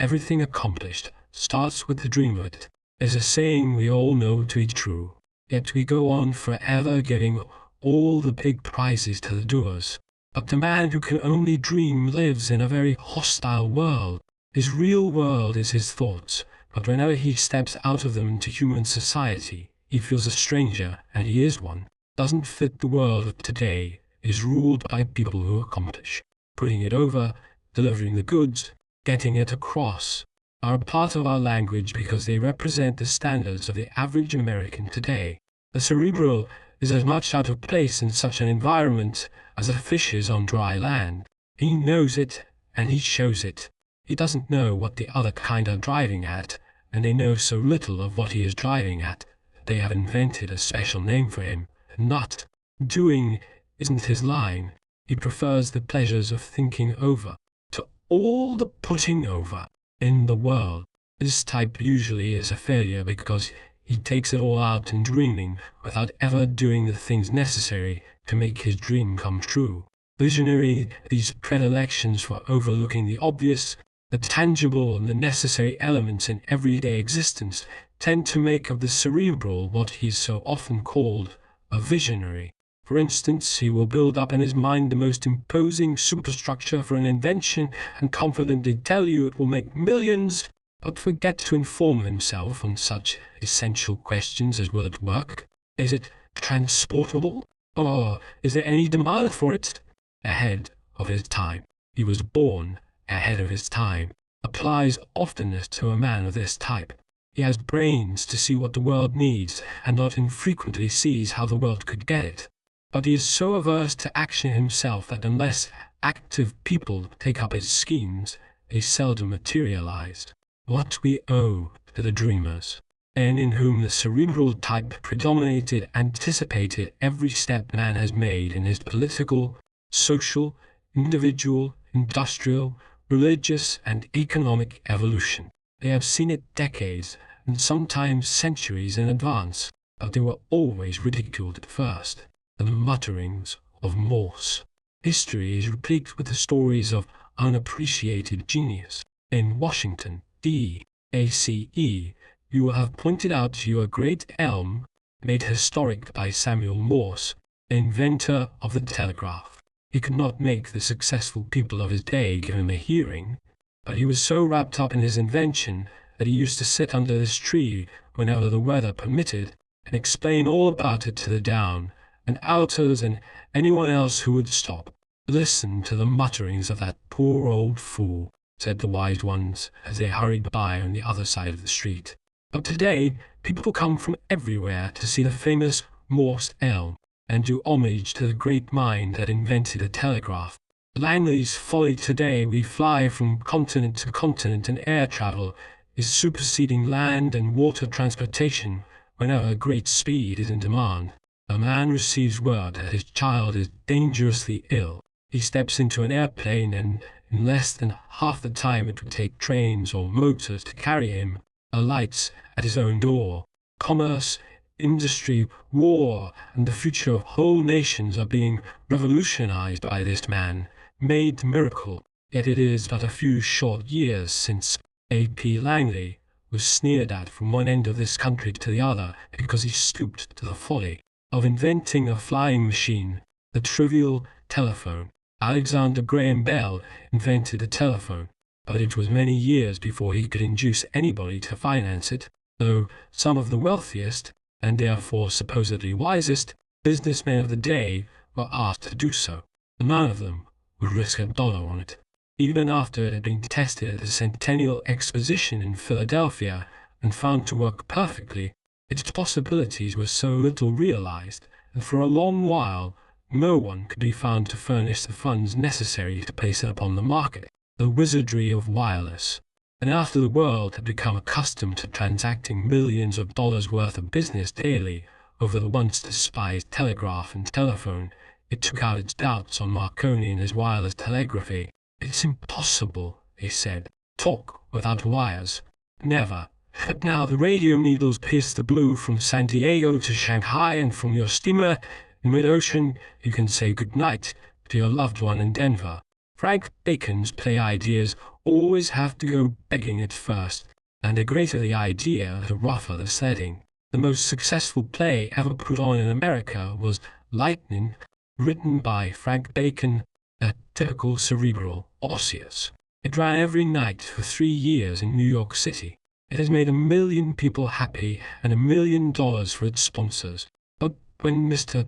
everything accomplished, starts with the dream of it, is a saying we all know to be true. Yet we go on forever giving all the big prizes to the doers. But the man who can only dream lives in a very hostile world. His real world is his thoughts, but whenever he steps out of them into human society, he feels a stranger, and he is one. Doesn't fit the world of today, is ruled by people who accomplish. Putting it over, delivering the goods, getting it across, are a part of our language because they represent the standards of the average American today. The cerebral is as much out of place in such an environment as a fish is on dry land. He knows it, and he shows it. He doesn't know what the other kind are driving at, and they know so little of what he is driving at. They have invented a special name for him. Not doing isn't his line. He prefers the pleasures of thinking over to all the putting over in the world. This type usually is a failure because he takes it all out in dreaming without ever doing the things necessary to make his dream come true. Visionary, these predilections for overlooking the obvious, the tangible and the necessary elements in everyday existence tend to make of the cerebral what he is so often called a visionary. For instance, he will build up in his mind the most imposing superstructure for an invention and confidently tell you it will make millions, but forget to inform himself on such essential questions as will it work? Is it transportable? Or is there any demand for it? Ahead of his time. He was born ahead of his time. Applies oftenest to a man of this type. He has brains to see what the world needs, and not infrequently sees how the world could get it. But he is so averse to action himself that unless active people take up his schemes, they seldom materialize. What we owe to the dreamers, and in whom the cerebral type predominated, anticipated every step man has made in his political, social, individual, industrial, religious, and economic evolution. They have seen it decades, and sometimes centuries in advance, but they were always ridiculed at first. The mutterings of Morse. History is replete with the stories of unappreciated genius. In Washington, D.C., you will have pointed out to you a great elm made historic by Samuel Morse, inventor of the telegraph. He could not make the successful people of his day give him a hearing, but he was so wrapped up in his invention that he used to sit under this tree whenever the weather permitted and explain all about it to the down and outers and anyone else who would stop. Listen to the mutterings of that poor old fool, said the wise ones as they hurried by on the other side of the street. But today, people come from everywhere to see the famous Morse elm and do homage to the great mind that invented the telegraph. Langley's folly today, we fly from continent to continent, and air travel is superseding land and water transportation whenever great speed is in demand. A man receives word that his child is dangerously ill. He steps into an airplane, and in less than half the time it would take trains or motors to carry him, alights at his own door. Commerce, industry, war, and the future of whole nations are being revolutionized by this man. Made miracle. Yet it is but a few short years since A.P. Langley was sneered at from one end of this country to the other because he stooped to the folly of inventing a flying machine, the trivial telephone. Alexander Graham Bell invented a telephone, but it was many years before he could induce anybody to finance it, though some of the wealthiest, and therefore supposedly wisest, businessmen of the day were asked to do so. None of them would risk $1 on it. Even after it had been tested at the Centennial Exposition in Philadelphia and found to work perfectly, its possibilities were so little realized that for a long while no one could be found to furnish the funds necessary to place it upon the market. The wizardry of wireless. And after the world had become accustomed to transacting millions of dollars worth of business daily over the once despised telegraph and telephone, it took out its doubts on Marconi and his wireless telegraphy. It's impossible, they said. Talk without wires. Never. But now the radio needles pierce the blue from San Diego to Shanghai, and from your steamer in mid-ocean you can say good night to your loved one in Denver. Frank Bacon's play ideas always have to go begging at first, and the greater the idea, the rougher the sledding. The most successful play ever put on in America was Lightning, written by Frank Bacon, a typical cerebral osseous. It ran every night for 3 years in New York City. It has made 1 million people happy and $1 million for its sponsors. But when Mr.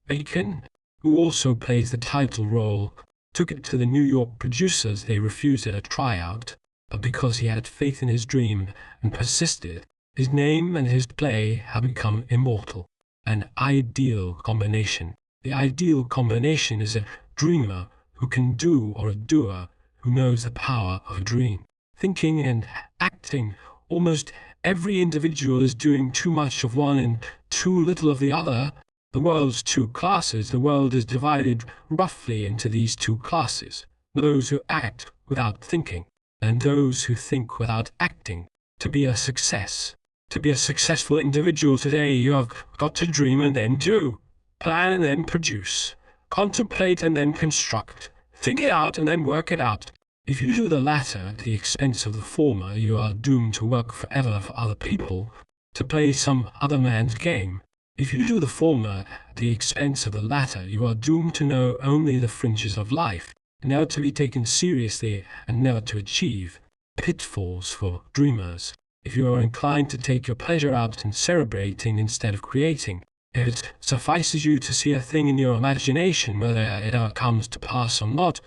Bacon, who also plays the title role, took it to the New York producers, they refused it a tryout, but because he had faith in his dream and persisted, his name and his play have become immortal. an ideal combination. The ideal combination is a dreamer who can do, or a doer who knows the power of a dream. Thinking and acting. Almost every individual is doing too much of one and too little of the other. The world's two classes. The world is divided roughly into these two classes: those who act without thinking, and those who think without acting. To be a successful individual today, you have got to dream and then do, plan and then produce, contemplate and then construct, think it out and then work it out. If you do the latter at the expense of the former, you are doomed to work forever for other people, to play some other man's game. If you do the former at the expense of the latter, you are doomed to know only the fringes of life, never to be taken seriously and never to achieve. Pitfalls for dreamers. If you are inclined to take your pleasure out in celebrating instead of creating, if it suffices you to see a thing in your imagination, whether it ever comes to pass or not,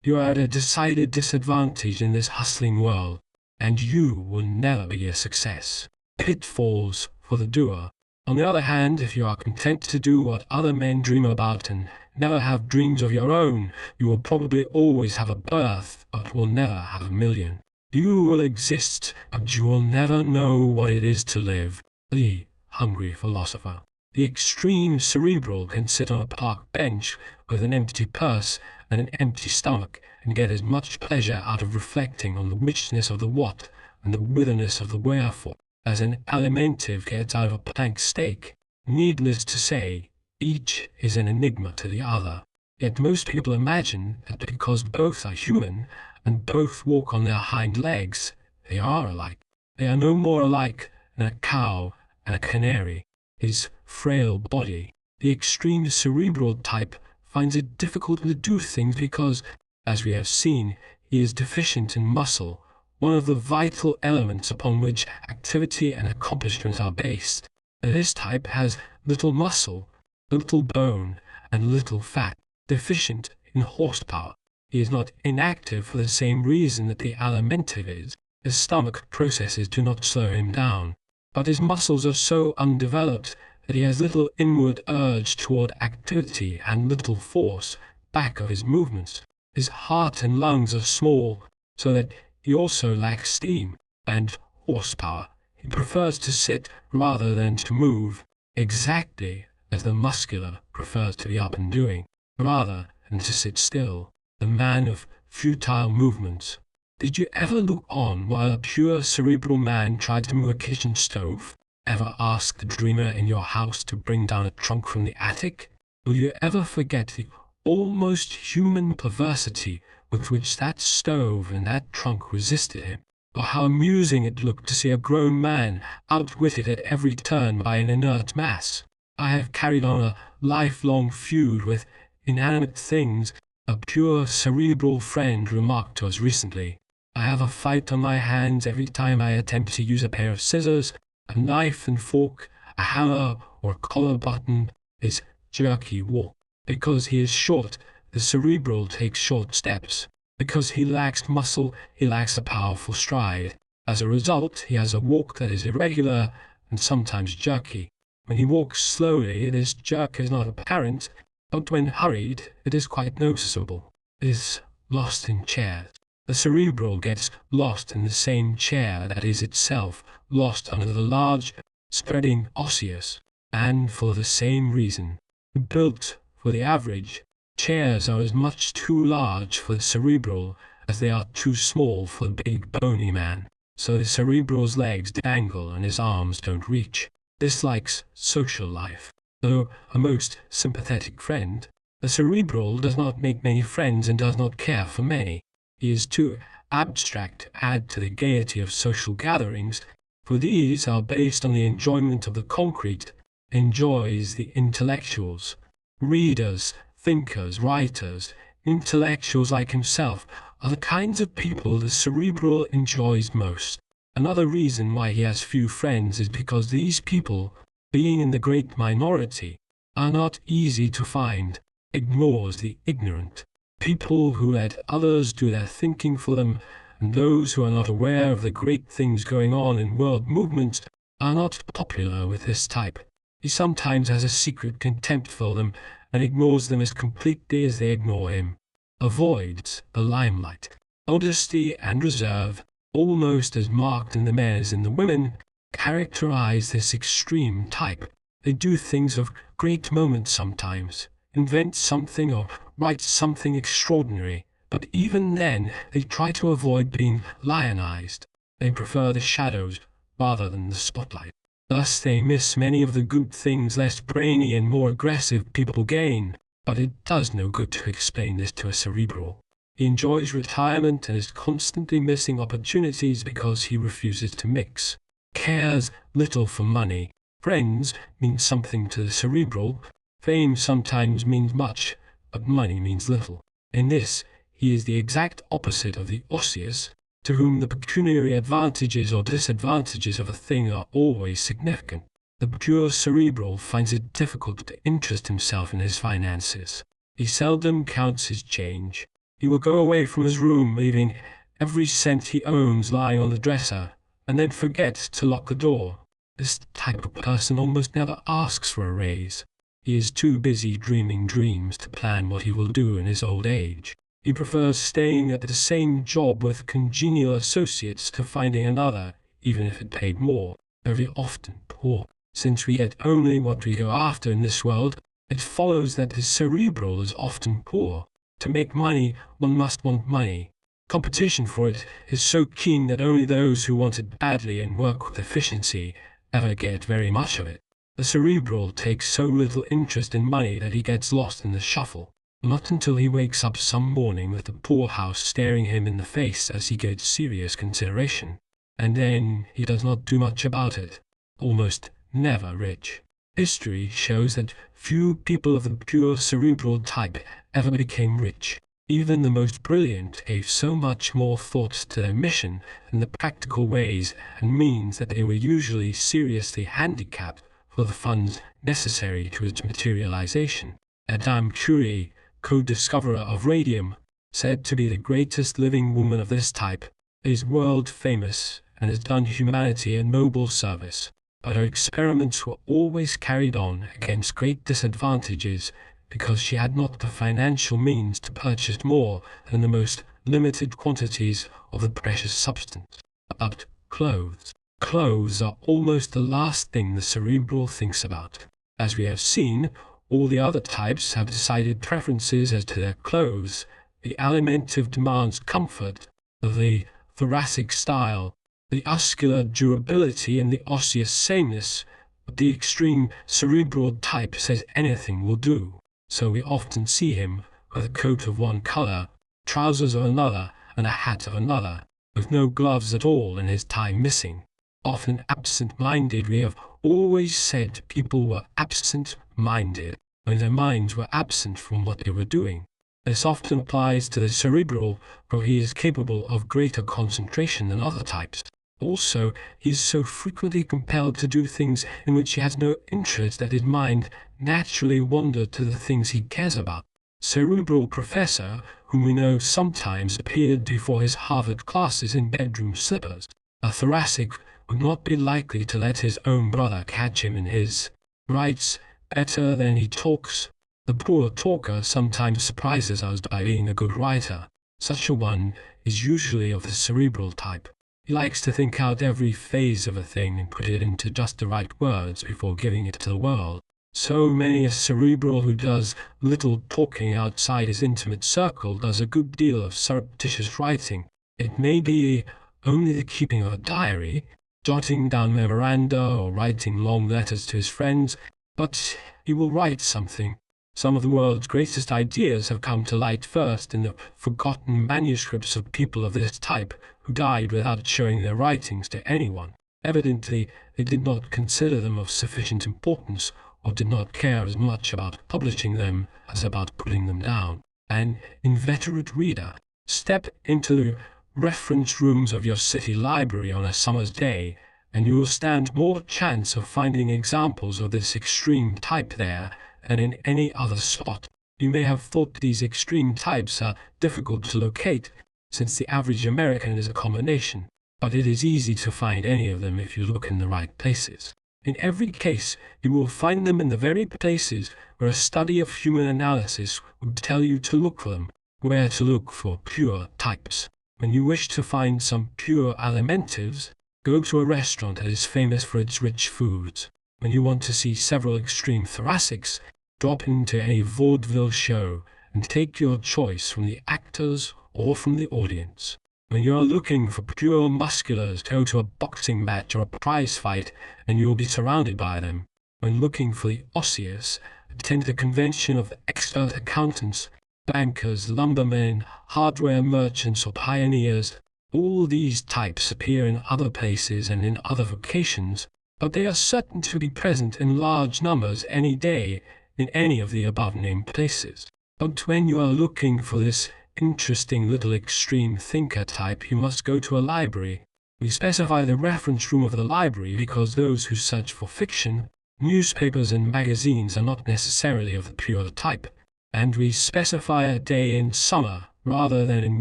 you are at a decided disadvantage in this hustling world, and you will never be a success. Pitfalls for the doer. On the other hand, if you are content to do what other men dream about and never have dreams of your own, you will probably always have a birth, but will never have a million. You will exist, but you will never know what it is to live. The hungry philosopher. The extreme cerebral can sit on a park bench with an empty purse and an empty stomach and get as much pleasure out of reflecting on the richness of the what and the witherness of the wherefore as an alimentive gets out of a plank steak. Needless to say, each is an enigma to the other. Yet most people imagine that because both are human and both walk on their hind legs, they are alike. They are no more alike than a cow and a canary. His frail body. The extreme cerebral type finds it difficult to do things because, as we have seen, he is deficient in muscle, one of the vital elements upon which activity and accomplishment are based. This type has little muscle, little bone, and little fat, deficient in horsepower. He is not inactive for the same reason that the alimentive is. His stomach processes do not slow him down, but his muscles are so undeveloped that he has little inward urge toward activity and little force back of his movements. His heart and lungs are small, so that he also lacks steam and horsepower. He prefers to sit rather than to move, exactly as the muscular prefers to be up and doing, rather than to sit still. The man of futile movements. Did you ever look on while a pure cerebral man tried to move a kitchen stove? Ever ask the dreamer in your house to bring down a trunk from the attic? Will you ever forget the almost human perversity with which that stove and that trunk resisted him? Or how amusing it looked to see a grown man outwitted at every turn by an inert mass? I have carried on a lifelong feud with inanimate things. A pure cerebral friend remarked to us recently, "I have a fight on my hands every time I attempt to use a pair of scissors, a knife and fork, a hammer, or a collar button." His jerky walk. Because he is short, the cerebral takes short steps. Because he lacks muscle, he lacks a powerful stride. As a result, he has a walk that is irregular and sometimes jerky. When he walks slowly, this jerk is not apparent, but when hurried, it is quite noticeable. It is lost in chairs. The cerebral gets lost in the same chair that is itself lost under the large, spreading osseous, and for the same reason. Built for the average, chairs are as much too large for the cerebral as they are too small for the big bony man. So the cerebral's legs dangle and his arms don't reach. Dislikes social life. Though a most sympathetic friend, the cerebral does not make many friends and does not care for many. He is too abstract to add to the gaiety of social gatherings, for these are based on the enjoyment of the concrete, enjoys the intellectuals. Readers, thinkers, writers, intellectuals like himself are the kinds of people the cerebral enjoys most. Another reason why he has few friends is because these people, being in the great minority, are not easy to find. Ignores the ignorant. People who let others do their thinking for them, and those who are not aware of the great things going on in world movements, are not popular with this type. He sometimes has a secret contempt for them and ignores them as completely as they ignore him. Avoids the limelight. Modesty and reserve, almost as marked in the men as in the women, characterize this extreme type. They do things of great moment sometimes, invent something or write something extraordinary, but even then they try to avoid being lionized. They prefer the shadows rather than the spotlight. Thus they miss many of the good things less brainy and more aggressive people gain, but it does no good to explain this to a cerebral. He enjoys retirement and is constantly missing opportunities because he refuses to mix. Cares little for money. Friends mean something to the cerebral. Fame sometimes means much, but money means little. In this, he is the exact opposite of the osseous, to whom the pecuniary advantages or disadvantages of a thing are always significant. The pure cerebral finds it difficult to interest himself in his finances. He seldom counts his change. He will go away from his room leaving every cent he owns lying on the dresser, and then forget to lock the door. This type of person almost never asks for a raise. He is too busy dreaming dreams to plan what he will do in his old age. He prefers staying at the same job with congenial associates to finding another, even if it paid more, very often poor. Since we get only what we go after in this world, it follows that the cerebral is often poor. To make money, one must want money. Competition for it is so keen that only those who want it badly and work with efficiency ever get very much of it. The cerebral takes so little interest in money that he gets lost in the shuffle. Not until he wakes up some morning with the poorhouse staring him in the face as he gets serious consideration. And then he does not do much about it. Almost never rich. History shows that few people of the pure cerebral type ever became rich. Even the most brilliant gave so much more thought to their mission and the practical ways and means that they were usually seriously handicapped for the funds necessary to its materialization. Madame Curie, co-discoverer of radium, said to be the greatest living woman of this type, is world famous and has done humanity a noble service. But her experiments were always carried on against great disadvantages because she had not the financial means to purchase more than the most limited quantities of the precious substance. About clothes. Clothes are almost the last thing the cerebral thinks about. As we have seen, all the other types have decided preferences as to their clothes. The alimentive demands comfort, the thoracic style, the muscular durability and the osseous sameness, but the extreme cerebral type says anything will do. So we often see him with a coat of one color, trousers of another, and a hat of another, with no gloves at all and his tie missing. Often absent-minded, we have always said people were absent-minded when their minds were absent from what they were doing. This often applies to the cerebral, for he is capable of greater concentration than other types. Also, he is so frequently compelled to do things in which he has no interest that his mind naturally wanders to the things he cares about. Cerebral professor, whom we know sometimes appeared before his Harvard classes in bedroom slippers. A thoracic would not be likely to let his own brother catch him in his writes better than he talks. The poor talker sometimes surprises us by being a good writer. Such a one is usually of the cerebral type. He likes to think out every phase of a thing and put it into just the right words before giving it to the world. So many a cerebral who does little talking outside his intimate circle does a good deal of surreptitious writing. It may be only the keeping of a diary, jotting down memoranda or writing long letters to his friends, but he will write something. Some of the world's greatest ideas have come to light first in the forgotten manuscripts of people of this type who died without showing their writings to anyone. Evidently, they did not consider them of sufficient importance or did not care as much about publishing them as about putting them down. An inveterate reader. Step into the reference rooms of your city library on a summer's day, and you will stand more chance of finding examples of this extreme type there than in any other spot. You may have thought these extreme types are difficult to locate, since the average American is a combination, but it is easy to find any of them if you look in the right places. In every case, you will find them in the very places where a study of human analysis would tell you to look for them, where to look for pure types. When you wish to find some pure alimentives, go to a restaurant that is famous for its rich foods. When you want to see several extreme thoracics, drop into any vaudeville show and take your choice from the actors or from the audience. When you are looking for pure musculars, go to a boxing match or a prize fight and you will be surrounded by them. When looking for the osseous, attend the convention of expert accountants, bankers, lumbermen, hardware merchants or pioneers. All these types appear in other places and in other vocations, but they are certain to be present in large numbers any day in any of the above-named places. But when you are looking for this interesting little extreme thinker type, you must go to a library. We specify the reference room of the library because those who search for fiction, newspapers and magazines are not necessarily of the pure type, and we specify a day in summer rather than in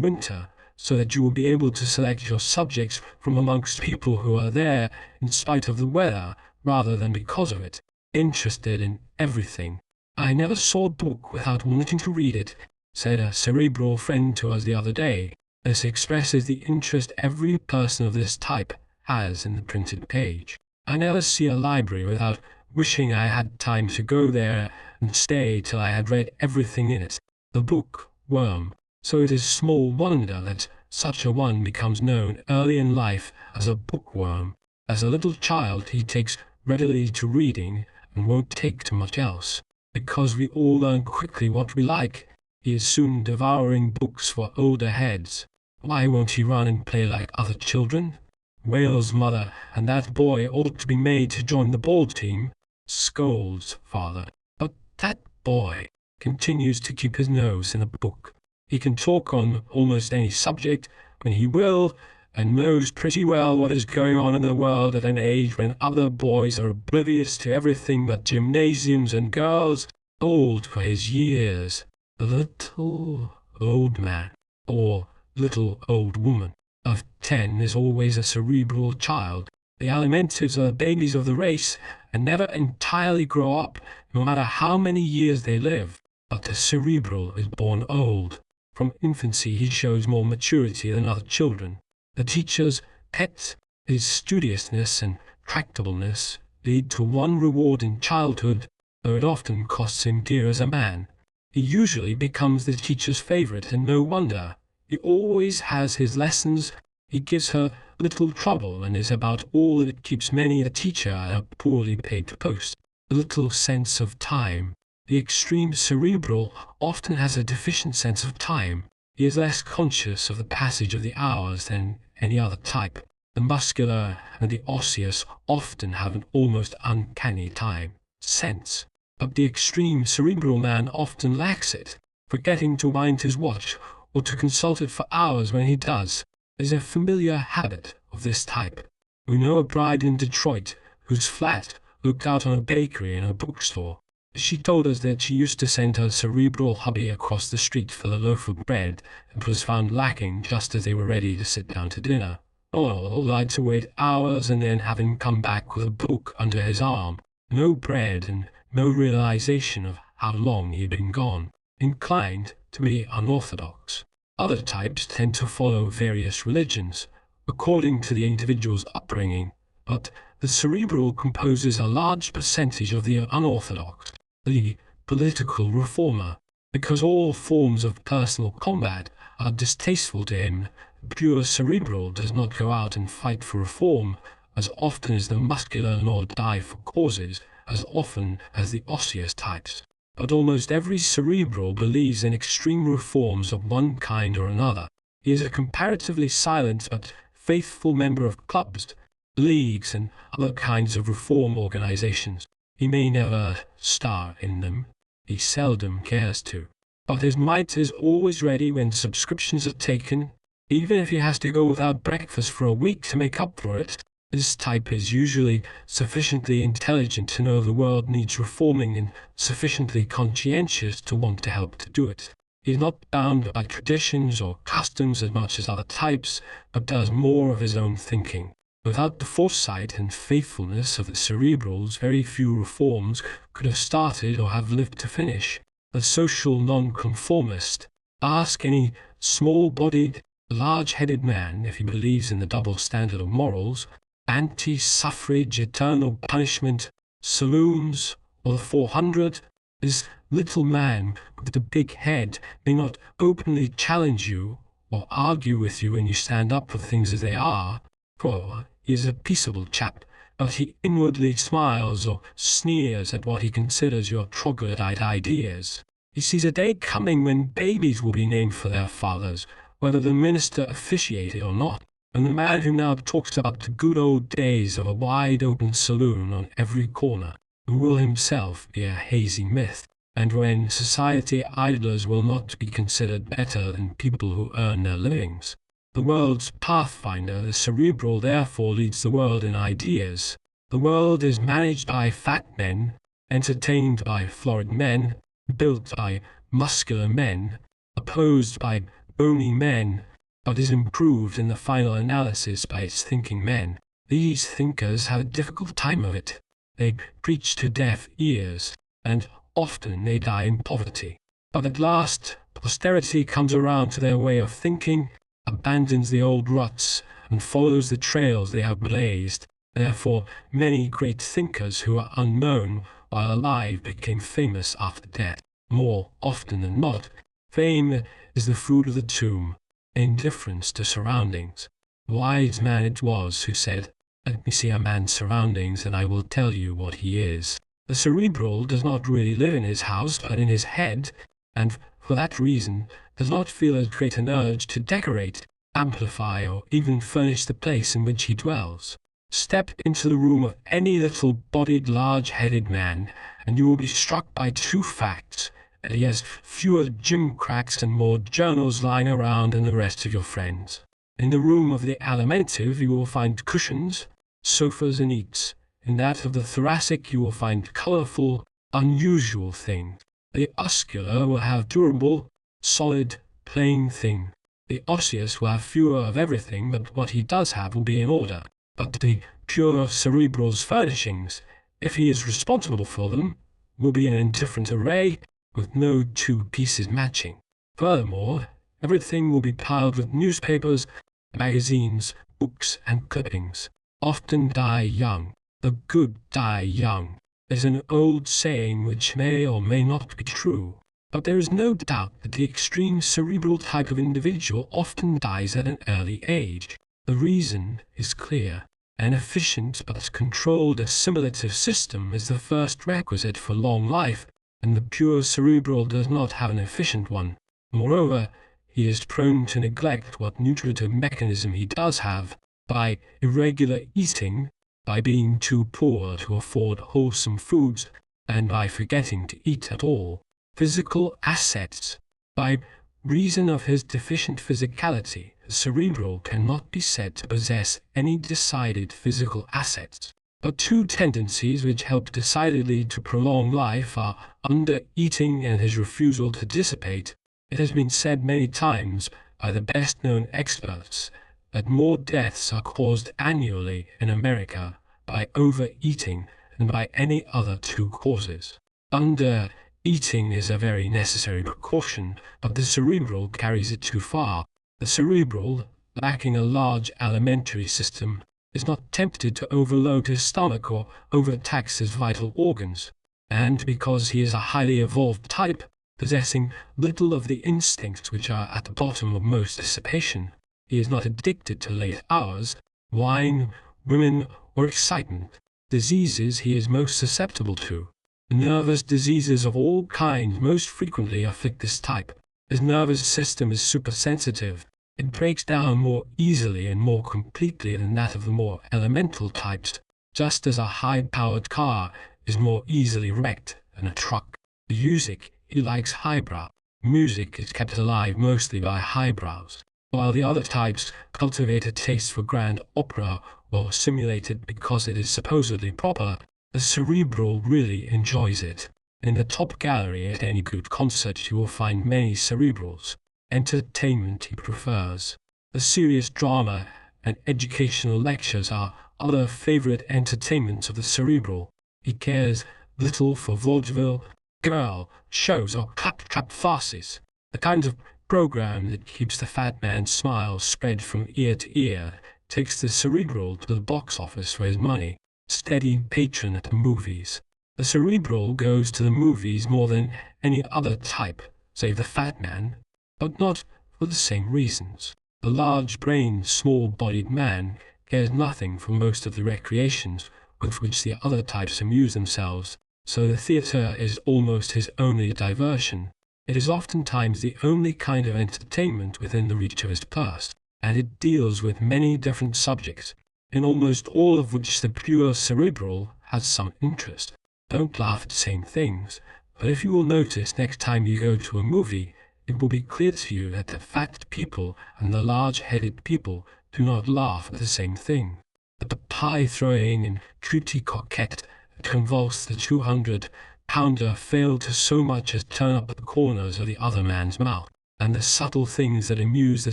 winter, so that you will be able to select your subjects from amongst people who are there in spite of the weather rather than because of it, interested in everything. I never saw a book without wanting to read it, said a cerebral friend to us the other day. This expresses the interest every person of this type has in the printed page. I never see a library without wishing I had time to go there and stay till I had read everything in it. The bookworm. So it is small wonder that such a one becomes known early in life as a bookworm. As a little child he takes readily to reading and won't take to much else. Because we all learn quickly what we like, he is soon devouring books for older heads. Why won't he run and play like other children? Whale's mother, and that boy ought to be made to join the ball team, scolds father. But that boy continues to keep his nose in a book. He can talk on almost any subject when he will, and knows pretty well what is going on in the world at an age when other boys are oblivious to everything but gymnasiums and girls. Old for his years. The little old man, or little old woman, of 10 is always a cerebral child. The alimentives are the babies of the race and never entirely grow up, no matter how many years they live. But the cerebral is born old. From infancy he shows more maturity than other children. The teacher's pet, his studiousness and tractableness, lead to one reward in childhood, though it often costs him dear as a man. He usually becomes the teacher's favorite, and no wonder. He always has his lessons. He gives her little trouble and is about all that keeps many a teacher at a poorly paid post. A little sense of time. The extreme cerebral often has a deficient sense of time. He is less conscious of the passage of the hours than any other type. The muscular and the osseous often have an almost uncanny time sense, but the extreme cerebral man often lacks it, forgetting to wind his watch or to consult it for hours when he does. Is a familiar habit of this type. We know a bride in Detroit whose flat looked out on a bakery and a bookstore. She told us that she used to send her cerebral hubby across the street for the loaf of bread and was found lacking just as they were ready to sit down to dinner. Or had to wait hours and then have him come back with a book under his arm. No bread and no realization of how long he had been gone. Inclined to be unorthodox. Other types tend to follow various religions, according to the individual's upbringing, but the cerebral composes a large percentage of the unorthodox, the political reformer. Because all forms of personal combat are distasteful to him, the pure cerebral does not go out and fight for reform as often as the muscular, nor die for causes as often as the osseous types. But almost every cerebral believes in extreme reforms of one kind or another. He is a comparatively silent but faithful member of clubs, leagues, and other kinds of reform organizations. He may never star in them. He seldom cares to. But his mite is always ready when subscriptions are taken, even if he has to go without breakfast for a week to make up for it. This type is usually sufficiently intelligent to know the world needs reforming and sufficiently conscientious to want to help to do it. He is not bound by traditions or customs as much as other types, but does more of his own thinking. Without the foresight and faithfulness of the cerebrals, very few reforms could have started or have lived to finish. The social nonconformist. Ask any small-bodied, large-headed man if he believes in the double standard of morals, anti-suffrage, eternal punishment, saloons, or the 400. This little man with the big head may not openly challenge you or argue with you when you stand up for things as they are, for he is a peaceable chap, but he inwardly smiles or sneers at what he considers your troglodyte ideas. He sees a day coming when babies will be named for their fathers, whether the minister officiated or not, and the man who now talks about the good old days of a wide-open saloon on every corner, who will himself be a hazy myth, and when society idlers will not be considered better than people who earn their livings. The world's pathfinder, the cerebral, therefore leads the world in ideas. The world is managed by fat men, entertained by florid men, built by muscular men, opposed by bony men, but is improved in the final analysis by its thinking men. These thinkers have a difficult time of it. They preach to deaf ears, and often they die in poverty. But at last, posterity comes around to their way of thinking, abandons the old ruts, and follows the trails they have blazed. Therefore, many great thinkers who are unknown while alive became famous after death. More often than not, fame is the food of the tomb, indifference to surroundings. The wise man it was who said, "Let me see a man's surroundings, and I will tell you what he is." The cerebral does not really live in his house, but in his head, and for that reason does not feel as great an urge to decorate, amplify, or even furnish the place in which he dwells. Step into the room of any little-bodied, large-headed man, and you will be struck by two facts: that he has fewer gimcracks and more journals lying around than the rest of your friends. In the room of the alimentive you will find cushions, sofas, and eats. In that of the thoracic you will find colourful, unusual things. The muscular will have durable, solid, plain thing. The osseous will have fewer of everything, but what he does have will be in order. But the pure cerebral's furnishings, if he is responsible for them, will be in indifferent array, with no two pieces matching. Furthermore, everything will be piled with newspapers, magazines, books, and clippings. Often die young. The good die young. There's an old saying which may or may not be true, but there is no doubt that the extreme cerebral type of individual often dies at an early age. The reason is clear. An efficient but controlled assimilative system is the first requisite for long life, and the pure cerebral does not have an efficient one. Moreover, he is prone to neglect what nutritive mechanism he does have, by irregular eating, by being too poor to afford wholesome foods, and by forgetting to eat at all. Physical assets. By reason of his deficient physicality, the cerebral cannot be said to possess any decided physical assets. But two tendencies which help decidedly to prolong life are under-eating and his refusal to dissipate. It has been said many times by the best-known experts that more deaths are caused annually in America by overeating than by any other two causes. Under-eating is a very necessary precaution, but the cerebral carries it too far. The cerebral, lacking a large alimentary system, is not tempted to overload his stomach or overtax his vital organs, and because he is a highly evolved type, possessing little of the instincts which are at the bottom of most dissipation, he is not addicted to late hours, wine, women, or excitement. Diseases he is most susceptible to. Nervous diseases of all kinds most frequently afflict this type. His nervous system is supersensitive. It breaks down more easily and more completely than that of the more elemental types, just as a high-powered car is more easily wrecked than a truck. Music, he likes highbrow. Music is kept alive mostly by highbrows, while the other types cultivate a taste for grand opera or simulate it because it is supposedly proper. The cerebral really enjoys it. In the top gallery at any good concert you will find many cerebrals. Entertainment he prefers. The serious drama and educational lectures are other favorite entertainments of the cerebral. He cares little for vaudeville, girl shows, or claptrap farces, the kind of program that keeps the fat man's smile spread from ear to ear, takes the cerebral to the box office for his money, steady patron at the movies. The cerebral goes to the movies more than any other type, save the fat man, but not for the same reasons. The large-brained, small-bodied man cares nothing for most of the recreations with which the other types amuse themselves, so the theatre is almost his only diversion. It is oftentimes the only kind of entertainment within the reach of his purse, and it deals with many different subjects, in almost all of which the pure cerebral has some interest. Don't laugh at the same things, but if you will notice next time you go to a movie, it will be clear to you that the fat people and the large-headed people do not laugh at the same thing. That the pie-throwing and cutie coquette that convulsed the 200-pounder failed to so much as turn up at the corners of the other man's mouth, and the subtle things that amuse the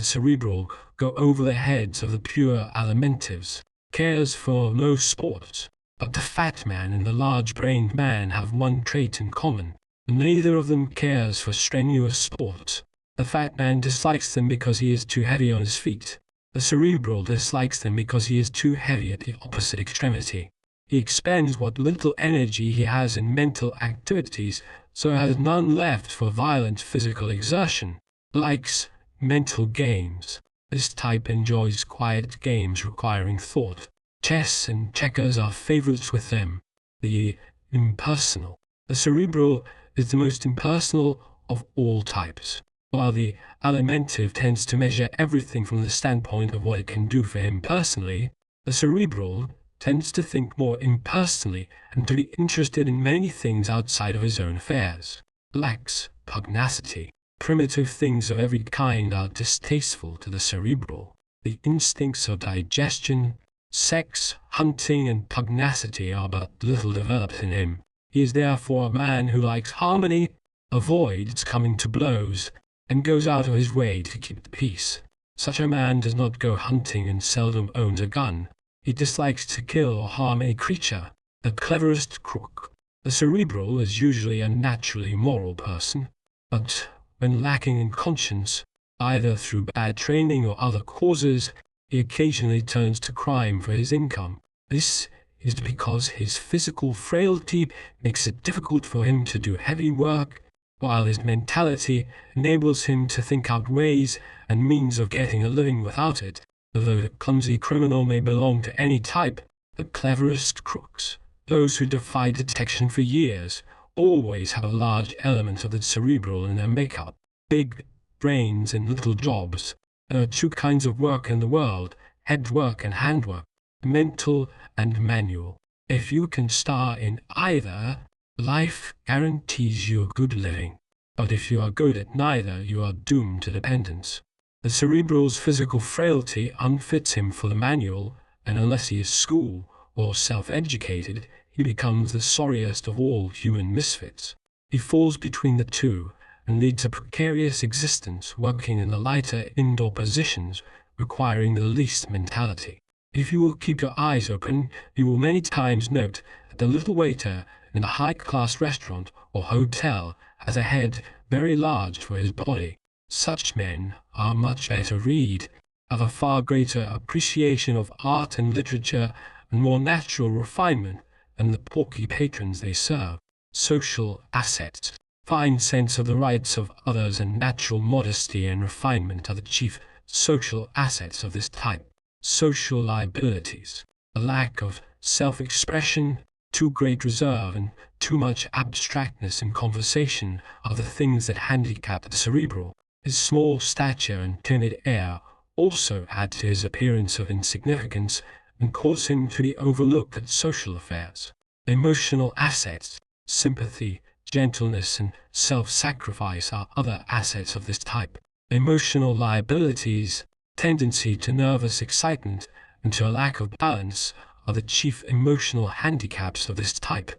cerebral go over the heads of the pure alimentives. Cares for no sports. But the fat man and the large-brained man have one trait in common. Neither of them cares for strenuous sports. The fat man dislikes them because he is too heavy on his feet. The cerebral dislikes them because he is too heavy at the opposite extremity. He expends what little energy he has in mental activities, so has none left for violent physical exertion. Likes mental games. This type enjoys quiet games requiring thought. Chess and checkers are favorites with them. The impersonal. The cerebral is the most impersonal of all types. While the alimentive tends to measure everything from the standpoint of what it can do for him personally, the cerebral tends to think more impersonally and to be interested in many things outside of his own affairs. Lacks pugnacity. Primitive things of every kind are distasteful to the cerebral. The instincts of digestion, sex, hunting, and pugnacity are but little developed in him. He is therefore a man who likes harmony, avoids coming to blows, and goes out of his way to keep the peace. Such a man does not go hunting and seldom owns a gun. He dislikes to kill or harm any creature. The cleverest crook. The cerebral is usually a naturally moral person, but when lacking in conscience, either through bad training or other causes, he occasionally turns to crime for his income. This is because his physical frailty makes it difficult for him to do heavy work, while his mentality enables him to think out ways and means of getting a living without it. Although the clumsy criminal may belong to any type, the cleverest crooks, those who defy detection for years, always have a large element of the cerebral in their makeup. Big brains and little jobs. There are two kinds of work in the world, head work and hand work, mental and manual. If you can star in either, life guarantees you a good living. But if you are good at neither, you are doomed to dependence. The cerebral's physical frailty unfits him for the manual, and unless he is school or self-educated, he becomes the sorriest of all human misfits. He falls between the two, and leads a precarious existence working in the lighter indoor positions requiring the least mentality. If you will keep your eyes open, you will many times note that the little waiter in a high-class restaurant or hotel has a head very large for his body. Such men are much better read, have a far greater appreciation of art and literature, and more natural refinement than the porky patrons they serve. Social assets. Fine sense of the rights of others and natural modesty and refinement are the chief social assets of this type. Social liabilities. A lack of self-expression, too great reserve, and too much abstractness in conversation are the things that handicap the cerebral. His small stature and timid air also add to his appearance of insignificance and cause him to be overlooked at social affairs. Emotional assets. Sympathy, gentleness, and self-sacrifice are other assets of this type. Emotional liabilities, tendency to nervous excitement, and to a lack of balance are the chief emotional handicaps of this type.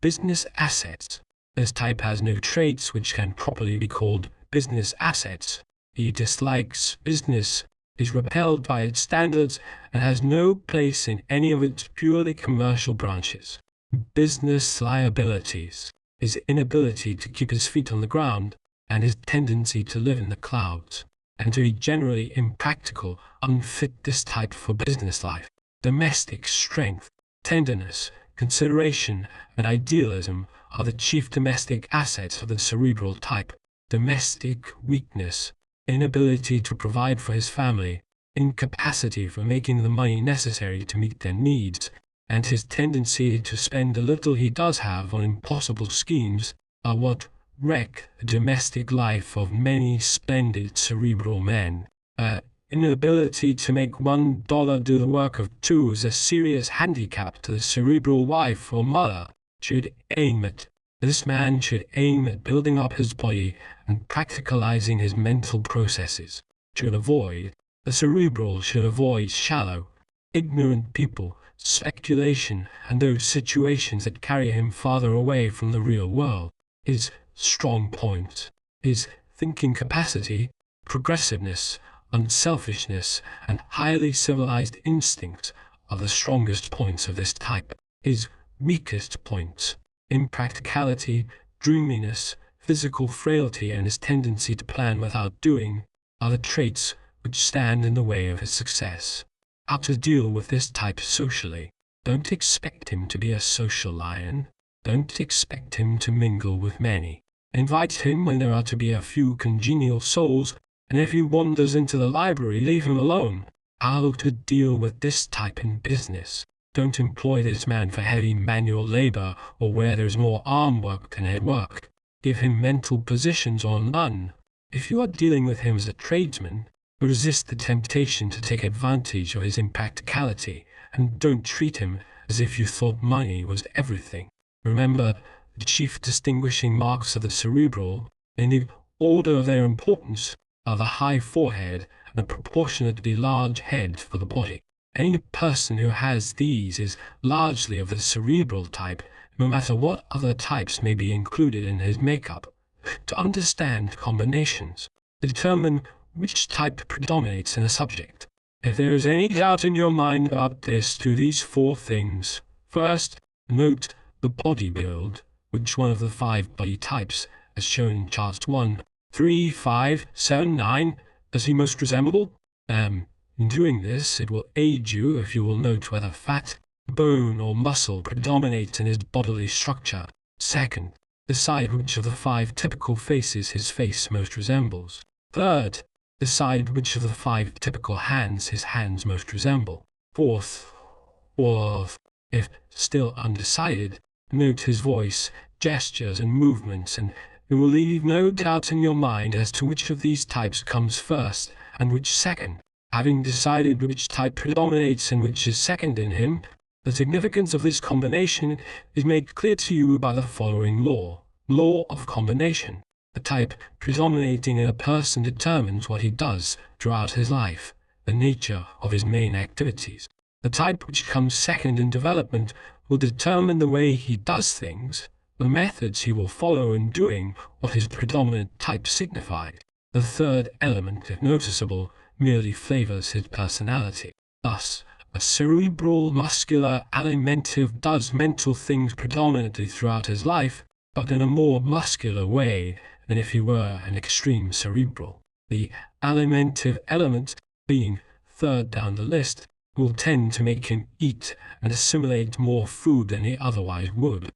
Business assets. This type has no traits which can properly be called business assets. He dislikes business, is repelled by its standards, and has no place in any of its purely commercial branches. Business liabilities, his inability to keep his feet on the ground, and his tendency to live in the clouds, and to be generally impractical, unfit this type for business life. Domestic strength, tenderness, consideration, and idealism are the chief domestic assets of the cerebral type. Domestic weakness, inability to provide for his family, incapacity for making the money necessary to meet their needs, and his tendency to spend the little he does have on impossible schemes are what wreck the domestic life of many splendid cerebral men. Inability to make $1 do the work of two is a serious handicap to the cerebral wife or mother. This man should aim at building up his body and practicalizing his mental processes. The cerebral should avoid shallow, ignorant people, speculation, and those situations that carry him farther away from the real world. His strong points, his thinking capacity, progressiveness, unselfishness, and highly civilized instincts are the strongest points of this type. His weakest points, impracticality, dreaminess, physical frailty, and his tendency to plan without doing, are the traits which stand in the way of his success. How to deal with this type socially? Don't expect him to be a social lion. Don't expect him to mingle with many. Invite him when there are to be a few congenial souls, and if he wanders into the library, leave him alone. How to deal with this type in business? Don't employ this man for heavy manual labor or where there's more arm work than head work. Give him mental positions or none. If you are dealing with him as a tradesman, resist the temptation to take advantage of his impracticality, and don't treat him as if you thought money was everything. Remember, the chief distinguishing marks of the cerebral, in the order of their importance, are the high forehead and a proportionately large head for the body. Any person who has these is largely of the cerebral type, no matter what other types may be included in his makeup. To understand combinations, determine which type predominates in a subject. If there is any doubt in your mind about this, do these 4 things. First, note the body build, which one of the 5 body types, as shown in charts 1, 3, 5, 7, 9, does he most resemble? In doing this, it will aid you if you will note whether fat, bone, or muscle predominates in his bodily structure. Second, decide which of the 5 typical faces his face most resembles. Third, decide which of the 5 typical hands his hands most resemble. Fourth, if still undecided, note his voice, gestures, and movements, and it will leave no doubt in your mind as to which of these types comes first and which second. Having decided which type predominates and which is second in him, the significance of this combination is made clear to you by the following law of combination. The type predominating in a person determines what he does throughout his life, the nature of his main activities. The type which comes second in development will determine the way he does things, the methods he will follow in doing what his predominant type signified. The third element, if noticeable, merely flavors his personality. Thus, a cerebral, muscular, alimentive does mental things predominantly throughout his life, but in a more muscular way than if he were an extreme cerebral. The alimentive element, being third down the list, will tend to make him eat and assimilate more food than he otherwise would.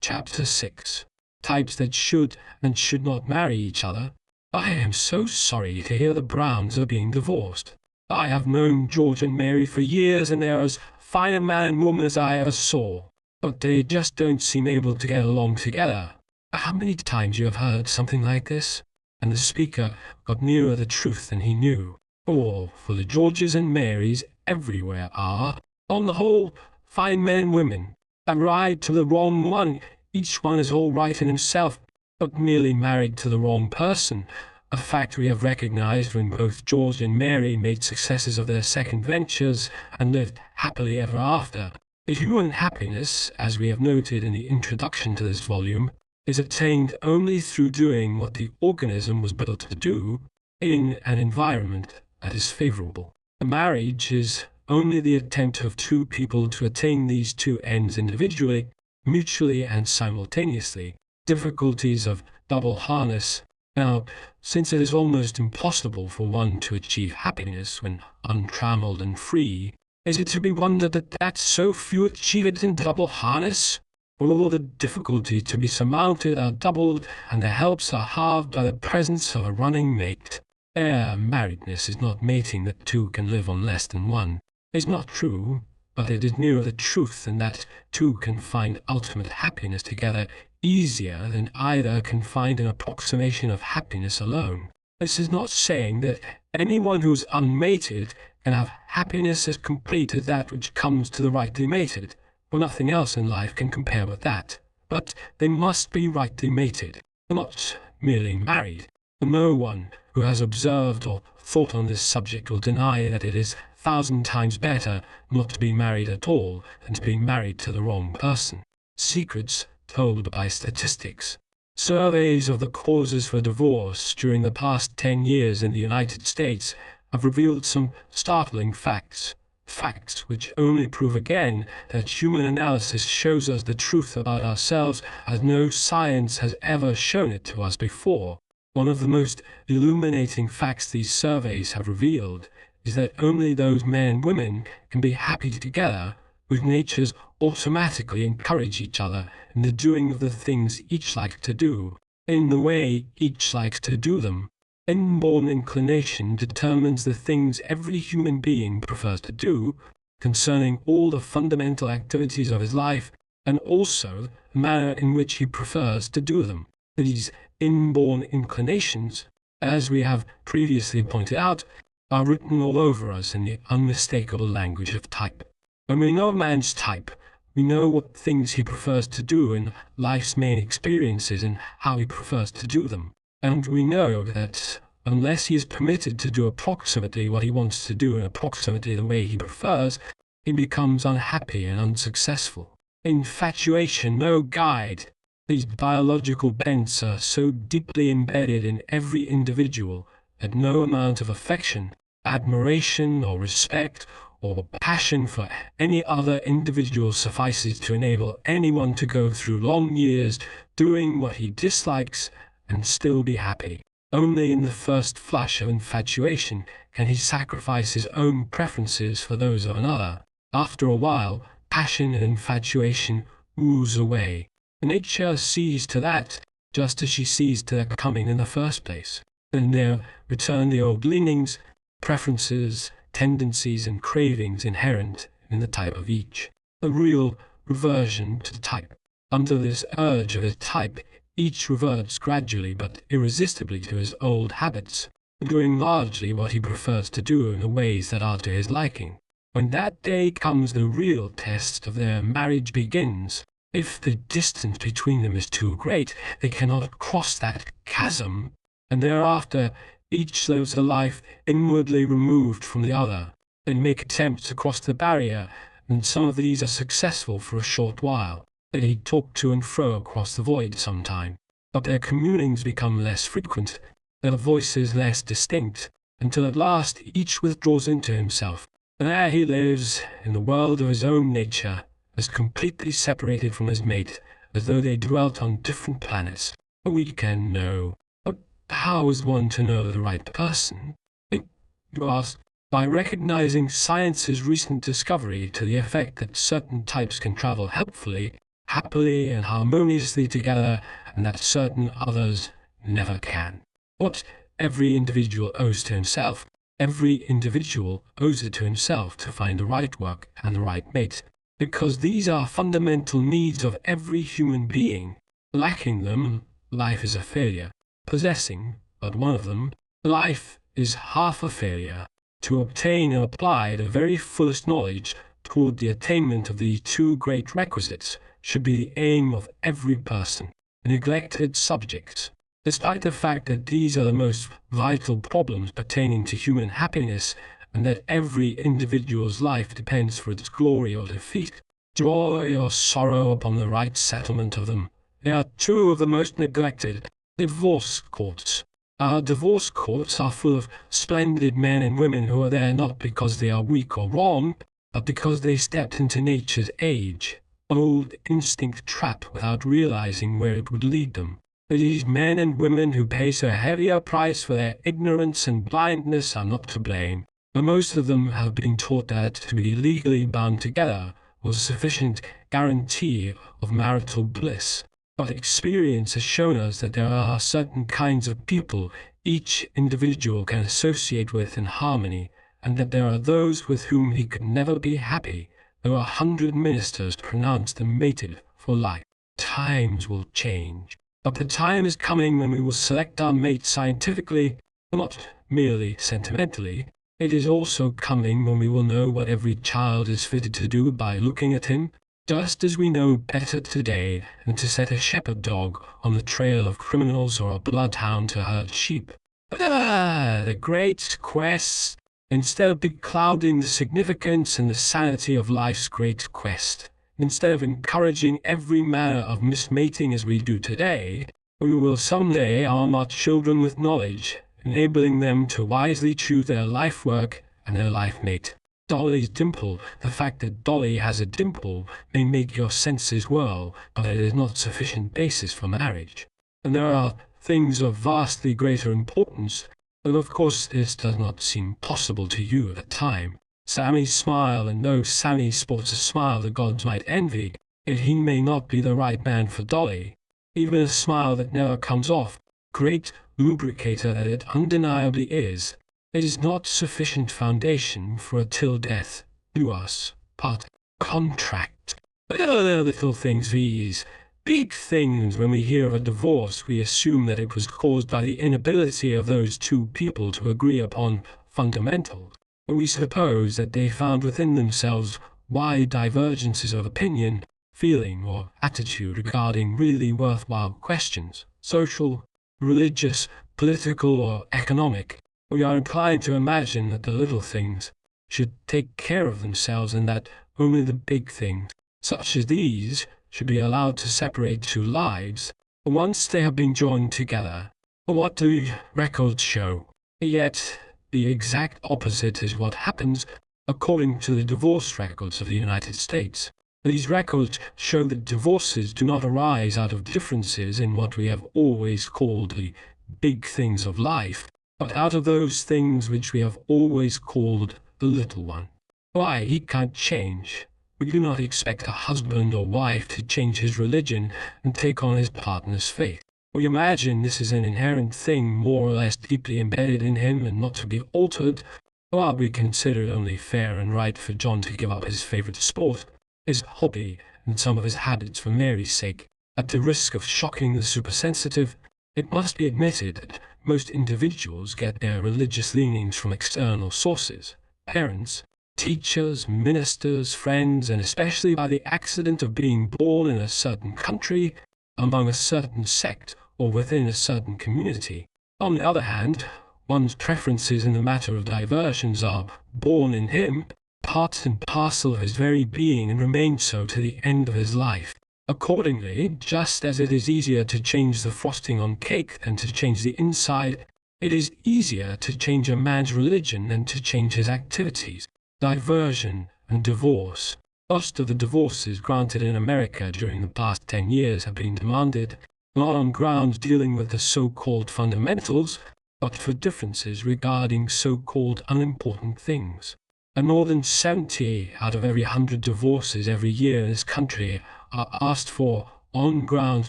Chapter 6. Types that should and should not marry each other. I am so sorry to hear the Browns are being divorced. I have known George and Mary for years, and they are as fine a man and woman as I ever saw. But they just don't seem able to get along together. How many times you have heard something like this? And the speaker got nearer the truth than he knew. For the Georges and Marys everywhere are, on the whole, fine men and women. And married to the wrong one, each one is all right in himself, but merely married to the wrong person, a fact we have recognized when both George and Mary made successes of their second ventures and lived happily ever after. If human happiness, as we have noted in the introduction to this volume, is attained only through doing what the organism was built to do in an environment that is favorable. A marriage is only the attempt of two people to attain these two ends individually, mutually and simultaneously. Difficulties of double harness. Now, since it is almost impossible for one to achieve happiness when untrammeled and free, is it to be wondered that so few achieve it in double harness? All the difficulties to be surmounted are doubled, and the helps are halved by the presence of a running mate. Marriedness is not mating that two can live on less than one. It's not true, but it is nearer the truth than that two can find ultimate happiness together easier than either can find an approximation of happiness alone. This is not saying that anyone who is unmated can have happiness as complete as that which comes to the rightly mated, for nothing else in life can compare with that. But they must be rightly mated, not merely married. No one who has observed or thought on this subject will deny that it is 1,000 times better not to be married at all than to be married to the wrong person. Secrets told by statistics. Surveys of the causes for divorce during the past 10 years in the United States have revealed some startling facts. Facts which only prove again that human analysis shows us the truth about ourselves as no science has ever shown it to us before. One of the most illuminating facts these surveys have revealed is that only those men and women can be happy together whose natures automatically encourage each other in the doing of the things each likes to do, in the way each likes to do them. Inborn inclination determines the things every human being prefers to do concerning all the fundamental activities of his life, and also the manner in which he prefers to do them. These inborn inclinations, as we have previously pointed out, are written all over us in the unmistakable language of type. When we know a man's type, we know what things he prefers to do in life's main experiences and how he prefers to do them. And we know that unless he is permitted to do approximately what he wants to do and approximately the way he prefers, he becomes unhappy and unsuccessful. Infatuation, no guide. These biological bents are so deeply embedded in every individual that no amount of affection, admiration, or respect, or passion for any other individual suffices to enable anyone to go through long years doing what he dislikes and still be happy. Only in the first flush of infatuation can he sacrifice his own preferences for those of another. After a while, passion and infatuation ooze away. Nature sees to that, just as she sees to their coming in the first place. Then there return the old leanings, preferences, tendencies, and cravings inherent in the type of each. A real reversion to the type. Under this urge of his type, each reverts gradually but irresistibly to his old habits, doing largely what he prefers to do in the ways that are to his liking. When that day comes, the real test of their marriage begins. If the distance between them is too great, they cannot cross that chasm, and thereafter each lives a life inwardly removed from the other. They make attempts to cross the barrier, and some of these are successful for a short while. They talk to and fro across the void sometime, but their communings become less frequent, their voices less distinct, until at last each withdraws into himself. And there he lives, in the world of his own nature, as completely separated from his mate as though they dwelt on different planets. We can know. But how is one to know the right person? You ask. By recognizing science's recent discovery to the effect that certain types can travel helpfully, happily, and harmoniously together, and that certain others never can. What every individual owes to himself, every individual owes it to himself to find the right work and the right mate, because these are fundamental needs of every human being. Lacking them, life is a failure. Possessing but one of them, life is half a failure. To obtain and apply the very fullest knowledge toward the attainment of these two great requisites should be the aim of every person. Neglected subjects. Despite the fact that these are the most vital problems pertaining to human happiness, and that every individual's life depends for its glory or defeat, joy or sorrow upon the right settlement of them They are two of the most neglected: divorce courts. Our divorce courts are full of splendid men and women who are there not because they are weak or wrong, but because they stepped into nature's age-old instinct trap without realizing where it would lead them. These men and women who pay so heavy a price for their ignorance and blindness are not to blame, but most of them have been taught that to be legally bound together was a sufficient guarantee of marital bliss. But experience has shown us that there are certain kinds of people each individual can associate with in harmony, and that there are those with whom he could never be happy, though 100 ministers pronounce them mated for life. Times will change, but the time is coming when we will select our mate scientifically, not merely sentimentally. It is also coming when we will know what every child is fitted to do by looking at him, just as we know better today than to set a shepherd dog on the trail of criminals or a bloodhound to herd sheep. But the great quest, instead of beclouding the significance and the sanity of life's great quest, instead of encouraging every manner of mismating as we do today, we will someday arm our children with knowledge, enabling them to wisely choose their life work and their life mate. Dolly's dimple. The fact that Dolly has a dimple may make your senses whirl, but it is not sufficient basis for marriage. And there are things of vastly greater importance, though of course this does not seem possible to you at the time. Sammy's smile, and though Sammy sports a smile the gods might envy, yet he may not be the right man for Dolly. Even a smile that never comes off, great lubricator that it undeniably is, it is not sufficient foundation for a till death do us part contract. But other little things these. Big things. When we hear of a divorce, we assume that it was caused by the inability of those two people to agree upon fundamentals. We suppose that they found within themselves wide divergences of opinion, feeling, or attitude regarding really worthwhile questions, social, religious, political, or economic. We are inclined to imagine that the little things should take care of themselves and that only the big things, such as these, should be allowed to separate two lives once they have been joined together. What do the records show? Yet the exact opposite is what happens according to the divorce records of the United States. These records show that divorces do not arise out of differences in what we have always called the big things of life, but out of those things which we have always called the little one. Why, he can't change. We do not expect a husband or wife to change his religion and take on his partner's faith. We imagine this is an inherent thing more or less deeply embedded in him and not to be altered, while we consider it only fair and right for John to give up his favorite sport, his hobby, and some of his habits for Mary's sake. At the risk of shocking the supersensitive, it must be admitted that most individuals get their religious leanings from external sources: parents, teachers, ministers, friends, and especially by the accident of being born in a certain country, among a certain sect, or within a certain community. On the other hand, one's preferences in the matter of diversions are born in him, part and parcel of his very being, and remain so to the end of his life. Accordingly, just as it is easier to change the frosting on cake than to change the inside, it is easier to change a man's religion than to change his activities. Diversion and divorce. Most of the divorces granted in America during the past 10 years have been demanded, not on grounds dealing with the so-called fundamentals, but for differences regarding so-called unimportant things. And more than 70 out of every 100 divorces every year in this country are asked for on grounds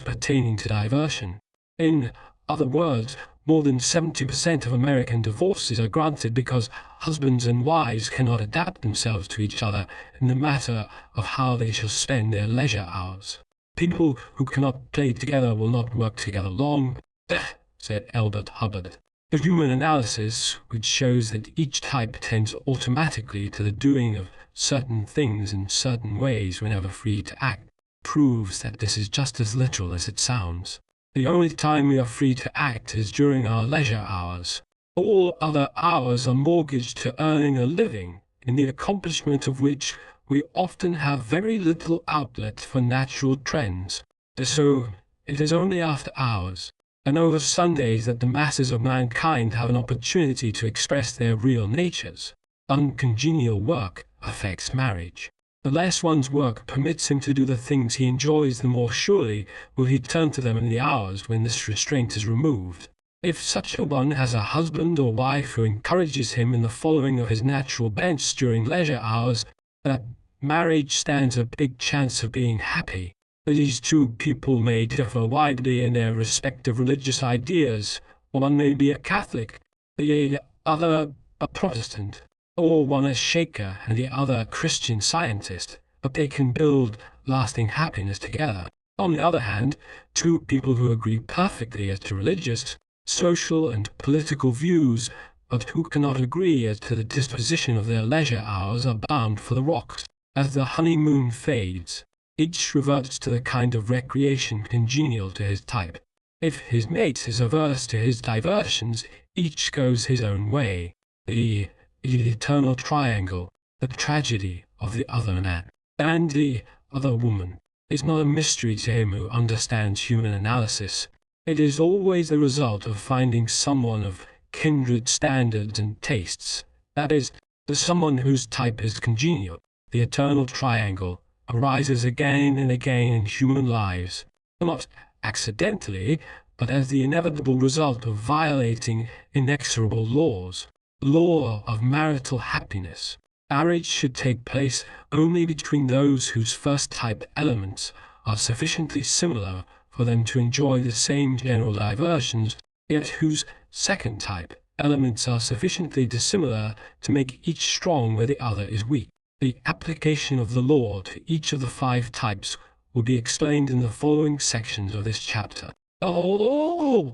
pertaining to diversion. In other words, more than 70% of American divorces are granted because husbands and wives cannot adapt themselves to each other in the matter of how they shall spend their leisure hours. People who cannot play together will not work together long, said Elbert Hubbard. The human analysis, which shows that each type tends automatically to the doing of certain things in certain ways whenever free to act, proves that this is just as literal as it sounds. The only time we are free to act is during our leisure hours. All other hours are mortgaged to earning a living, in the accomplishment of which we often have very little outlet for natural trends. So it is only after hours, and over Sundays that the masses of mankind have an opportunity to express their real natures. Uncongenial work affects marriage. The less one's work permits him to do the things he enjoys, the more surely will he turn to them in the hours when this restraint is removed. If such a one has a husband or wife who encourages him in the following of his natural bents during leisure hours, that marriage stands a big chance of being happy. These two people may differ widely in their respective religious ideas. One may be a Catholic, the other a Protestant, or one a Shaker and the other a Christian Scientist, but they can build lasting happiness together. On the other hand, two people who agree perfectly as to religious, social and political views, but who cannot agree as to the disposition of their leisure hours, are bound for the rocks. As the honeymoon fades, each reverts to the kind of recreation congenial to his type. If his mate is averse to his diversions, each goes his own way. The eternal triangle, the tragedy of the other man and the other woman, is not a mystery to him who understands human analysis. It is always the result of finding someone of kindred standards and tastes, that is, the someone whose type is congenial. The eternal triangle arises again and again in human lives, not accidentally, but as the inevitable result of violating inexorable laws. Law of marital happiness. Marriage should take place only between those whose first type elements are sufficiently similar for them to enjoy the same general diversions, yet whose second type elements are sufficiently dissimilar to make each strong where the other is weak. The application of the law to each of the 5 types will be explained in the following sections of this chapter. The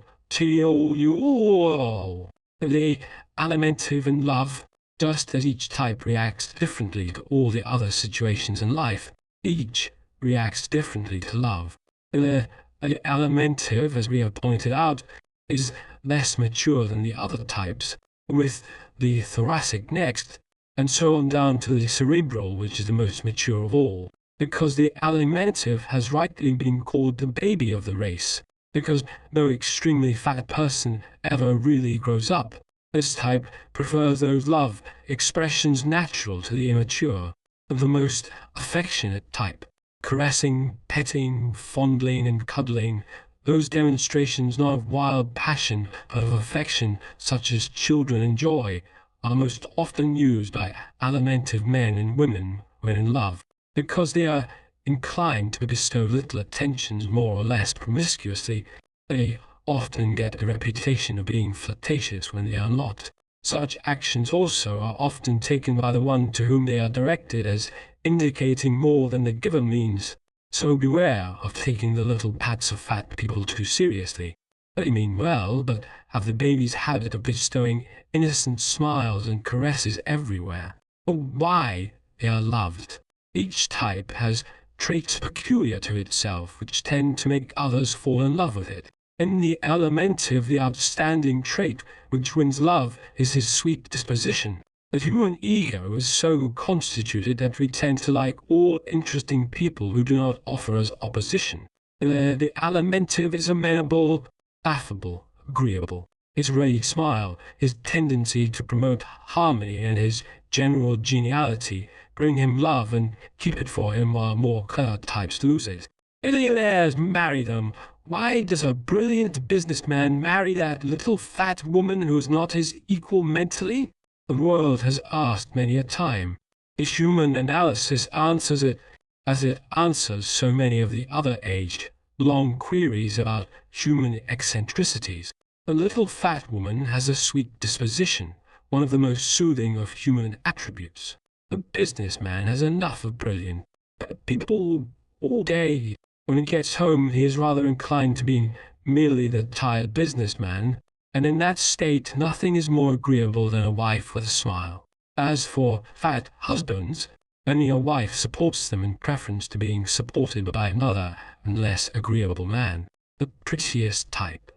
alimentive and love. Just as each type reacts differently to all the other situations in life, each reacts differently to love. The alimentive, as we have pointed out, is less mature than the other types, with the thoracic next, and so on down to the cerebral, which is the most mature of all, because the alimentive has rightly been called the baby of the race, because no extremely fat person ever really grows up. This type prefers those love expressions natural to the immature, of the most affectionate type, caressing, petting, fondling, and cuddling, those demonstrations not of wild passion but of affection such as children enjoy, are most often used by alimentive men and women when in love, because they are inclined to bestow little attentions more or less promiscuously. They often get the reputation of being flirtatious when they are not. Such actions also are often taken by the one to whom they are directed as indicating more than the giver means. So beware of taking the little pats of fat people too seriously. They mean well, but have the baby's habit of bestowing innocent smiles and caresses everywhere. Oh, why they are loved. Each type has traits peculiar to itself which tend to make others fall in love with it. In the alimentive, the outstanding trait which wins love is his sweet disposition. The human ego is so constituted that we tend to like all interesting people who do not offer us opposition. The alimentive is amenable, affable, agreeable. His ready smile, his tendency to promote harmony, and his general geniality bring him love and keep it for him while more clever types lose it. Millionaires marry them. Why does a brilliant businessman marry that little fat woman who is not his equal mentally? The world has asked many a time. The human analysis answers it as it answers so many of the other aged, long queries about human eccentricities. The little fat woman has a sweet disposition, one of the most soothing of human attributes. The businessman has enough of brilliant people all day. When he gets home, he is rather inclined to be merely the tired businessman, and in that state nothing is more agreeable than a wife with a smile. As for fat husbands, many a wife supports them in preference to being supported by another and less agreeable man. The prettiest type.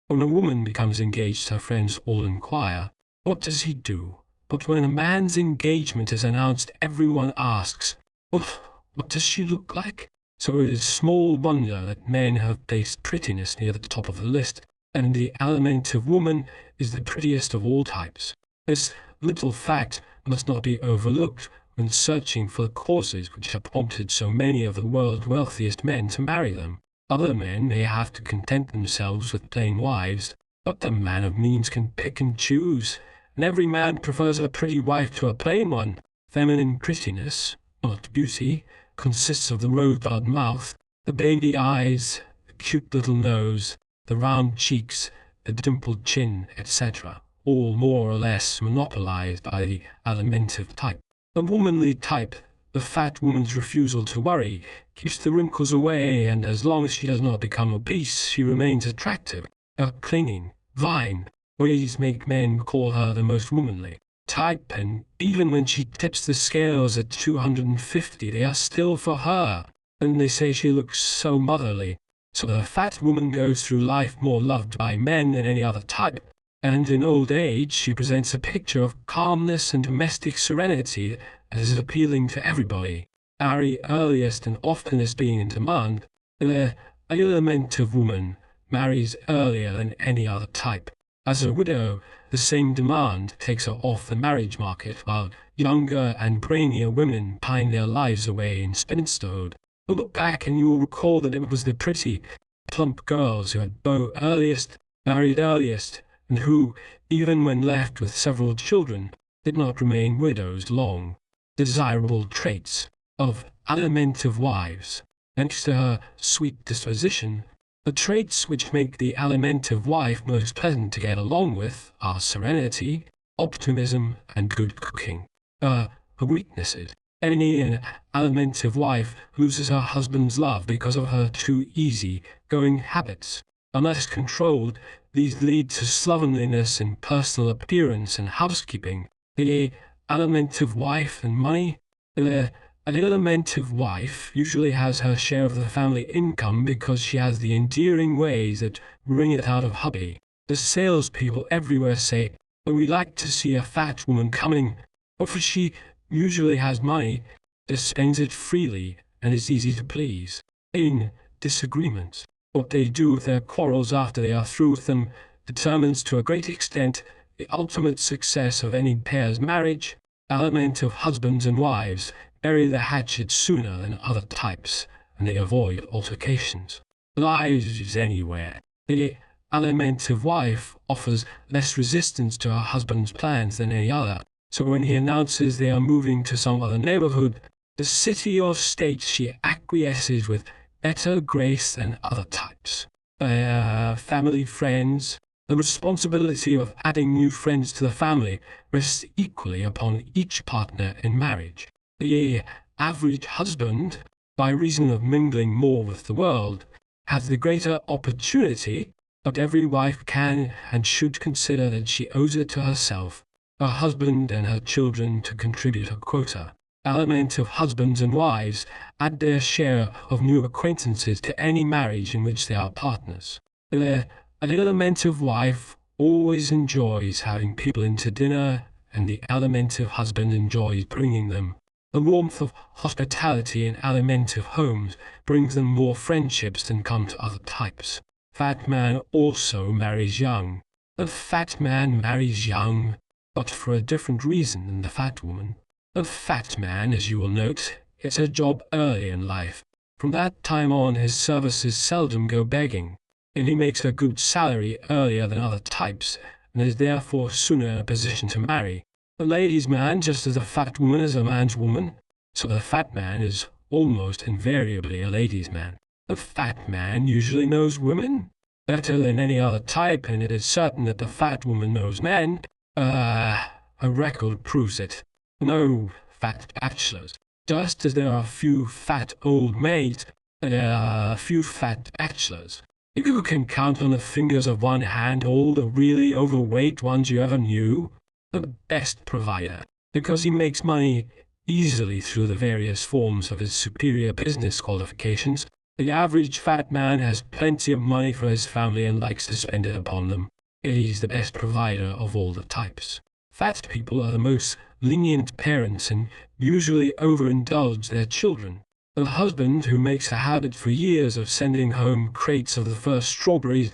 When a woman becomes engaged, her friends all inquire, what does he do? But when a man's engagement is announced, everyone asks, what does she look like? So it is small wonder that men have placed prettiness near the top of the list, and the Alimentive woman is the prettiest of all types. This little fact must not be overlooked when searching for the causes which have prompted so many of the world's wealthiest men to marry them. Other men may have to content themselves with plain wives, but the man of means can pick and choose, and every man prefers a pretty wife to a plain one. Feminine prettiness, not beauty, consists of the rosebud mouth, the baby eyes, the cute little nose, the round cheeks, the dimpled chin, etc., all more or less monopolized by the Alimentive type. The womanly type, the fat woman's refusal to worry, keeps the wrinkles away, and as long as she does not become obese, she remains attractive. Her clinging, vine ways make men call her the most womanly type, and even when she tips the scales at 250, they are still for her, and they say she looks so motherly. So the fat woman goes through life more loved by men than any other type, and in old age she presents a picture of calmness and domestic serenity that is appealing to everybody. Our earliest and oftenest being in demand, the Alimentive woman marries earlier than any other type. As a widow, the same demand takes her off the marriage market, while younger and brainier women pine their lives away in spinsterhood. Look back and you will recall that it was the pretty, plump girls who had beaux earliest, married earliest, and who, even when left with several children, did not remain widows long. Desirable traits of Alimentive wives. Next to her sweet disposition, the traits which make the Alimentive wife most pleasant to get along with are serenity, optimism, and good cooking. Her weaknesses. Any Alimentive wife loses her husband's love because of her too easy-going habits. Unless controlled, these lead to slovenliness in personal appearance and housekeeping. The Alimentive wife and money. The Alimentive wife usually has her share of the family income because she has the endearing ways that wring it out of hubby. The salespeople everywhere say, "Oh, we like to see a fat woman coming," but for she usually has money, spends it freely, and is easy to please. In disagreements, what they do with their quarrels after they are through with them determines to a great extent the ultimate success of any pair's marriage. Alimentive husbands and wives bury the hatchet sooner than other types, and they avoid altercations. Lies anywhere. The Alimentive wife offers less resistance to her husband's plans than any other, so when he announces they are moving to some other neighborhood, the city or state, she acquiesces with better grace than other types. Family friends. The responsibility of adding new friends to the family rests equally upon each partner in marriage. The average husband, by reason of mingling more with the world, has the greater opportunity, but every wife can and should consider that she owes it to herself, her husband, and her children to contribute a quota. Alimentive husbands and wives add their share of new acquaintances to any marriage in which they are partners. The Alimentive wife always enjoys having people in to dinner, and the Alimentive husband enjoys bringing them. The warmth of hospitality in Alimentive homes brings them more friendships than come to other types. Fat man also marries young. The fat man marries young, but for a different reason than the fat woman. The fat man, as you will note, gets a job early in life. From that time on, his services seldom go begging, and he makes a good salary earlier than other types, and is therefore sooner in a position to marry. The ladies' man, just as the fat woman is a man's woman, so the fat man is almost invariably a ladies' man. The fat man usually knows women better than any other type, and it is certain that the fat woman knows men. A record proves it. No fat bachelors. Just as there are few fat old maids, there are few fat bachelors. You can count on the fingers of one hand all the really overweight ones you ever knew. The best provider, because he makes money easily through the various forms of his superior business qualifications. The average fat man has plenty of money for his family and likes to spend it upon them. He's the best provider of all the types. Fat people are the most lenient parents and usually overindulge their children. The husband who makes a habit for years of sending home crates of the first strawberries,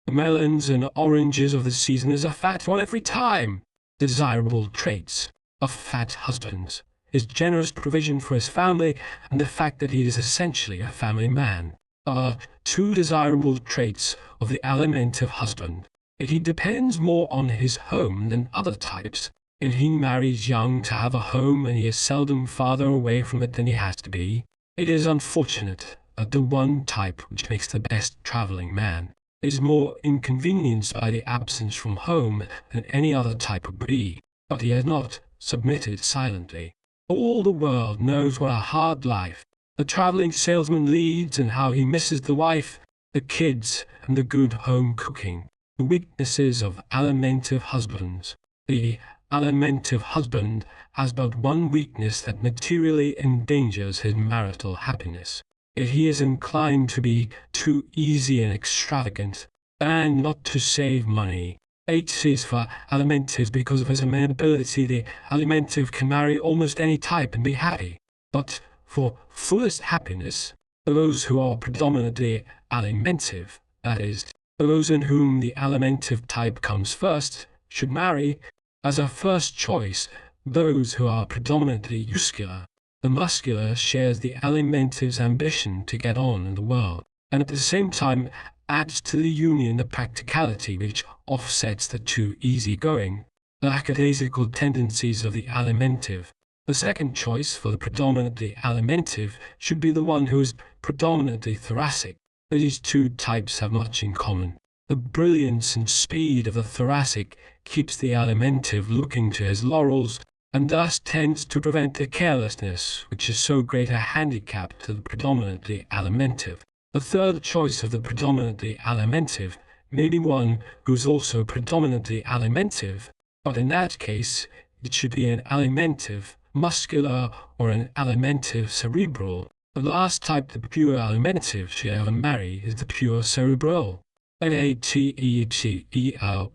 melons, and oranges of the season is a fat one every time. Desirable traits of fat husbands: his generous provision for his family and the fact that he is essentially a family man are two desirable traits of the alimentive husband. If he depends more on his home than other types, if he marries young to have a home and he is seldom farther away from it than he has to be, it is unfortunate that the one type which makes the best travelling man is more inconvenienced by the absence from home than any other type would be. But he has not submitted silently. All the world knows what a hard life the travelling salesman leads, and how he misses the wife, the kids, and the good home cooking. The weaknesses of alimentive husbands. The alimentive husband has but one weakness that materially endangers his marital happiness. If he is inclined to be too easy and extravagant, and not to save money. H is for alimentive because of his amenability. The alimentive can marry almost any type and be happy. But for fullest happiness, those who are predominantly alimentive, that is, those in whom the alimentive type comes first, should marry, as a first choice, those who are predominantly muscular. The muscular shares the alimentive's ambition to get on in the world, and at the same time adds to the union the practicality which offsets the too easy-going, lackadaisical tendencies of the alimentive. The second choice for the predominantly alimentive should be the one who is predominantly thoracic. These two types have much in common. The brilliance and speed of the thoracic keeps the alimentive looking to his laurels, and thus tends to prevent the carelessness which is so great a handicap to the predominantly alimentive. The third choice of the predominantly alimentive may be one who is also predominantly alimentive, but in that case it should be an alimentive muscular or an alimentive cerebral. The last type the pure alimentive should ever marry is the pure cerebral. LATETEL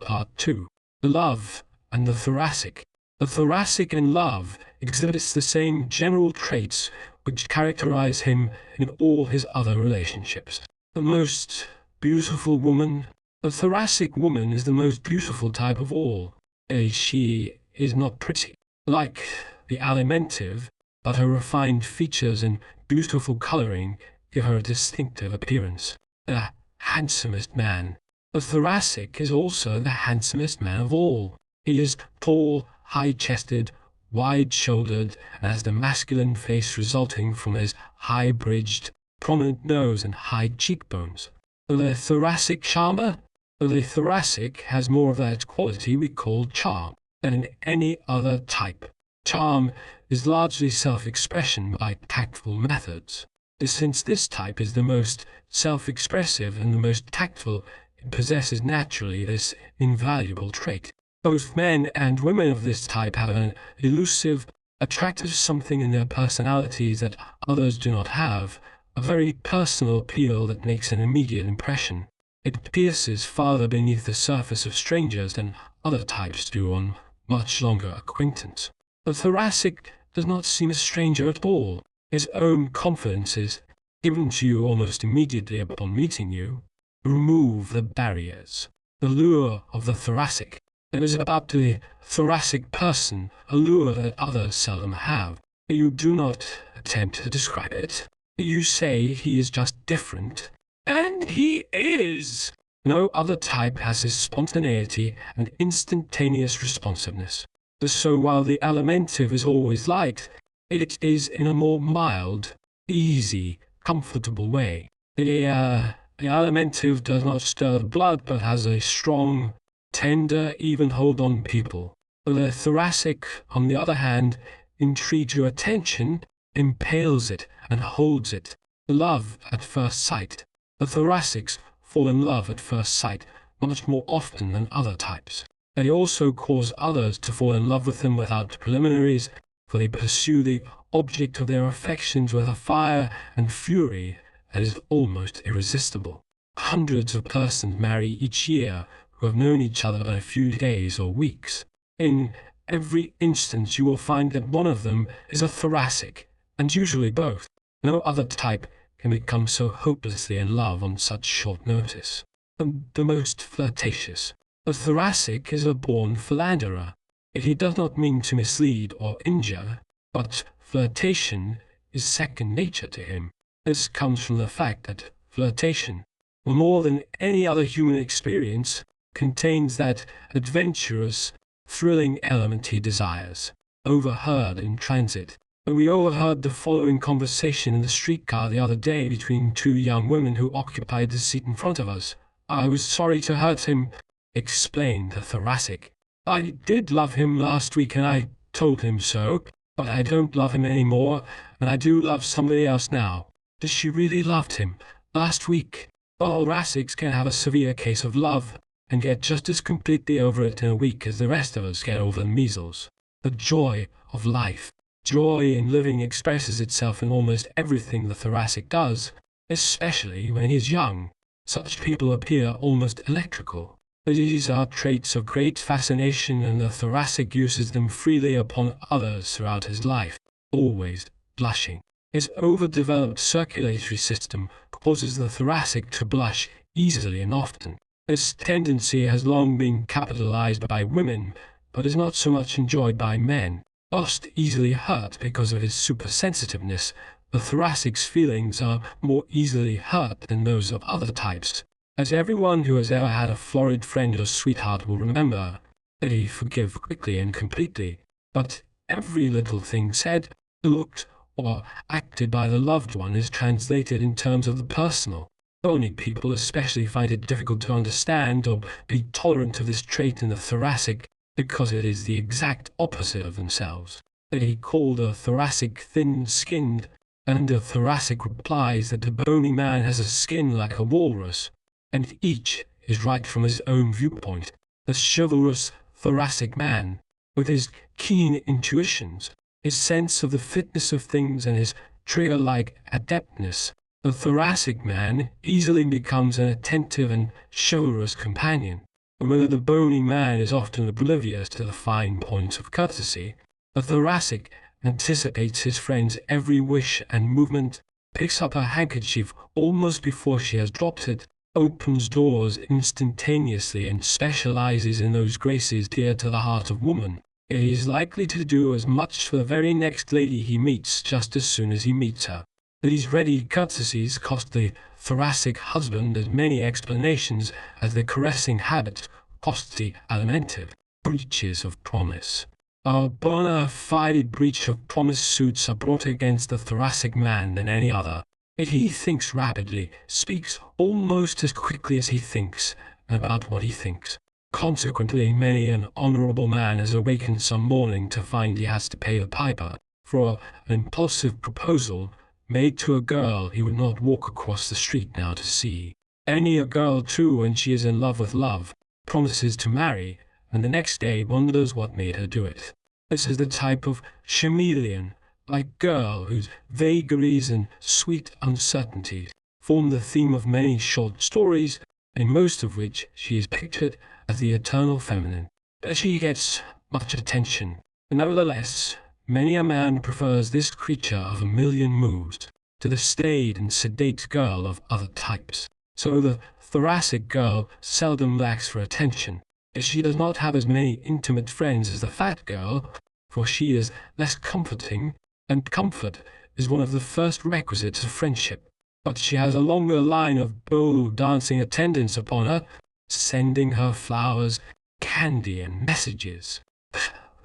Part 2. The love and the thoracic. The thoracic in love exhibits the same general traits which characterize him in all his other relationships. The most beautiful woman. The thoracic woman is the most beautiful type of all. She is not pretty, like the alimentive, but her refined features and beautiful coloring give her a distinctive appearance. The handsomest man. The thoracic is also the handsomest man of all. He is tall, high-chested, wide-shouldered, and has the masculine face resulting from his high-bridged, prominent nose and high cheekbones. The thoracic charmer? The thoracic has more of that quality we call charm than in any other type. Charm is largely self-expression by tactful methods. Since this type is the most self-expressive and the most tactful, it possesses naturally this invaluable trait. Both men and women of this type have an elusive, attractive something in their personalities that others do not have, a very personal appeal that makes an immediate impression. It pierces farther beneath the surface of strangers than other types do on much longer acquaintance. The thoracic does not seem a stranger at all. His own confidence is given to you almost immediately upon meeting you. Remove the barriers. The lure of the thoracic. There is about the thoracic person a lure that others seldom have. You do not attempt to describe it. You say he is just different. And he is. No other type has his spontaneity and instantaneous responsiveness. So while the alimentive is always liked, it is in a more mild, easy, comfortable way. The alimentive does not stir the blood, but has a strong, tender, even hold on people. The thoracic, on the other hand, intrigues your attention, impales it, and holds it. Love at first sight. The thoracics fall in love at first sight much more often than other types. They also cause others to fall in love with them without preliminaries, for they pursue the object of their affections with a fire and fury that is almost irresistible. Hundreds of persons marry each year who have known each other but a few days or weeks. In every instance you will find that one of them is a thoracic, and usually both. No other type can become so hopelessly in love on such short notice. The most flirtatious. The thoracic is a born philanderer. He does not mean to mislead or injure, but flirtation is second nature to him. This comes from the fact that flirtation, more than any other human experience, contains that adventurous, thrilling element he desires. Overheard in transit. We overheard the following conversation in the streetcar the other day between two young women who occupied the seat in front of us. "I was sorry to hurt him," explained the thoracic. "I did love him last week and I told him so, but I don't love him anymore, and I do love somebody else now." Does she really loved him last week? Thoracics can have a severe case of love and get just as completely over it in a week as the rest of us get over the measles. The joy of life. Joy in living expresses itself in almost everything the thoracic does, especially when he is young. Such people appear almost electrical. These are traits of great fascination, and the thoracic uses them freely upon others throughout his life, always blushing. His overdeveloped circulatory system causes the thoracic to blush easily and often. This tendency has long been capitalized by women, but is not so much enjoyed by men. Whilst easily hurt because of his supersensitiveness, the thoracic's feelings are more easily hurt than those of other types. As everyone who has ever had a florid friend or sweetheart will remember, they forgive quickly and completely, but every little thing said, looked, or acted by the loved one is translated in terms of the personal. Only people especially find it difficult to understand or be tolerant of this trait in the thoracic, because it is the exact opposite of themselves. They call the thoracic thin-skinned, and the thoracic replies that the bony man has a skin like a walrus, and each is right from his own viewpoint. The chivalrous thoracic man, with his keen intuitions, his sense of the fitness of things, and his trigger-like adeptness, the thoracic man easily becomes an attentive and chivalrous companion. Whether the bony man is often oblivious to the fine points of courtesy, the thoracic anticipates his friend's every wish and movement, picks up her handkerchief almost before she has dropped it, opens doors instantaneously, and specializes in those graces dear to the heart of woman. He is likely to do as much for the very next lady he meets just as soon as he meets her. These ready courtesies cost the thoracic husband as many explanations as the caressing habit costs the alimentive. Breaches of promise. A bona fide breach of promise suits are brought against the thoracic man than any other. He thinks rapidly, speaks almost as quickly as he thinks, about what he thinks. Consequently, many an honorable man has awakened some morning to find he has to pay the piper for an impulsive proposal made to a girl he would not walk across the street now to see. Any a girl, too, when she is in love with love, promises to marry, and the next day wonders what made her do it. This is the type of chameleon, like girl, whose vagaries and sweet uncertainties form the theme of many short stories, in most of which she is pictured as the eternal feminine. She gets much attention. Nevertheless, many a man prefers this creature of a million moves to the staid and sedate girl of other types. So the thoracic girl seldom lacks for attention. She does not have as many intimate friends as the fat girl, for she is less comforting, and comfort is one of the first requisites of friendship. But she has a longer line of bold dancing attendants upon her, sending her flowers, candy, and messages.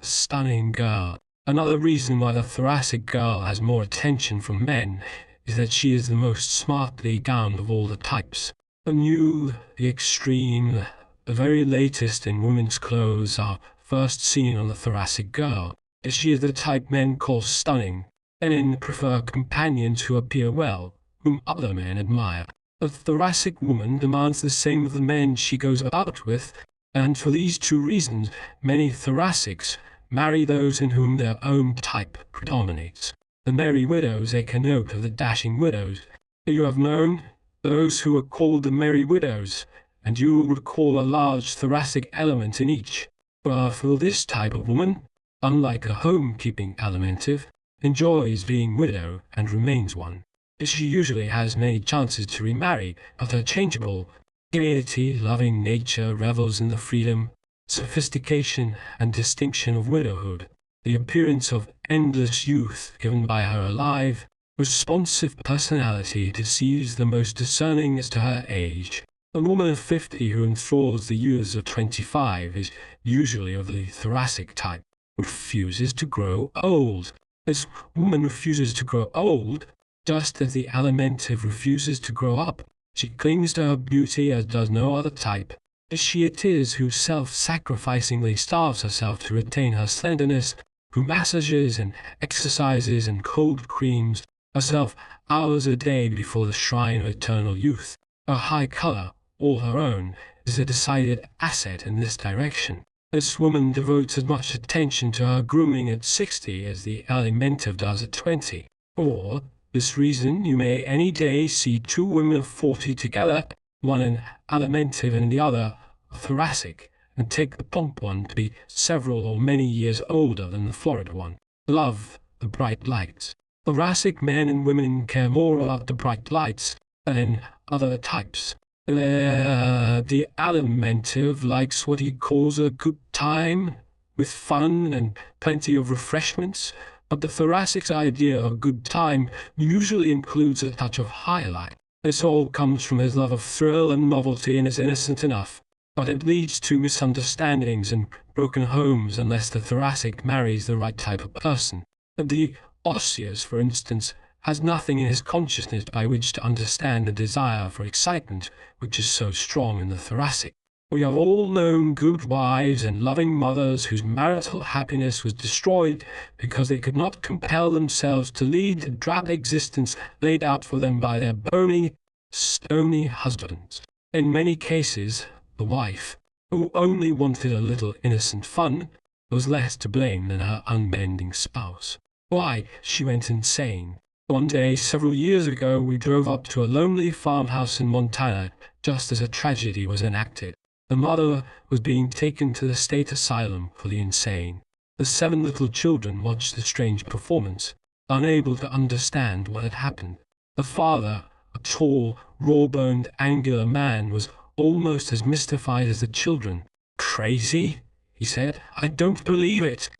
Stunning girl. Another reason why the thoracic girl has more attention from men is that she is the most smartly gowned of all the types. The new, the extreme, the very latest in women's clothes are first seen on the thoracic girl. She is the type men call stunning, and men prefer companions who appear well, whom other men admire. The thoracic woman demands the same of the men she goes about with, and for these two reasons many thoracics marry those in whom their own type predominates. The merry widows take a note of the dashing widows. You have known those who are called the merry widows, and you will recall a large thoracic element in each. For this type of woman, unlike a home-keeping alimentive, enjoys being widow and remains one. She usually has many chances to remarry, but her changeable, gaiety-loving nature revels in the freedom, sophistication, and distinction of widowhood. The appearance of endless youth given by her alive, responsive personality deceives the most discerning as to her age. A woman of 50 who enthralls the youths of 25 is usually of the thoracic type, refuses to grow old. This woman refuses to grow old, just as the Alimentive refuses to grow up. She clings to her beauty as does no other type. She it is who self-sacrificingly starves herself to retain her slenderness, who massages and exercises and cold creams herself hours a day before the shrine of eternal youth. Her high color, all her own, is a decided asset in this direction. This woman devotes as much attention to her grooming at 60 as the Alimentive does at 20. For this reason, you may any day see two women of 40 together, one an Alimentive and the other a thoracic, and take the plump one to be several or many years older than the florid one. Love the bright lights. Thoracic men and women care more about the bright lights than other types. The Alimentive likes what he calls a good time, with fun and plenty of refreshments, but the thoracic's idea of a good time usually includes a touch of highlight. This all comes from his love of thrill and novelty and is innocent enough, but it leads to misunderstandings and broken homes unless the thoracic marries the right type of person. The osseous, for instance, has nothing in his consciousness by which to understand the desire for excitement which is so strong in the thoracic. We have all known good wives and loving mothers whose marital happiness was destroyed because they could not compel themselves to lead the drab existence laid out for them by their bony, stony husbands. In many cases, the wife, who only wanted a little innocent fun, was less to blame than her unbending spouse. Why, she went insane. One day, several years ago, we drove up to a lonely farmhouse in Montana just as a tragedy was enacted. The mother was being taken to the state asylum for the insane. The 7 little children watched the strange performance, unable to understand what had happened. The father, a tall, raw-boned, angular man, was almost as mystified as the children. "Crazy?" he said. "I don't believe it.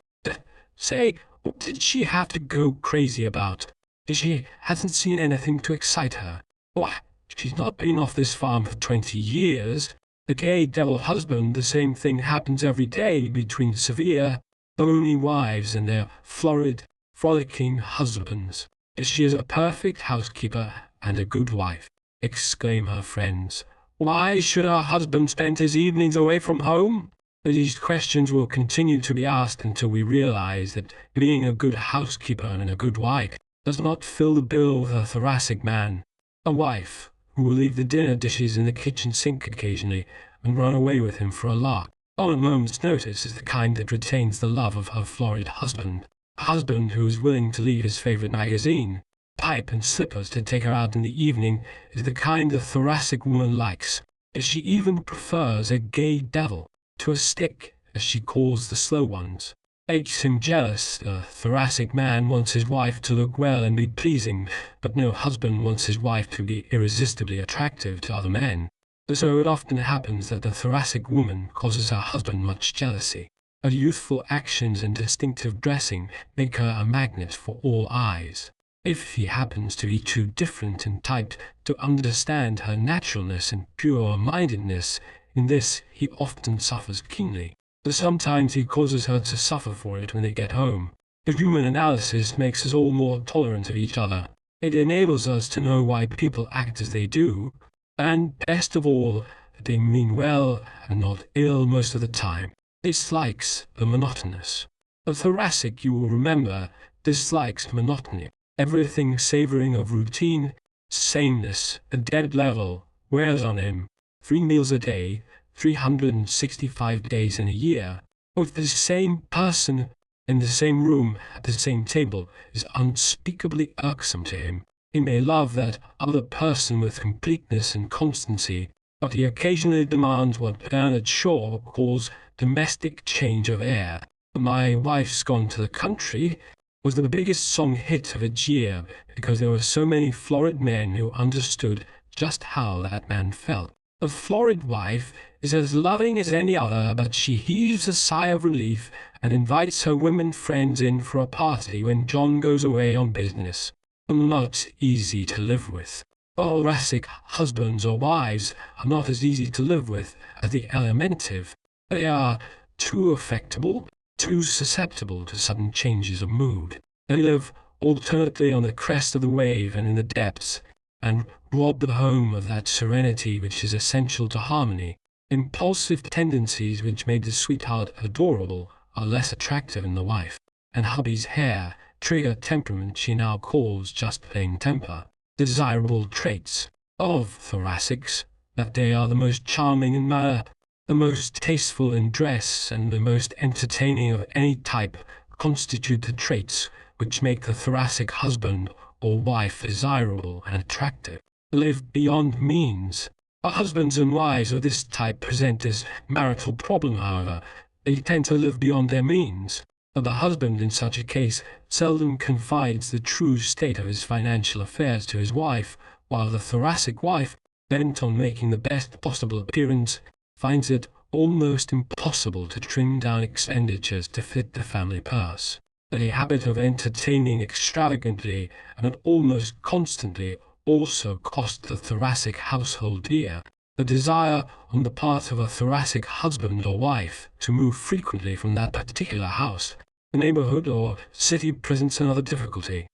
Say, what did she have to go crazy about? She hasn't seen anything to excite her. Why, she's not been off this farm for 20 years. The gay devil husband, the same thing happens every day between severe, bony wives and their florid, frolicking husbands. She is a perfect housekeeper and a good wife," exclaim her friends. "Why should her husband spend his evenings away from home?" These questions will continue to be asked until we realize that being a good housekeeper and a good wife does not fill the bill with a thoracic man. A wife who will leave the dinner dishes in the kitchen sink occasionally and run away with him for a lark on a moment's notice is the kind that retains the love of her florid husband. A husband who is willing to leave his favorite magazine, pipe and slippers to take her out in the evening is the kind the thoracic woman likes. She even prefers a gay devil to a stick, as she calls the slow ones. Makes him jealous. The thoracic man wants his wife to look well and be pleasing, but no husband wants his wife to be irresistibly attractive to other men. So it often happens that the thoracic woman causes her husband much jealousy. Her youthful actions and distinctive dressing make her a magnet for all eyes. If he happens to be too different in type to understand her naturalness and pure-mindedness, in this he often suffers keenly. Sometimes he causes her to suffer for it when they get home. The human analysis makes us all more tolerant of each other. It enables us to know why people act as they do, and best of all, that they mean well and not ill most of the time. Dislikes the monotonous. The thoracic, you will remember, dislikes monotony. Everything savoring of routine, sameness, a dead level, wears on him. 3 meals a day, 365 days in a year, with the same person in the same room at the same table is unspeakably irksome to him. He may love that other person with completeness and constancy, but he occasionally demands what Bernard Shaw calls domestic change of air. "My wife's gone to the country," was the biggest song hit of its year because there were so many florid men who understood just how that man felt. The florid wife is as loving as any other, but she heaves a sigh of relief and invites her women friends in for a party when John goes away on business. Not easy to live with. Thoracic husbands or wives are not as easy to live with as the Alimentive. They are too affectable, too susceptible to sudden changes of mood. They live alternately on the crest of the wave and in the depths, and rob the home of that serenity which is essential to harmony. Impulsive tendencies which made the sweetheart adorable are less attractive in the wife, and hubby's hair, trigger temperament she now calls just plain temper. Desirable traits of thoracics, that they are the most charming in manner, the most tasteful in dress, and the most entertaining of any type, constitute the traits which make the thoracic husband or wife desirable and attractive. Live beyond means. Husbands and wives of this type present this marital problem, however. They tend to live beyond their means. The husband in such a case seldom confides the true state of his financial affairs to his wife, while the thoracic wife, bent on making the best possible appearance, finds it almost impossible to trim down expenditures to fit the family purse. The habit of entertaining extravagantly and almost constantly also cost the thoracic household dear. The desire on the part of a thoracic husband or wife to move frequently from that particular house, the neighborhood or city presents another difficulty.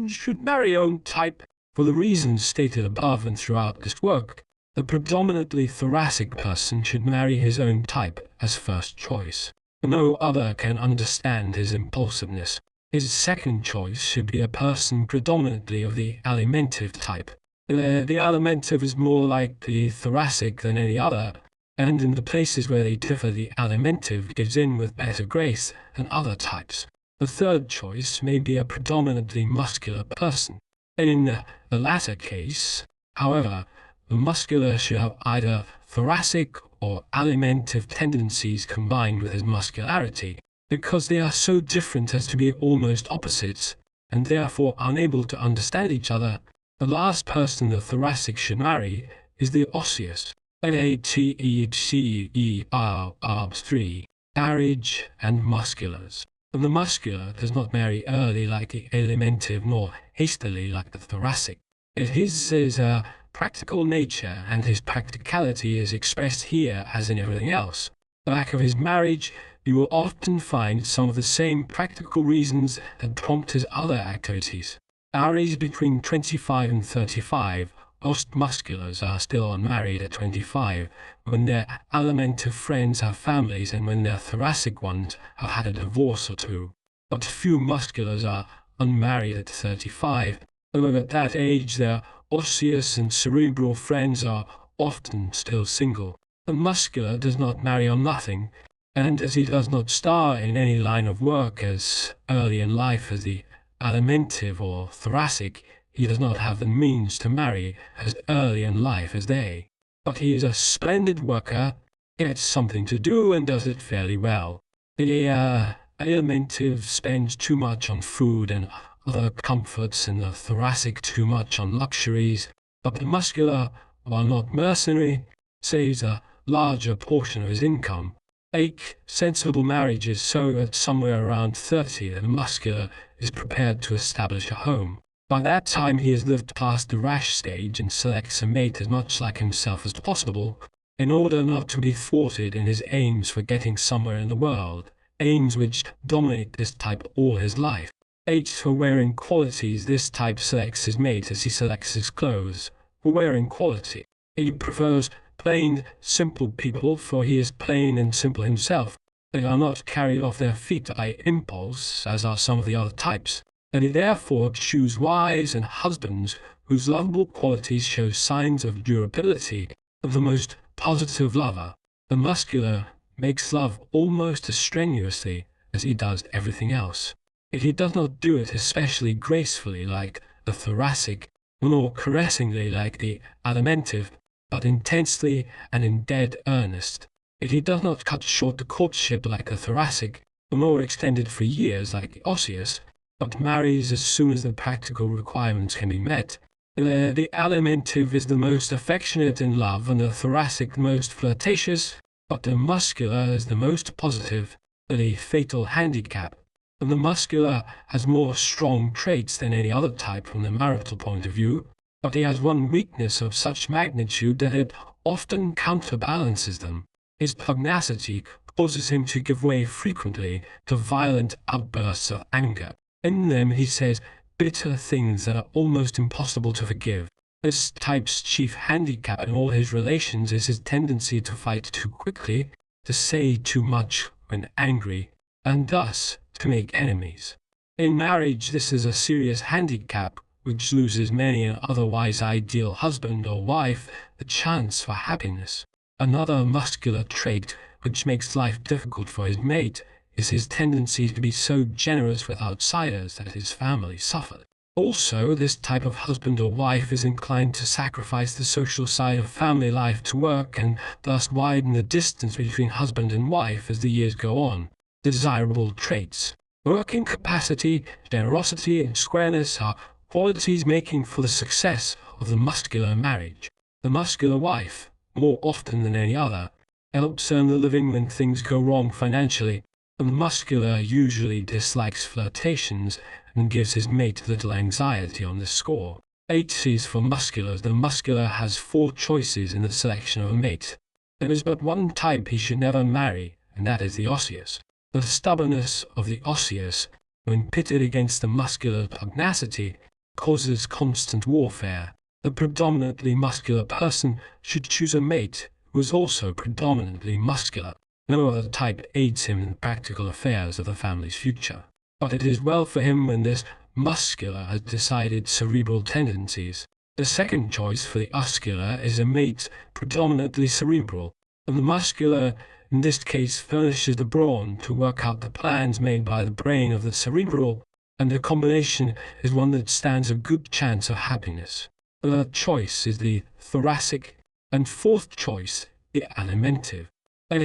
Should marry own type. For the reasons stated above and throughout this work, the predominantly thoracic person should marry his own type as first choice. No other can understand his impulsiveness. His second choice should be a person predominantly of the Alimentive type. The Alimentive is more like the thoracic than any other, and in the places where they differ the Alimentive gives in with better grace than other types. The third choice may be a predominantly muscular person. In the latter case, however, the muscular should have either thoracic or Alimentive tendencies combined with his muscularity, because they are so different as to be almost opposites, and therefore unable to understand each other. The last person the thoracic should marry is the osseous, ATECER3, carriage and musculars. The muscular does not marry early like the Alimentive nor hastily like the thoracic. His is a practical nature, and his practicality is expressed here as in everything else. Back of his marriage, you will often find some of the same practical reasons that prompt his other activities. Aries between 25 and 35, most musculars are still unmarried at 25, when their Alimentive friends have families and when their thoracic ones have had a divorce or two. But few musculars are unmarried at 35, although at that age their osseous and cerebral friends are often still single. The muscular does not marry on nothing, and as he does not star in any line of work as early in life as the Alimentive or thoracic, he does not have the means to marry as early in life as they. But he is a splendid worker, gets something to do and does it fairly well. The Alimentive spends too much on food and other comforts, and the thoracic too much on luxuries, but the muscular, while not mercenary, saves a larger portion of his income. Sensible marriages so that somewhere around 30 the muscular is prepared to establish a home. By that time he has lived past the rash stage and selects a mate as much like himself as possible, in order not to be thwarted in his aims for getting somewhere in the world, aims which dominate this type all his life. For wearing qualities, this type selects his mate as he selects his clothes. For wearing quality, he prefers plain, simple people, for he is plain and simple himself. They are not carried off their feet by impulse, as are some of the other types, and he therefore choose wives and husbands whose lovable qualities show signs of durability, of the most positive lover. The muscular makes love almost as strenuously as he does everything else. Yet he does not do it especially gracefully like the thoracic, nor caressingly like the Alimentive, but intensely and in dead earnest. Yet he does not cut short the courtship like the thoracic, The more extended for years, like the osseous, but marries as soon as the practical requirements can be met. The alimentive is the most affectionate in love, and the thoracic the most flirtatious, but the muscular is the most positive, the fatal handicap. And the muscular has more strong traits than any other type from the marital point of view, but he has one weakness of such magnitude that it often counterbalances them. His pugnacity causes him to give way frequently to violent outbursts of anger. In them he says bitter things that are almost impossible to forgive. This type's chief handicap in all his relations is his tendency to fight too quickly, to say too much when angry, and thus to make enemies. In marriage, this is a serious handicap which loses many an otherwise ideal husband or wife the chance for happiness. Another muscular trait which makes life difficult for his mate is his tendency to be so generous with outsiders that his family suffer. Also, this type of husband or wife is inclined to sacrifice the social side of family life to work and thus widen the distance between husband and wife as the years go on. Desirable traits. Working capacity, generosity, and squareness are qualities making for the success of the muscular marriage. The muscular wife, more often than any other, helps earn the living when things go wrong financially, and the muscular usually dislikes flirtations and gives his mate little anxiety on this score. 8 C's for musculars. The muscular has 4 choices in the selection of a mate. There is but one type he should never marry, and that is the osseous. The stubbornness of the osseous, when pitted against the muscular pugnacity, causes constant warfare. The predominantly muscular person should choose a mate who is also predominantly muscular. No other type aids him in the practical affairs of the family's future. But it is well for him when this muscular has decided cerebral tendencies. The second choice for the oscular is a mate predominantly cerebral, and the muscular in this case furnishes the brawn to work out the plans made by the brain of the cerebral, and the combination is one that stands a good chance of happiness. The third choice is the thoracic, and fourth choice the alimentive. The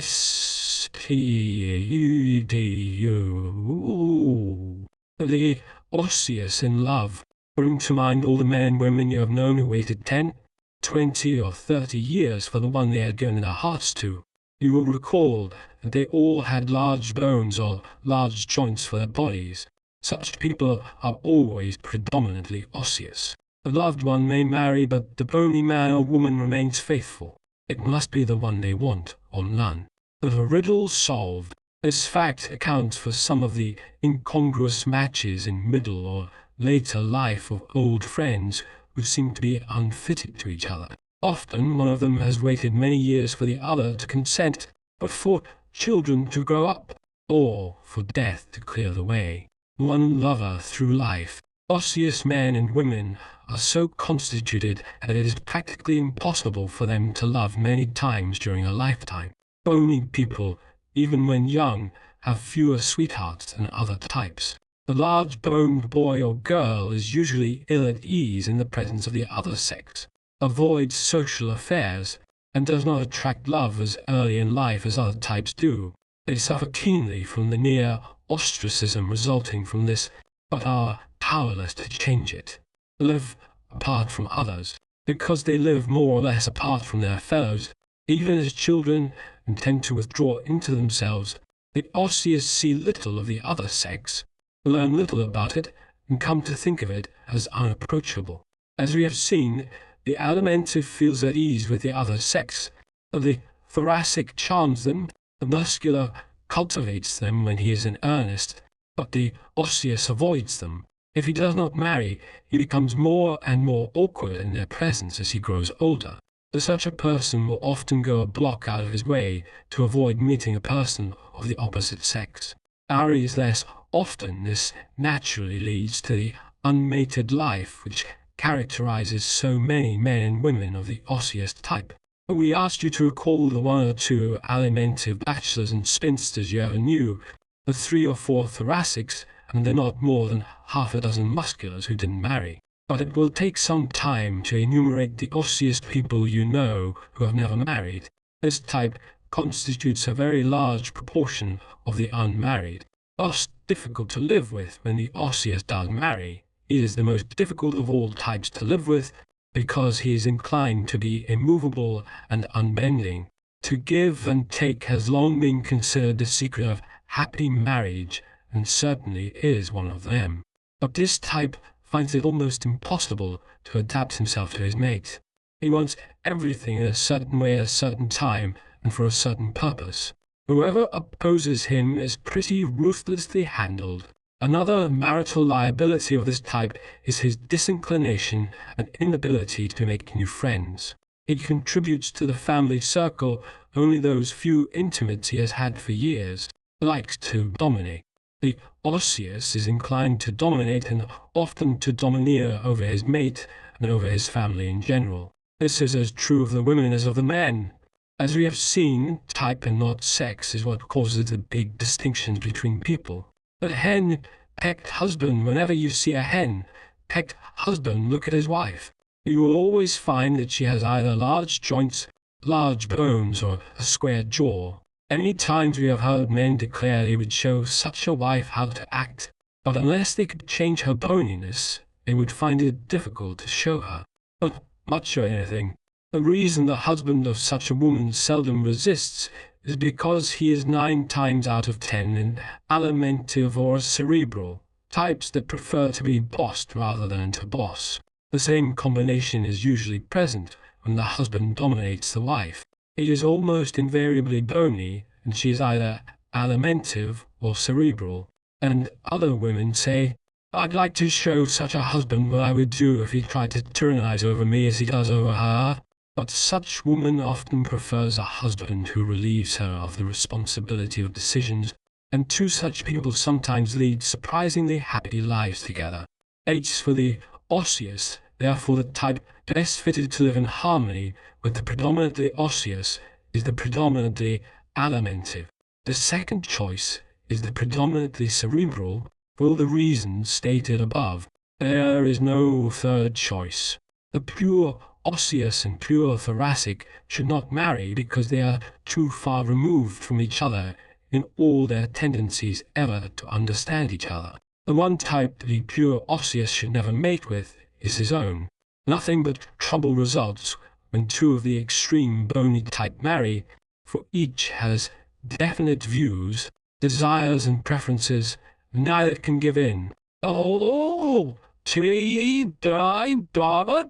osseous in love. Bring to mind all the men and women you have known who waited 10, 20, or 30 years for the one they had given their hearts to. You will recall that they all had large bones or large joints for their bodies. Such people are always predominantly osseous. The loved one may marry, but the bony man or woman remains faithful. It must be the one they want, or none. The riddle solved. This fact accounts for some of the incongruous matches in middle or later life of old friends who seem to be unfitted to each other. Often one of them has waited many years for the other to consent, but for children to grow up, or for death to clear the way. One lover through life. Osseous men and women are so constituted that it is practically impossible for them to love many times during a lifetime. Bony people, even when young, have fewer sweethearts than other types. The large-boned boy or girl is usually ill at ease in the presence of the other sex, avoids social affairs, and does not attract love as early in life as other types do. They suffer keenly from the near ostracism resulting from this, but are powerless to change it. Live apart from others, because they live more or less apart from their fellows, even as children, and tend to withdraw into themselves. The osseous see little of the other sex, learn little about it, and come to think of it as unapproachable. As we have seen, the alimentive feels at ease with the other sex. The thoracic charms them, the muscular cultivates them when he is in earnest, but the osseous avoids them. If he does not marry, he becomes more and more awkward in their presence as he grows older. Such a person will often go a block out of his way to avoid meeting a person of the opposite sex. Aries less often, this naturally leads to the unmated life which characterizes so many men and women of the osseous type. We asked you to recall the 1 or 2 alimentive bachelors and spinsters you ever knew, the 3 or 4 thoracics, and the not more than half a dozen musculars who didn't marry. But it will take some time to enumerate the osseous people you know who have never married. This type constitutes a very large proportion of the unmarried. Thus difficult to live with when the Osseous does marry. He is the most difficult of all types to live with because he is inclined to be immovable and unbending. To give and take has long been considered the secret of happy marriage, and certainly is one of them. But this type finds it almost impossible to adapt himself to his mate. He wants everything in a certain way at a certain time and for a certain purpose. Whoever opposes him is pretty ruthlessly handled. Another marital liability of this type is his disinclination and inability to make new friends. He contributes to the family circle only those few intimates he has had for years, likes to dominate. The Osseous is inclined to dominate and often to domineer over his mate and over his family in general. This is as true of the women as of the men. As we have seen, type and not sex is what causes the big distinctions between people. The hen-pecked husband, whenever you see a hen-pecked husband look at his wife, you will always find that she has either large joints, large bones, or a square jaw. Many times we have heard men declare they would show such a wife how to act, but unless they could change her boniness, they would find it difficult to show her, not much or anything. The reason the husband of such a woman seldom resists is because he is 9 times out of 10 an alimentive or cerebral, types that prefer to be bossed rather than to boss. The same combination is usually present when the husband dominates the wife. It is almost invariably bony, and she is either alimentive or cerebral. And other women say, "I'd like to show such a husband what I would do if he tried to tyrannize over me as he does over her." But such woman often prefers a husband who relieves her of the responsibility of decisions, and two such people sometimes lead surprisingly happy lives together. H for the Osseous, therefore the type best fitted to live in harmony with the predominantly Osseous is the predominantly alimentive. The second choice is the predominantly cerebral for all the reasons stated above. There is no third choice. The pure Osseous and pure thoracic should not marry because they are too far removed from each other in all their tendencies ever to understand each other. The one type that the pure Osseous should never mate with is his own. Nothing but trouble results when two of the extreme bony type marry, for each has definite views, desires and preferences, and neither can give in.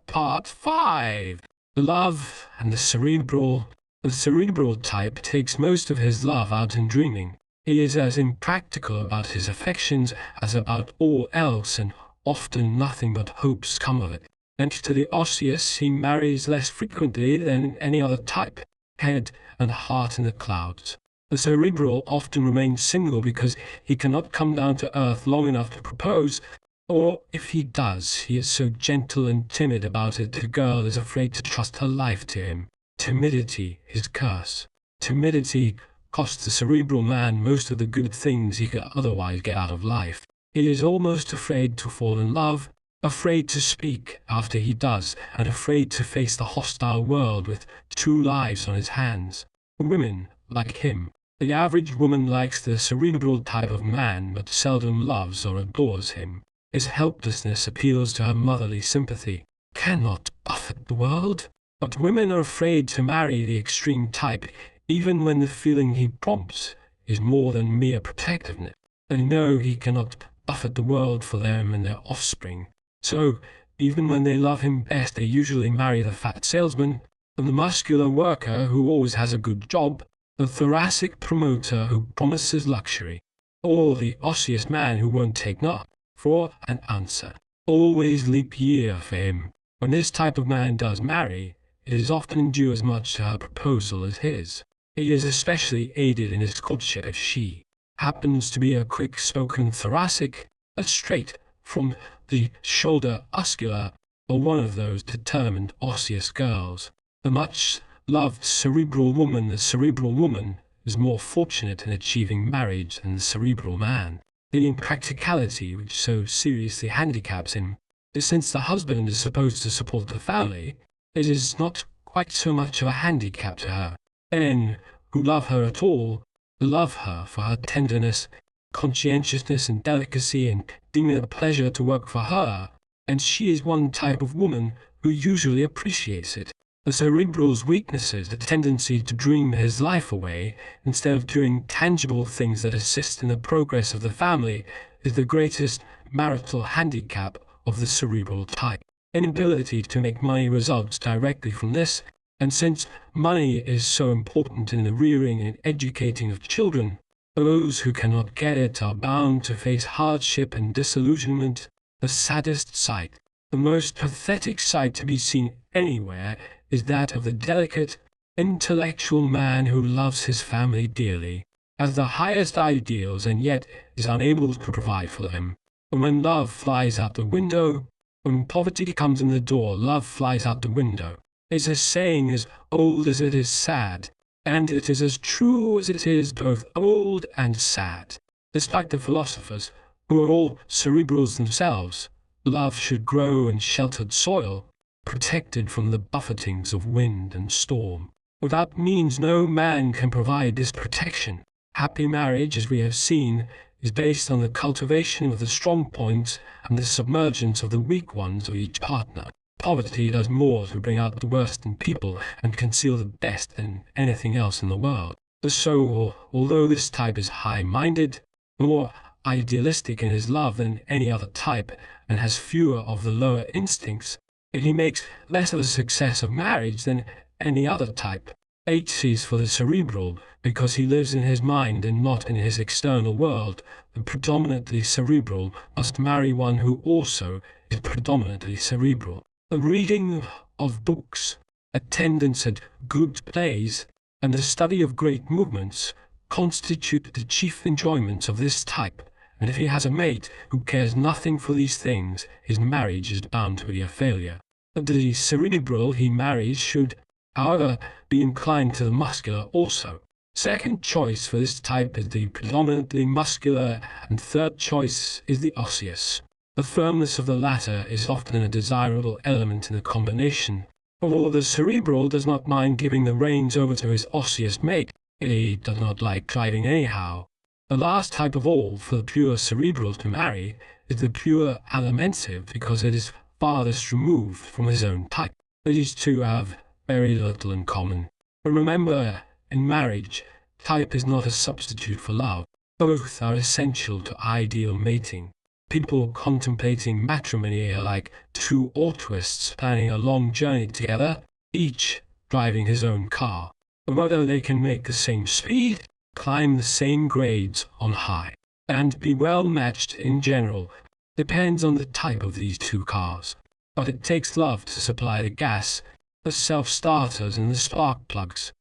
Part 5. The love and the cerebral. The cerebral type takes most of his love out in dreaming. He is as impractical about his affections as about all else, and often nothing but hopes come of it. Next to the Osseous, he marries less frequently than any other type, head and heart in the clouds. The cerebral often remains single because he cannot come down to earth long enough to propose, or if he does, he is so gentle and timid about it that the girl is afraid to trust her life to him. Timidity, his curse. Timidity costs the cerebral man most of the good things he could otherwise get out of life. He is almost afraid to fall in love, afraid to speak after he does, and afraid to face the hostile world with 2 lives on his hands. Women like him. The average woman likes the cerebral type of man, but seldom loves or adores him. His helplessness appeals to her motherly sympathy. Cannot buffet the world. But women are afraid to marry the extreme type, even when the feeling he prompts is more than mere protectiveness. They know he cannot buffet the world for them and their offspring. So, even when they love him best, they usually marry the fat salesman, the muscular worker who always has a good job, the thoracic promoter who promises luxury, or the Osseous man who won't take no for an answer. Always leap year for him. When this type of man does marry, it is often due as much to her proposal as his. He is especially aided in his courtship if she happens to be a quick-spoken thoracic, a straight from the shoulder muscular, or one of those determined Osseous girls. The much-loved cerebral woman, the cerebral woman, is more fortunate in achieving marriage than the cerebral man. The impracticality which so seriously handicaps him is since the husband is supposed to support the family, it is not quite so much of a handicap to her. Men who love her at all love her for her tenderness, conscientiousness and delicacy and deeming it a pleasure to work for her, and she is one type of woman who usually appreciates it. The cerebral's weaknesses, the tendency to dream his life away instead of doing tangible things that assist in the progress of the family, is the greatest marital handicap of the cerebral type. Inability to make money results directly from this, and since money is so important in the rearing and educating of children, those who cannot get it are bound to face hardship and disillusionment. The saddest sight, the most pathetic sight to be seen anywhere, is that of the delicate, intellectual man who loves his family dearly, has the highest ideals, and yet is unable to provide for them. And when love flies out the window, when poverty comes in the door, love flies out the window. It's a saying as old as it is sad, and it is as true as it is both old and sad. Despite the philosophers, who are all cerebrals themselves, love should grow in sheltered soil, protected from the buffetings of wind and storm. Without means no man can provide this protection. Happy marriage, as we have seen, is based on the cultivation of the strong points and the submergence of the weak ones of each partner. Poverty does more to bring out the worst in people and conceal the best than anything else in the world. So, although this type is high-minded, more idealistic in his love than any other type, and has fewer of the lower instincts, he makes less of a success of marriage than any other type. H is for the cerebral, because he lives in his mind and not in his external world. The predominantly cerebral must marry one who also is predominantly cerebral. The reading of books, attendance at good plays, and the study of great movements constitute the chief enjoyments of this type, and if he has a mate who cares nothing for these things, his marriage is bound to be a failure. The cerebral he marries should, however, be inclined to the muscular also. Second choice for this type is the predominantly muscular, and third choice is the osseous. The firmness of the latter is often a desirable element in the combination, although the cerebral does not mind giving the reins over to his osseous mate. He does not like driving anyhow. The last type of all for the pure cerebral to marry is the pure alimentive, because it is farthest removed from his own type. These two have very little in common. But remember, in marriage, type is not a substitute for love. Both are essential to ideal mating. People contemplating matrimony are like two autos planning a long journey together, each driving his own car. Whether they can make the same speed, climb the same grades on high, and be well matched in general depends on the type of these two cars. But it takes love to supply the gas, the self-starters and the spark plugs.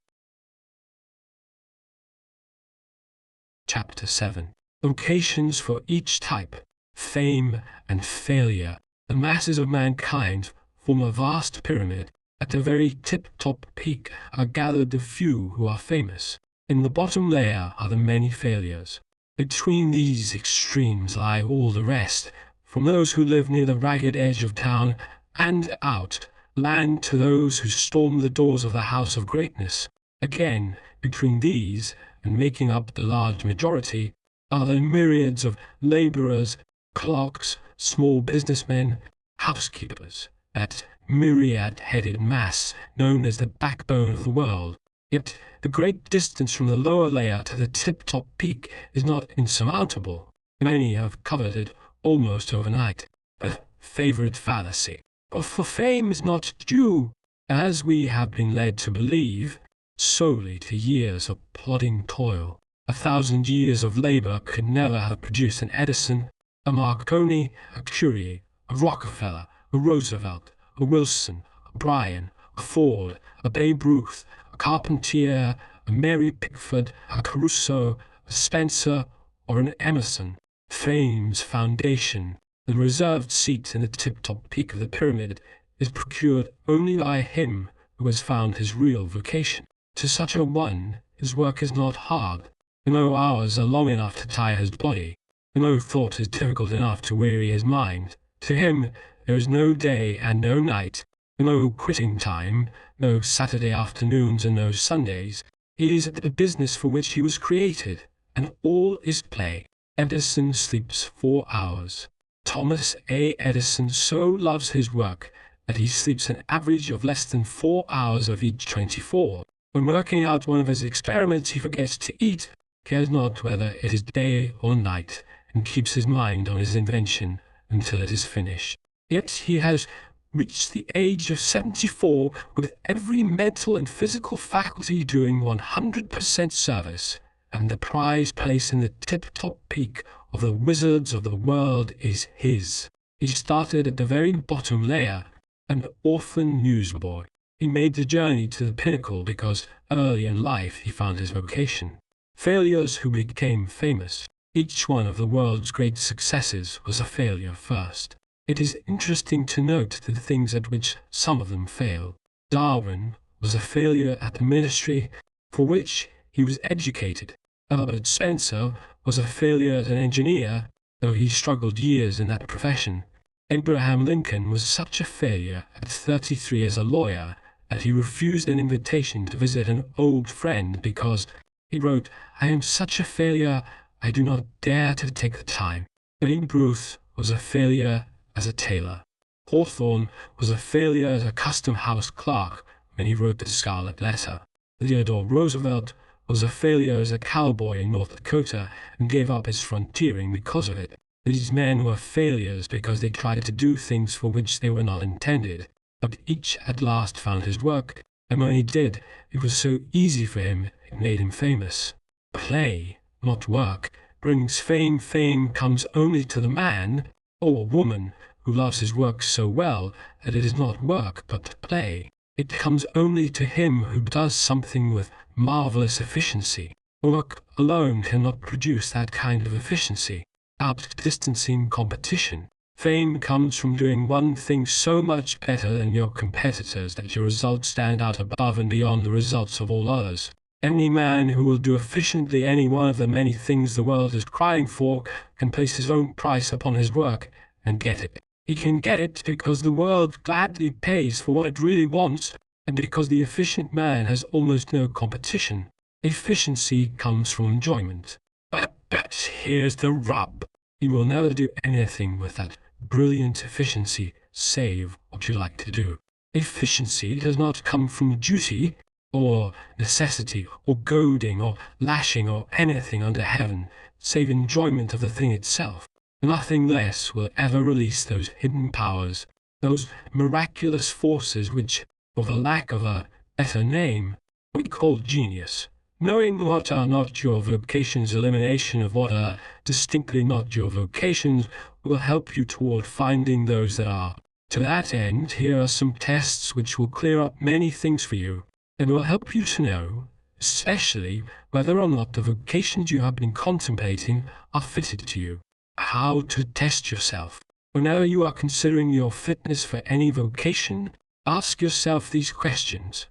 Chapter 7. Vocations for each type, fame and failure. The masses of mankind form a vast pyramid. At the very tip-top peak are gathered the few who are famous. In the bottom layer are the many failures. Between these extremes lie all the rest, from those who live near the ragged edge of town and out land to those who storm the doors of the house of greatness. Again, between these, and making up the large majority, are the myriads of labourers, clerks, small businessmen, housekeepers, that myriad-headed mass known as the backbone of the world. Yet the great distance from the lower layer to the tip-top peak is not insurmountable. Many have covered it almost overnight. A favourite fallacy. For fame is not due, as we have been led to believe, solely to years of plodding toil. 1,000 years of labour could never have produced an Edison, a Marconi, a Curie, a Rockefeller, a Roosevelt, a Wilson, a Bryan, a Ford, a Babe Ruth, a Carpentier, a Mary Pickford, a Caruso, a Spencer, or an Emerson. Fame's foundation, the reserved seat in the tip-top peak of the pyramid, is procured only by him who has found his real vocation. To such a one, his work is not hard. No hours are long enough to tire his body. No thought is difficult enough to weary his mind. To him, there is no day and no night, no quitting time, no Saturday afternoons and no Sundays. He is at the business for which he was created, and all is play. Edison sleeps 4 hours. Thomas A. Edison so loves his work that he sleeps an average of less than 4 hours of each 24. When working out one of his experiments, he forgets to eat, cares not whether it is day or night, and keeps his mind on his invention until it is finished. Yet he has reached the age of 74 with every mental and physical faculty doing 100% service, and the prized place in the tip-top peak of the wizards of the world is his. He started at the very bottom layer, an orphan newsboy. He made the journey to the pinnacle because early in life he found his vocation. Failures who became famous. Each one of the world's great successes was a failure first. It is interesting to note the things at which some of them failed. Darwin was a failure at the ministry for which he was educated. Herbert Spencer was a failure as an engineer, though he struggled years in that profession. Abraham Lincoln was such a failure at 33 as a lawyer that he refused an invitation to visit an old friend because, he wrote, "I am such a failure, I do not dare to take the time." Babe Ruth was a failure as a tailor. Hawthorne was a failure as a custom house clerk when he wrote The Scarlet Letter. Theodore Roosevelt was a failure as a cowboy in North Dakota and gave up his frontiering because of it. These men were failures because they tried to do things for which they were not intended. But each at last found his work, and when he did, it was so easy for him, it made him famous. Play, not work, brings fame. Fame comes only to the man, or woman, who loves his work so well that it is not work but play. It comes only to him who does something with marvelous efficiency. Work alone cannot produce that kind of efficiency. Outdistancing competition. Fame comes from doing one thing so much better than your competitors that your results stand out above and beyond the results of all others. Any man who will do efficiently any one of the many things the world is crying for can place his own price upon his work and get it. He can get it because the world gladly pays for what it really wants, and because the efficient man has almost no competition. Efficiency comes from enjoyment. But here's the rub. You will never do anything with that brilliant efficiency save what you like to do. Efficiency does not come from duty, or necessity, or goading, or lashing, or anything under heaven, save enjoyment of the thing itself. Nothing less will ever release those hidden powers, those miraculous forces which, for the lack of a better name, we call genius. Knowing what are not your vocations, elimination of what are distinctly not your vocations, will help you toward finding those that are. To that end, here are some tests which will clear up many things for you, and will help you to know, especially whether or not the vocations you have been contemplating are fitted to you. How to test yourself. Whenever you are considering your fitness for any vocation, ask yourself these questions.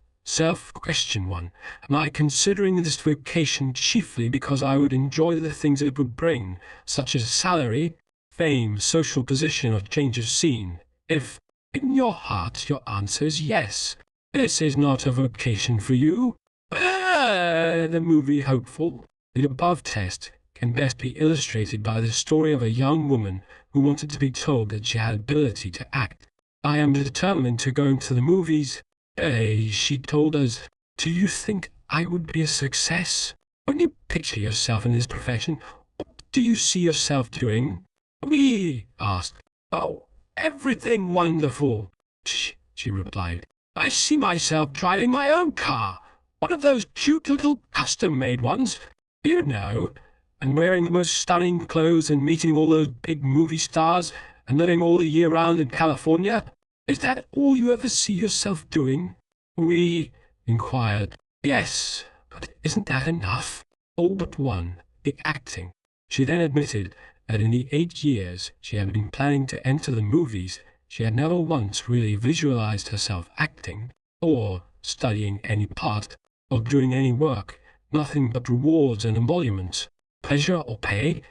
Question 1. Am I considering this vocation chiefly because I would enjoy the things it would bring, such as salary, fame, social position, or change of scene? If, in your heart, your answer is yes, this is not a vocation for you. The movie hopeful. The above test can best be illustrated by the story of a young woman who wanted to be told that she had ability to act. I am determined to go into the movies. She told us, "Do you think I would be a success? When you picture yourself in this profession, what do you see yourself doing?" We asked. "Oh, everything wonderful," she replied. "I see myself driving my own car, one of those cute little custom-made ones, you know, and wearing the most stunning clothes and meeting all those big movie stars and living all the year round in California. Is that all you ever see yourself doing?" We inquired. "Yes, but isn't that enough?" "All but one, the acting." She then admitted that in the 8 years she had been planning to enter the movies, she had never once really visualized herself acting, or studying any part, or doing any work, nothing but rewards and emoluments. Pleasure or pay?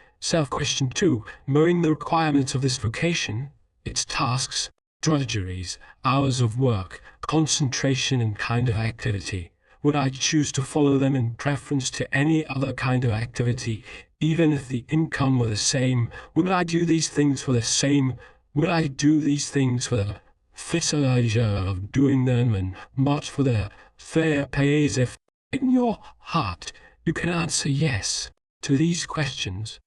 Question 2. Knowing the requirements of this vocation, its tasks, drudgeries, hours of work, concentration and kind of activity. Would I choose to follow them in preference to any other kind of activity, Even if the income were the same, would I do these things for the same? Would I do these things for the pleasure of doing them, and not for the fair pay? As if in your heart you can answer yes to these questions,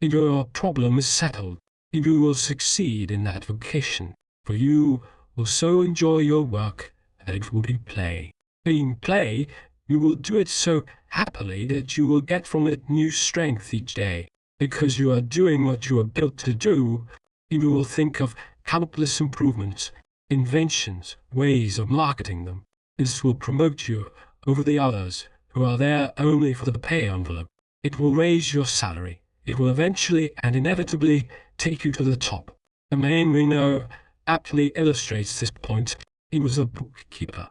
your problem is settled. You will succeed in that vocation, for you will so enjoy your work that it will be play. Being play, you will do it so happily that you will get from it new strength each day. Because you are doing what you are built to do, you will think of countless improvements, inventions, ways of marketing them. This will promote you over the others who are there only for the pay envelope. It will raise your salary. It will eventually and inevitably take you to the top. A man we know aptly illustrates this point. He was a bookkeeper.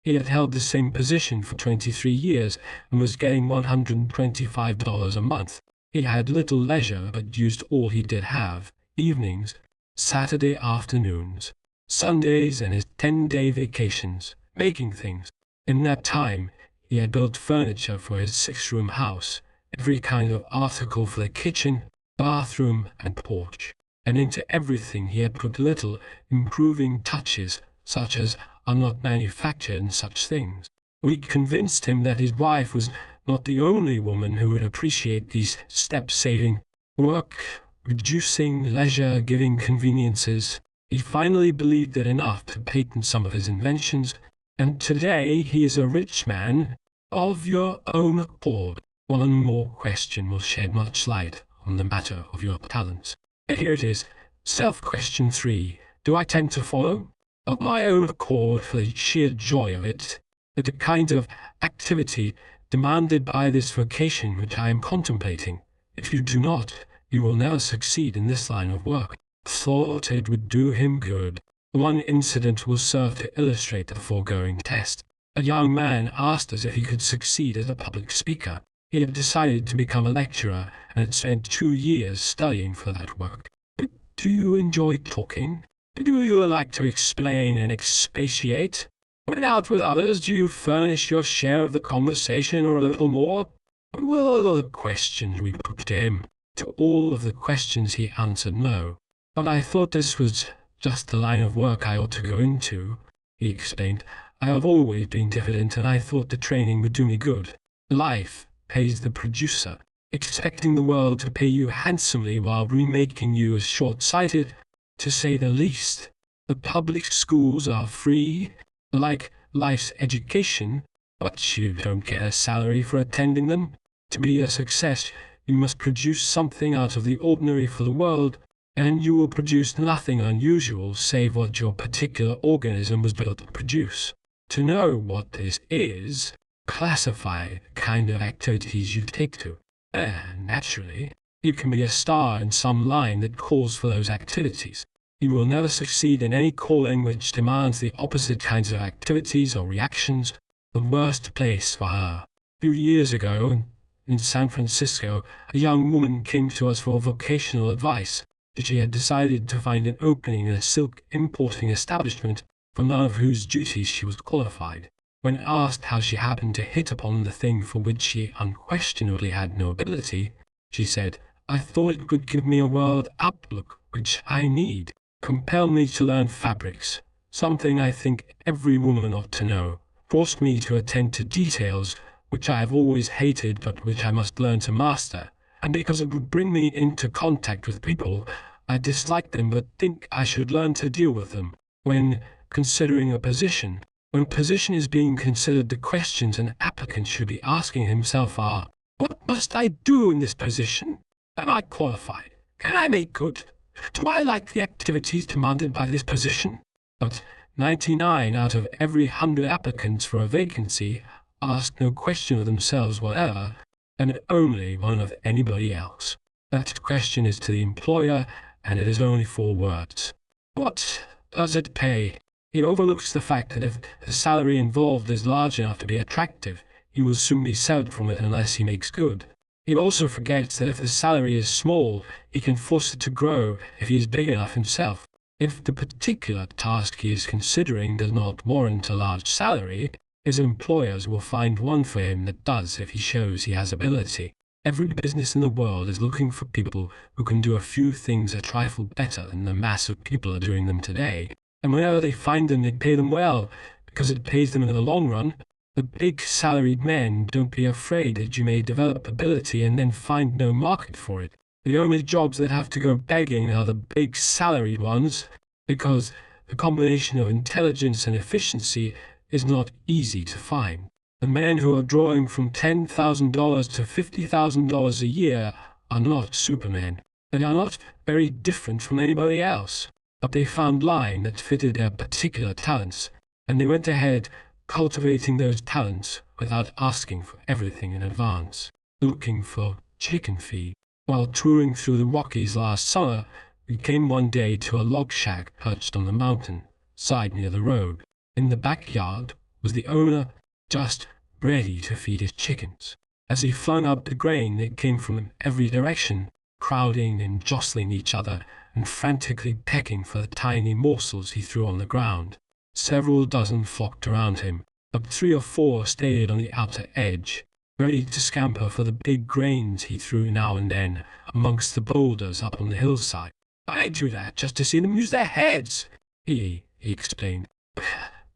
He had held the same position for 23 years and was getting $125 a month. He had little leisure but used all he did have: evenings, Saturday afternoons, Sundays, and his 10-day vacations, making things. In that time, he had built furniture for his 6-room house, every kind of article for the kitchen, bathroom, and porch, and into everything he had put little improving touches, such as are not manufactured in such things. We convinced him that his wife was not the only woman who would appreciate these steps-saving, work-reducing, leisure-giving conveniences. He finally believed it enough to patent some of his inventions, and today he is a rich man of your own accord. One more question will shed much light on the matter of your talents. Here it is. Self-question 3. Do I tend to follow? Of my own accord, for the sheer joy of it, the kind of activity demanded by this vocation which I am contemplating. If you do not, you will never succeed in this line of work. Thought it would do him good. One incident will serve to illustrate the foregoing test. A young man asked us if he could succeed as a public speaker. He had decided to become a lecturer and had spent 2 years studying for that work. Do you enjoy talking? Do you like to explain and expatiate? When out with others, do you furnish your share of the conversation or a little more? Well, all the questions we put to him. To all of the questions he answered no. But I thought this was just the line of work I ought to go into, he explained. I have always been diffident, and I thought the training would do me good. Life pays the producer, expecting the world to pay you handsomely while remaking you as short-sighted, to say the least. The public schools are free, like life's education, but you don't get a salary for attending them. To be a success, you must produce something out of the ordinary for the world, and you will produce nothing unusual save what your particular organism was built to produce. To know what this is, classify the kind of activities you take to. Naturally, you can be a star in some line that calls for those activities. You will never succeed in any calling which demands the opposite kinds of activities or reactions. The worst place for her. A few years ago, in San Francisco, a young woman came to us for vocational advice. She had decided to find an opening in a silk importing establishment, for none of whose duties she was qualified. When asked how she happened to hit upon the thing for which she unquestionably had no ability, she said, I thought it would give me a world outlook which I need. Compel me to learn fabrics, something I think every woman ought to know. Forced me to attend to details, which I have always hated but which I must learn to master. And because it would bring me into contact with people, I dislike them but think I should learn to deal with them. When considering a position, when position is being considered, the questions an applicant should be asking himself are, what must I do in this position? Am I qualified? Can I make good? Do I like the activities demanded by this position? But 99 out of every 100 applicants for a vacancy ask no question of themselves whatever, and only one of anybody else. That question is to the employer, and it is only 4 words. What does it pay? He overlooks the fact that if the salary involved is large enough to be attractive, he will soon be severed from it unless he makes good. He also forgets that if the salary is small, he can force it to grow if he is big enough himself. If the particular task he is considering does not warrant a large salary, his employers will find one for him that does if he shows he has ability. Every business in the world is looking for people who can do a few things a trifle better than the mass of people are doing them today. And whenever they find them, they pay them well, because it pays them in the long run. The big salaried men, don't be afraid that you may develop ability and then find no market for it. The only jobs that have to go begging are the big salaried ones, because the combination of intelligence and efficiency is not easy to find. The men who are drawing from $10,000 to $50,000 a year are not supermen. They are not very different from anybody else, but they found line that fitted their particular talents, and they went ahead cultivating those talents without asking for everything in advance. Looking for chicken feed. While touring through the Rockies last summer, we came one day to a log shack perched on the mountain side near the road. In the backyard was the owner, just ready to feed his chickens. As he flung out the grain, they came from every direction, crowding and jostling each other and frantically pecking for the tiny morsels he threw on the ground. Several dozen flocked around him, but 3 or 4 stayed on the outer edge, ready to scamper for the big grains he threw now and then amongst the boulders up on the hillside. "I do that just to see them use their heads," he explained.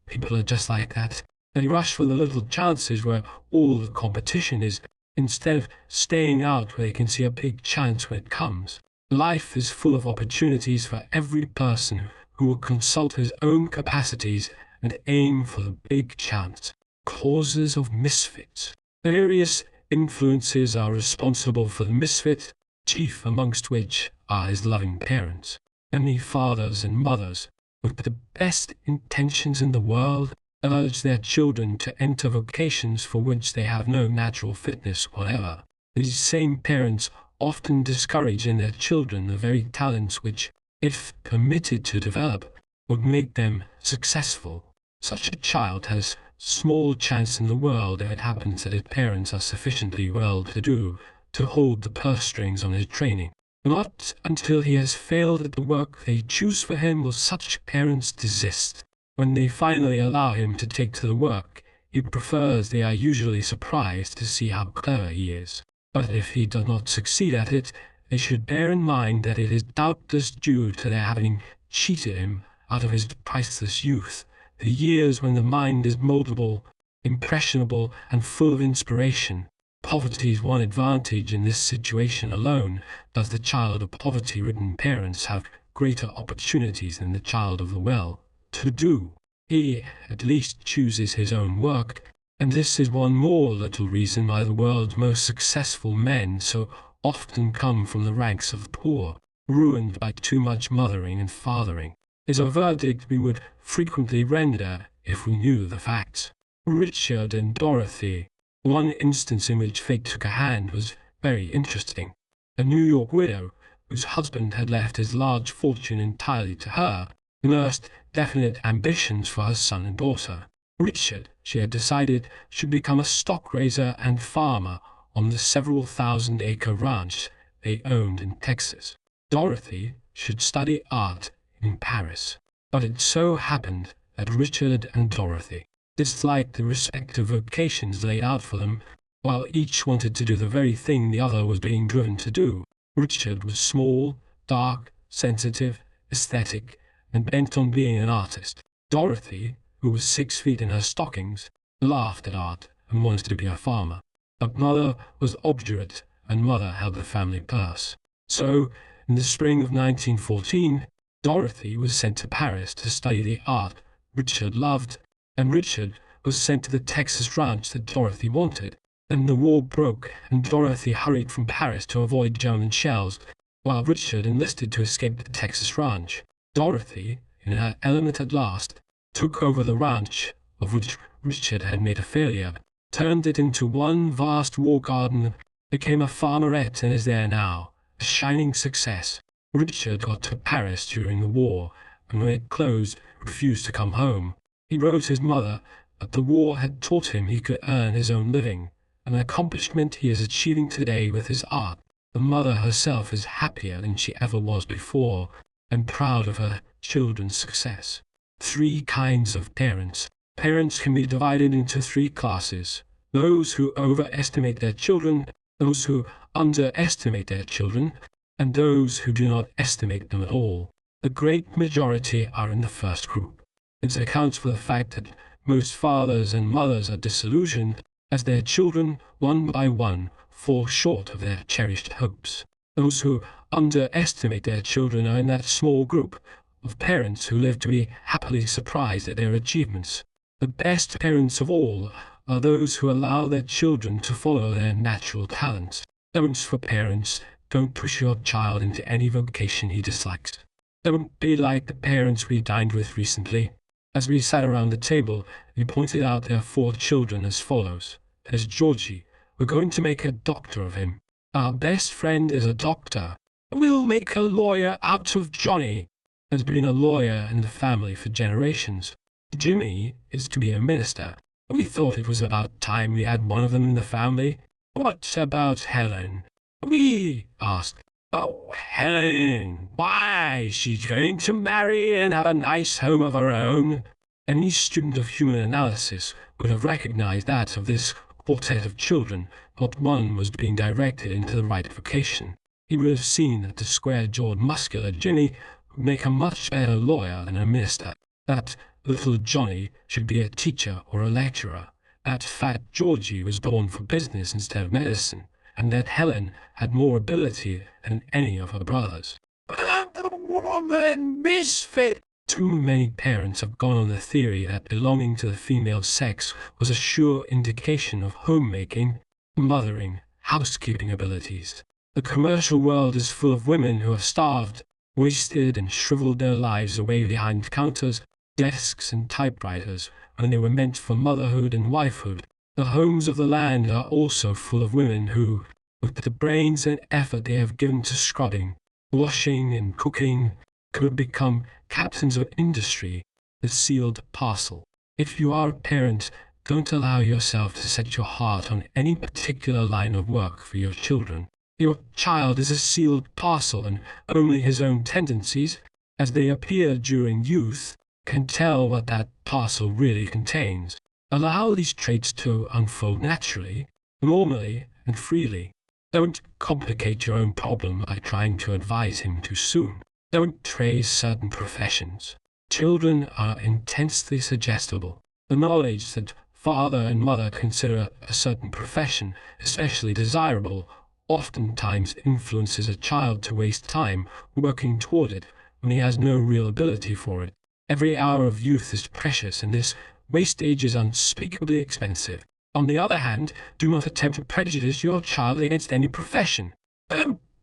"People are just like that. They rush for the little chances where all the competition is, instead of staying out where they can see a big chance when it comes. Life is full of opportunities for every person who will consult his own capacities and aim for the big chance. Causes of misfits. Various influences are responsible for the misfit, chief amongst which are his loving parents. Many fathers and mothers, with the best intentions in the world, urge their children to enter vocations for which they have no natural fitness whatever. These same parents often discourage in their children the very talents which, if permitted to develop, would make them successful. Such a child has small chance in the world if it happens that his parents are sufficiently well-to-do to hold the purse strings on his training. Not until he has failed at the work they choose for him will such parents desist. When they finally allow him to take to the work he prefers, they are usually surprised to see how clever he is. But if he does not succeed at it, they should bear in mind that it is doubtless due to their having cheated him out of his priceless youth, the years when the mind is moldable, impressionable, and full of inspiration. Poverty's one advantage in this situation alone does the child of poverty-ridden parents have greater opportunities than the child of the well-to-do. He at least chooses his own work, and this is one more little reason why the world's most successful men so often come from the ranks of the poor, ruined by too much mothering and fathering, is a verdict we would frequently render if we knew the facts. Richard and Dorothy. One instance in which fate took a hand was very interesting. A New York widow, whose husband had left his large fortune entirely to her, nursed definite ambitions for her son and daughter. Richard, she had decided, should become a stock raiser and farmer on the several thousand-acre ranch they owned in Texas. Dorothy should study art in Paris. But it so happened that Richard and Dorothy disliked the respective vocations laid out for them, while each wanted to do the very thing the other was being driven to do. Richard was small, dark, sensitive, aesthetic, and bent on being an artist. Dorothy, who was 6 feet in her stockings, laughed at art and wanted to be a farmer. But mother was obdurate, and mother held the family purse. So, in the spring of 1914, Dorothy was sent to Paris to study the art Richard loved, and Richard was sent to the Texas ranch that Dorothy wanted. Then the war broke, and Dorothy hurried from Paris to avoid German shells, while Richard enlisted to escape the Texas ranch. Dorothy, in her element at last, took over the ranch, of which Richard had made a failure, turned it into one vast war garden, became a farmerette, and is there now, a shining success. Richard got to Paris during the war, and when it closed, refused to come home. He wrote his mother that the war had taught him he could earn his own living, an accomplishment he is achieving today with his art. The mother herself is happier than she ever was before, and proud of her children's success. 3 kinds of parents. Parents can be divided into 3 classes: those who overestimate their children, those who underestimate their children, and those who do not estimate them at all. The great majority are in the first group. This accounts for the fact that most fathers and mothers are disillusioned as their children, one by one, fall short of their cherished hopes. Those who underestimate their children are in that small group of parents who live to be happily surprised at their achievements. The best parents of all are those who allow their children to follow their natural talents. Don'ts for parents: don't push your child into any vocation he dislikes. Don't be like the parents we dined with recently. As we sat around the table, they pointed out their 4 children as follows. There's Georgie. We're going to make a doctor of him. Our best friend is a doctor. We'll make a lawyer out of Johnny. There's been a lawyer in the family for generations. Jimmy is to be a minister. We thought it was about time we had one of them in the family. What about Helen? We asked. Oh, Helen, why? She's going to marry and have a nice home of her own. Any student of human analysis would have recognized that of this quartet of children, not one was being directed into the right vocation. He would have seen that the square-jawed, muscular Jimmy would make a much better lawyer than a minister, that little Johnny should be a teacher or a lecturer, that fat Georgie was born for business instead of medicine, and that Helen had more ability than any of her brothers. But the woman misfit! Too many parents have gone on the theory that belonging to the female sex was a sure indication of homemaking, mothering, housekeeping abilities. The commercial world is full of women who have starved, wasted and shriveled their lives away behind counters, desks and typewriters when they were meant for motherhood and wifehood. The homes of the land are also full of women who, with the brains and effort they have given to scrubbing, washing and cooking, could become captains of industry, the sealed parcel. If you are a parent, don't allow yourself to set your heart on any particular line of work for your children. Your child is a sealed parcel, and only his own tendencies, as they appear during youth, can tell what that parcel really contains. Allow these traits to unfold naturally, normally, and freely. Don't complicate your own problem by trying to advise him too soon. Don't praise certain professions. Children are intensely suggestible. The knowledge that father and mother consider a certain profession especially desirable oftentimes influences a child to waste time working toward it when he has no real ability for it. Every hour of youth is precious, and this wastage is unspeakably expensive. On the other hand, do not attempt to prejudice your child against any profession.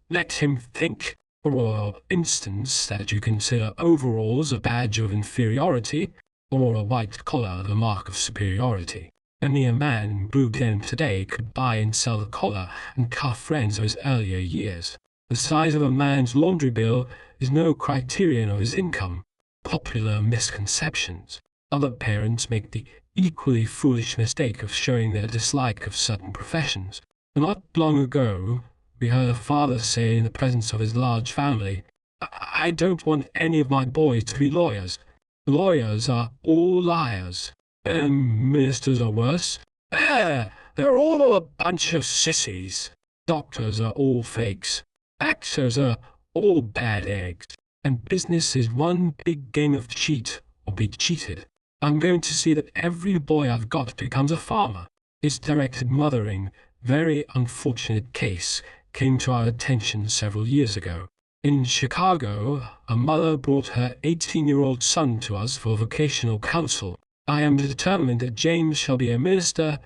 Let him think, for instance, that you consider overalls a badge of inferiority, or a white collar the mark of superiority. Only a man in blue denim today could buy and sell the collar and cuff friends of his earlier years. The size of a man's laundry bill is no criterion of his income. Popular misconceptions. Other parents make the equally foolish mistake of showing their dislike of certain professions. Not long ago, we heard a father say in the presence of his large family, I don't want any of my boys to be lawyers. Lawyers are all liars. Ministers are worse. They're all a bunch of sissies. Doctors are all fakes. Actors are all bad eggs. And business is one big game of cheat or be cheated. I'm going to see that every boy I've got becomes a farmer. His directed mothering, very unfortunate case came to our attention several years ago. In Chicago, a mother brought her 18-year-old son to us for vocational counsel. I am determined that James shall be a minister,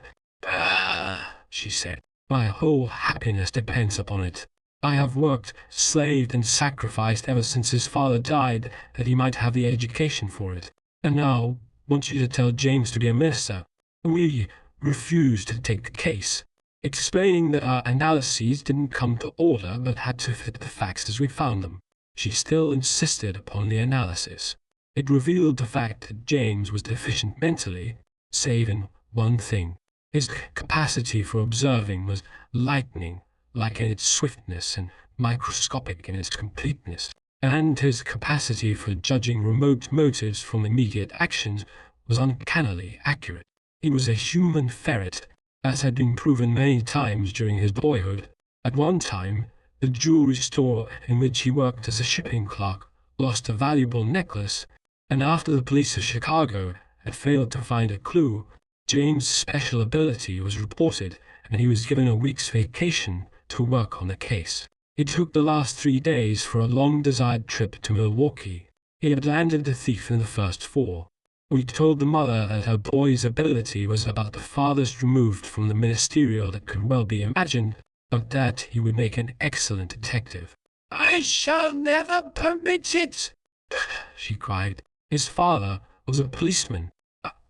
she said. My whole happiness depends upon it. I have worked, slaved, and sacrificed ever since his father died that he might have the education for it. And now, want you to tell James to be a minister. We refused to take the case, explaining that our analyses didn't come to order but had to fit the facts as we found them. She still insisted upon the analysis. It revealed the fact that James was deficient mentally, save in one thing. His capacity for observing was lightning, like in its swiftness, and microscopic in its completeness, and his capacity for judging remote motives from immediate actions was uncannily accurate. He was a human ferret, as had been proven many times during his boyhood. At one time, the jewelry store in which he worked as a shipping clerk lost a valuable necklace, and after the police of Chicago had failed to find a clue, James' special ability was reported, and he was given a week's vacation to work on the case. It took the last 3 days for a long-desired trip to Milwaukee. He had landed the thief in the first 4. We told the mother that her boy's ability was about the farthest removed from the ministerial that could well be imagined, but that he would make an excellent detective. "I shall never permit it!" she cried. His father was a policeman.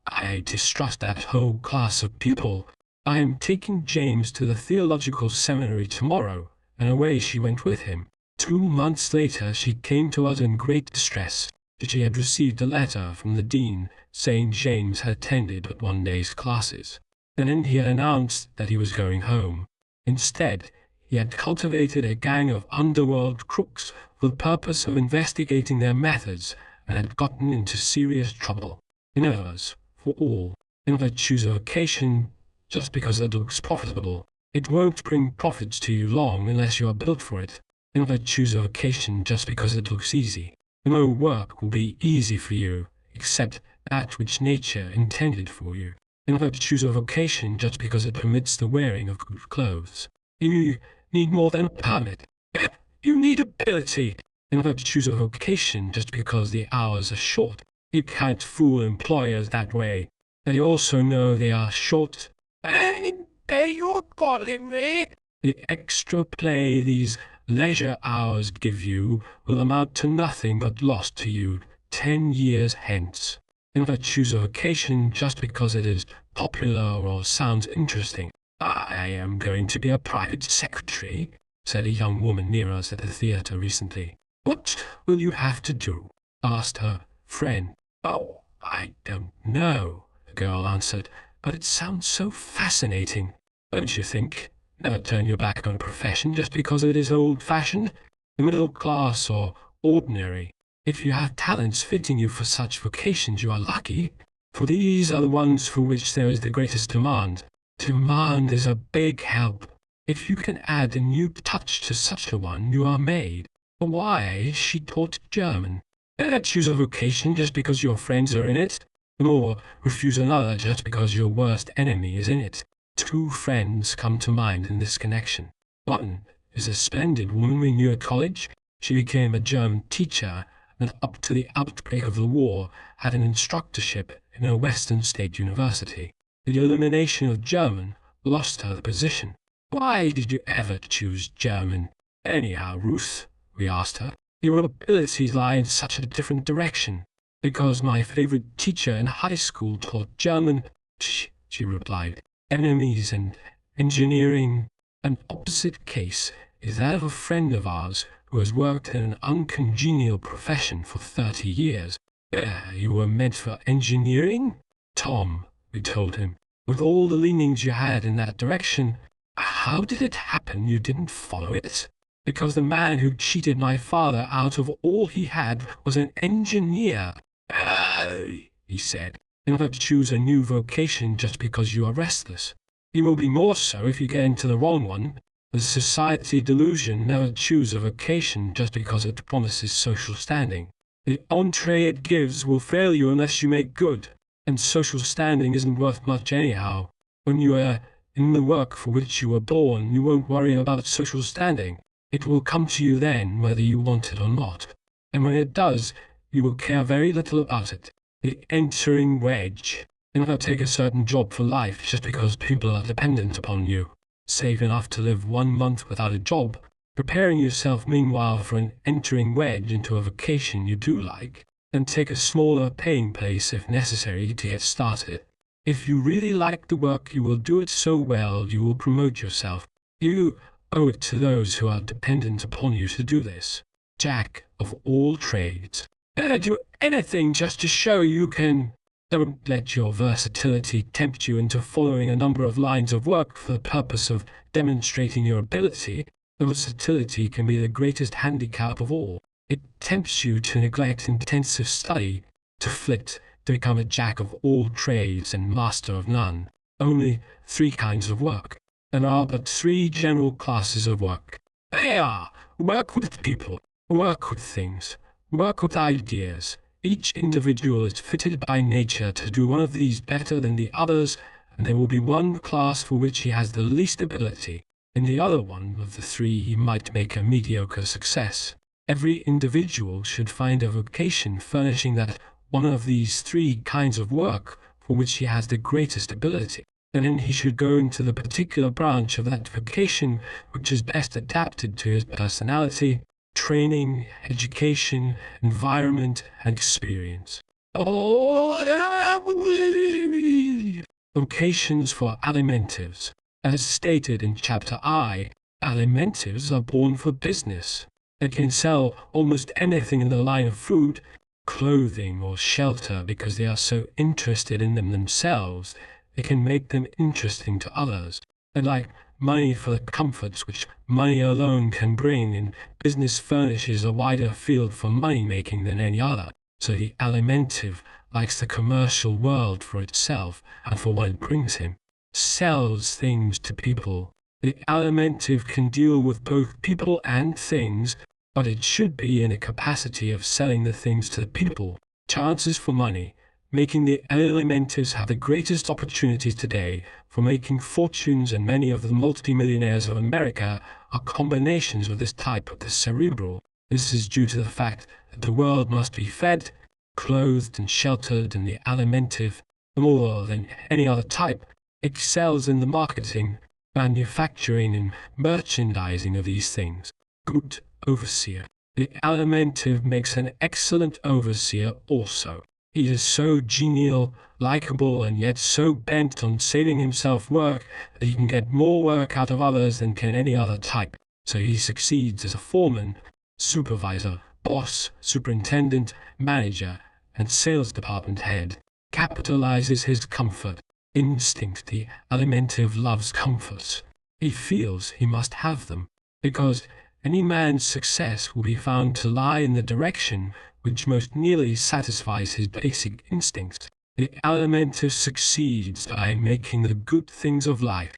"I distrust that whole class of people. I am taking James to the theological seminary tomorrow," and away she went with him. 2 months later she came to us in great distress. She had received a letter from the dean saying James had attended but one day's classes. Then he had announced that he was going home. Instead, he had cultivated a gang of underworld crooks for the purpose of investigating their methods and had gotten into serious trouble. In other words, for all, never choose a vocation just because it looks profitable. It won't bring profits to you long unless you are built for it. Never choose a vocation just because it looks easy. No work will be easy for you, except that which nature intended for you. Never choose a vocation just because it permits the wearing of good clothes. You need more than a permit. You need ability. Never choose a vocation just because the hours are short. You can't fool employers that way. They also know they are short. And pay your calling me. The extra play these leisure hours give you will amount to nothing but loss to you 10 years hence. Never choose a vocation just because it is popular or sounds interesting. "I am going to be a private secretary," said a young woman near us at the theatre recently. "What will you have to do?" asked her friend. "Oh, I don't know," the girl answered, "but it sounds so fascinating. Don't you think? Never turn your back on a profession just because it is old-fashioned, middle class, or ordinary. If you have talents fitting you for such vocations, you are lucky, for these are the ones for which there is the greatest demand. Demand is a big help. If you can add a new touch to such a one, you are made. Why, she taught German. Choose a vocation just because your friends are in it, or refuse another just because your worst enemy is in it. 2 friends come to mind in this connection. One is a splendid woman we knew at college. She became a German teacher, and up to the outbreak of the war had an instructorship in a Western state university. The elimination of German lost her the position. "Why did you ever choose German? Anyhow, Ruth," we asked her, "your abilities lie in such a different direction." "Because my favorite teacher in high school taught German," she replied. "Enemies and engineering." An opposite case is that of a friend of ours who has worked in an uncongenial profession for 30 years. "You were meant for engineering, Tom," we told him. "With all the leanings you had in that direction, how did it happen you didn't follow it?" "Because the man who cheated my father out of all he had was an engineer," he said. "Never choose a new vocation just because you are restless. You will be more so if you get into the wrong one. The society delusion, never choose a vocation just because it promises social standing. The entree it gives will fail you unless you make good, and social standing isn't worth much anyhow. When you are in the work for which you were born, you won't worry about social standing. It will come to you then, whether you want it or not. And when it does, you will care very little about it. The entering wedge. Never take a certain job for life just because people are dependent upon you. Save enough to live 1 month without a job, preparing yourself meanwhile for an entering wedge into a vocation you do like, and take a smaller paying place if necessary to get started. If you really like the work, you will do it so well you will promote yourself. You owe it to those who are dependent upon you to do this. Jack of all trades. Do anything just to show you can. Don't let your versatility tempt you into following a number of lines of work for the purpose of demonstrating your ability. Versatility can be the greatest handicap of all. It tempts you to neglect intensive study, to flit, to become a jack of all trades and master of none. Only three kinds of work, and are but three general classes of work. They are work with people, work with things, work with ideas. Each individual is fitted by nature to do one of these better than the others, and there will be one class for which he has the least ability. In the other one of the three he might make a mediocre success. Every individual should find a vocation furnishing that one of these three kinds of work for which he has the greatest ability, and then he should go into the particular branch of that vocation which is best adapted to his personality, training, education, environment, and experience. Vocations for alimentives. As stated in Chapter I, alimentives are born for business. They can sell almost anything in the line of food, clothing, or shelter because they are so interested in them themselves. They can make them interesting to others. They like money for the comforts which money alone can bring, and business furnishes a wider field for money-making than any other. So the alimentive likes the commercial world for itself and for what it brings him, sells things to people. The alimentive can deal with both people and things, but it should be in a capacity of selling the things to the people. Chances for money. Making the alimentives have the greatest opportunities today for making fortunes, and many of the multimillionaires of America are combinations of this type of the cerebral. This is due to the fact that the world must be fed, clothed, and sheltered, and the alimentive, more than any other type, excels in the marketing, manufacturing, and merchandising of these things. Good overseer. The alimentive makes an excellent overseer also. He is so genial, likable, and yet so bent on saving himself work that he can get more work out of others than can any other type. So he succeeds as a foreman, supervisor, boss, superintendent, manager, and sales department head. Capitalizes his comfort. Instinct. The alimentive loves comforts. He feels he must have them, because any man's success will be found to lie in the direction which most nearly satisfies his basic instincts. The alimentive succeeds by making the good things of life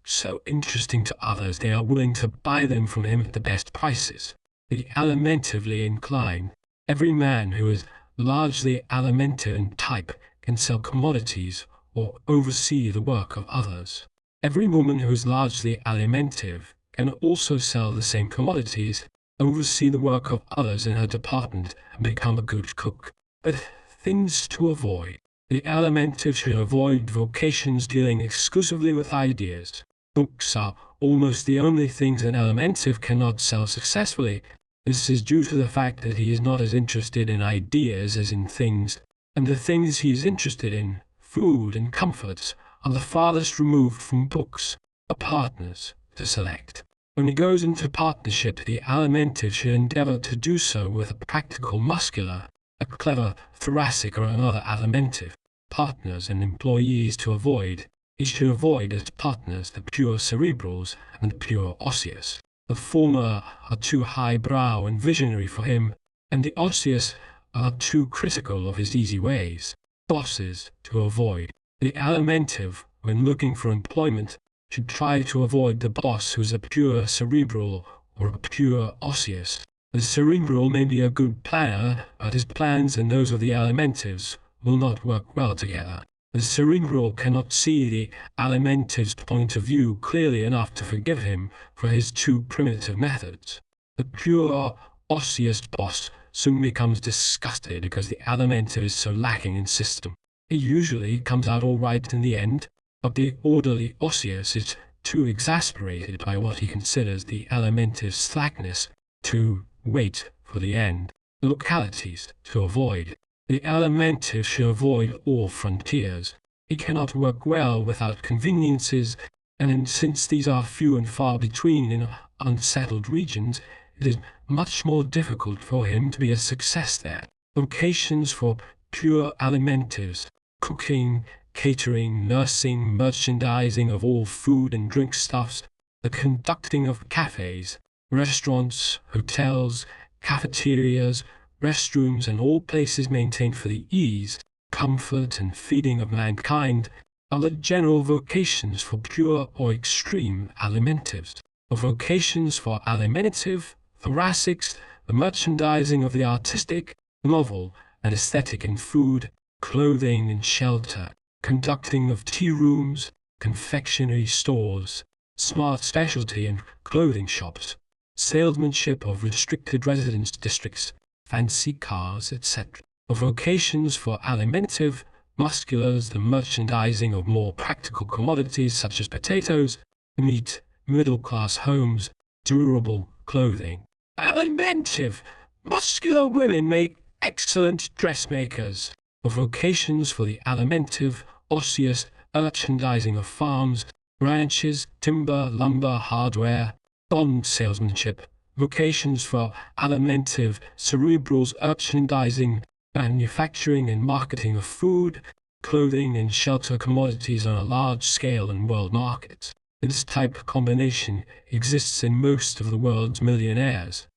so interesting to others they are willing to buy them from him at the best prices. The alimentively inclined. Every man who is largely alimentive in type can sell commodities or oversee the work of others. Every woman who is largely alimentive can also sell the same commodities, oversee the work of others in her department, and become a good cook. But things to avoid. The alimentive should avoid vocations dealing exclusively with ideas. Books are almost the only things an alimentive cannot sell successfully. This is due to the fact that he is not as interested in ideas as in things, and the things he is interested in, food and comforts, are the farthest removed from books, or partners, to select. When he goes into partnership, the alimentive should endeavor to do so with a practical muscular, a clever thoracic, or another alimentive. Partners and employees to avoid. He should avoid as partners the pure cerebrals and the pure osseous. The former are too highbrow and visionary for him, and the osseous are too critical of his easy ways. Bosses to avoid. The alimentive, when looking for employment, should try to avoid the boss who is a pure cerebral or a pure osseous. The cerebral may be a good planner, but his plans and those of the alimentives will not work well together. The cerebral cannot see the alimentive's point of view clearly enough to forgive him for his too primitive methods. The pure osseous boss soon becomes disgusted because the alimentive is so lacking in system. He usually comes out all right in the end, but the orderly osseous is too exasperated by what he considers the alimentive's slackness to wait for the end. Localities to avoid. The alimentive should avoid all frontiers. He cannot work well without conveniences, and since these are few and far between in unsettled regions, it is much more difficult for him to be a success there. Vocations for pure alimentives. Cooking, catering, nursing, merchandising of all food and drink stuffs, the conducting of cafes, restaurants, hotels, cafeterias, restrooms, and all places maintained for the ease, comfort, and feeding of mankind, are the general vocations for pure or extreme alimentives. The vocations for alimentive, thoracics, the merchandising of the artistic, novel, and aesthetic in food, clothing and shelter, conducting of tea rooms, confectionery stores, smart specialty and clothing shops, salesmanship of restricted residence districts, fancy cars, etc. The vocations for alimentive, musculars, the merchandising of more practical commodities such as potatoes, meat, middle-class homes, durable clothing. Alimentive, muscular women make excellent dressmakers. The vocations for the alimentive, osseous, merchandising of farms, ranches, timber, lumber, hardware, bond salesmanship. Vocations for alimentive, cerebrals, merchandising, manufacturing and marketing of food, clothing and shelter commodities on a large scale in world markets. This type of combination exists in most of the world's millionaires.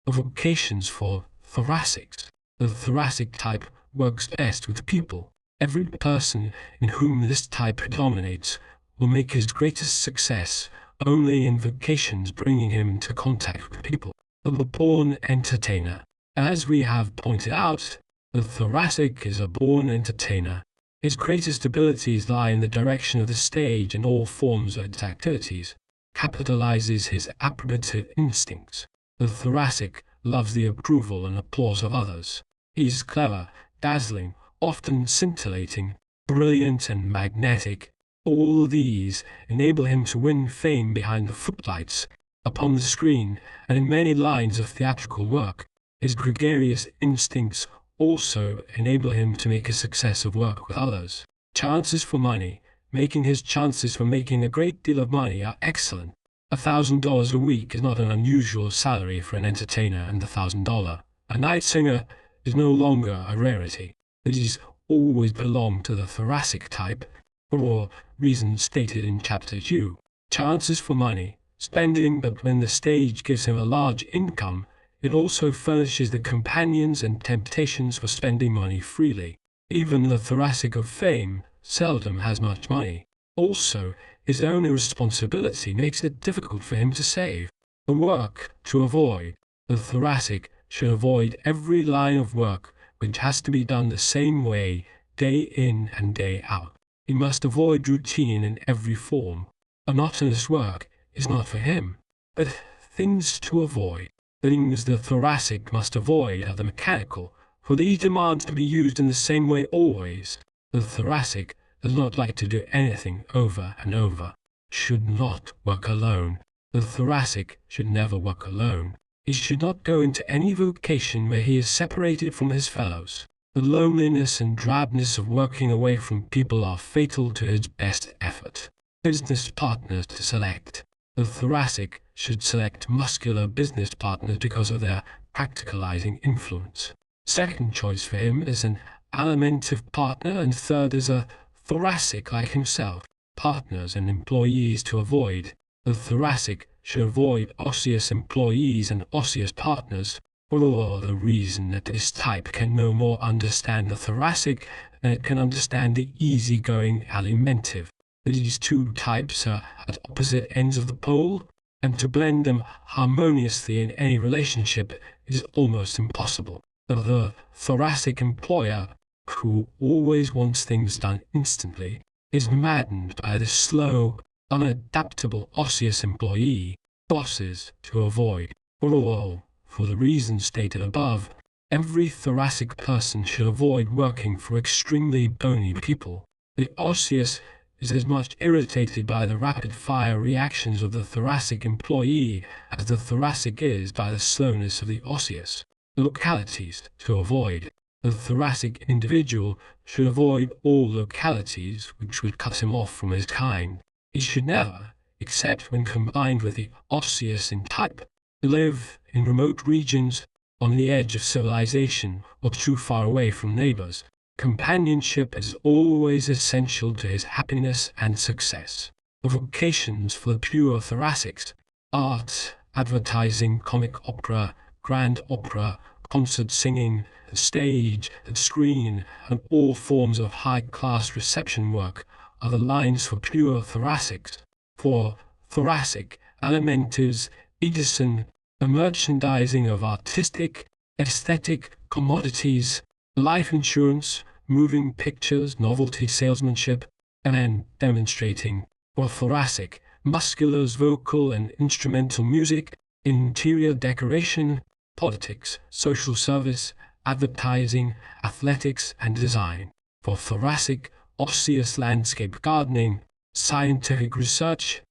Vocations for thoracics. The thoracic type works best with people. Every person in whom this type predominates will make his greatest success only in vocations bringing him into contact with people. The born entertainer. As we have pointed out, the thoracic is a born entertainer. His greatest abilities lie in the direction of the stage and all forms of its activities. Capitalizes his approbative instincts. The thoracic loves the approval and applause of others. He is clever, dazzling, often scintillating, brilliant and magnetic. All these enable him to win fame behind the footlights, upon the screen, and in many lines of theatrical work. His gregarious instincts also enable him to make a success of work with others. Chances for money. Making his chances for making a great deal of money are excellent. $1,000 a week is not an unusual salary for an entertainer, and $1,000 a night singer is no longer a rarity. These always belong to the thoracic type, for reasons stated in Chapter 2. Chances for money. Spending, but when the stage gives him a large income, it also furnishes the companions and temptations for spending money freely. Even the thoracic of fame seldom has much money. Also, his own irresponsibility makes it difficult for him to save. The work to avoid. The thoracic should avoid every line of work which has to be done the same way, day in and day out. He must avoid routine in every form. Monotonous work is not for him. But things to avoid. Things the thoracic must avoid are the mechanical, for these demand to be used in the same way always. The thoracic does not like to do anything over and over. Should not work alone. The thoracic should never work alone. He should not go into any vocation where he is separated from his fellows. The loneliness and drabness of working away from people are fatal to his best effort. Business partners to select. The thoracic should select muscular business partners because of their practicalizing influence. Second choice for him is an alimentive partner, and third is a thoracic like himself. Partners and employees to avoid. The thoracic should avoid osseous employees and osseous partners, for the reason that this type can no more understand the thoracic than it can understand the easygoing alimentive. These two types are at opposite ends of the pole, and to blend them harmoniously in any relationship is almost impossible. The thoracic employer, who always wants things done instantly, is maddened by the slow, unadaptable osseous employee. Bosses to avoid. For the reasons stated above, every thoracic person should avoid working for extremely bony people. The osseous is as much irritated by the rapid-fire reactions of the thoracic employee as the thoracic is by the slowness of the osseous. Localities to avoid. The thoracic individual should avoid all localities which would cut him off from his kind. He should never, except when combined with the osseous in type, live in remote regions, on the edge of civilization, or too far away from neighbors. Companionship is always essential to his happiness and success. The vocations for the pure thoracics: art, advertising, comic opera, grand opera, concert singing, the stage, the screen, and all forms of high-class reception work are the lines for pure thoracics. For thoracic alimentives, Edison, the merchandising of artistic, aesthetic commodities, life insurance, moving pictures, novelty salesmanship, and demonstrating. For thoracic, musculars, vocal and instrumental music, interior decoration, politics, social service, advertising, athletics, and design. For thoracic, osseous landscape gardening, scientific research.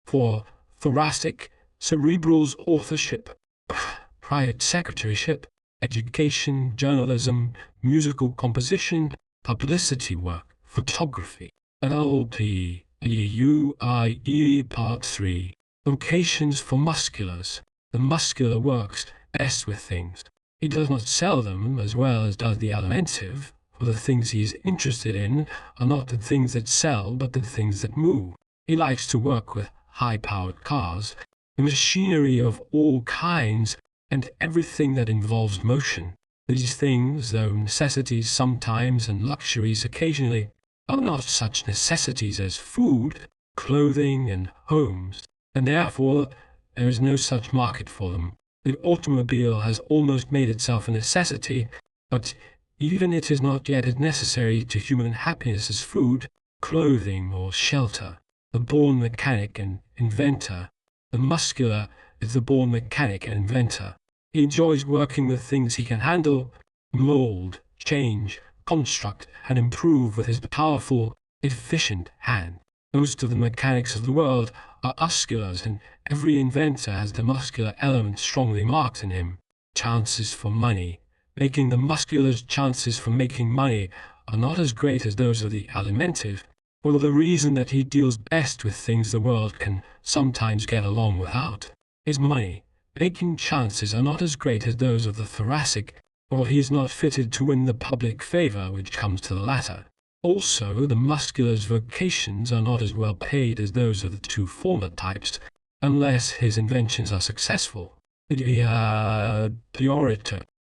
For thoracic, cerebral's authorship, private secretaryship, education, journalism, musical composition, publicity work, photography. LTUIE Part 3. Vocations for musculars. The muscular works best with things. He does not sell them as well as does the alimentive, for the things he is interested in are not the things that sell, but the things that move. He likes to work with high-powered cars, the machinery of all kinds, and everything that involves motion. These things, though necessities sometimes and luxuries occasionally, are not such necessities as food, clothing, and homes, and therefore there is no such market for them. The automobile has almost made itself a necessity, but even it is not yet as necessary to human happiness as food, clothing, or shelter. The born mechanic and inventor. The muscular is the born mechanic and inventor. He enjoys working with things he can handle, mold, change, construct, and improve with his powerful, efficient hand. Most of the mechanics of the world are musculars, and every inventor has the muscular element strongly marked in him. Chances for money. Making the muscular's chances for making money are not as great as those of the alimentive, for the reason that he deals best with things the world can sometimes get along without. His money making chances are not as great as those of the thoracic, or he is not fitted to win the public favor which comes to the latter. Also, the muscular's vocations are not as well paid as those of the two former types, unless his inventions are successful. The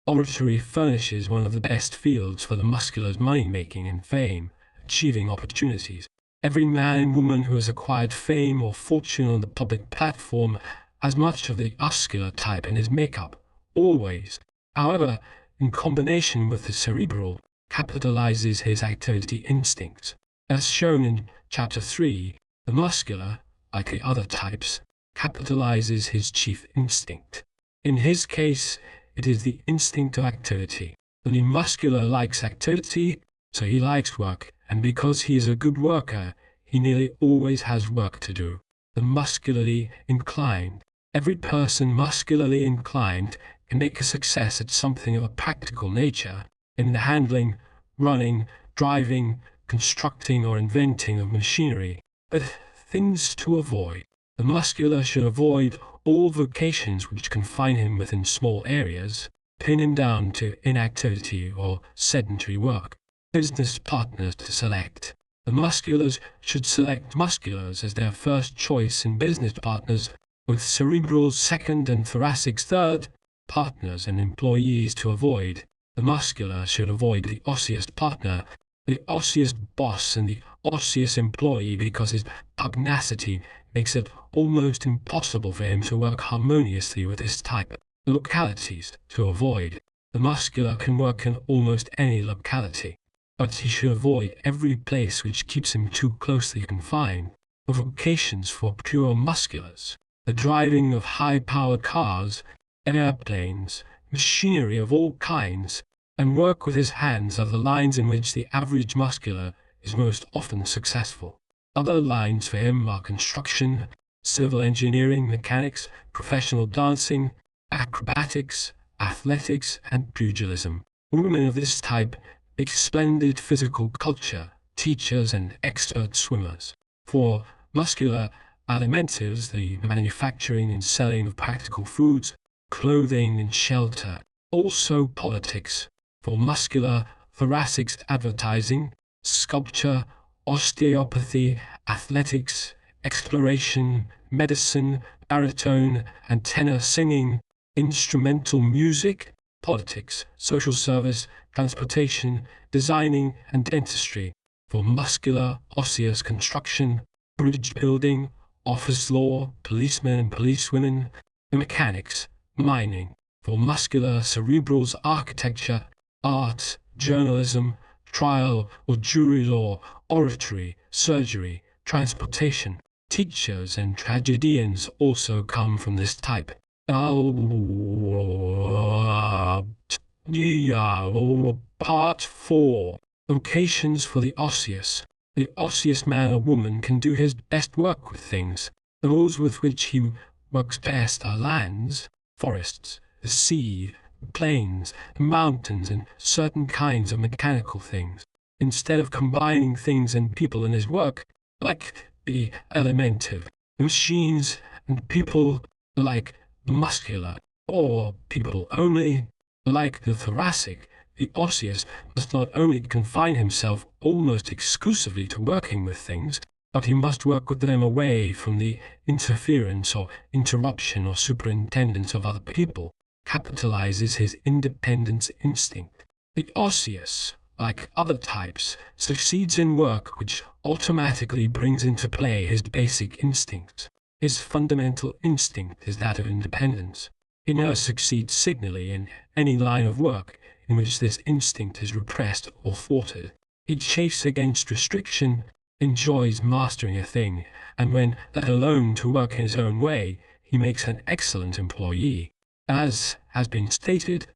oratory furnishes one of the best fields for the muscular's money-making and fame, achieving opportunities. Every man and woman who has acquired fame or fortune on the public platform has much of the muscular type in his makeup, always. However, in combination with the cerebral, capitalizes his activity instincts. As shown in Chapter 3, the muscular, like the other types, capitalizes his chief instinct. In his case, it is the instinct of activity. The muscular likes activity, so he likes work, and because he is a good worker, he nearly always has work to do. The muscularly inclined. Every person muscularly inclined can make a success at something of a practical nature in the handling, running, driving, constructing, or inventing of machinery. But things to avoid. The muscular should avoid all vocations which confine him within small areas, pin him down to inactivity or sedentary work. Business partners to select. The musculars should select musculars as their first choice in business partners, with cerebrals second and thoracics third, partners and employees to avoid. The muscular should avoid the osseous partner, the osseous boss, and the osseous employee because his pugnacity makes it almost impossible for him to work harmoniously with this type. Localities to avoid. The muscular can work in almost any locality, but he should avoid every place which keeps him too closely confined. The vocations for pure musculars. The driving of high-powered cars, airplanes, machinery of all kinds, and work with his hands are the lines in which the average muscular is most often successful. Other lines for him are construction, civil engineering, mechanics, professional dancing, acrobatics, athletics, and pugilism. Women of this type make splendid physical culture, teachers and expert swimmers. For muscular alimentives, the manufacturing and selling of practical foods, clothing and shelter. Also politics. For muscular thoracics, advertising, sculpture, osteopathy, athletics, exploration, medicine, baritone and tenor singing. instrumental music, politics, social service, transportation, designing, and dentistry. For muscular, osseous construction, bridge building, office law, policemen and policewomen, mechanics, mining. For muscular, cerebrals, architecture, art, journalism, trial or jury law, oratory, surgery, transportation. Teachers and tragedians also come from this type. Part 4. Vocations for the osseous. The osseous man or woman can do his best work with things. Those with which he works best are lands, forests, the sea, plains, mountains, and certain kinds of mechanical things. Instead of combining things and people in his work, like the alimentive, machines and people like the muscular, or people only like the thoracic, the osseous must not only confine himself almost exclusively to working with things, but he must work with them away from the interference or interruption or superintendence of other people. Capitalizes his independence instinct. The osseous, like other types, succeeds in work which automatically brings into play his basic instincts. His fundamental instinct is that of independence. He never succeeds signally in any line of work in which this instinct is repressed or thwarted. He chafes against restriction, enjoys mastering a thing, and when let alone to work in his own way, he makes an excellent employee. As has been stated,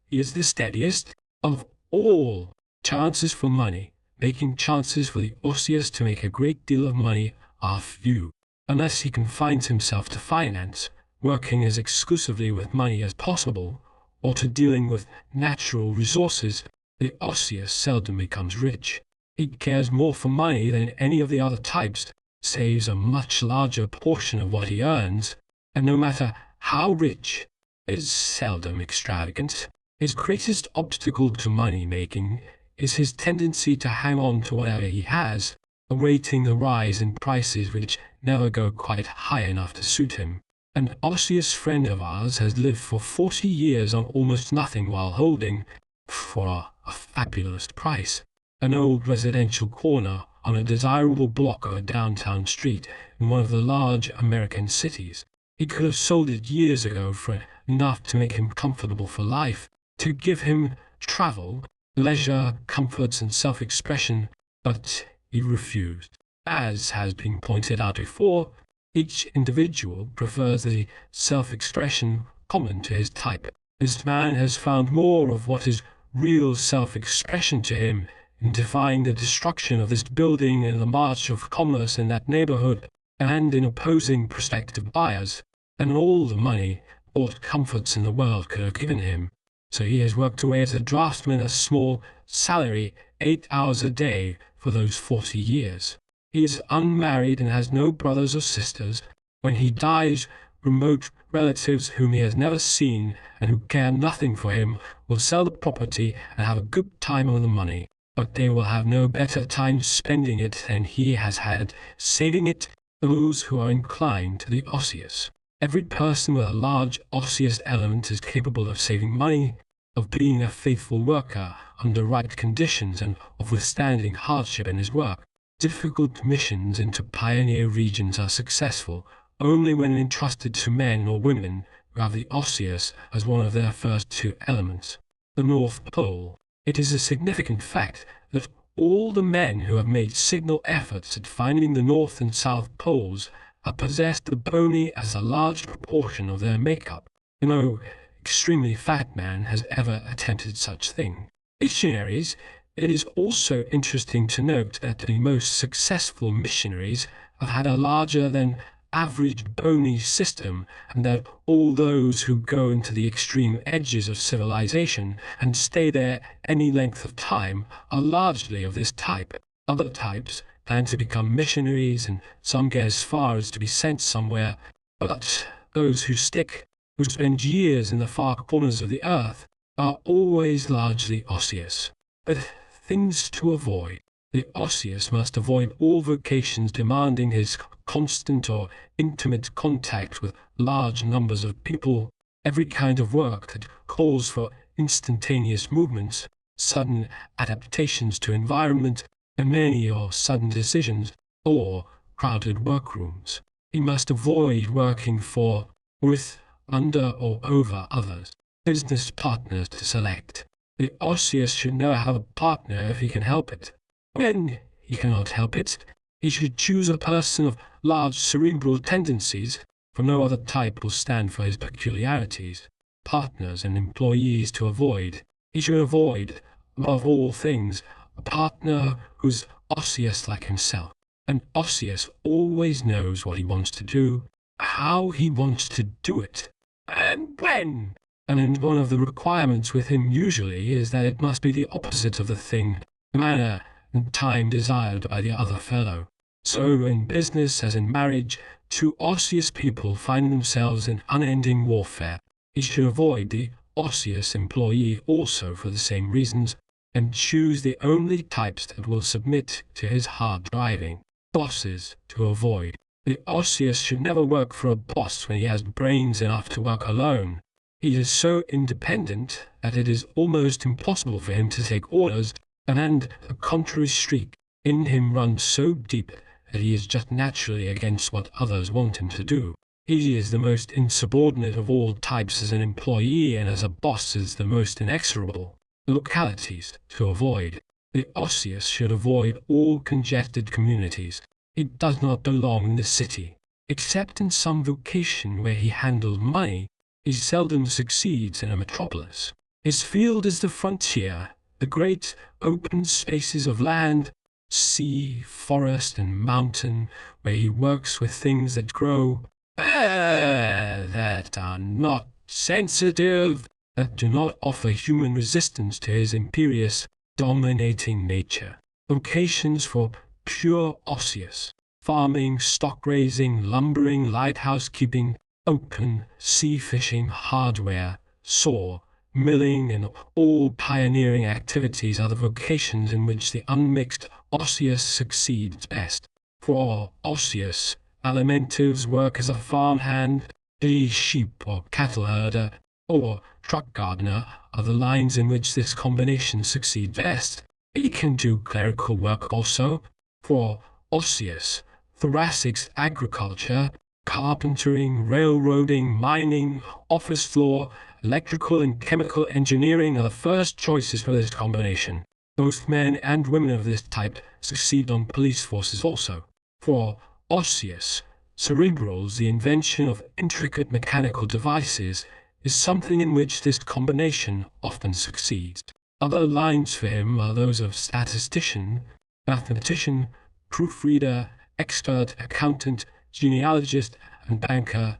he is the steadiest of all. Chances for money, making chances for the osseous to make a great deal of money, are few. Unless he confines himself to finance, working as exclusively with money as possible, or to dealing with natural resources, the osseous seldom becomes rich. He cares more for money than any of the other types, saves a much larger portion of what he earns, and no matter how rich, is seldom extravagant. His greatest obstacle to money-making is his tendency to hang on to whatever he has, awaiting the rise in prices which never go quite high enough to suit him. An osseous friend of ours has lived for 40 years on almost nothing while holding, for a fabulous price, an old residential corner on a desirable block of a downtown street in one of the large American cities. He could have sold it years ago for enough to make him comfortable for life, to give him travel, leisure, comforts, and self-expression, but he refused. As has been pointed out before, each individual prefers the self-expression common to his type. This man has found more of what is real self-expression to him in defying the destruction of this building and the march of commerce in that neighborhood, and in opposing prospective buyers, and all the money or comforts in the world could have given him. So he has worked away as a draftsman a small salary, 8 hours a day, for those 40 years. He is unmarried and has no brothers or sisters. When he dies, remote relatives whom he has never seen and who care nothing for him will sell the property and have a good time on the money, but they will have no better time spending it than he has had saving it. Those who are inclined to the osseous. Every person with a large osseous element is capable of saving money, of being a faithful worker under right conditions, and of withstanding hardship in his work. Difficult missions into pioneer regions are successful only when entrusted to men or women who have the osseous as one of their first two elements. The North Pole. It is a significant fact that all the men who have made signal efforts at finding the North and South Poles have possessed the bony as a large proportion of their makeup. No extremely fat man has ever attempted such thing. Missionaries. It is also interesting to note that the most successful missionaries have had a larger than average bony system, and that all those who go into the extreme edges of civilization and stay there any length of time are largely of this type. Other types plan to become missionaries, and some get as far as to be sent somewhere, but those who stick, who spend years in the far corners of the earth, are always largely osseous. But things to avoid. The osseous must avoid all vocations demanding his constant or intimate contact with large numbers of people, every kind of work that calls for instantaneous movements, sudden adaptations to environment, and many or sudden decisions, or crowded workrooms. He must avoid working for, with, under, or over others. Business partners to select. The Osseous should never have a partner if he can help it. When he cannot help it, he should choose a person of large cerebral tendencies, for no other type will stand for his peculiarities. Partners and employees to avoid. He should avoid, above all things, a partner who's osseous like himself. An Osseous always knows what he wants to do, how he wants to do it, and when. And one of the requirements with him usually is that it must be the opposite of the thing, manner, and time desired by the other fellow. So in business as in marriage, two Osseous people find themselves in unending warfare. He should avoid the Osseous employee also for the same reasons, and choose the only types that will submit to his hard driving. Bosses to avoid. The Osseous should never work for a boss when he has brains enough to work alone. He is so independent that it is almost impossible for him to take orders, and the contrary streak in him runs so deep that he is just naturally against what others want him to do. He is the most insubordinate of all types as an employee, and as a boss is the most inexorable. Localities to avoid. The Osseous should avoid all congested communities. He does not belong in the city. Except in some vocation where he handles money, he seldom succeeds in a metropolis. His field is the frontier, the great open spaces of land, sea, forest, and mountain, where he works with things that grow, that are not sensitive, that do not offer human resistance to his imperious, dominating nature. Vocations for pure Osseous. Farming, stock raising, lumbering, lighthouse keeping, open, sea fishing, hardware, saw, milling, and all pioneering activities are the vocations in which the unmixed Osseous succeeds best. For Osseous, alimentives work as a farmhand, a sheep or cattle herder, or truck gardener are the lines in which this combination succeeds best. He can do clerical work also. For Osseous, thoracics agriculture, carpentering, railroading, mining, office floor, electrical and chemical engineering are the first choices for this combination. Both men and women of this type succeed on police forces also. For Osseous, cerebrals, the invention of intricate mechanical devices, is something in which this combination often succeeds. Other lines for him are those of statistician, mathematician, proofreader, expert, accountant, genealogist, and banker.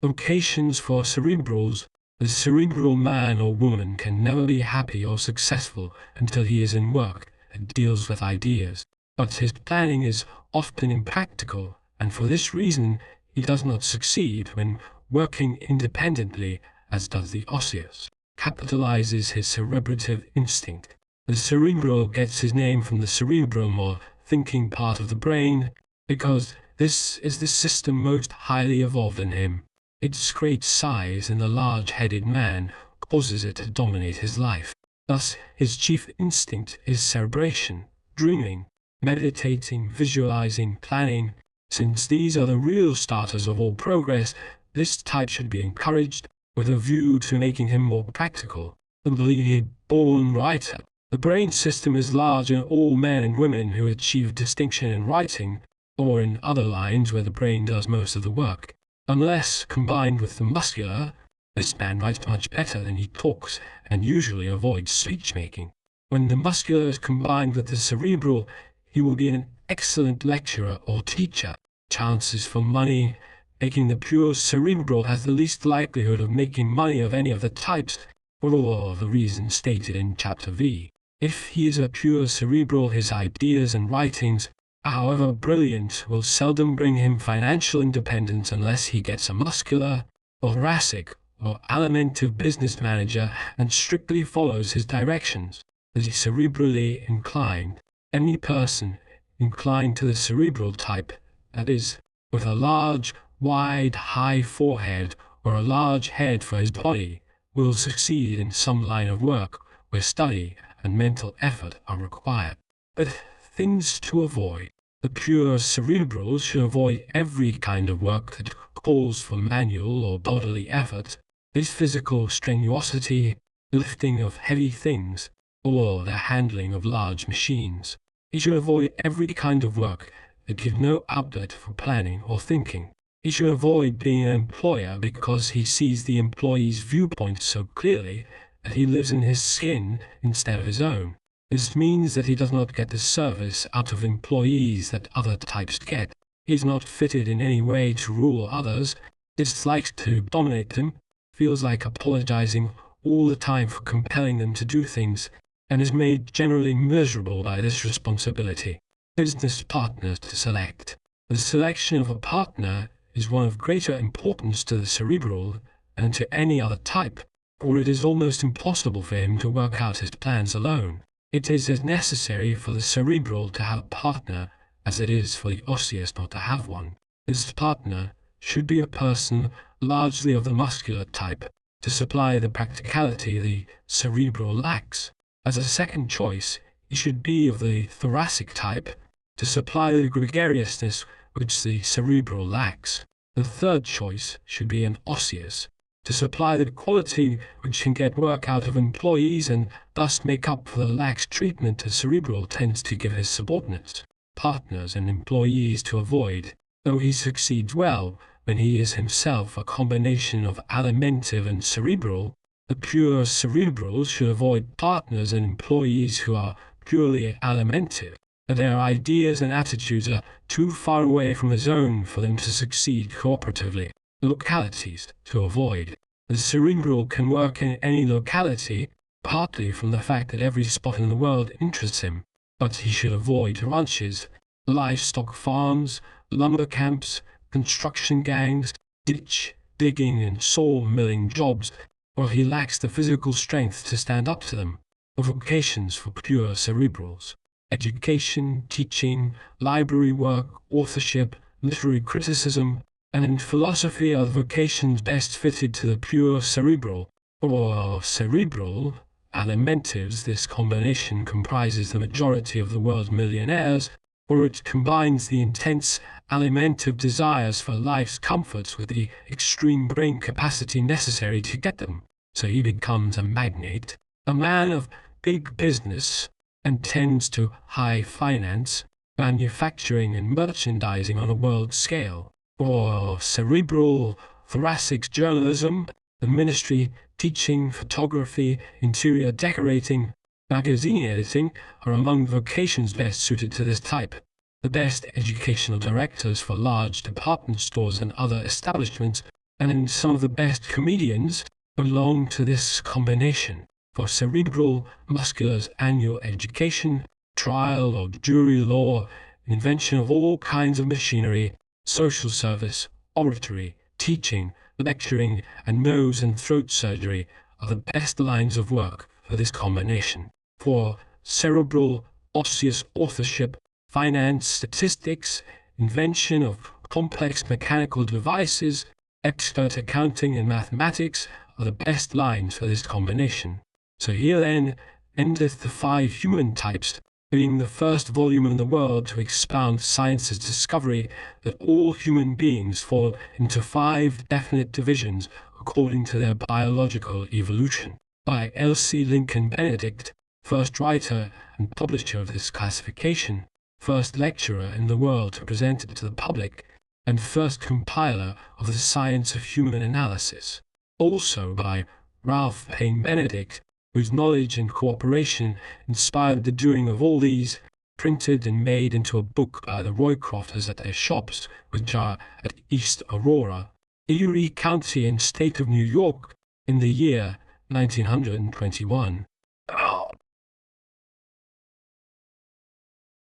Vocations for cerebrals. The cerebral man or woman can never be happy or successful until he is in work that deals with ideas. But his planning is often impractical, and for this reason he does not succeed when working independently, as does the Osseous. Capitalizes his cerebrative instinct. The cerebral gets his name from the cerebrum, or thinking part of the brain, because this is the system most highly evolved in him. Its great size in the large-headed man causes it to dominate his life. Thus, his chief instinct is cerebration, dreaming, meditating, visualizing, planning. Since these are the real starters of all progress, this type should be encouraged with a view to making him more practical. The born writer. The brain system is large in all men and women who achieve distinction in writing, or in other lines where the brain does most of the work. Unless combined with the muscular, this man writes much better than he talks, and usually avoids speech-making. When the muscular is combined with the cerebral, he will be an excellent lecturer or teacher. Chances for money. Making the pure cerebral has the least likelihood of making money of any of the types, for all the reasons stated in Chapter V. If he is a pure cerebral, his ideas and writings, however brilliant, will seldom bring him financial independence unless he gets a muscular, thoracic, or alimentive business manager and strictly follows his directions. The cerebrally inclined. Any person inclined to the cerebral type, that is, with a large, wide, high forehead or a large head for his body, will succeed in some line of work where study and mental effort are required. But things to avoid. The pure cerebrals should avoid every kind of work that calls for manual or bodily effort, this physical strenuosity, lifting of heavy things, or the handling of large machines. He should avoid every kind of work that gives no outlet for planning or thinking. He should avoid being an employer because he sees the employee's viewpoint so clearly that he lives in his skin instead of his own. This means that he does not get the service out of employees that other types get. He is not fitted in any way to rule others, dislikes to dominate them, feels like apologizing all the time for compelling them to do things, and is made generally miserable by this responsibility. Business partners to select. The selection of a partner is one of greater importance to the cerebral than to any other type, for it is almost impossible for him to work out his plans alone. It is as necessary for the cerebral to have a partner as it is for the osseous not to have one. This partner should be a person largely of the muscular type, to supply the practicality the cerebral lacks. As a second choice, he should be of the thoracic type, to supply the gregariousness which the cerebral lacks. The third choice should be an osseous, to supply the quality which can get work out of employees and thus make up for the lax treatment the cerebral tends to give his subordinates, partners and employees to avoid, though he succeeds well when he is himself a combination of alimentive and cerebral. The pure cerebrals should avoid partners and employees who are purely alimentive. Their ideas and attitudes are too far away from his own for them to succeed cooperatively. Localities to avoid. The cerebral can work in any locality, partly from the fact that every spot in the world interests him, but he should avoid ranches, livestock farms, lumber camps, construction gangs, ditch digging and saw milling jobs, or he lacks the physical strength to stand up to them. The vocations for pure cerebrals. Education, teaching, library work, authorship, literary criticism, and in philosophy are the vocations best fitted to the pure cerebral, or cerebral alimentives. This combination comprises the majority of the world's millionaires, for it combines the intense alimentive desires for life's comforts with the extreme brain capacity necessary to get them. So he becomes a magnate, a man of big business, and tends to high finance, manufacturing and merchandising on a world scale. For cerebral, thoracic journalism, the ministry, teaching, photography, interior decorating, magazine editing are among the vocations best suited to this type. The best educational directors for large department stores and other establishments, and some of the best comedians, belong to this combination. For cerebral musculars, annual education, trial or jury law, invention of all kinds of machinery, social service, oratory, teaching, lecturing, and nose and throat surgery are the best lines of work for this combination. For cerebral, osseous authorship, finance, statistics, invention of complex mechanical devices, expert accounting and mathematics are the best lines for this combination. So here then endeth the 5 human types, being the first volume in the world to expound science's discovery that all human beings fall into 5 definite divisions according to their biological evolution. By L.C. Lincoln Benedict, first writer and publisher of this classification, first lecturer in the world to present it to the public, and first compiler of the science of human analysis. Also by Ralph Payne Benedict, whose knowledge and cooperation inspired the doing of all these, printed and made into a book by the Roycrofters at their shops, which are at East Aurora, Erie County and State of New York, in the year 1921.